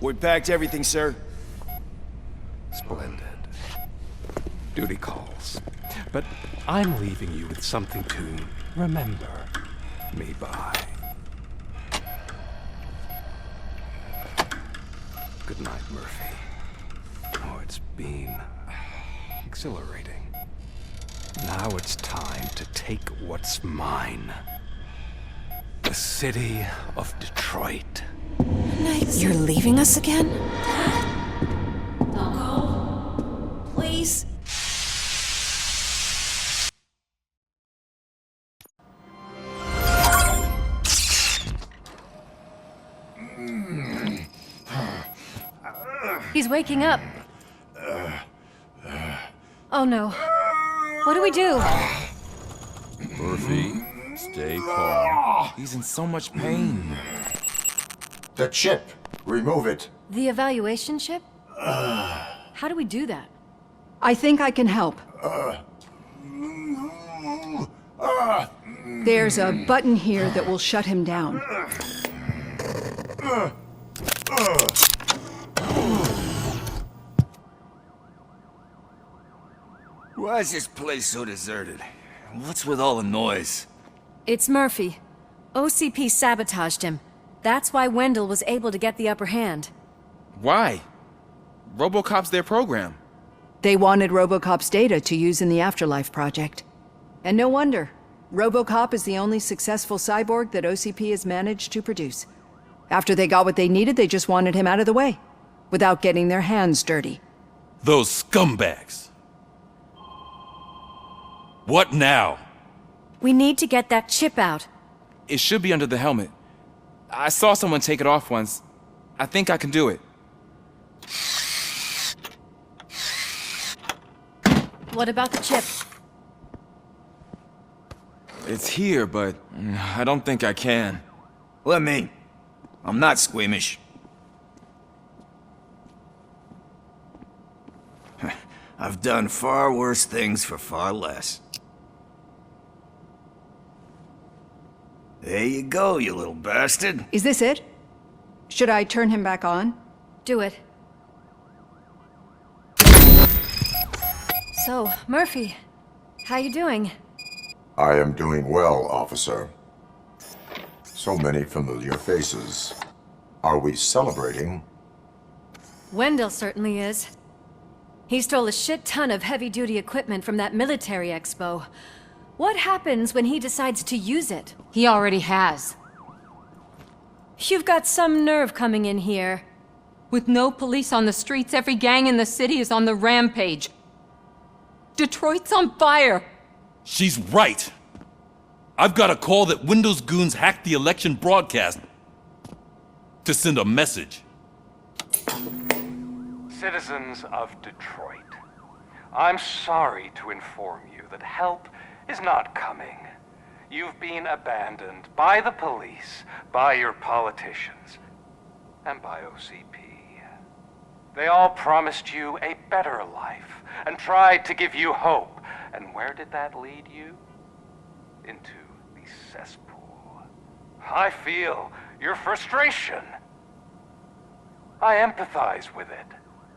We packed everything, sir. Splendid. Duty calls. But I'm leaving you with something to remember me by. Good night, Murphy. Oh, it's been exhilarating. Now it's time to take what's mine. The city of Detroit. You're leaving us again? Don't go. Please. He's waking up. Oh no. What do we do? Murphy, stay calm. He's in so much pain. The chip. Remove it. The evaluation chip? How do we do that? I think I can help. There's a button here that will shut him down. Why is this place so deserted? What's with all the noise? It's Murphy. OCP sabotaged him. That's why Wendell was able to get the upper hand. Why? Robocop's their program. They wanted Robocop's data to use in the Afterlife project. And no wonder. Robocop is the only successful cyborg that OCP has managed to produce. After they got what they needed, they just wanted him out of the way, without getting their hands dirty. Those scumbags. What now? We need to get that chip out. It should be under the helmet. I saw someone take it off once. I think I can do it. What about the chip? It's here, but I don't think I can. Let me. I'm not squeamish. I've done far worse things for far less. There you go, you little bastard. Is this it? Should I turn him back on? Do it. So, Murphy, how you doing? I am doing well, officer. So many familiar faces. Are we celebrating? Wendell certainly is. He stole a shit ton of heavy-duty equipment from that military expo. What happens when he decides to use it? He already has. You've got some nerve coming in here. With no police on the streets, every gang in the city is on the rampage. Detroit's on fire! She's right! I've got a call that Windows goons hacked the election broadcast to send a message. Citizens of Detroit, I'm sorry to inform you that help is not coming. You've been abandoned by the police, by your politicians, and by OCP. They all promised you a better life and tried to give you hope. And where did that lead you? Into the cesspool. I feel your frustration. I empathize with it,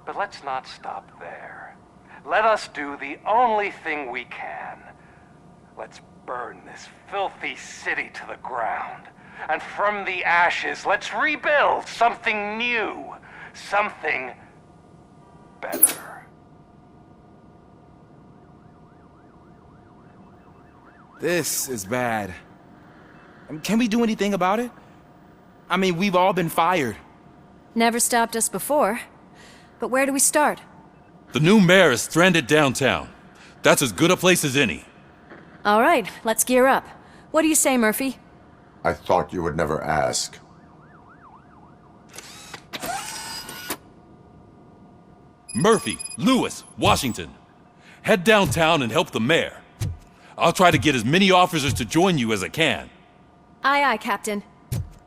but let's not stop there. let us do the only thing we can. Let's burn this filthy city to the ground. And from the ashes, let's rebuild something new. Something better. This is bad. Can we do anything about it? I mean, we've all been fired. Never stopped us before. But where do we start? The new mayor is stranded downtown. That's as good a place as any. All right, let's gear up. What do you say, Murphy? I thought you would never ask. Murphy, Lewis, Washington. Head downtown and help the mayor. I'll try to get as many officers to join you as I can. Aye, aye, Captain.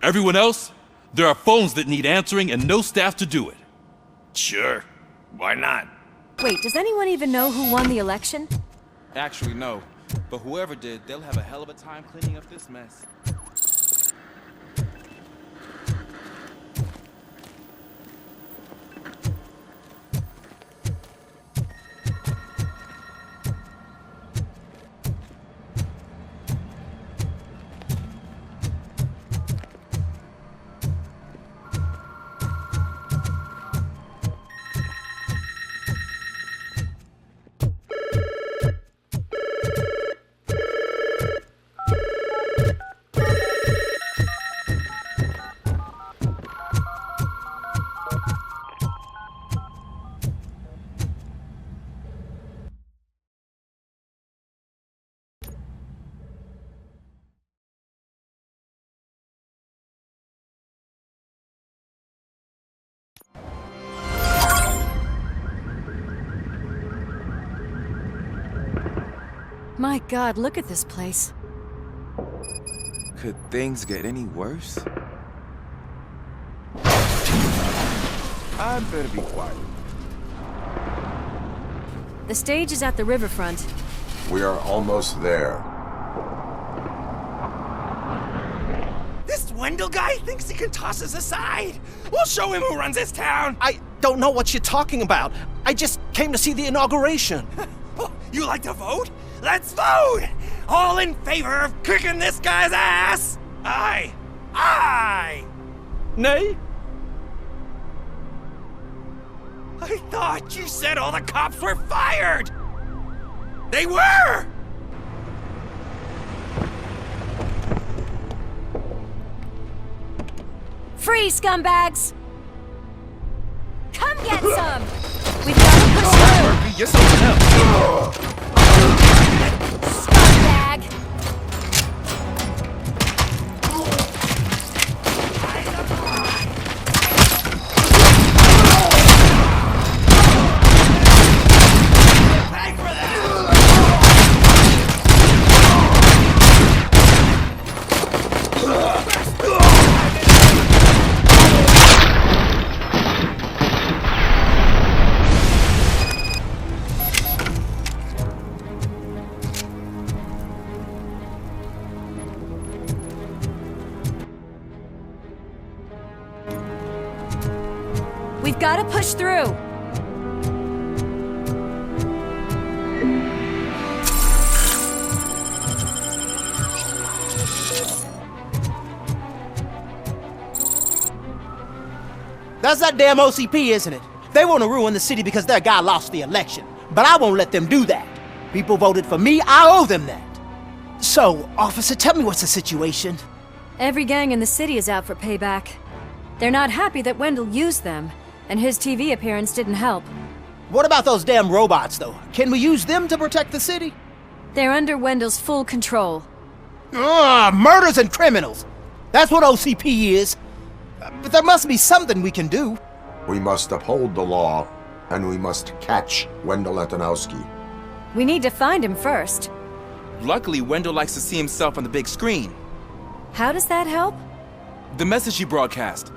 Everyone else? There are phones that need answering and no staff to do it. Sure. Why not? Wait, does anyone even know who won the election? Actually, no. But whoever did, they'll have a hell of a time cleaning up this mess. My God, look at this place. Could things get any worse? I'd better be quiet. The stage is at the riverfront. We are almost there. This Wendell guy thinks he can toss us aside. We'll show him who runs this town. I don't know what you're talking about. I just came to see the inauguration. You like to vote? Let's vote! All in favor of kicking this guy's ass? Aye. Aye! Nay? I thought you said all the cops were fired! They were! Free, scumbags! Come get some! We've got to push through! Murphy, you're something else. Scumbag! We've got to push through! That's that damn OCP, isn't it? They want to ruin the city because their guy lost the election. But I won't let them do that. People voted for me, I owe them that. So, officer, tell me what's the situation. Every gang in the city is out for payback. They're not happy that Wendell used them, and his TV appearance didn't help. What about those damn robots, though? Can we use them to protect the city? They're under Wendell's full control. Murders and criminals! That's what OCP is. But there must be something we can do. We must uphold the law, and we must catch Wendell Antonowski. We need to find him first. Luckily, Wendell likes to see himself on the big screen. How does that help? The message he broadcast.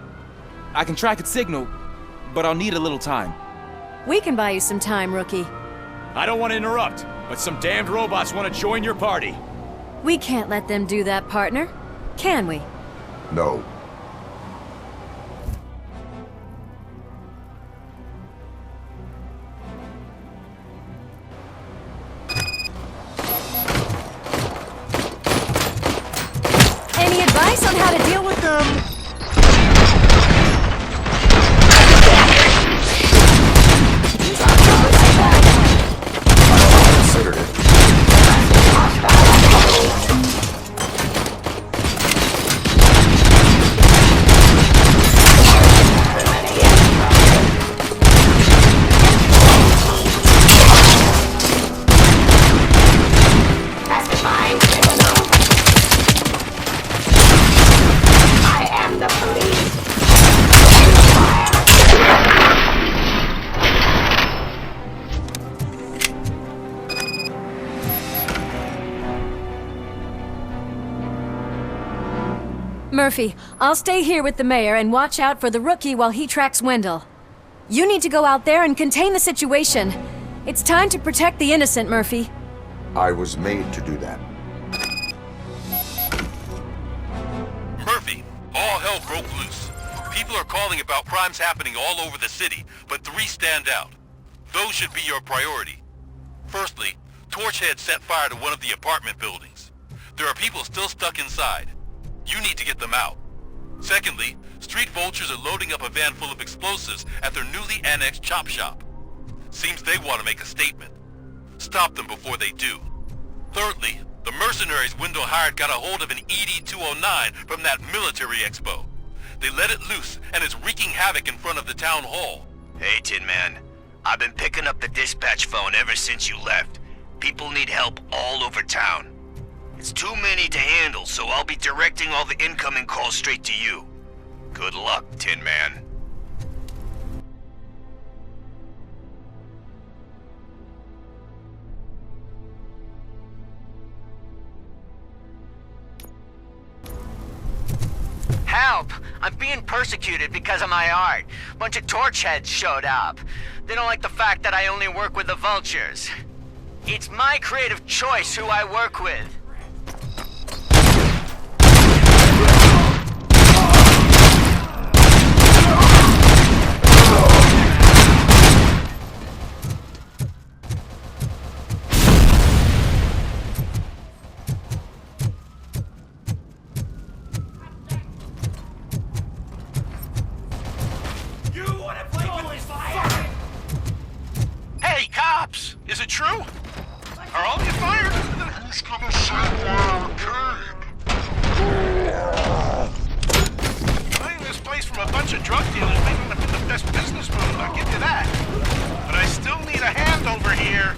I can track its signal, but I'll need a little time. We can buy you some time, rookie. I don't want to interrupt, but some damned robots want to join your party. We can't let them do that, partner. Can we? No. him! Considered it. Murphy, I'll stay here with the mayor and watch out for the rookie while he tracks Wendell. You need to go out there and contain the situation. It's time to protect the innocent, Murphy. I was made to do that. Murphy, all hell broke loose. People are calling about crimes happening all over the city, but 3 stand out. Those should be your priority. Firstly, Torchhead set fire to one of the apartment buildings. There are people still stuck inside. You need to get them out. Secondly, street vultures are loading up a van full of explosives at their newly annexed chop shop. Seems they want to make a statement. Stop them before they do. Thirdly, the mercenaries Wendell hired got a hold of an ED-209 from that military expo. They let it loose and is wreaking havoc in front of the town hall. Hey, Tin Man. I've been picking up the dispatch phone ever since you left. People need help all over town. It's too many to handle, so I'll be directing all the incoming calls straight to you. Good luck, Tin Man. Help! I'm being persecuted because of my art. Bunch of torchheads showed up. They don't like the fact that I only work with the vultures. It's my creative choice who I work with. Hey, cops! Is it true? Are all of you fired? Who's gonna save our arcade? Buying this place from a bunch of drug dealers may not have been the best business move, I'll give you that. But I still need a hand over here.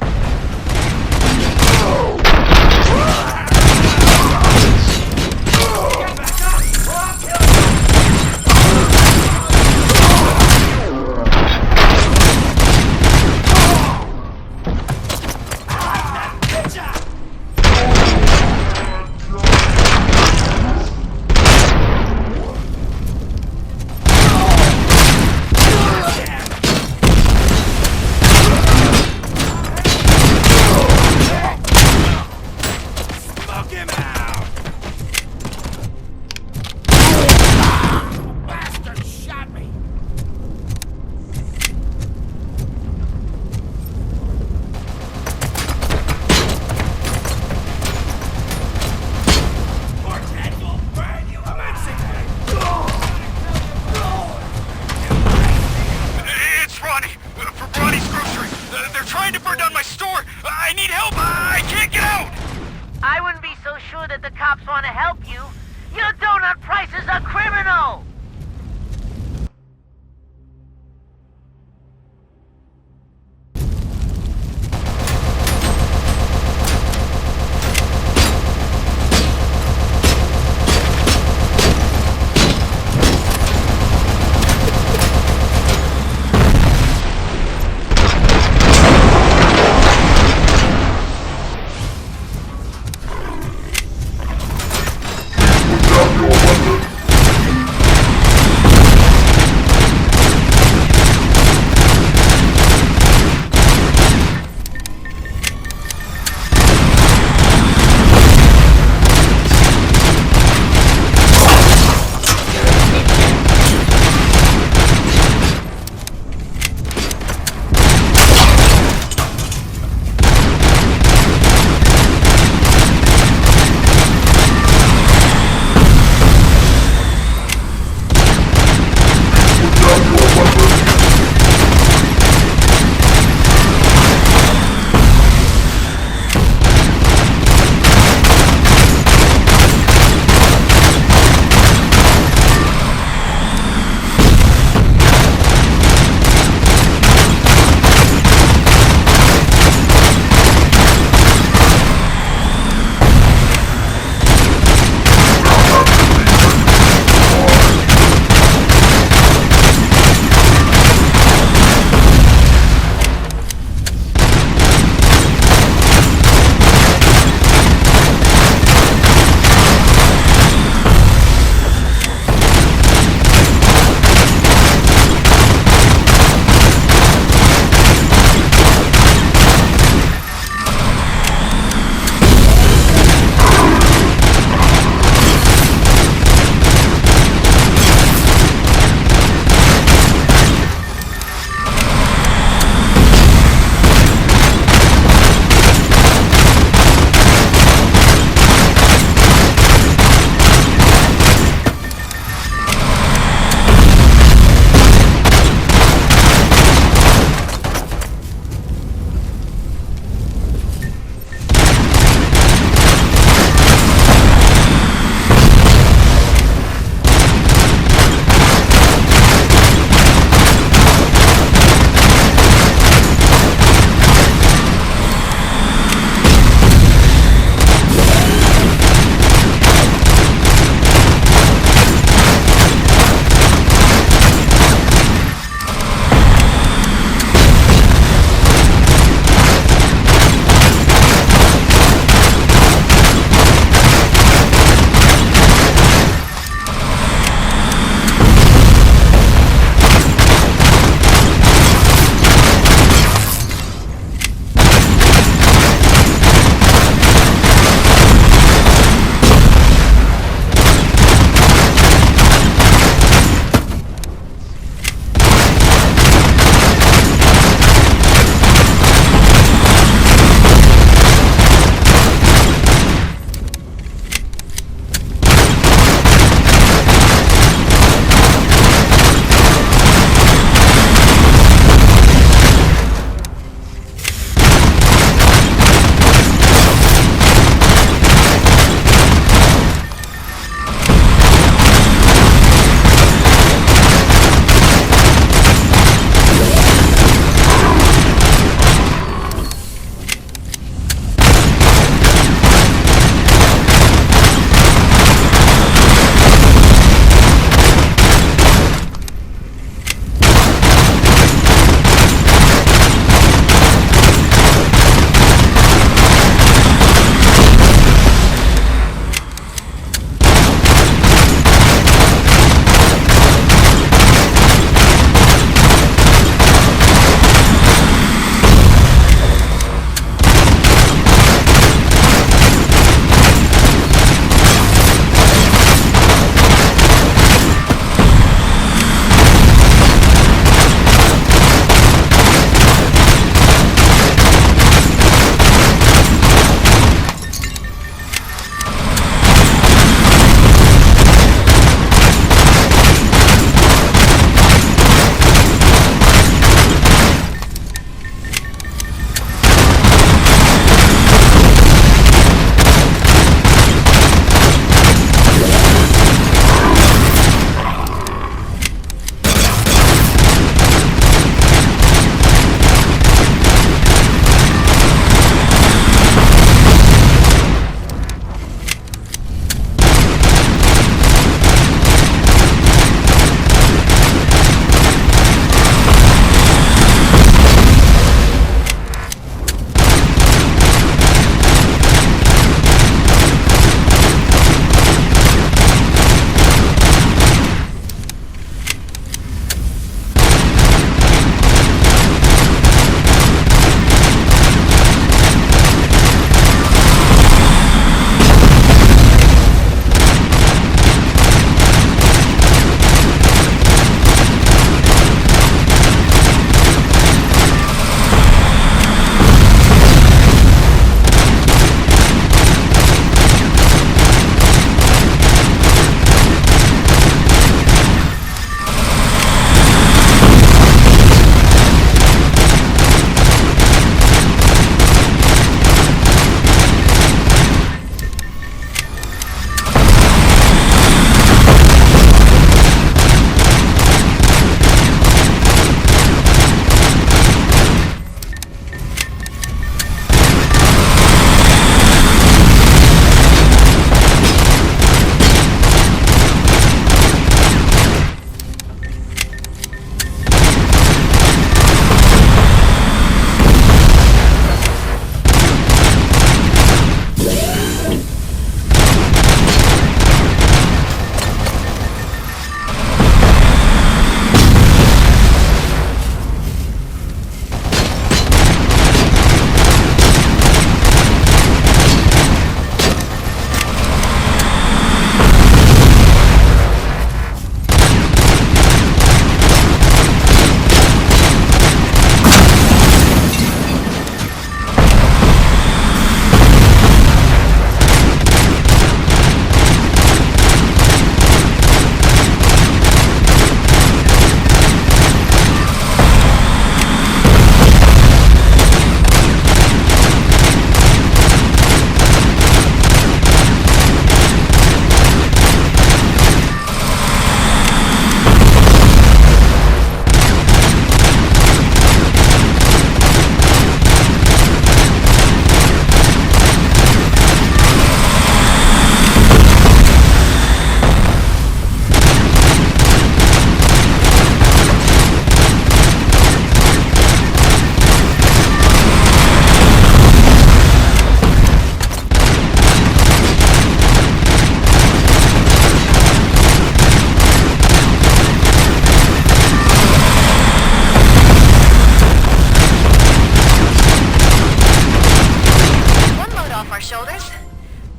our shoulders.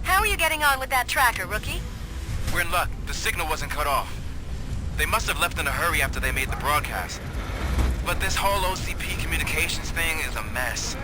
How are you getting on with that tracker, Rookie? We're in luck. The signal wasn't cut off. They must have left in a hurry after they made the broadcast. But this whole OCP communications thing is a mess.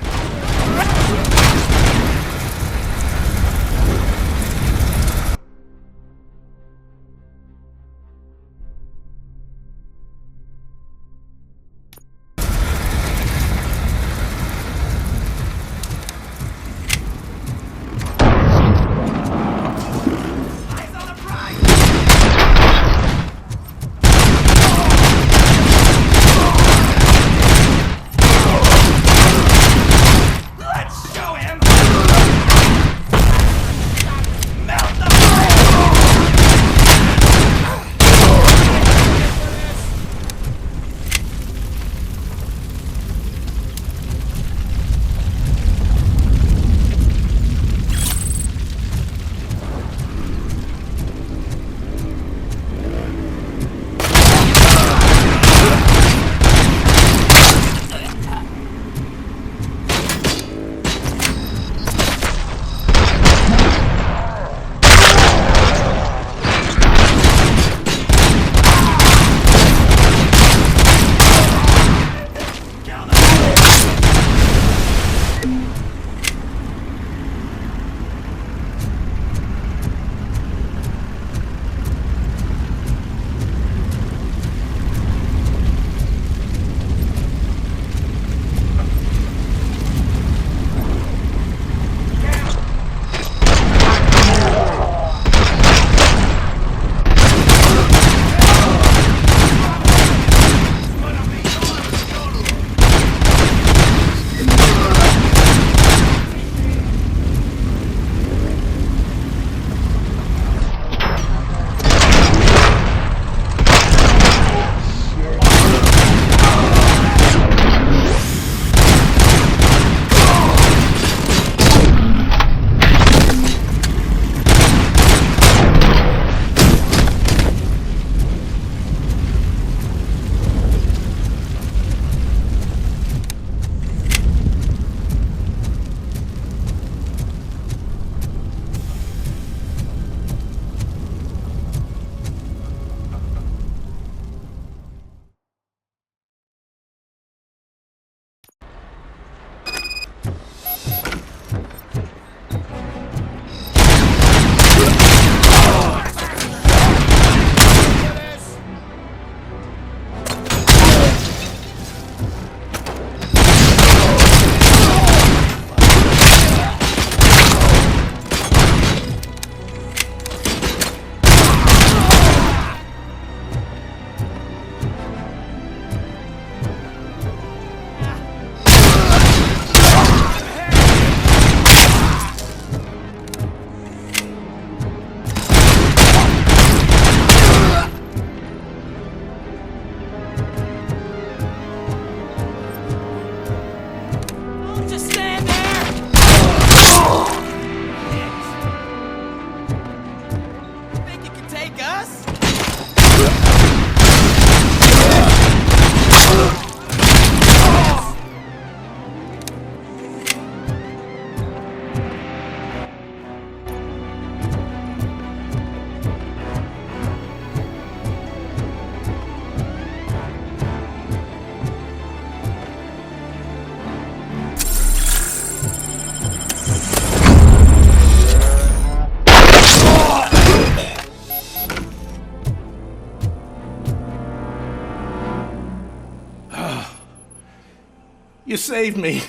You saved me.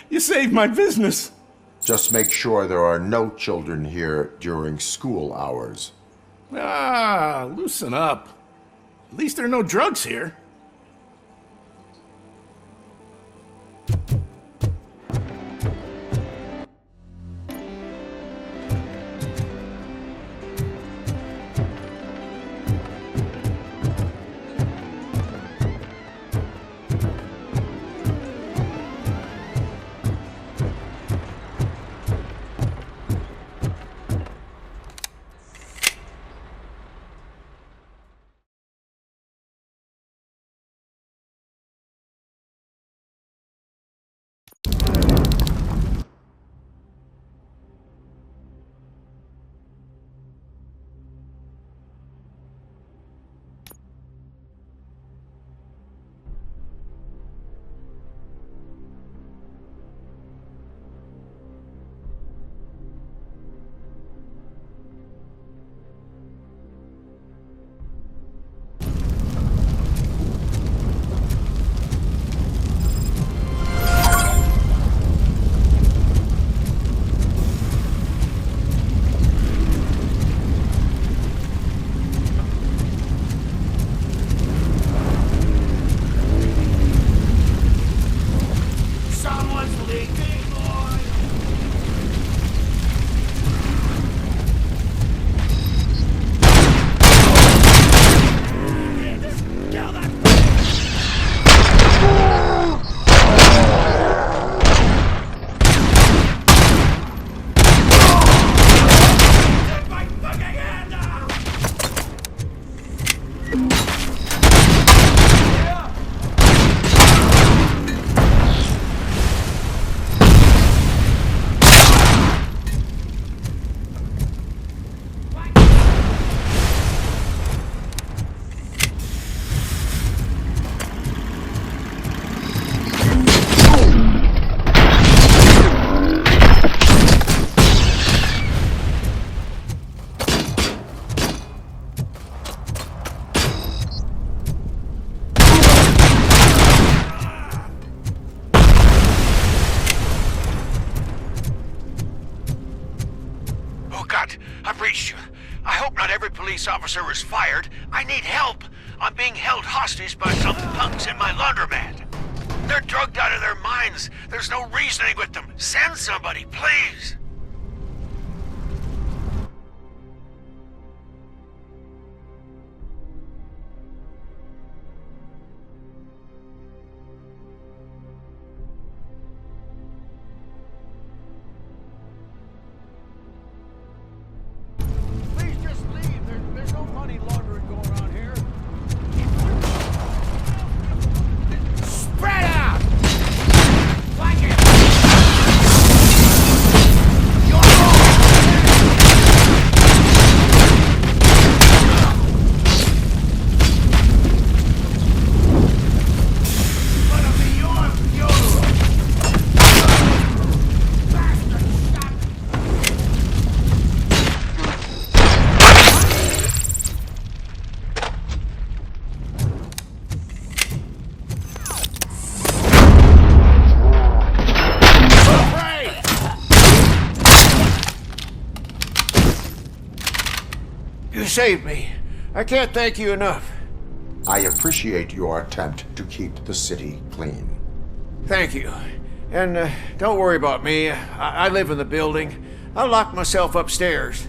You saved my business. Just make sure there are no children here during school hours. Ah, loosen up. At least there are no drugs here. police officer is fired. I need help. I'm being held hostage by some punks in my laundromat. They're drugged out of their minds. There's no reasoning with them. Send somebody, please. Please just leave. There's no money laundering going on here. Spread out! Flank it! You saved me. I can't thank you enough. I appreciate your attempt to keep the city clean. Thank you. And don't worry about me. I live in the building. I'll lock myself upstairs.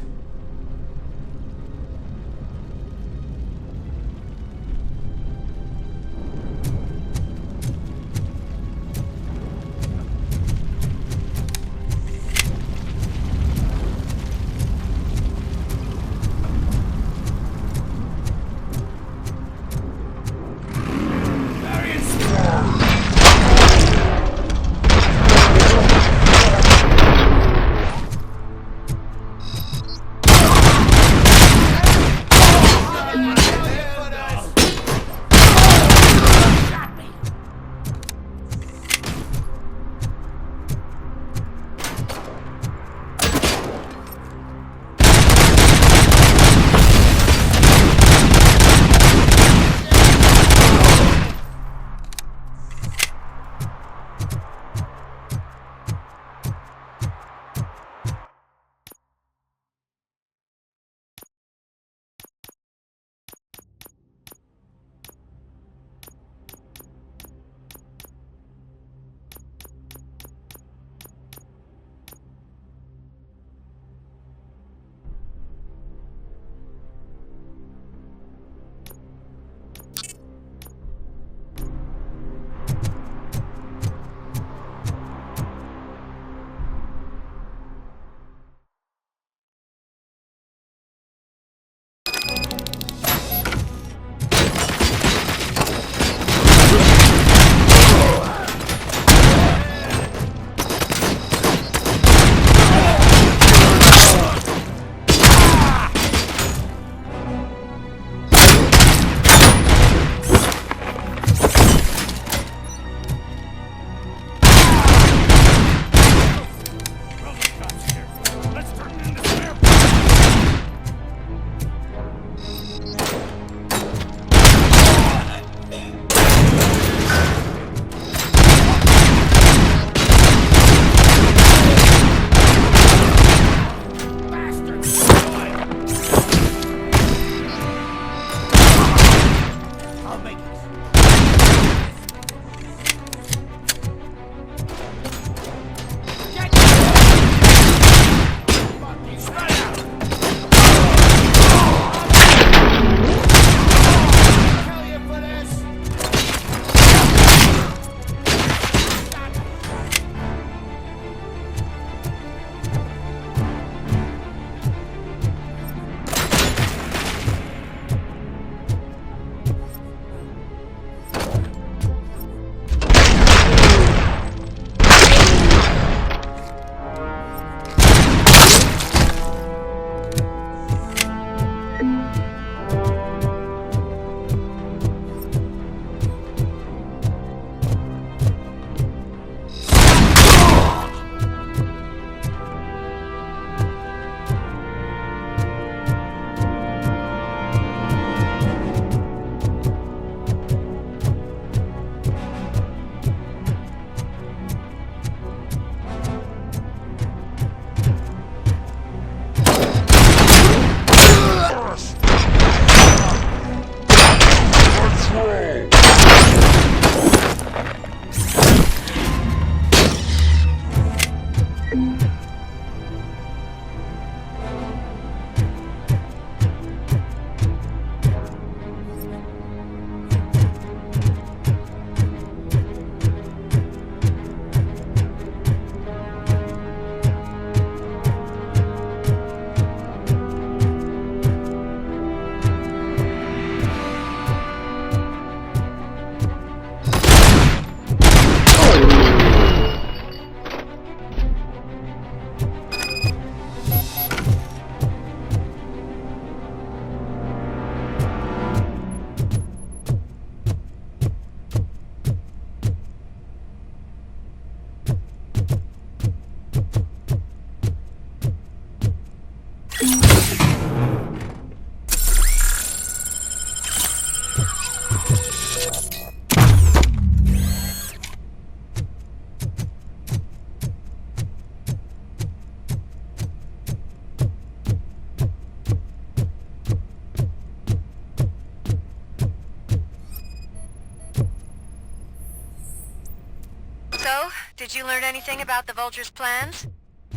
So, did you learn anything about the Vulture's plans?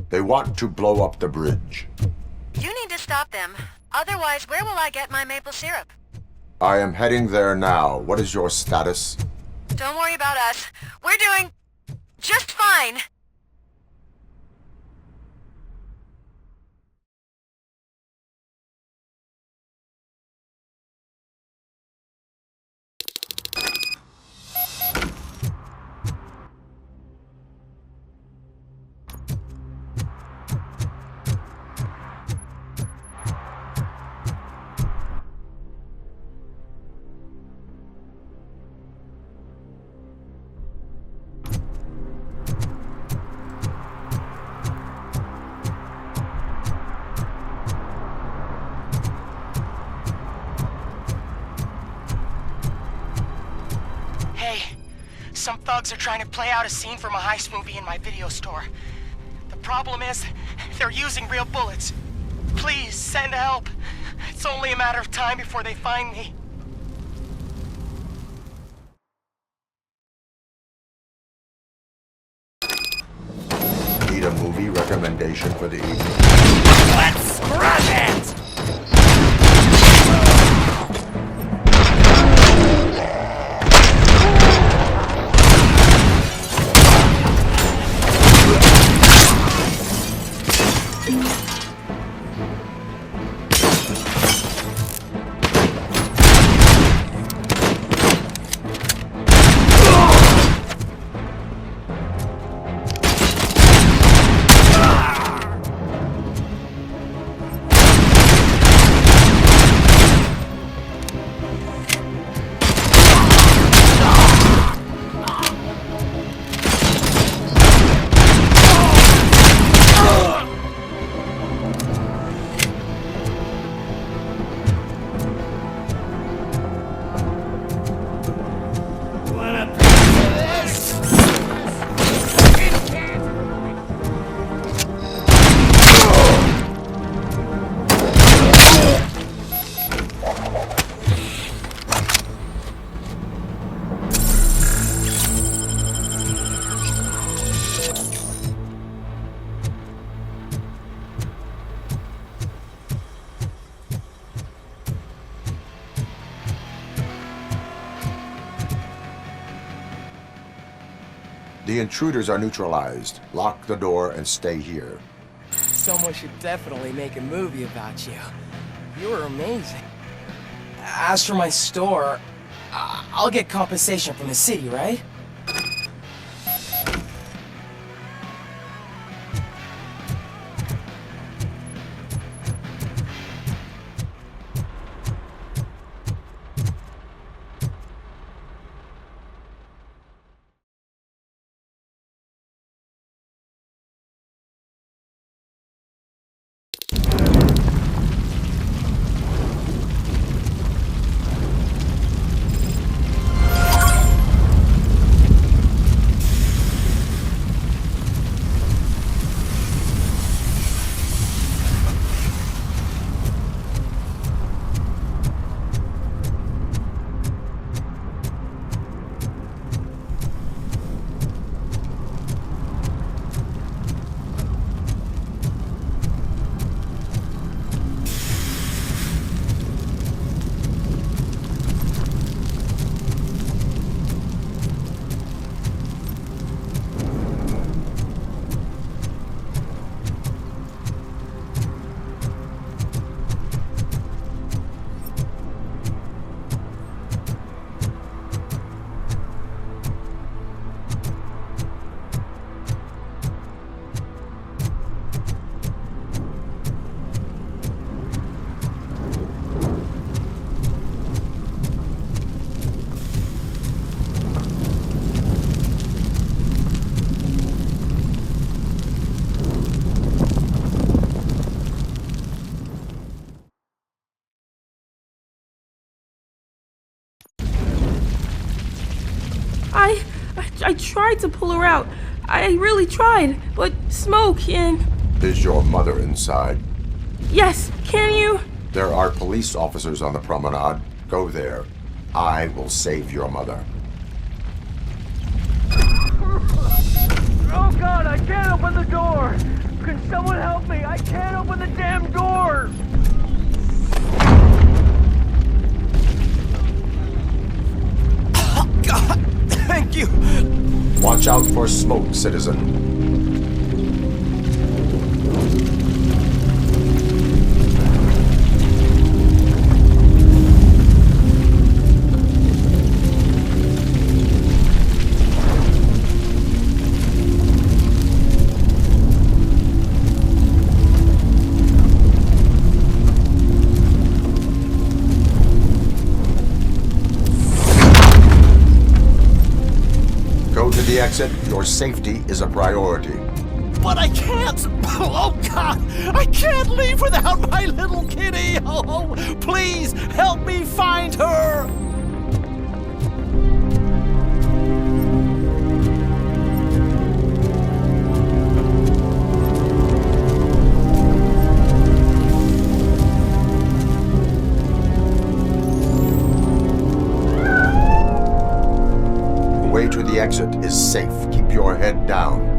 They want to blow up the bridge. You need to stop them. Otherwise, where will I get my maple syrup? I am heading there now. What is your status? Don't worry about us. We're doing just fine. Some thugs are trying to play out a scene from a heist movie in my video store. The problem is, they're using real bullets. Please, send help. It's only a matter of time before they find me. Need a movie recommendation for the evening? Let's scrap it! The intruders are neutralized. Lock the door and stay here. Someone should definitely make a movie about you. You were amazing. As for my store, I'll get compensation from the city, right? I tried to pull her out. I really tried, but smoke and... Is your mother inside? Yes, can you? There are police officers on the promenade. Go there. I will save your mother. Oh God, I can't open the door! Can someone help me? I can't open the damn door! Oh God, thank you! Watch out for smoke, citizen. The exit, your safety is a priority. But I can't! Oh God! I can't leave without my little kitty! Oh, please help me find her! The way to the exit is safe. Keep your head down.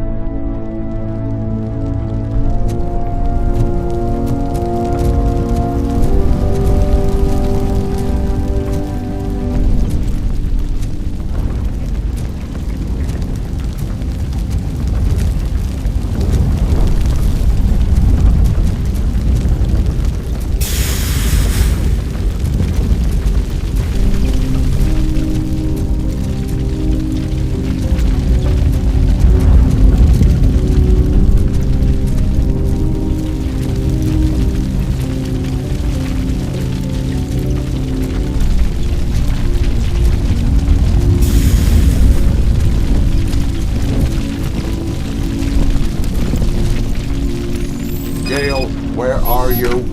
Gail, where are you?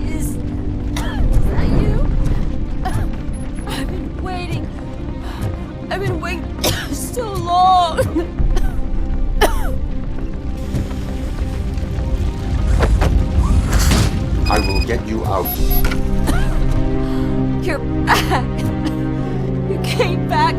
Is that you? I've been waiting. I've been waiting so long. I will get you out. You're back. You came back.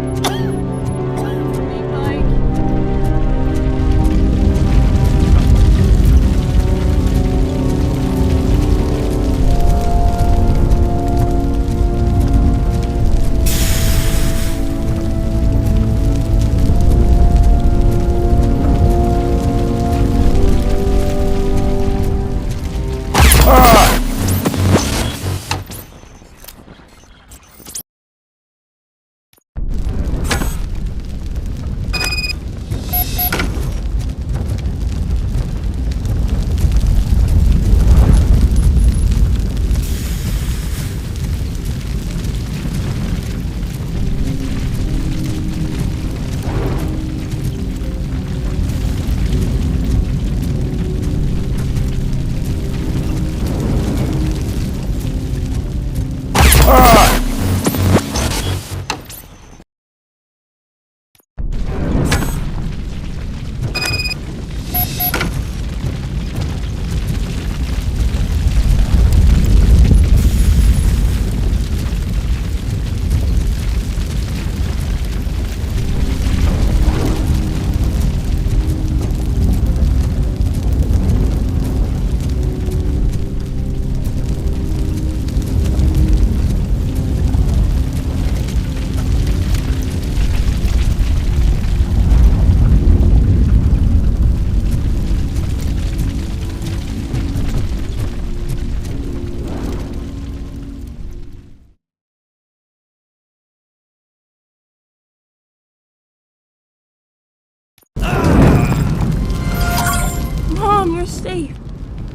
Mom, you're safe.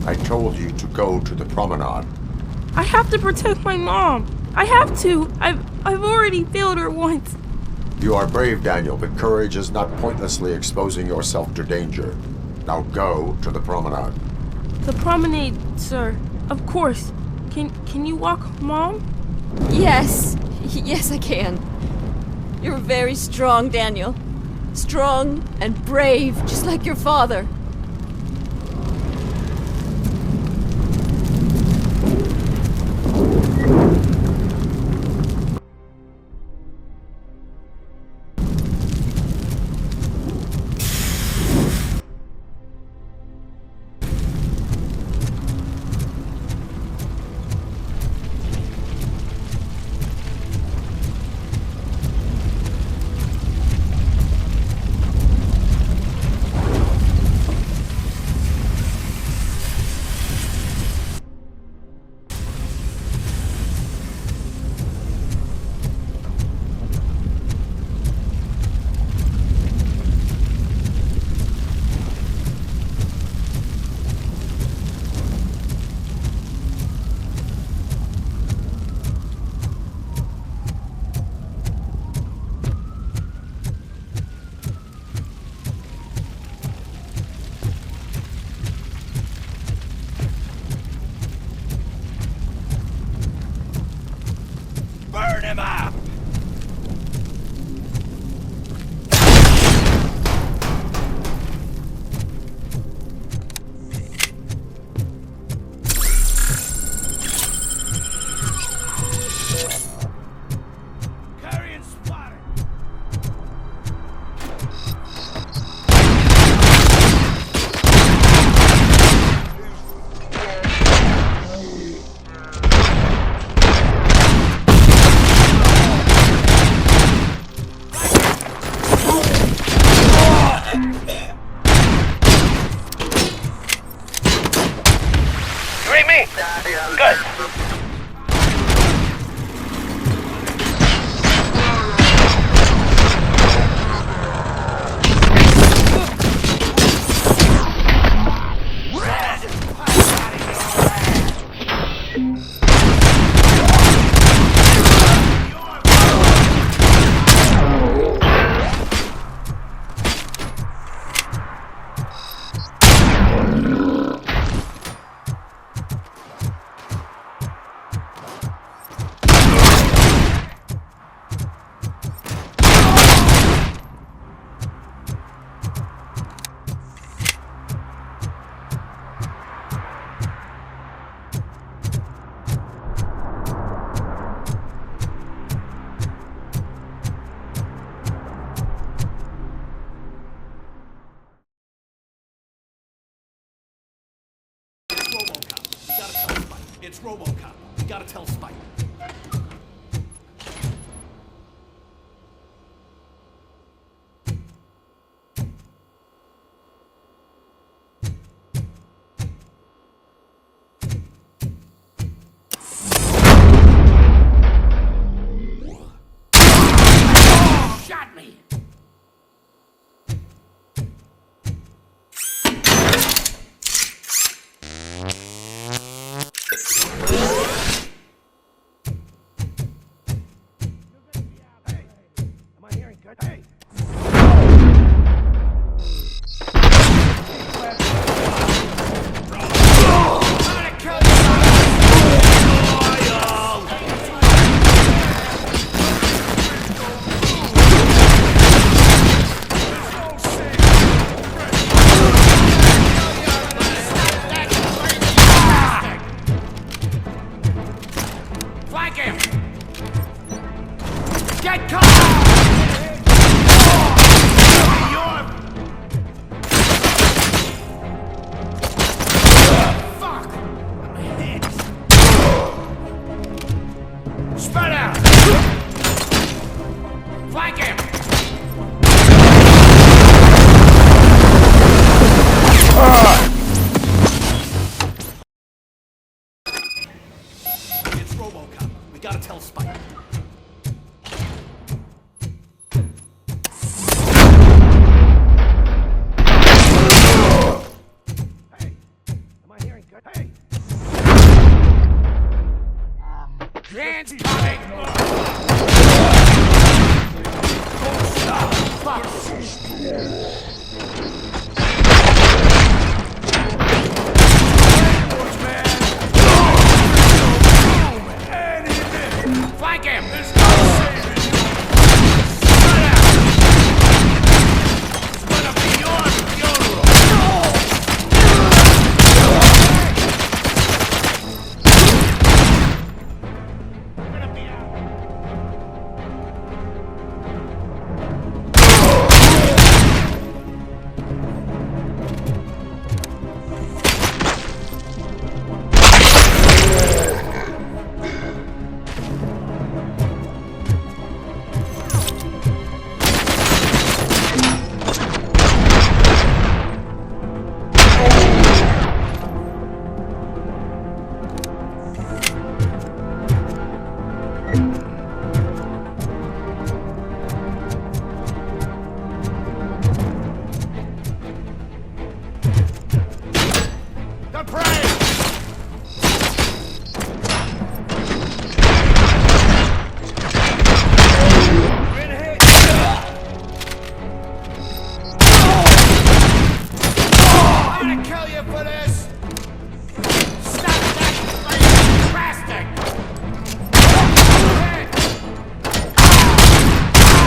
I told you to go to the promenade. I have to protect my mom. I have to. I've already failed her once. You are brave, Daniel, but courage is not pointlessly exposing yourself to danger. Now go to the promenade. The promenade, sir. Of course. Can you walk, Mom? Yes. Yes, I can. You're very strong, Daniel. Strong and brave, just like your father. Burn him up! Carrion spotted! Good. It's Robocop. We gotta tell Spike. Shot me! We gotta tell Spike. Grant's coming! Flank him! There's no saving you! here for this! Stop that crazy bastard!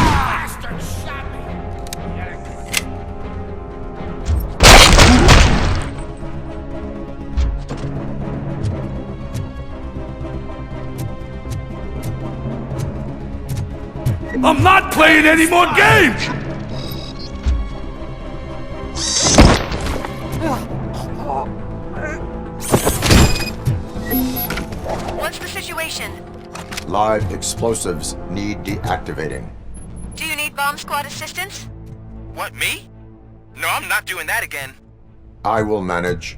Bastard shot me! I'm not playing any more games! What's the situation? Live explosives need deactivating. Do you need bomb squad assistance? What, me? No, I'm not doing that again. I will manage.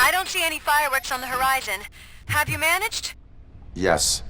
I don't see any fireworks on the horizon. Have you managed? Yes.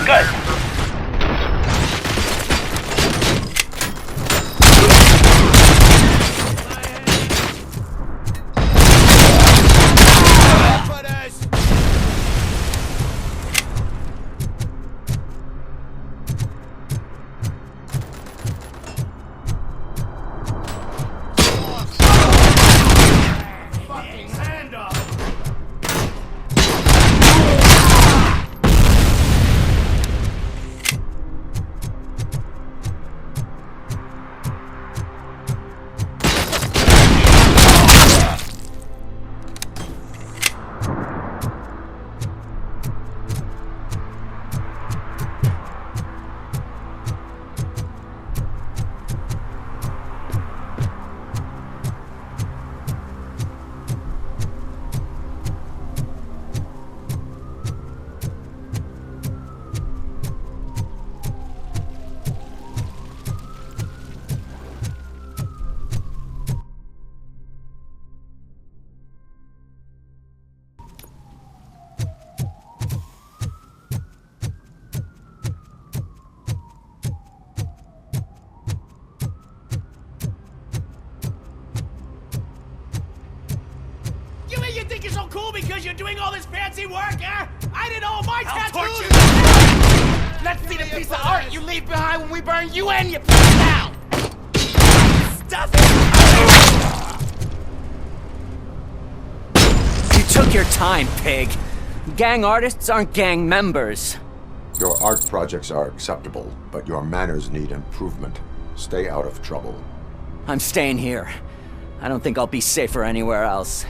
Good. You think you're so cool because you're doing all this fancy work, eh? I did all my tattoos! Let's see the piece of art you leave behind when we burn you and your piece down! Stuff it! You took your time, pig. Gang artists aren't gang members. Your art projects are acceptable, but your manners need improvement. Stay out of trouble. I'm staying here. I don't think I'll be safer anywhere else.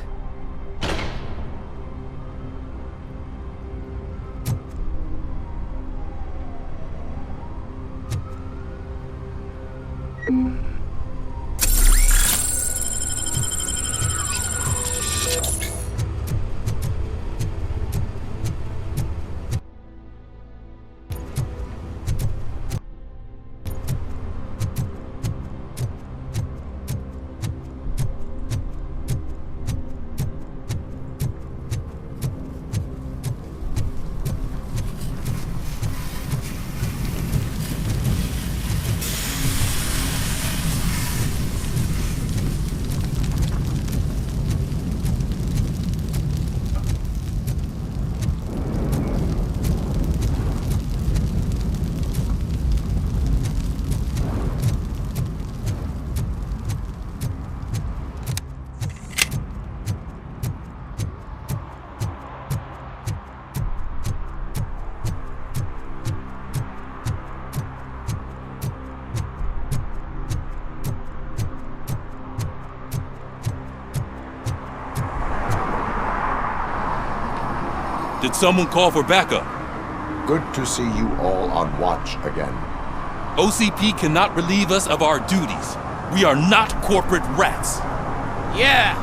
Did someone call for backup? Good to see you all on watch again. OCP cannot relieve us of our duties. We are not corporate rats. Yeah.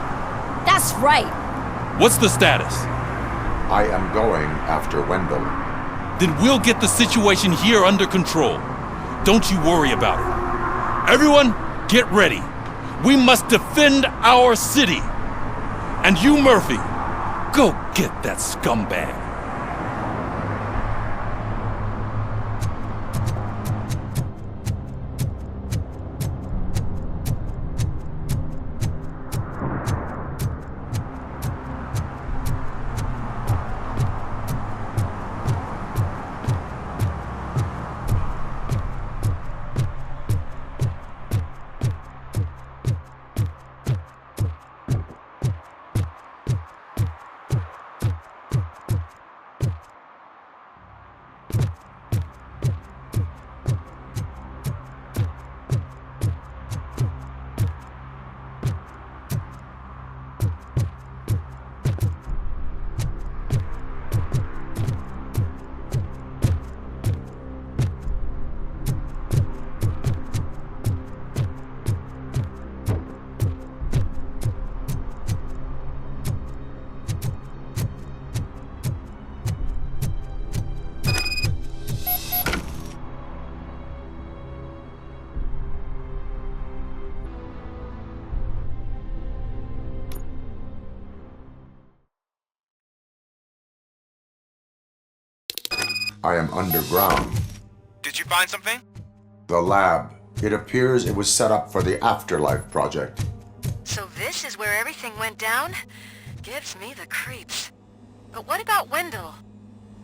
That's right. What's the status? I am going after Wendell. Then we'll get the situation here under control. Don't you worry about it. Everyone, get ready. We must defend our city. And you, Murphy, go get that scumbag. I am underground. Did you find something? The lab. It appears it was set up for the Afterlife project. So this is where everything went down? Gives me the creeps. But what about Wendell?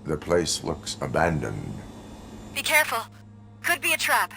The place looks abandoned. Be careful. Could be a trap.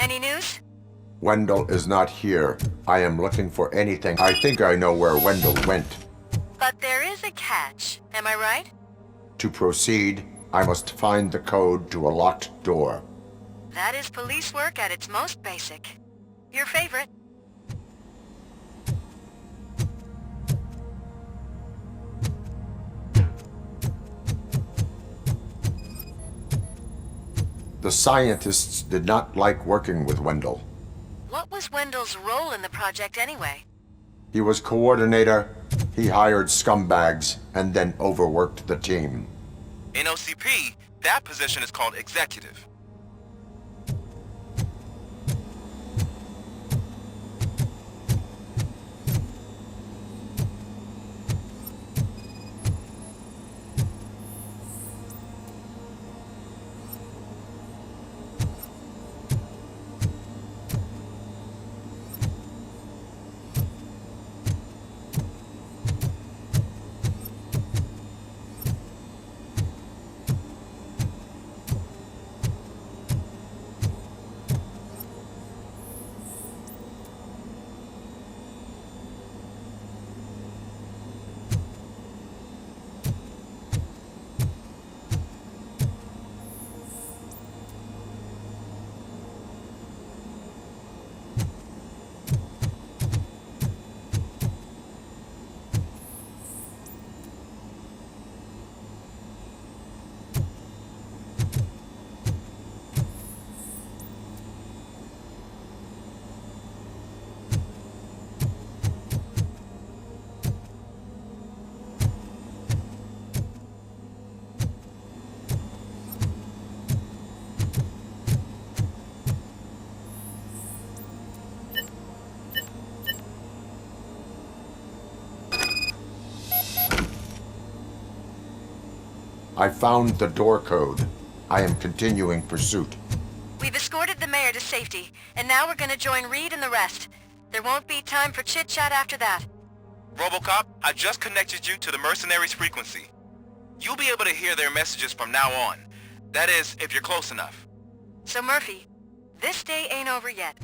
Any news? Wendell is not here. I am looking for anything. I think I know where Wendell went. But there is a catch. Am I right? To proceed, I must find the code to a locked door. That is police work at its most basic. Your favorite. The scientists did not like working with Wendell. What was Wendell's role in the project anyway? He was coordinator, he hired scumbags, and then overworked the team. In OCP, that position is called executive. I found the door code. I am continuing pursuit. We've escorted the mayor to safety, and now we're gonna join Reed and the rest. There won't be time for chit-chat after that. Robocop, I just connected you to the mercenaries' frequency. You'll be able to hear their messages from now on. That is, if you're close enough. So Murphy, this day ain't over yet.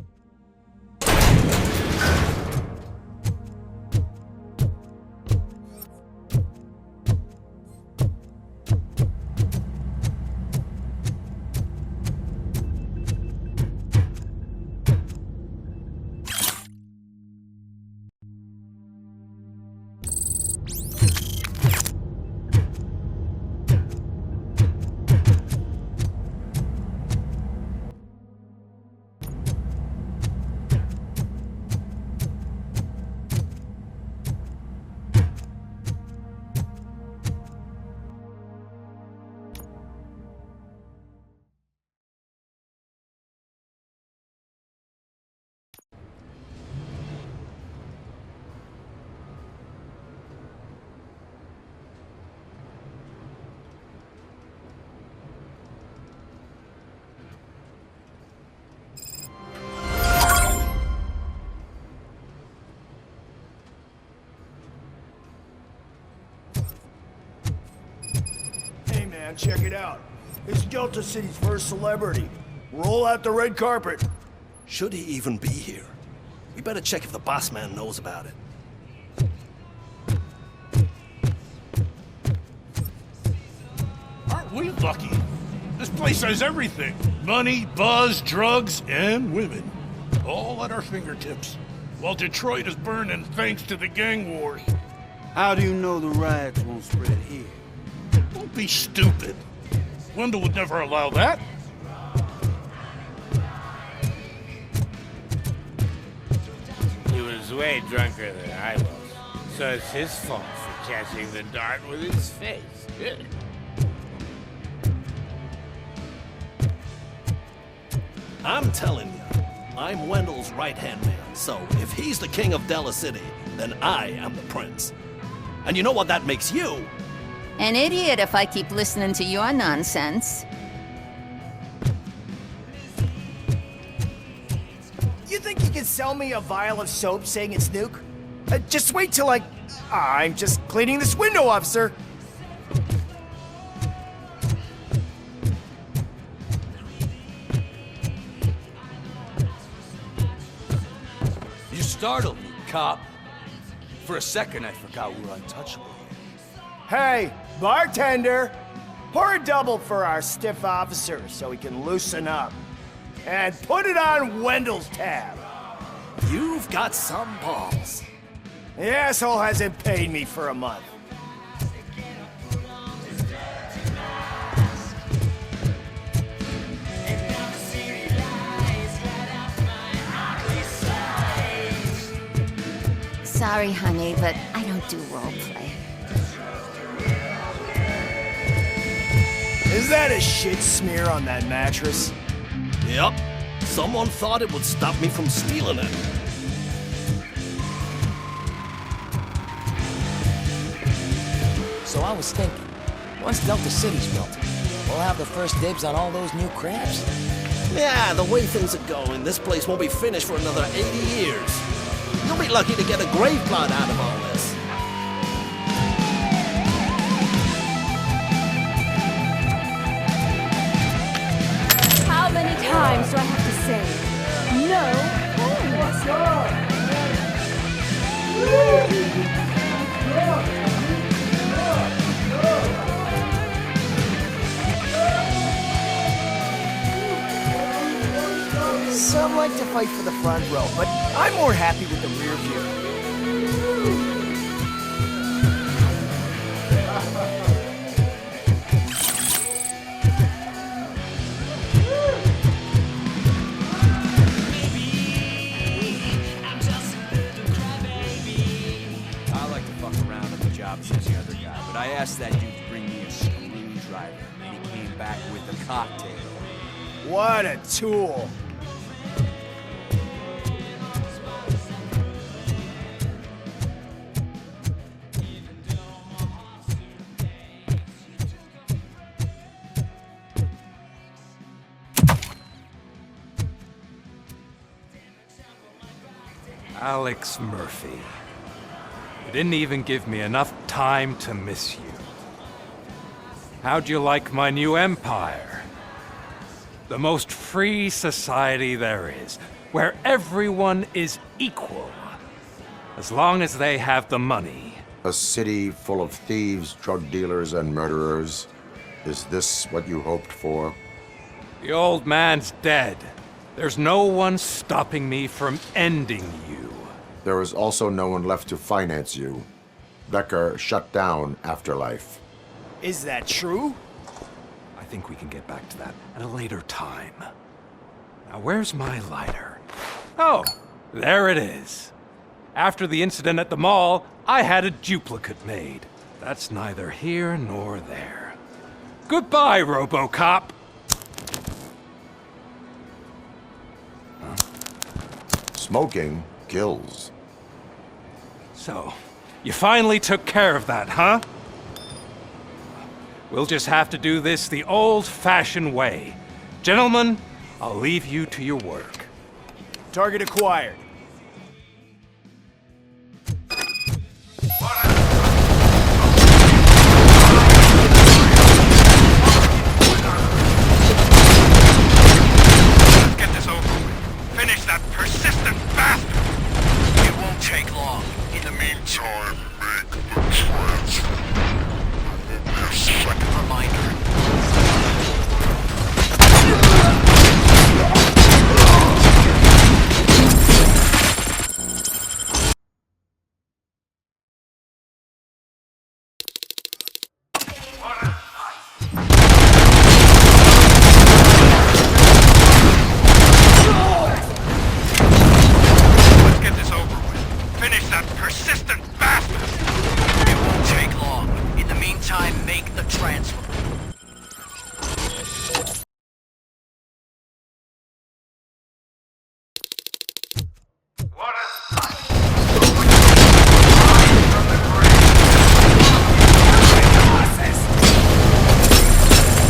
Man, check it out. It's Delta City's first celebrity. Roll out the red carpet. Should he even be here? We better check if the boss man knows about it. Aren't we lucky? This place has everything. Money, buzz, drugs, and women. All at our fingertips. While Detroit is burning thanks to the gang wars. How do you know the riots won't spread here? Don't be stupid. Wendell would never allow that. He was way drunker than I was, so it's his fault for catching the dart with his face. I'm telling you, I'm Wendell's right-hand man, so if he's the king of Della City, then I am the prince. And you know what that makes you? An idiot if I keep listening to your nonsense. You think you can sell me a vial of soap saying it's Nuke? Just wait till I'm just cleaning this window, officer. You startled me, cop. For a second, I forgot we were untouchable. Hey, bartender! Pour a double for our stiff officer so he can loosen up. And put it on Wendell's tab. You've got some balls. The asshole hasn't paid me for a month. Sorry, honey, but I don't do roleplay. Is that a shit smear on that mattress? Yep. Someone thought it would stop me from stealing it. So I was thinking, once Delta City's built, we'll have the first dibs on all those new crabs. Yeah, the way things are going, this place won't be finished for another 80 years. You'll be lucky to get a grave plot out of all this. How many times do I have to say no? Some like to fight for the front row, but I'm more happy with the rear view. I like to fuck around on the job, says the other guy, but I asked that dude to bring me a screwdriver, and he came back with a cocktail. What a tool. Alex Murphy. You didn't even give me enough time to miss you. How'd you like my new empire? The most free society there is, where everyone is equal, as long as they have the money. A city full of thieves, drug dealers, and murderers. Is this what you hoped for? The old man's dead. There's no one stopping me from ending you. There is also no one left to finance you. Becker shut down Afterlife. Is that true? I think we can get back to that at a later time. Now, where's my lighter? Oh, there it is. After the incident at the mall, I had a duplicate made. That's neither here nor there. Goodbye, Robocop! Smoking kills. So, you finally took care of that, huh? We'll just have to do this the old-fashioned way. Gentlemen, I'll leave you to your work. Target acquired. Let's get this over with. Finish that persistent bastard! It won't take long. In the meantime, make the transfer. A second reminder. Let's get this over with. Finish that persistent bastard! It won't take long. In the meantime, make the transfer.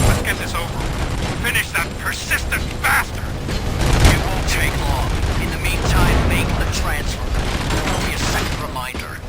Let's get this over with. Finish that persistent bastard! It won't take long. In the meantime, make the transfer. Only a second reminder.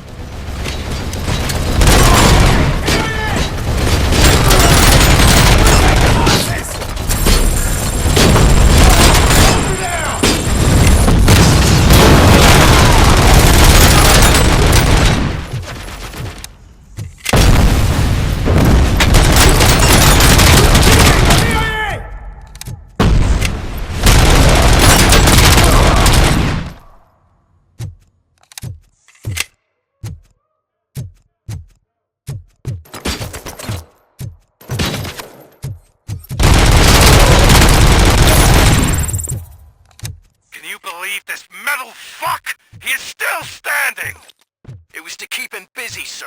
Can you believe this metal fuck? He is still standing! It was to keep him busy, sir.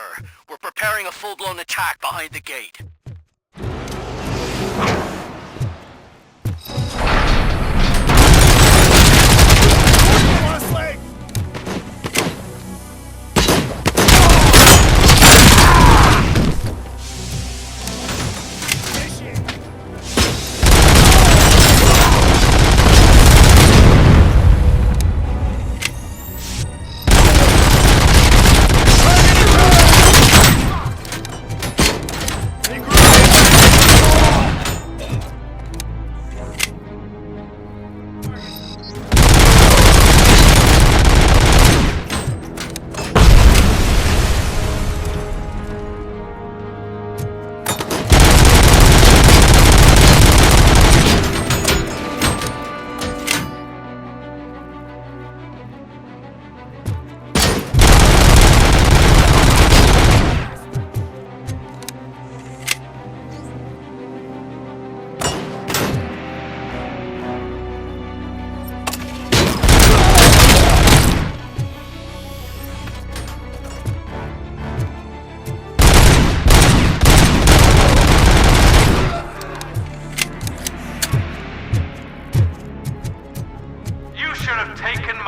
We're preparing a full-blown attack behind the gate.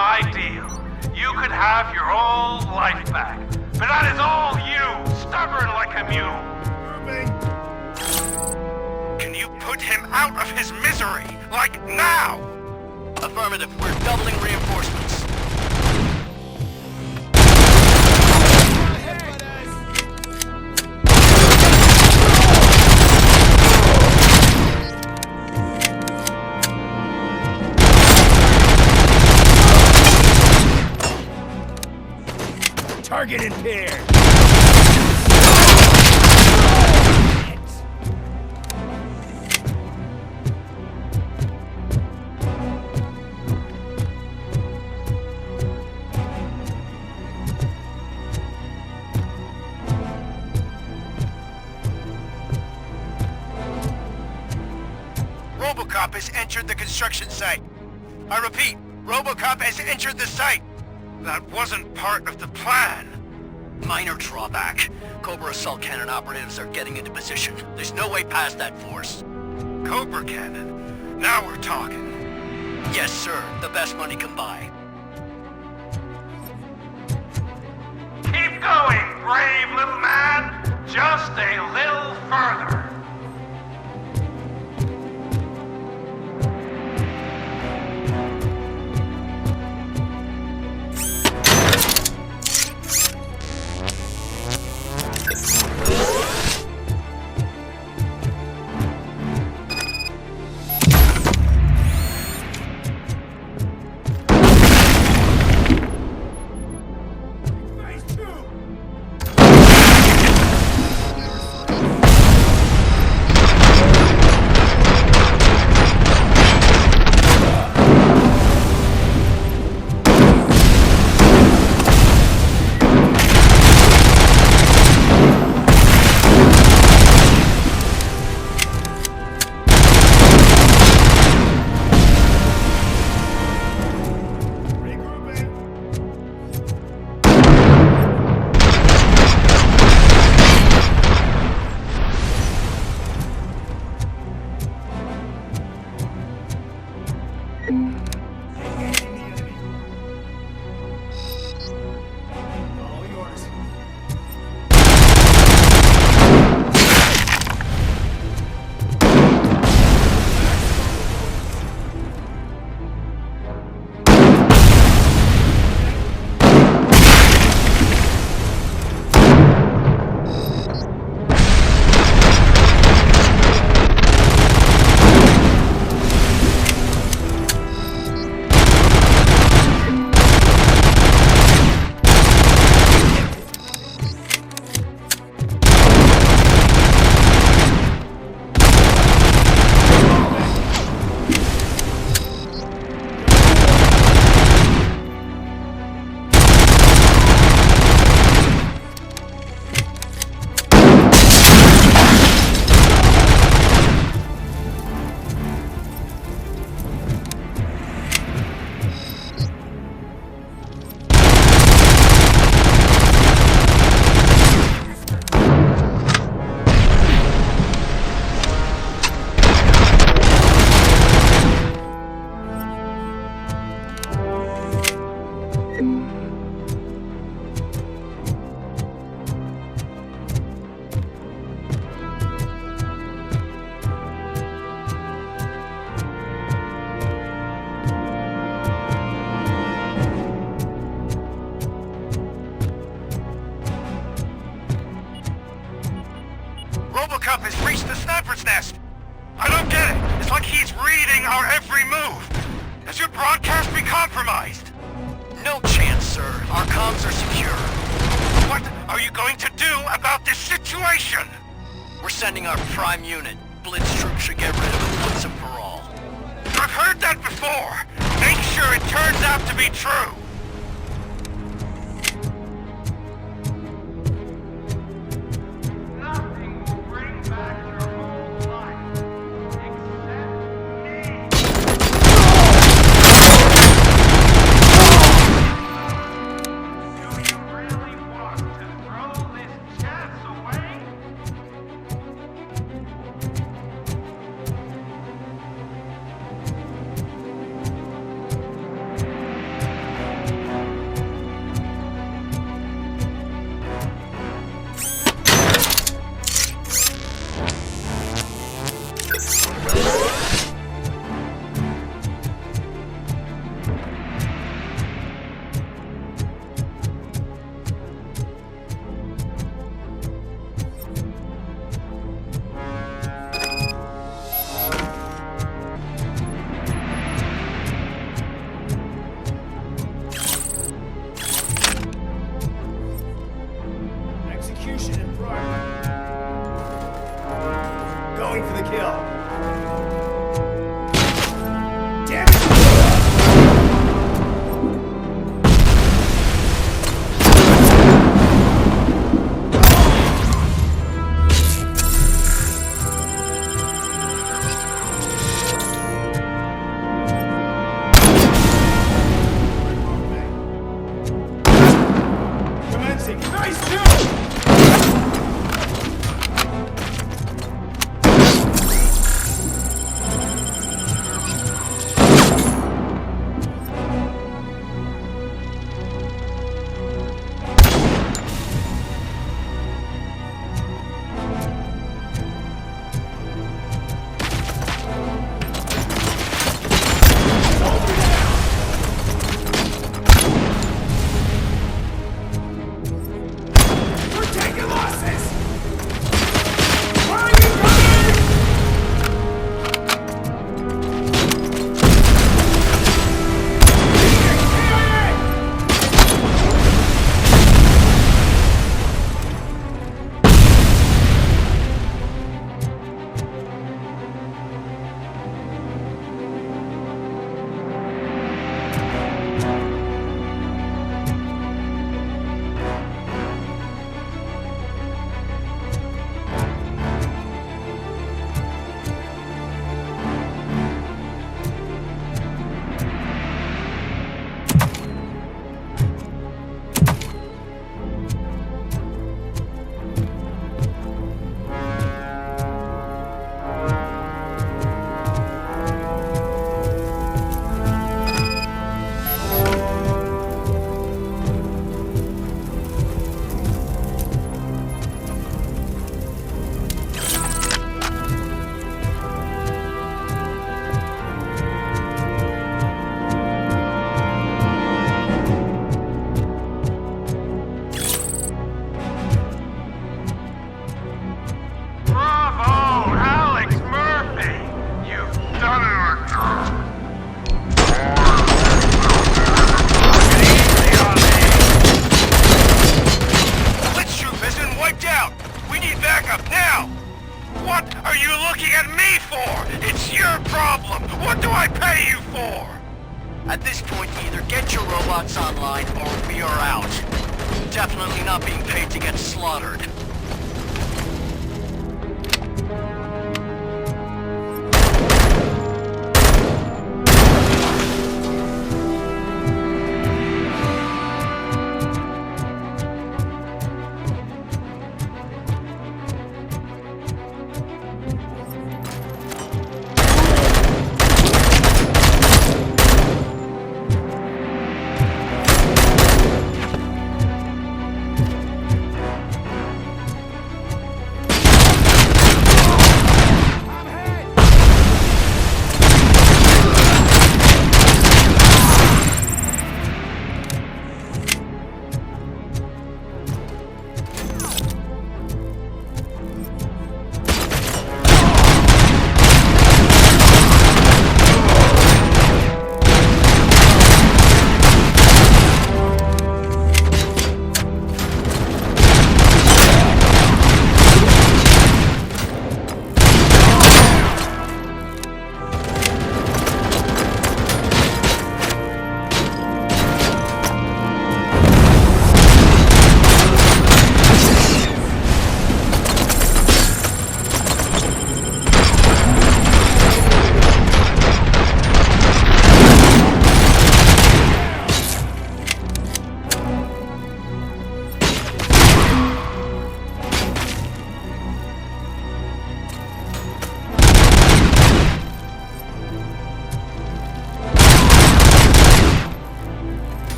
my deal. You could have your old life back. But that is all you, stubborn like a mule. Can you put him out of his misery? Like now? Affirmative. We're doubling reinforcements. Target impaired. Robocop has entered the construction site. I repeat, Robocop has entered the site. That wasn't part of the plan. Minor drawback. Cobra assault cannon operatives are getting into position. There's no way past that force. Cobra cannon? Now we're talking. Yes, sir. The best money can buy. Keep going, brave little man. Just a little further. Robocop has reached the sniper's nest. I don't get it. It's like he's reading our every move. Has your broadcast been compromised? No chance, sir. Our comms are secure. What are you going to do about this situation? We're sending our prime unit. Blitz troops should get rid of him once and for all. I've heard that before. Make sure it turns out to be true. execution in progress. Going for the kill. Damn it! At this point, either get your robots online or we are out. Definitely not being paid to get slaughtered.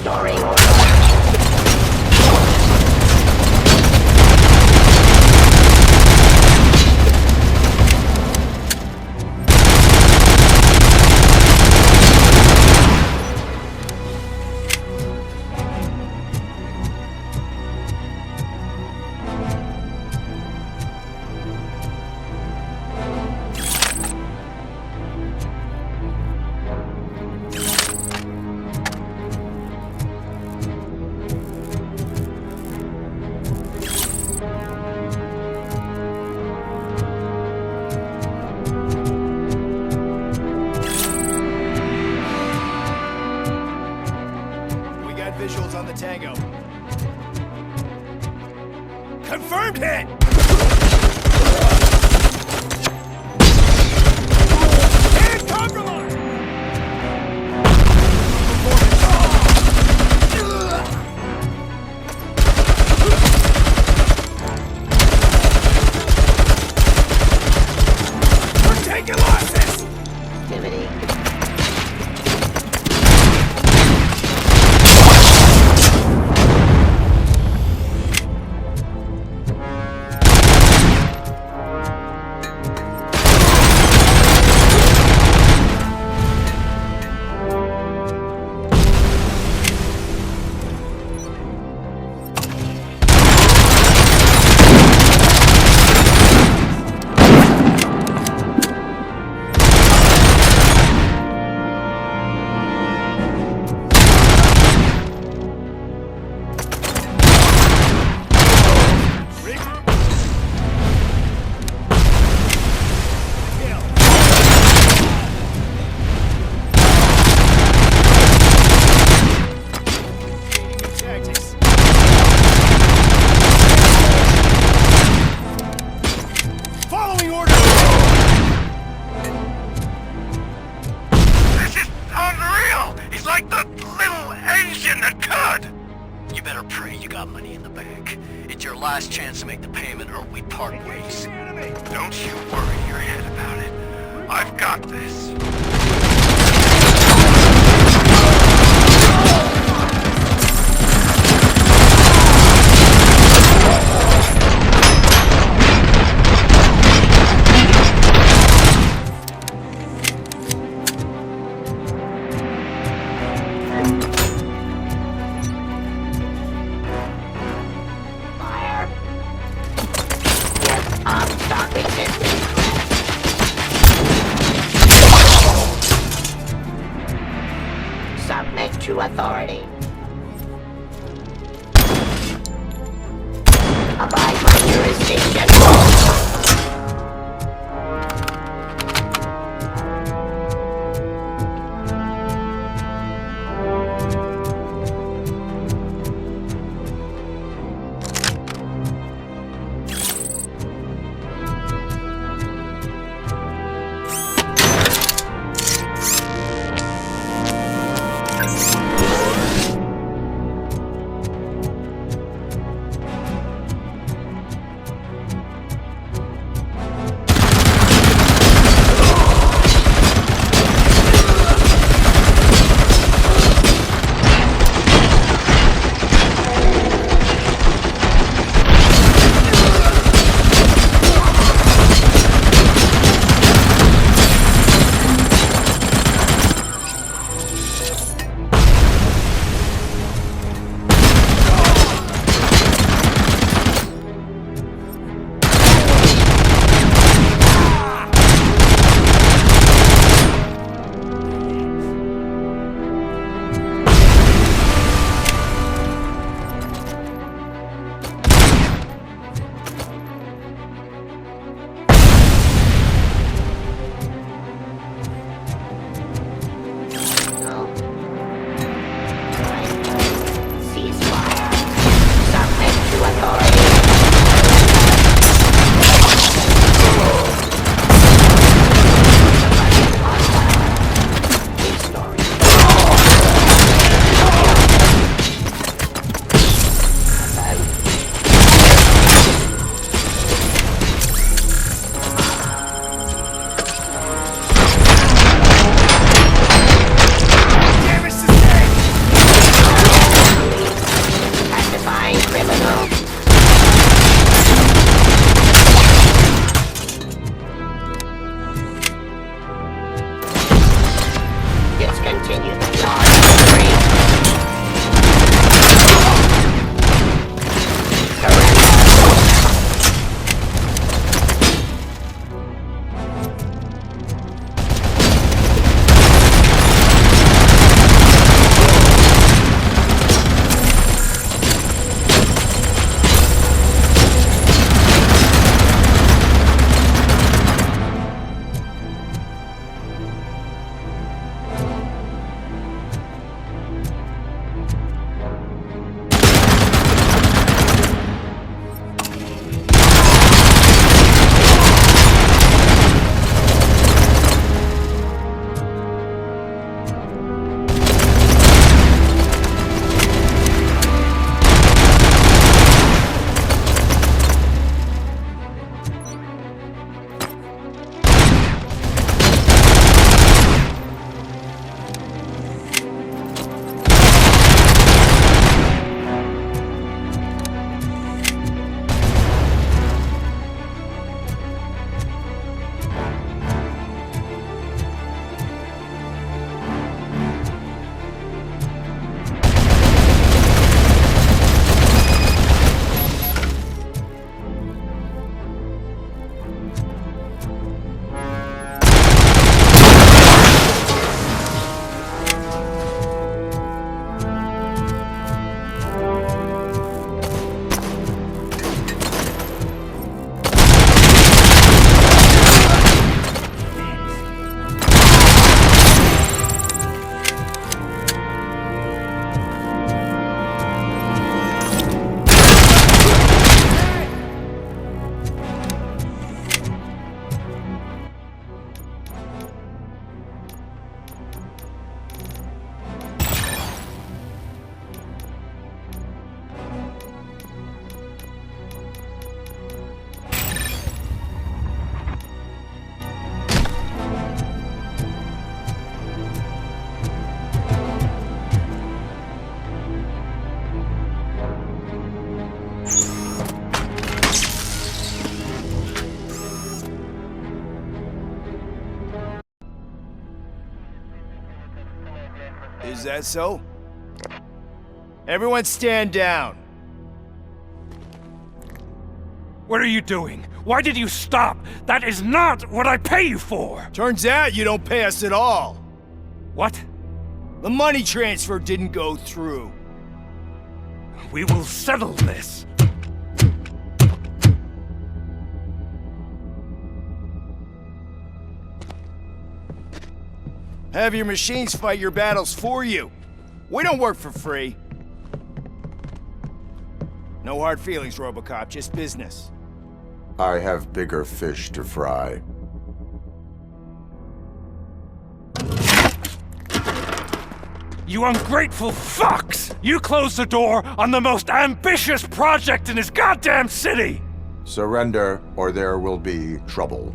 Restoring visuals on the Tango. Confirmed hit! And compromise! We're taking losses! activity. Following order! This is unreal! He's like the little Asian that could! You better pray you got money in the bank. It's your last chance to make the payment or we part ways. Don't you worry your head about it. I've got this. Submit to authority. Abide by jurisdiction. continue the charge. Is that so? Everyone stand down. What are you doing? Why did you stop? That is not what I pay you for! Turns out you don't pay us at all. What? The money transfer didn't go through. We will settle this. Have your machines fight your battles for you. We don't work for free. No hard feelings, Robocop, just business. I have bigger fish to fry. You ungrateful fucks! You closed the door on the most ambitious project in this goddamn city! Surrender, or there will be trouble.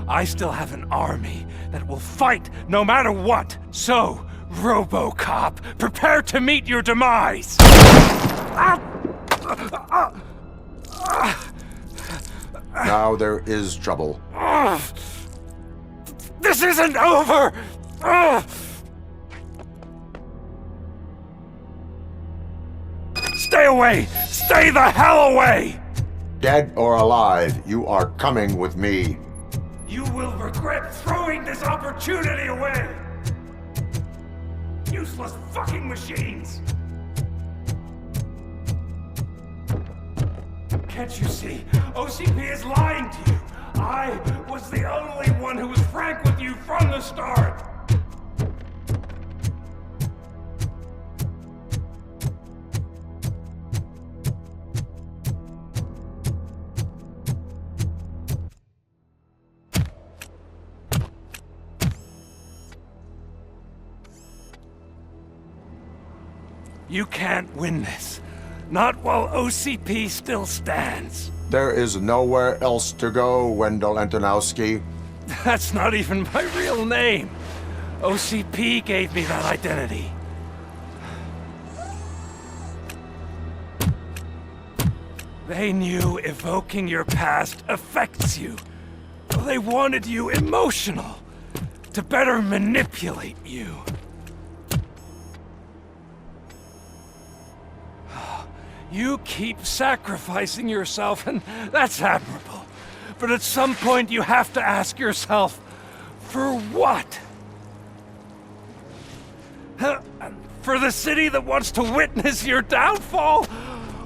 I still have an army that will fight no matter what. So, Robocop, prepare to meet your demise! Now there is trouble. This isn't over! Stay away! Stay the hell away! Dead or alive, you are coming with me. You will regret throwing this opportunity away! Useless fucking machines! Can't you see? OCP is lying to you! I was the only one who was frank with you from the start! You can't win this. Not while OCP still stands. There is nowhere else to go, Wendell Antonowski. That's not even my real name. OCP gave me that identity. They knew evoking your past affects you. They wanted you emotional. to better manipulate you. You keep sacrificing yourself, and that's admirable. But at some point you have to ask yourself, for what? For the city that wants to witness your downfall?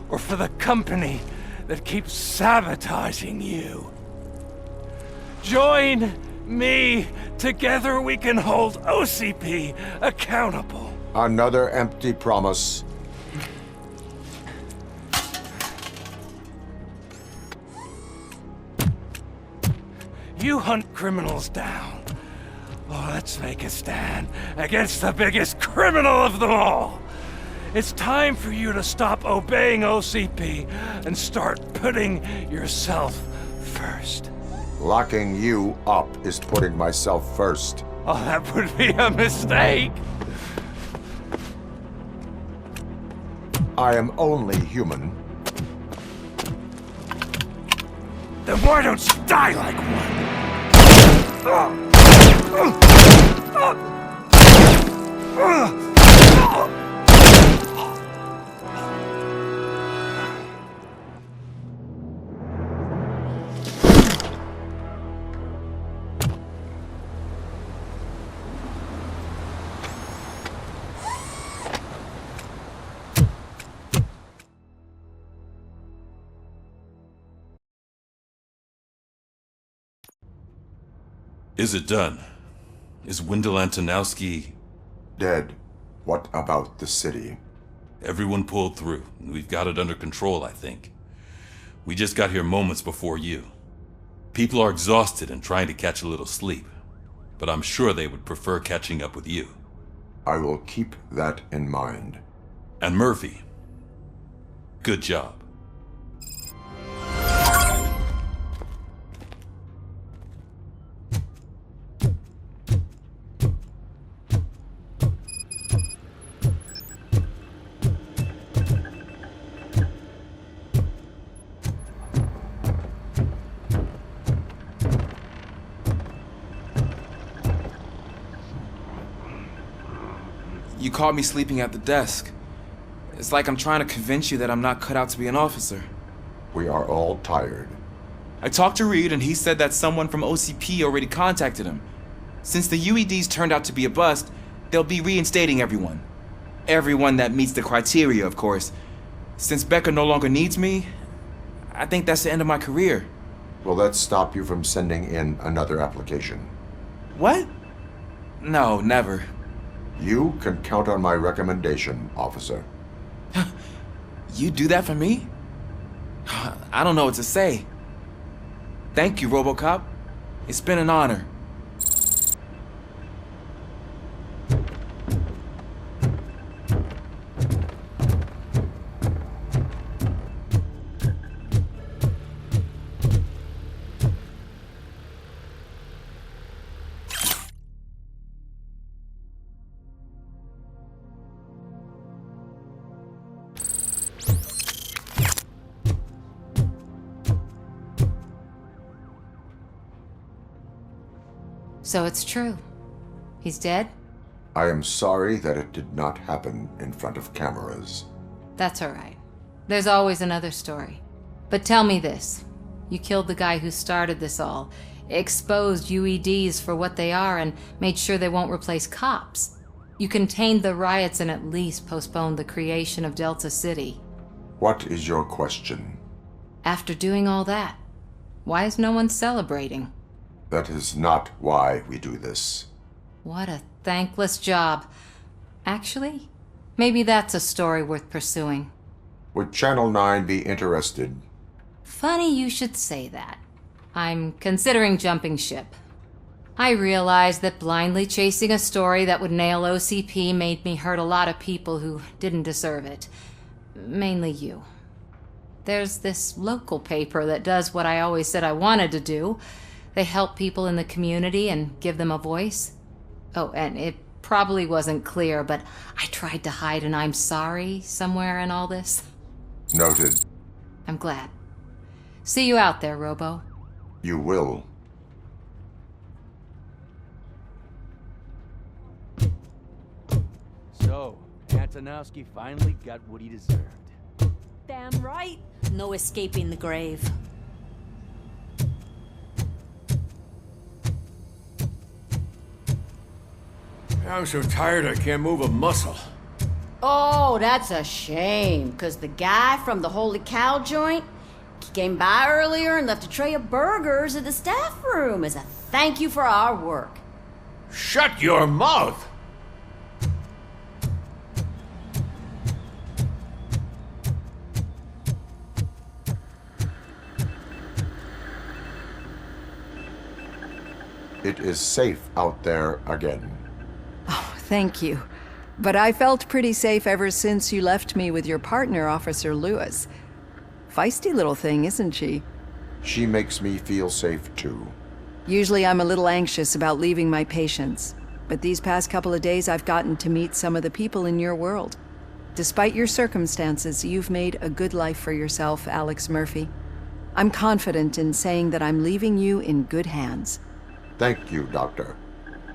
Or for the company that keeps sabotaging you? Join me. Together we can hold OCP accountable. Another empty promise. You hunt criminals down. Oh, let's make a stand against the biggest criminal of them all. It's time for you to stop obeying OCP and start putting yourself first. Locking you up is putting myself first. Oh, that would be a mistake. I am only human. Then why don't you die like one? Is it done? Is Wendell Antonowski... dead? What about the city? Everyone pulled through. We've got it under control, I think. We just got here moments before you. People are exhausted and trying to catch a little sleep. But I'm sure they would prefer catching up with you. I will keep that in mind. And Murphy, good job. You caught me sleeping at the desk. It's like I'm trying to convince you that I'm not cut out to be an officer. We are all tired. I talked to Reed and he said that someone from OCP already contacted him. Since the UEDs turned out to be a bust, they'll be reinstating everyone. Everyone that meets the criteria, of course. Since Becca no longer needs me, I think that's the end of my career. Will that stop you from sending in another application? What? No, never. You can count on my recommendation, officer. You do that for me? I don't know what to say. Thank you, Robocop. It's been an honor. So it's true. He's dead? I am sorry that it did not happen in front of cameras. That's all right. There's always another story. But tell me this. You killed the guy who started this all, exposed UEDs for what they are, and made sure they won't replace cops. You contained the riots and at least postponed the creation of Delta City. What is your question? After doing all that, why is no one celebrating? That is not why we do this. What a thankless job. Actually, maybe that's a story worth pursuing. Would Channel 9 be interested? Funny you should say that. I'm considering jumping ship. I realized that blindly chasing a story that would nail OCP made me hurt a lot of people who didn't deserve it. Mainly you. There's this local paper that does what I always said I wanted to do. They help people in the community and give them a voice. Oh, and it probably wasn't clear, but I tried to hide an I'm sorry somewhere in all this. Noted. I'm glad. See you out there, Robo. You will. So, Antonowski finally got what he deserved. Damn right. No escaping the grave. I'm so tired I can't move a muscle. Oh, that's a shame, because the guy from the Holy Cow joint, he came by earlier and left a tray of burgers at the staff room as a thank you for our work. Shut your mouth! It is safe out there again. Thank you. But I felt pretty safe ever since you left me with your partner, Officer Lewis. Feisty little thing, isn't she? She makes me feel safe too. Usually I'm a little anxious about leaving my patients, but these past couple of days I've gotten to meet some of the people in your world. Despite your circumstances, you've made a good life for yourself, Alex Murphy. I'm confident in saying that I'm leaving you in good hands. Thank you, Doctor.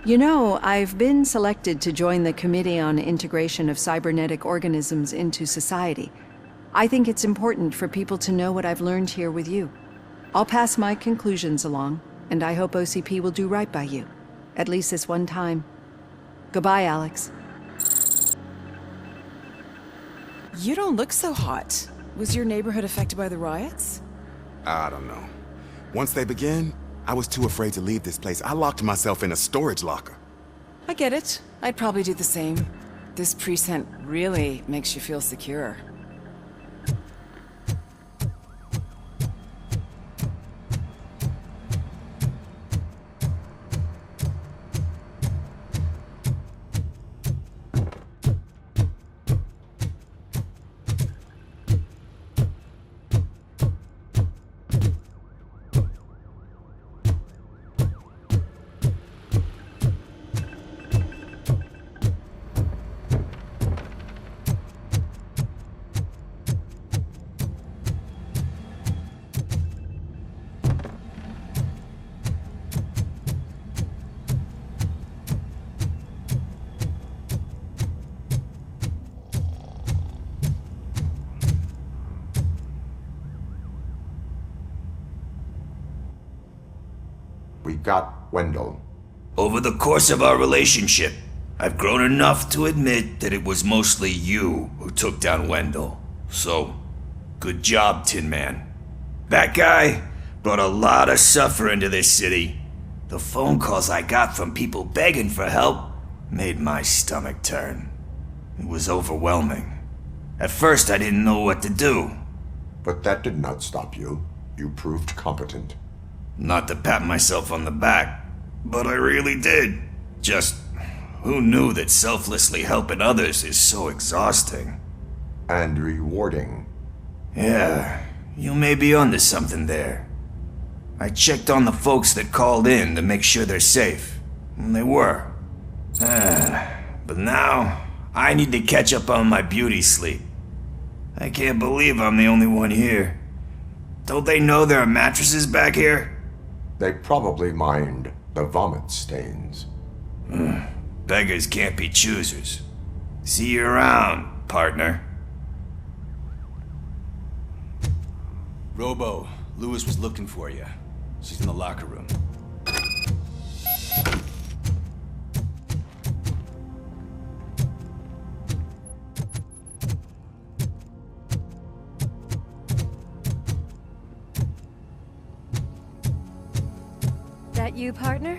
You know, I've been selected to join the Committee on Integration of Cybernetic Organisms into Society. I think it's important for people to know what I've learned here with you. I'll pass my conclusions along, and I hope OCP will do right by you. At least this one time. Goodbye, Alex. You don't look so hot. Was your neighborhood affected by the riots? I don't know. Once they begin, I was too afraid to leave this place. I locked myself in a storage locker. I get it. I'd probably do the same. This precinct really makes you feel secure. We got Wendell. Over the course of our relationship, I've grown enough to admit that it was mostly you who took down Wendell. So, good job, Tin Man. That guy brought a lot of suffering to this city. The phone calls I got from people begging for help made my stomach turn. It was overwhelming. At first, I didn't know what to do. But that did not stop you. You proved competent. Not to pat myself on the back, but I really did. Just, who knew that selflessly helping others is so exhausting? And rewarding. Yeah, you may be onto something there. I checked on the folks that called in to make sure they're safe, and they were. But now, I need to catch up on my beauty sleep. I can't believe I'm the only one here. Don't they know there are mattresses back here? They probably mind the vomit stains. Beggars can't be choosers. See you around, partner. Robo, Lewis was looking for you. She's in the locker room. That you, partner?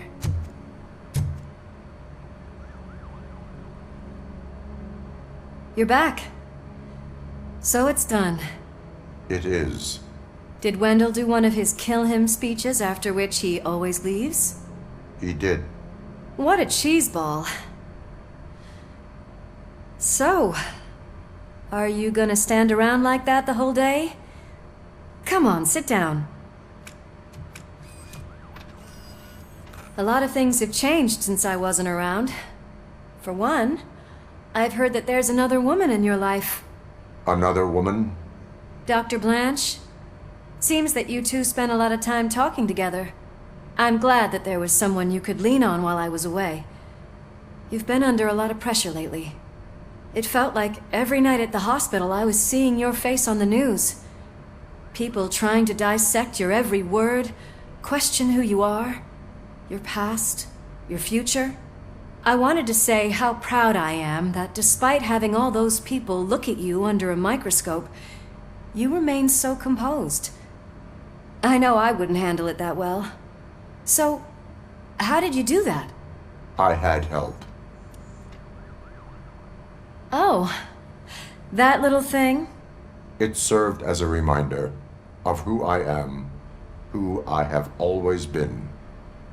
You're back. So it's done. It is. Did Wendell do one of his kill him speeches after which he always leaves? He did. What a cheeseball. So, are you gonna stand around like that the whole day? Come on, sit down. A lot of things have changed since I wasn't around. For one, I've heard that there's another woman in your life. Another woman? Dr. Blanche? Seems that you two spent a lot of time talking together. I'm glad that there was someone you could lean on while I was away. You've been under a lot of pressure lately. It felt like every night at the hospital I was seeing your face on the news. People trying to dissect your every word, question who you are, your past, your future. I wanted to say how proud I am that despite having all those people look at you under a microscope, you remain so composed. I know I wouldn't handle it that well. So, how did you do that? I had help. Oh, that little thing? It served as a reminder of who I am, who I have always been.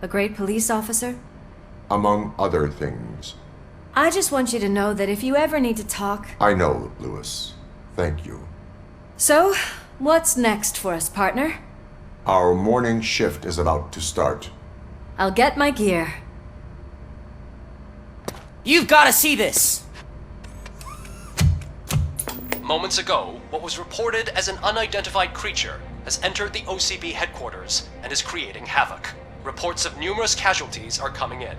A great police officer? Among other things. I just want you to know that if you ever need to talk... I know, Lewis. Thank you. So, what's next for us, partner? Our morning shift is about to start. I'll get my gear. You've got to see this! Moments ago, what was reported as an unidentified creature has entered the OCP headquarters and is creating havoc. Reports of numerous casualties are coming in.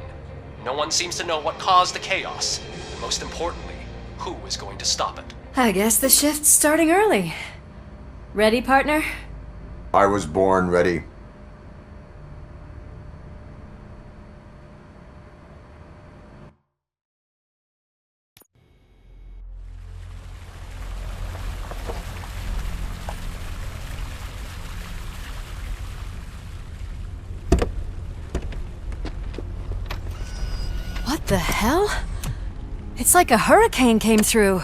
No one seems to know what caused the chaos, and most importantly, who is going to stop it. I guess the shift's starting early. Ready, partner? I was born ready. What the hell? It's like a hurricane came through.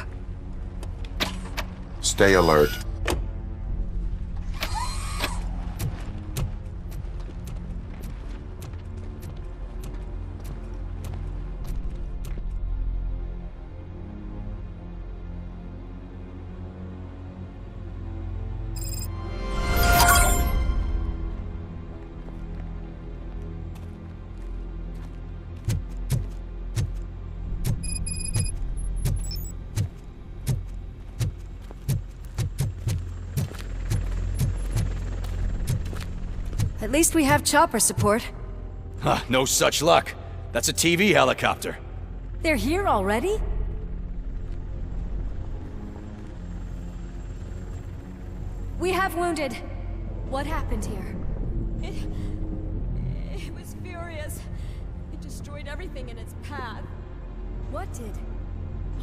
Stay alert. At least we have chopper support. Huh, no such luck. That's a TV helicopter. They're here already? We have wounded. What happened here? It was furious. It destroyed everything in its path. What did?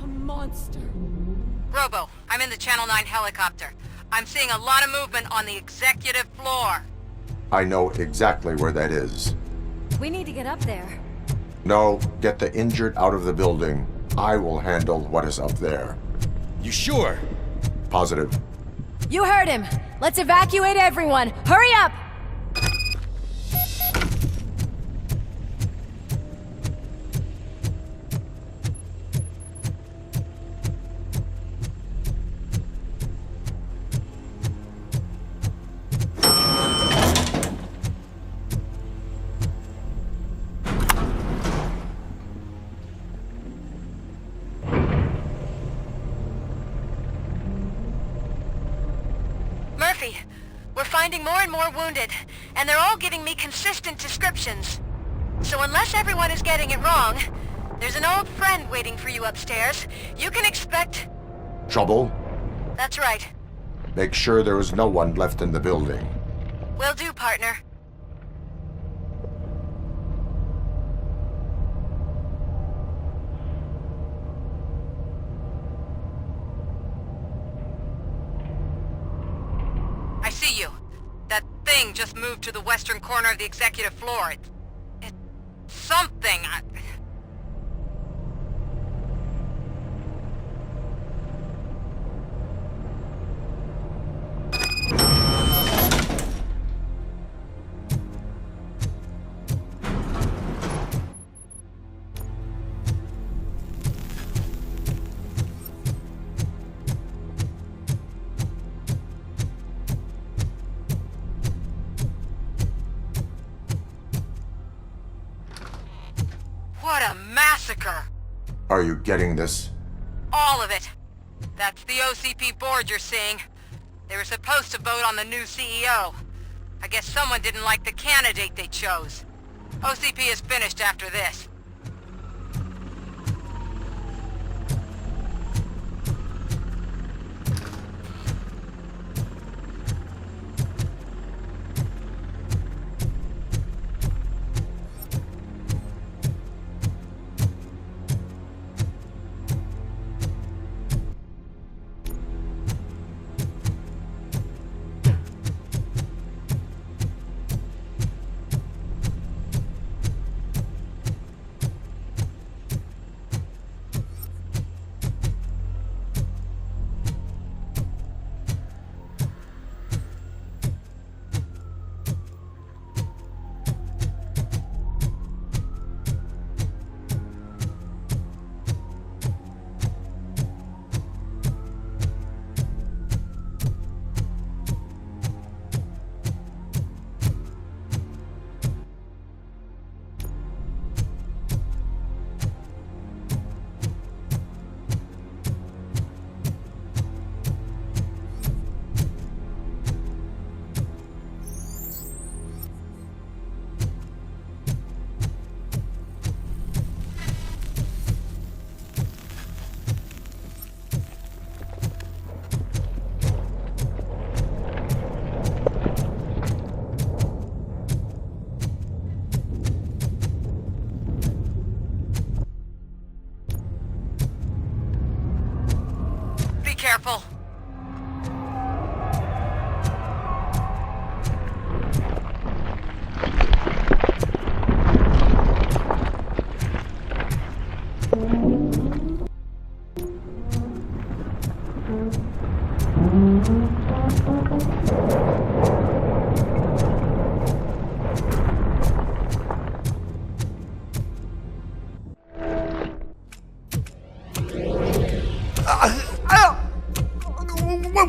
A monster. Robo, I'm in the Channel 9 helicopter. I'm seeing a lot of movement on the executive floor. I know exactly where that is. We need to get up there. No, get the injured out of the building. I will handle what is up there. You sure? Positive. You heard him. Let's evacuate everyone. Hurry up! We're finding more and more wounded, and they're all giving me consistent descriptions. So unless everyone is getting it wrong, there's an old friend waiting for you upstairs. You can expect... Trouble? That's right. Make sure there is no one left in the building. Will do, partner. I see you. That thing just moved to the western corner of the executive floor. It's something. What a massacre! Are you getting this? All of it. That's the OCP board you're seeing. They were supposed to vote on the new CEO. I guess someone didn't like the candidate they chose. OCP is finished after this.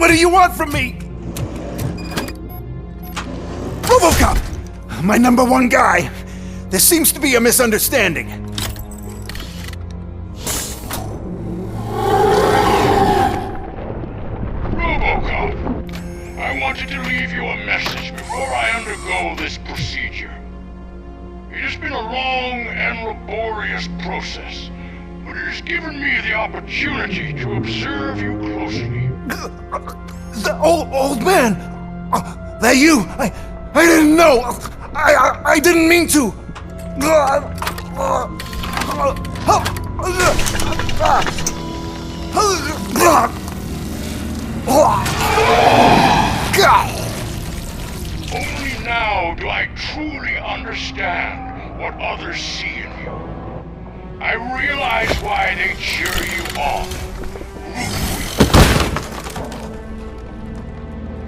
What do you want from me? Robocop! My number one guy. There seems to be a misunderstanding. Robocop, I wanted to leave you a message before I undergo this procedure. It has been a long and laborious process, but it has given me the opportunity to observe you closely. The old man! That you! I didn't know! I didn't mean to! Only now do I truly understand what others see in you. I realize why they cheer you on, root for you.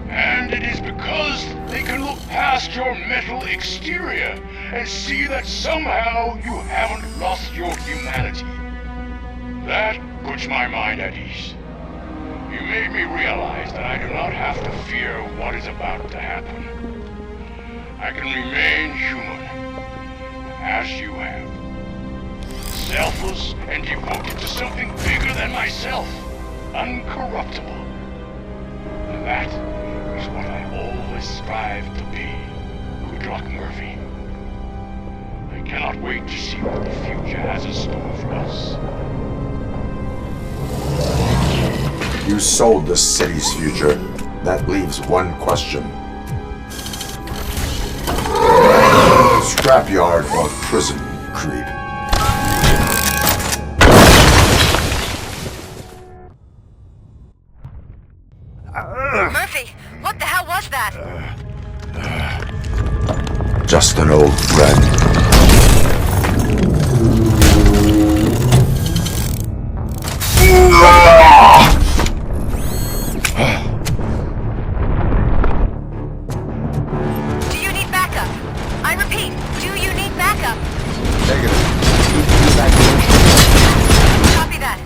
And it is because they can look past your metal exterior and see that somehow you haven't lost your humanity. That puts my mind at ease. You made me realize that I do not have to fear what is about to happen. I can remain human, as you have. Selfless and devoted to something bigger than myself. Uncorruptible. And that is what I always strive to be. Good luck, Murphy. I cannot wait to see what the future has in store for us. You sold the city's future. That leaves one question. Scrapyard or prison, Creed? Murphy, what the hell was that? Just an old friend. Do you need backup? I repeat, do you need backup? Negative. Copy that.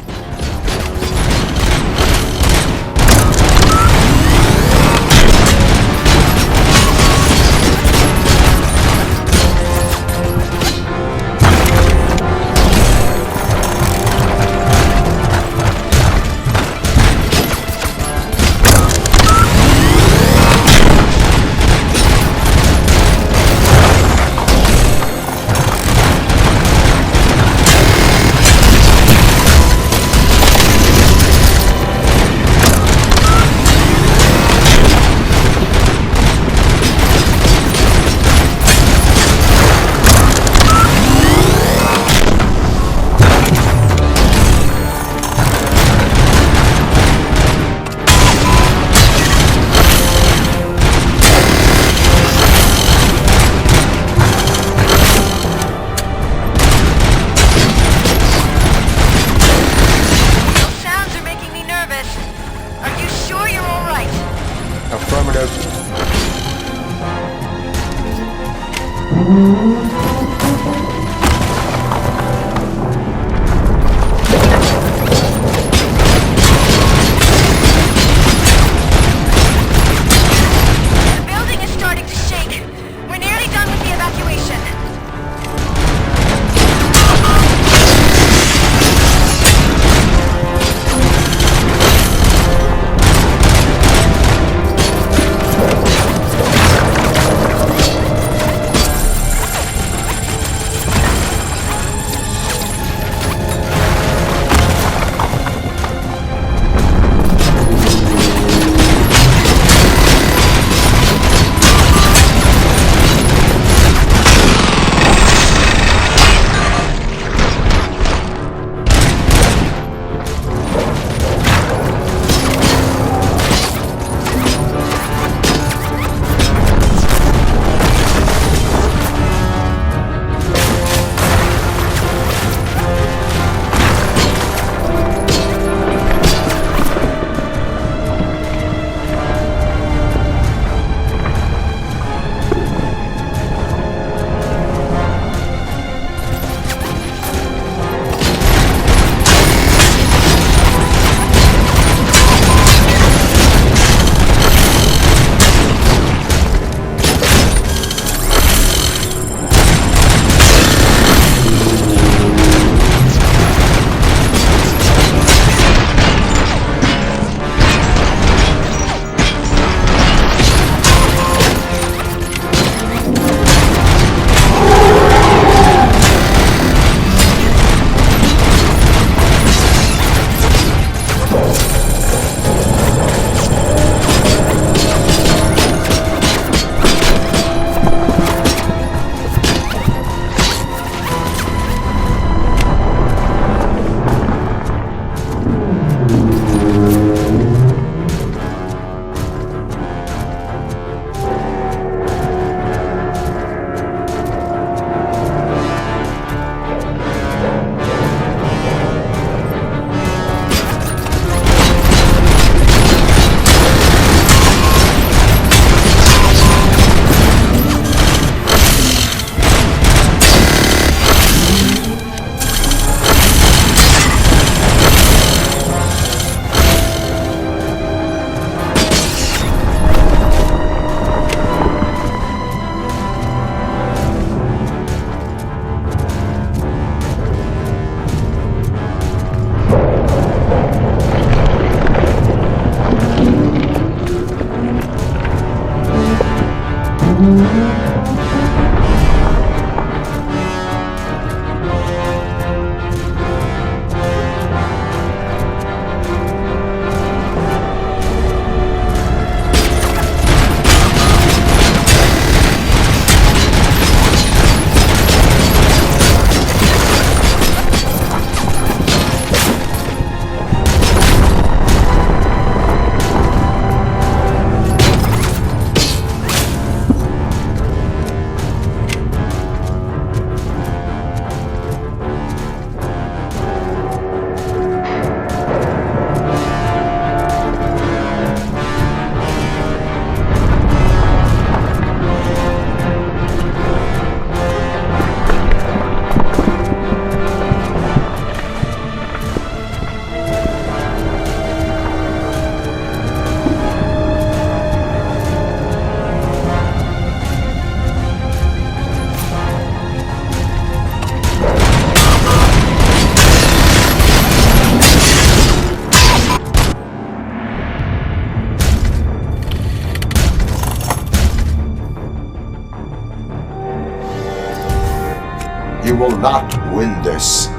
You will not win this.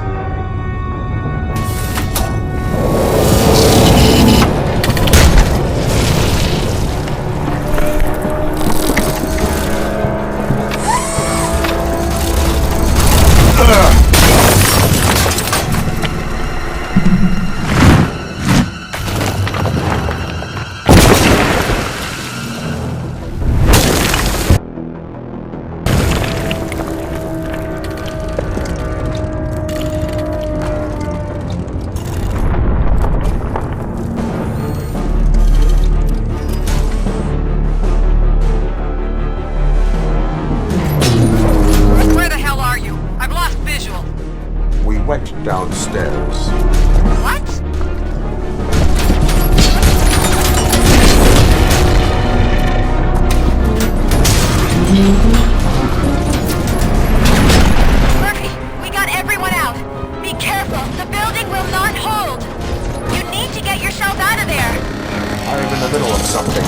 Went downstairs. What? Murphy, we got everyone out. Be careful. The building will not hold. You need to get yourself out of there. I'm in the middle of something.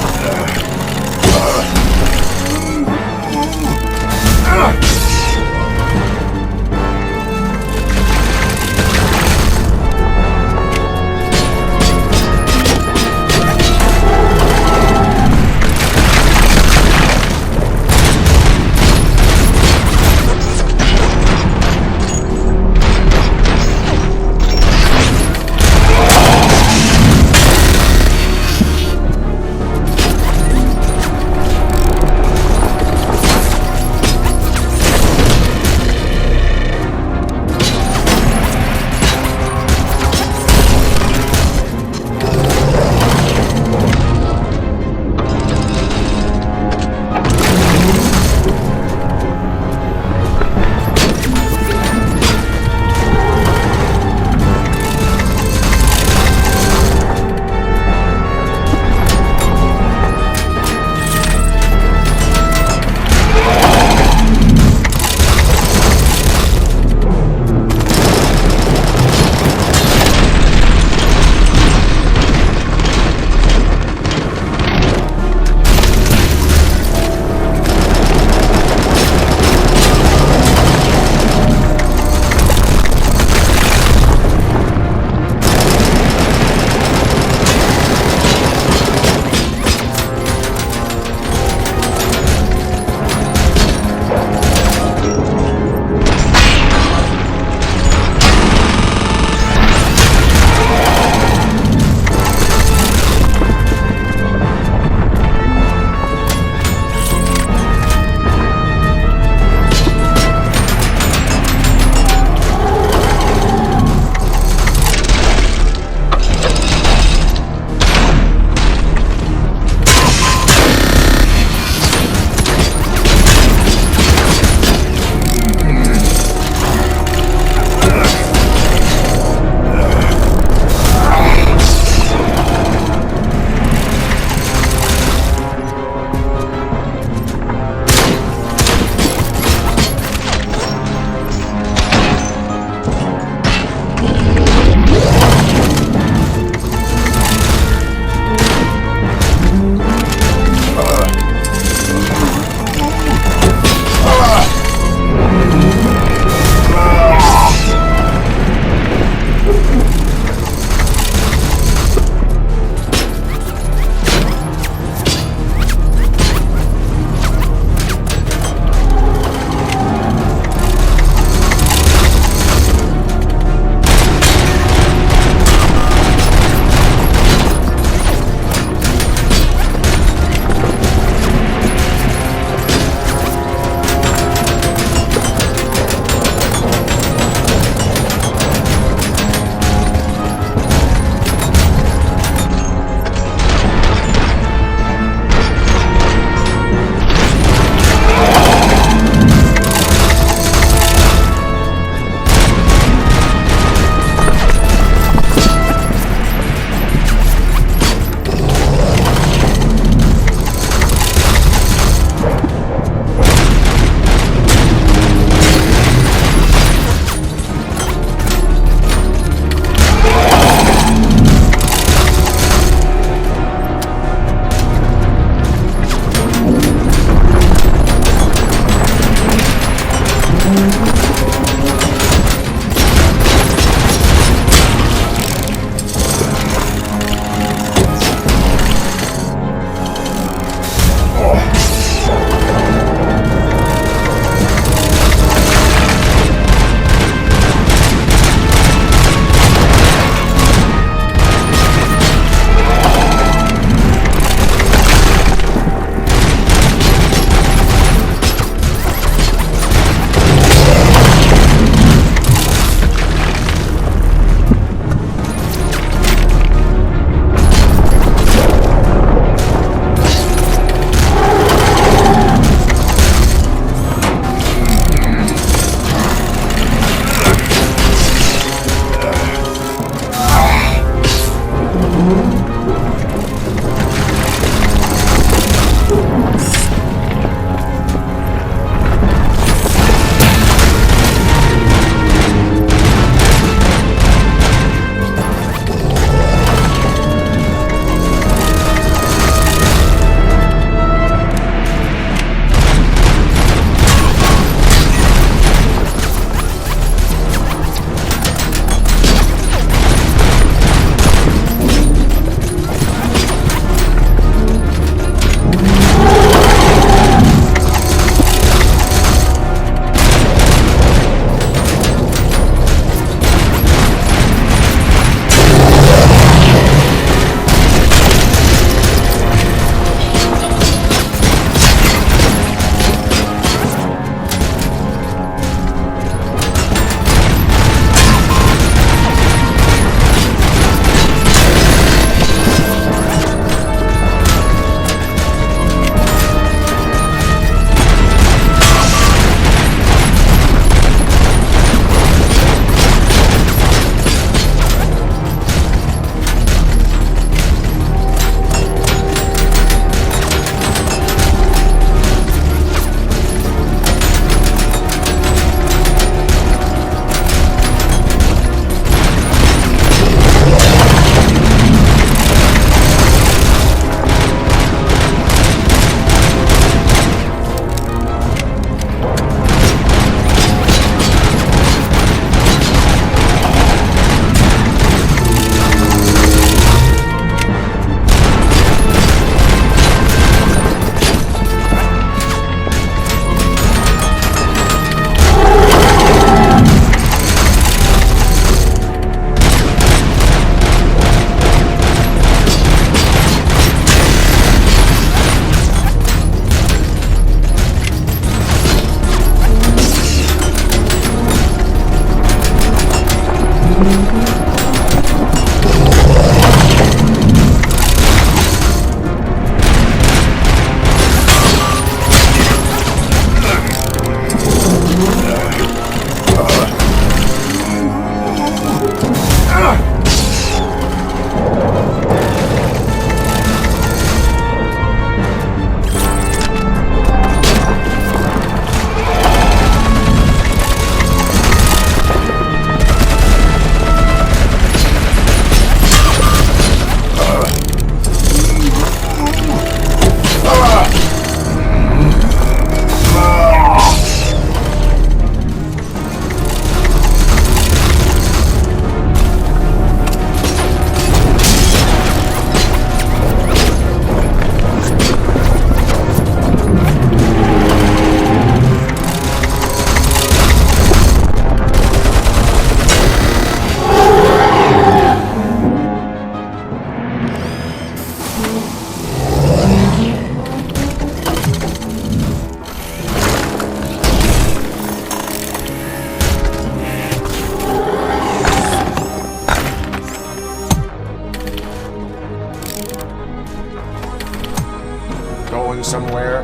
somewhere?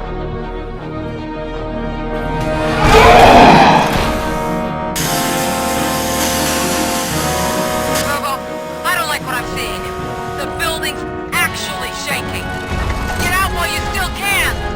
Robo, I don't like what I'm seeing. The building's actually shaking. Get out while you still can!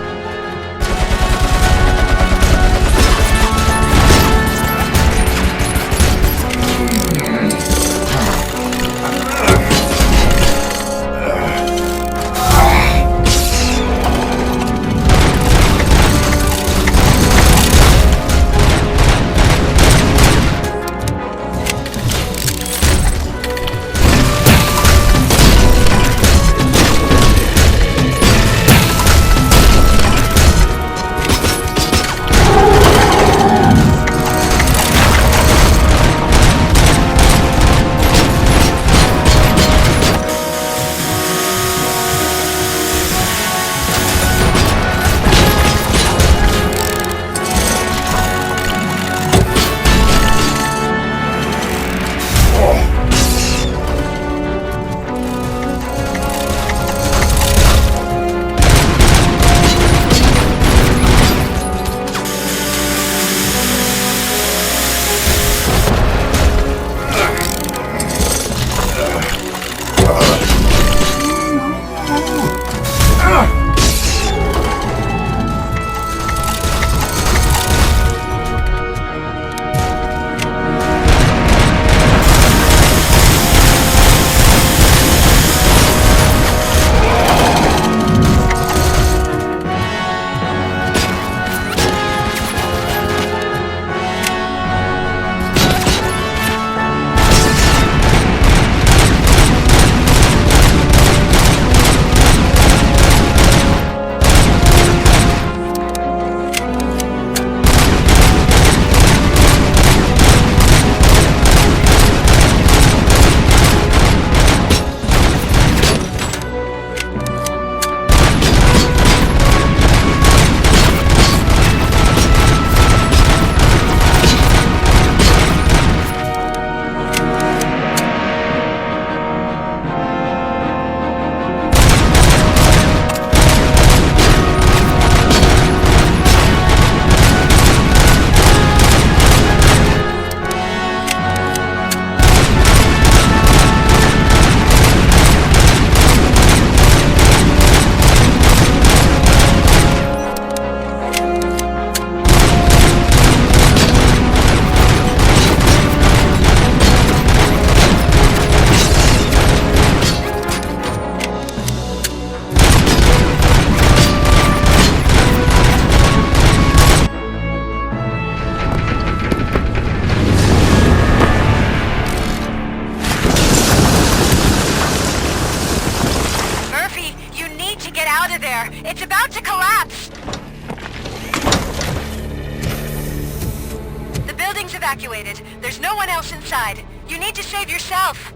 It's about to collapse! The building's evacuated. There's no one else inside. You need to save yourself.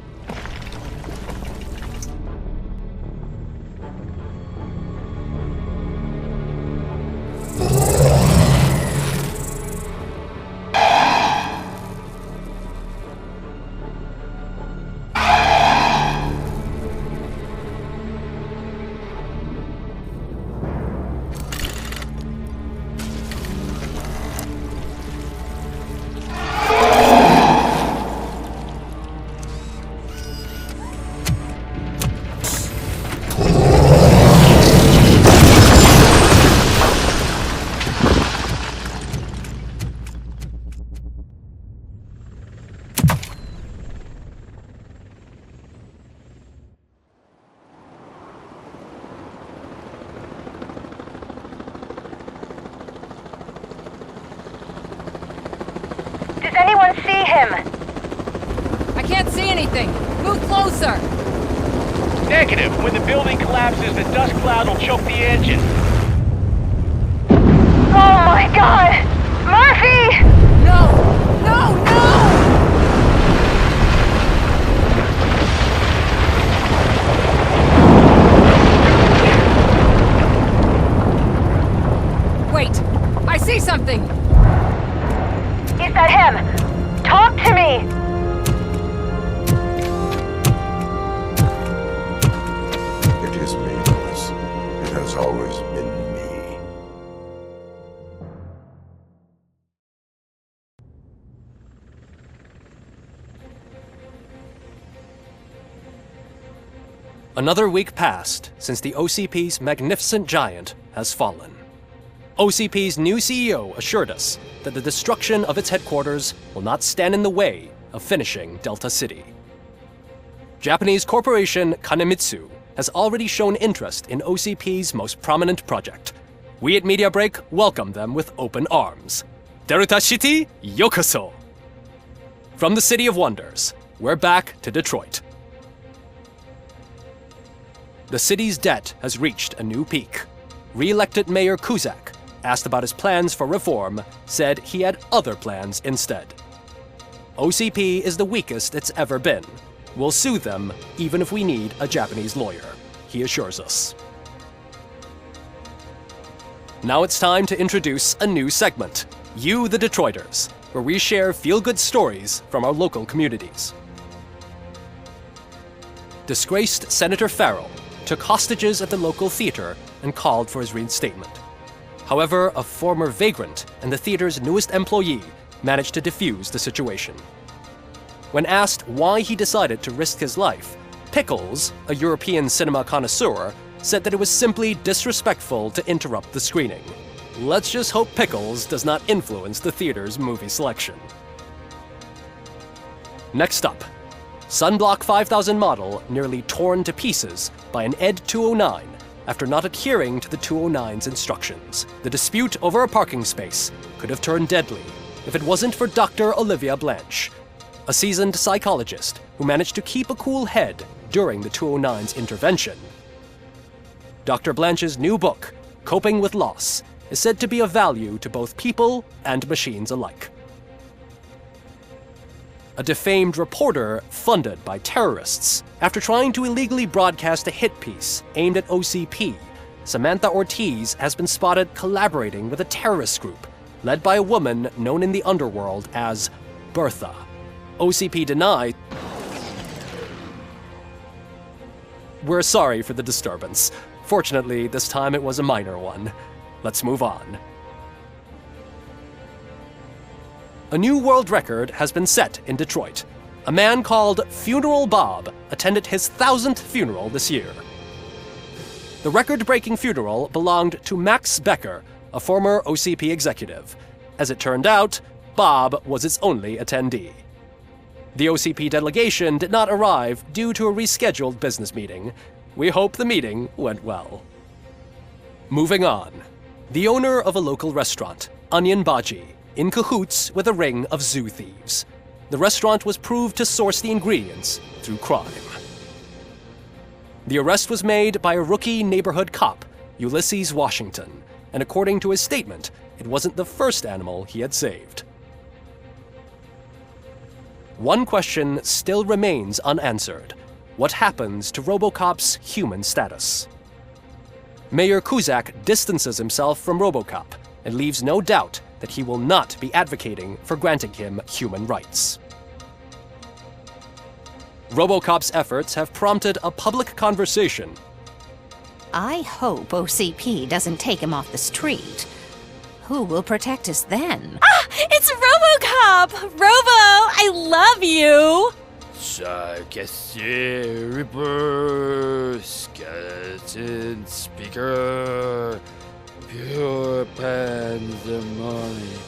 Does anyone see him? I can't see anything. Move closer. Negative. When the building collapses, the dust cloud will choke the engine. Oh my god! Murphy! No! No! No! Wait! I see something! Is that him? Talk to me! It is me, Lois. It has always been me. Another week passed since the OCP's magnificent giant has fallen. OCP's new CEO assured us that the destruction of its headquarters will not stand in the way of finishing Delta City. Japanese corporation Kanemitsu has already shown interest in OCP's most prominent project. We at Media Break welcome them with open arms. Delta City, yokoso! From the City of Wonders, we're back to Detroit. The city's debt has reached a new peak. Re-elected Mayor Cusack, asked about his plans for reform, said he had other plans instead. OCP is the weakest it's ever been. We'll sue them even if we need a Japanese lawyer, he assures us. Now it's time to introduce a new segment, You the Detroiters, where we share feel-good stories from our local communities. Disgraced Senator Farrell took hostages at the local theater and called for his reinstatement. However, a former vagrant and the theater's newest employee managed to defuse the situation. When asked why he decided to risk his life, Pickles, a European cinema connoisseur, said that it was simply disrespectful to interrupt the screening. Let's just hope Pickles does not influence the theater's movie selection. Next up, Sunblock 5000 model nearly torn to pieces by an ED 209 after not adhering to the 209's instructions. The dispute over a parking space could have turned deadly if it wasn't for Dr. Olivia Blanche, a seasoned psychologist who managed to keep a cool head during the 209's intervention. Dr. Blanche's new book, Coping with Loss, is said to be of value to both people and machines alike. A defamed reporter funded by terrorists. After trying to illegally broadcast a hit piece aimed at OCP, Samantha Ortiz has been spotted collaborating with a terrorist group led by a woman known in the underworld as Bertha. OCP denied. We're sorry for the disturbance. Fortunately, this time it was a minor one. Let's move on. A new world record has been set in Detroit. A man called Funeral Bob attended his 1000th funeral this year. The record-breaking funeral belonged to Max Becker, a former OCP executive. As it turned out, Bob was its only attendee. The OCP delegation did not arrive due to a rescheduled business meeting. We hope the meeting went well. Moving on. The owner of a local restaurant, Onion Baji, in cahoots with a ring of zoo thieves. The restaurant was proved to source the ingredients through crime. The arrest was made by a rookie neighborhood cop, Ulysses Washington, and according to his statement, it wasn't the first animal he had saved. One question still remains unanswered. What happens to Robocop's human status? Mayor Cusack distances himself from Robocop and leaves no doubt that he will not be advocating for granting him human rights. Robocop's efforts have prompted a public conversation. I hope OCP doesn't take him off the street. Who will protect us then? Ah! It's Robocop! Robo, I love you! Reaper, skeleton speaker, pure pandemonium.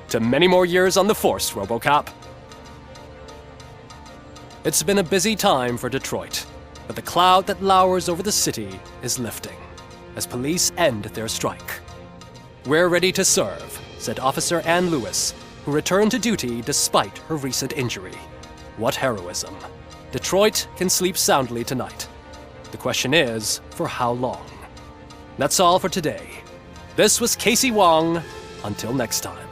To many more years on the force, Robocop. It's been a busy time for Detroit, but the cloud that lowers over the city is lifting as police end their strike. We're ready to serve, said Officer Ann Lewis, who returned to duty despite her recent injury. What heroism. Detroit can sleep soundly tonight. The question is, for how long? That's all for today. This was Casey Wong. Until next time.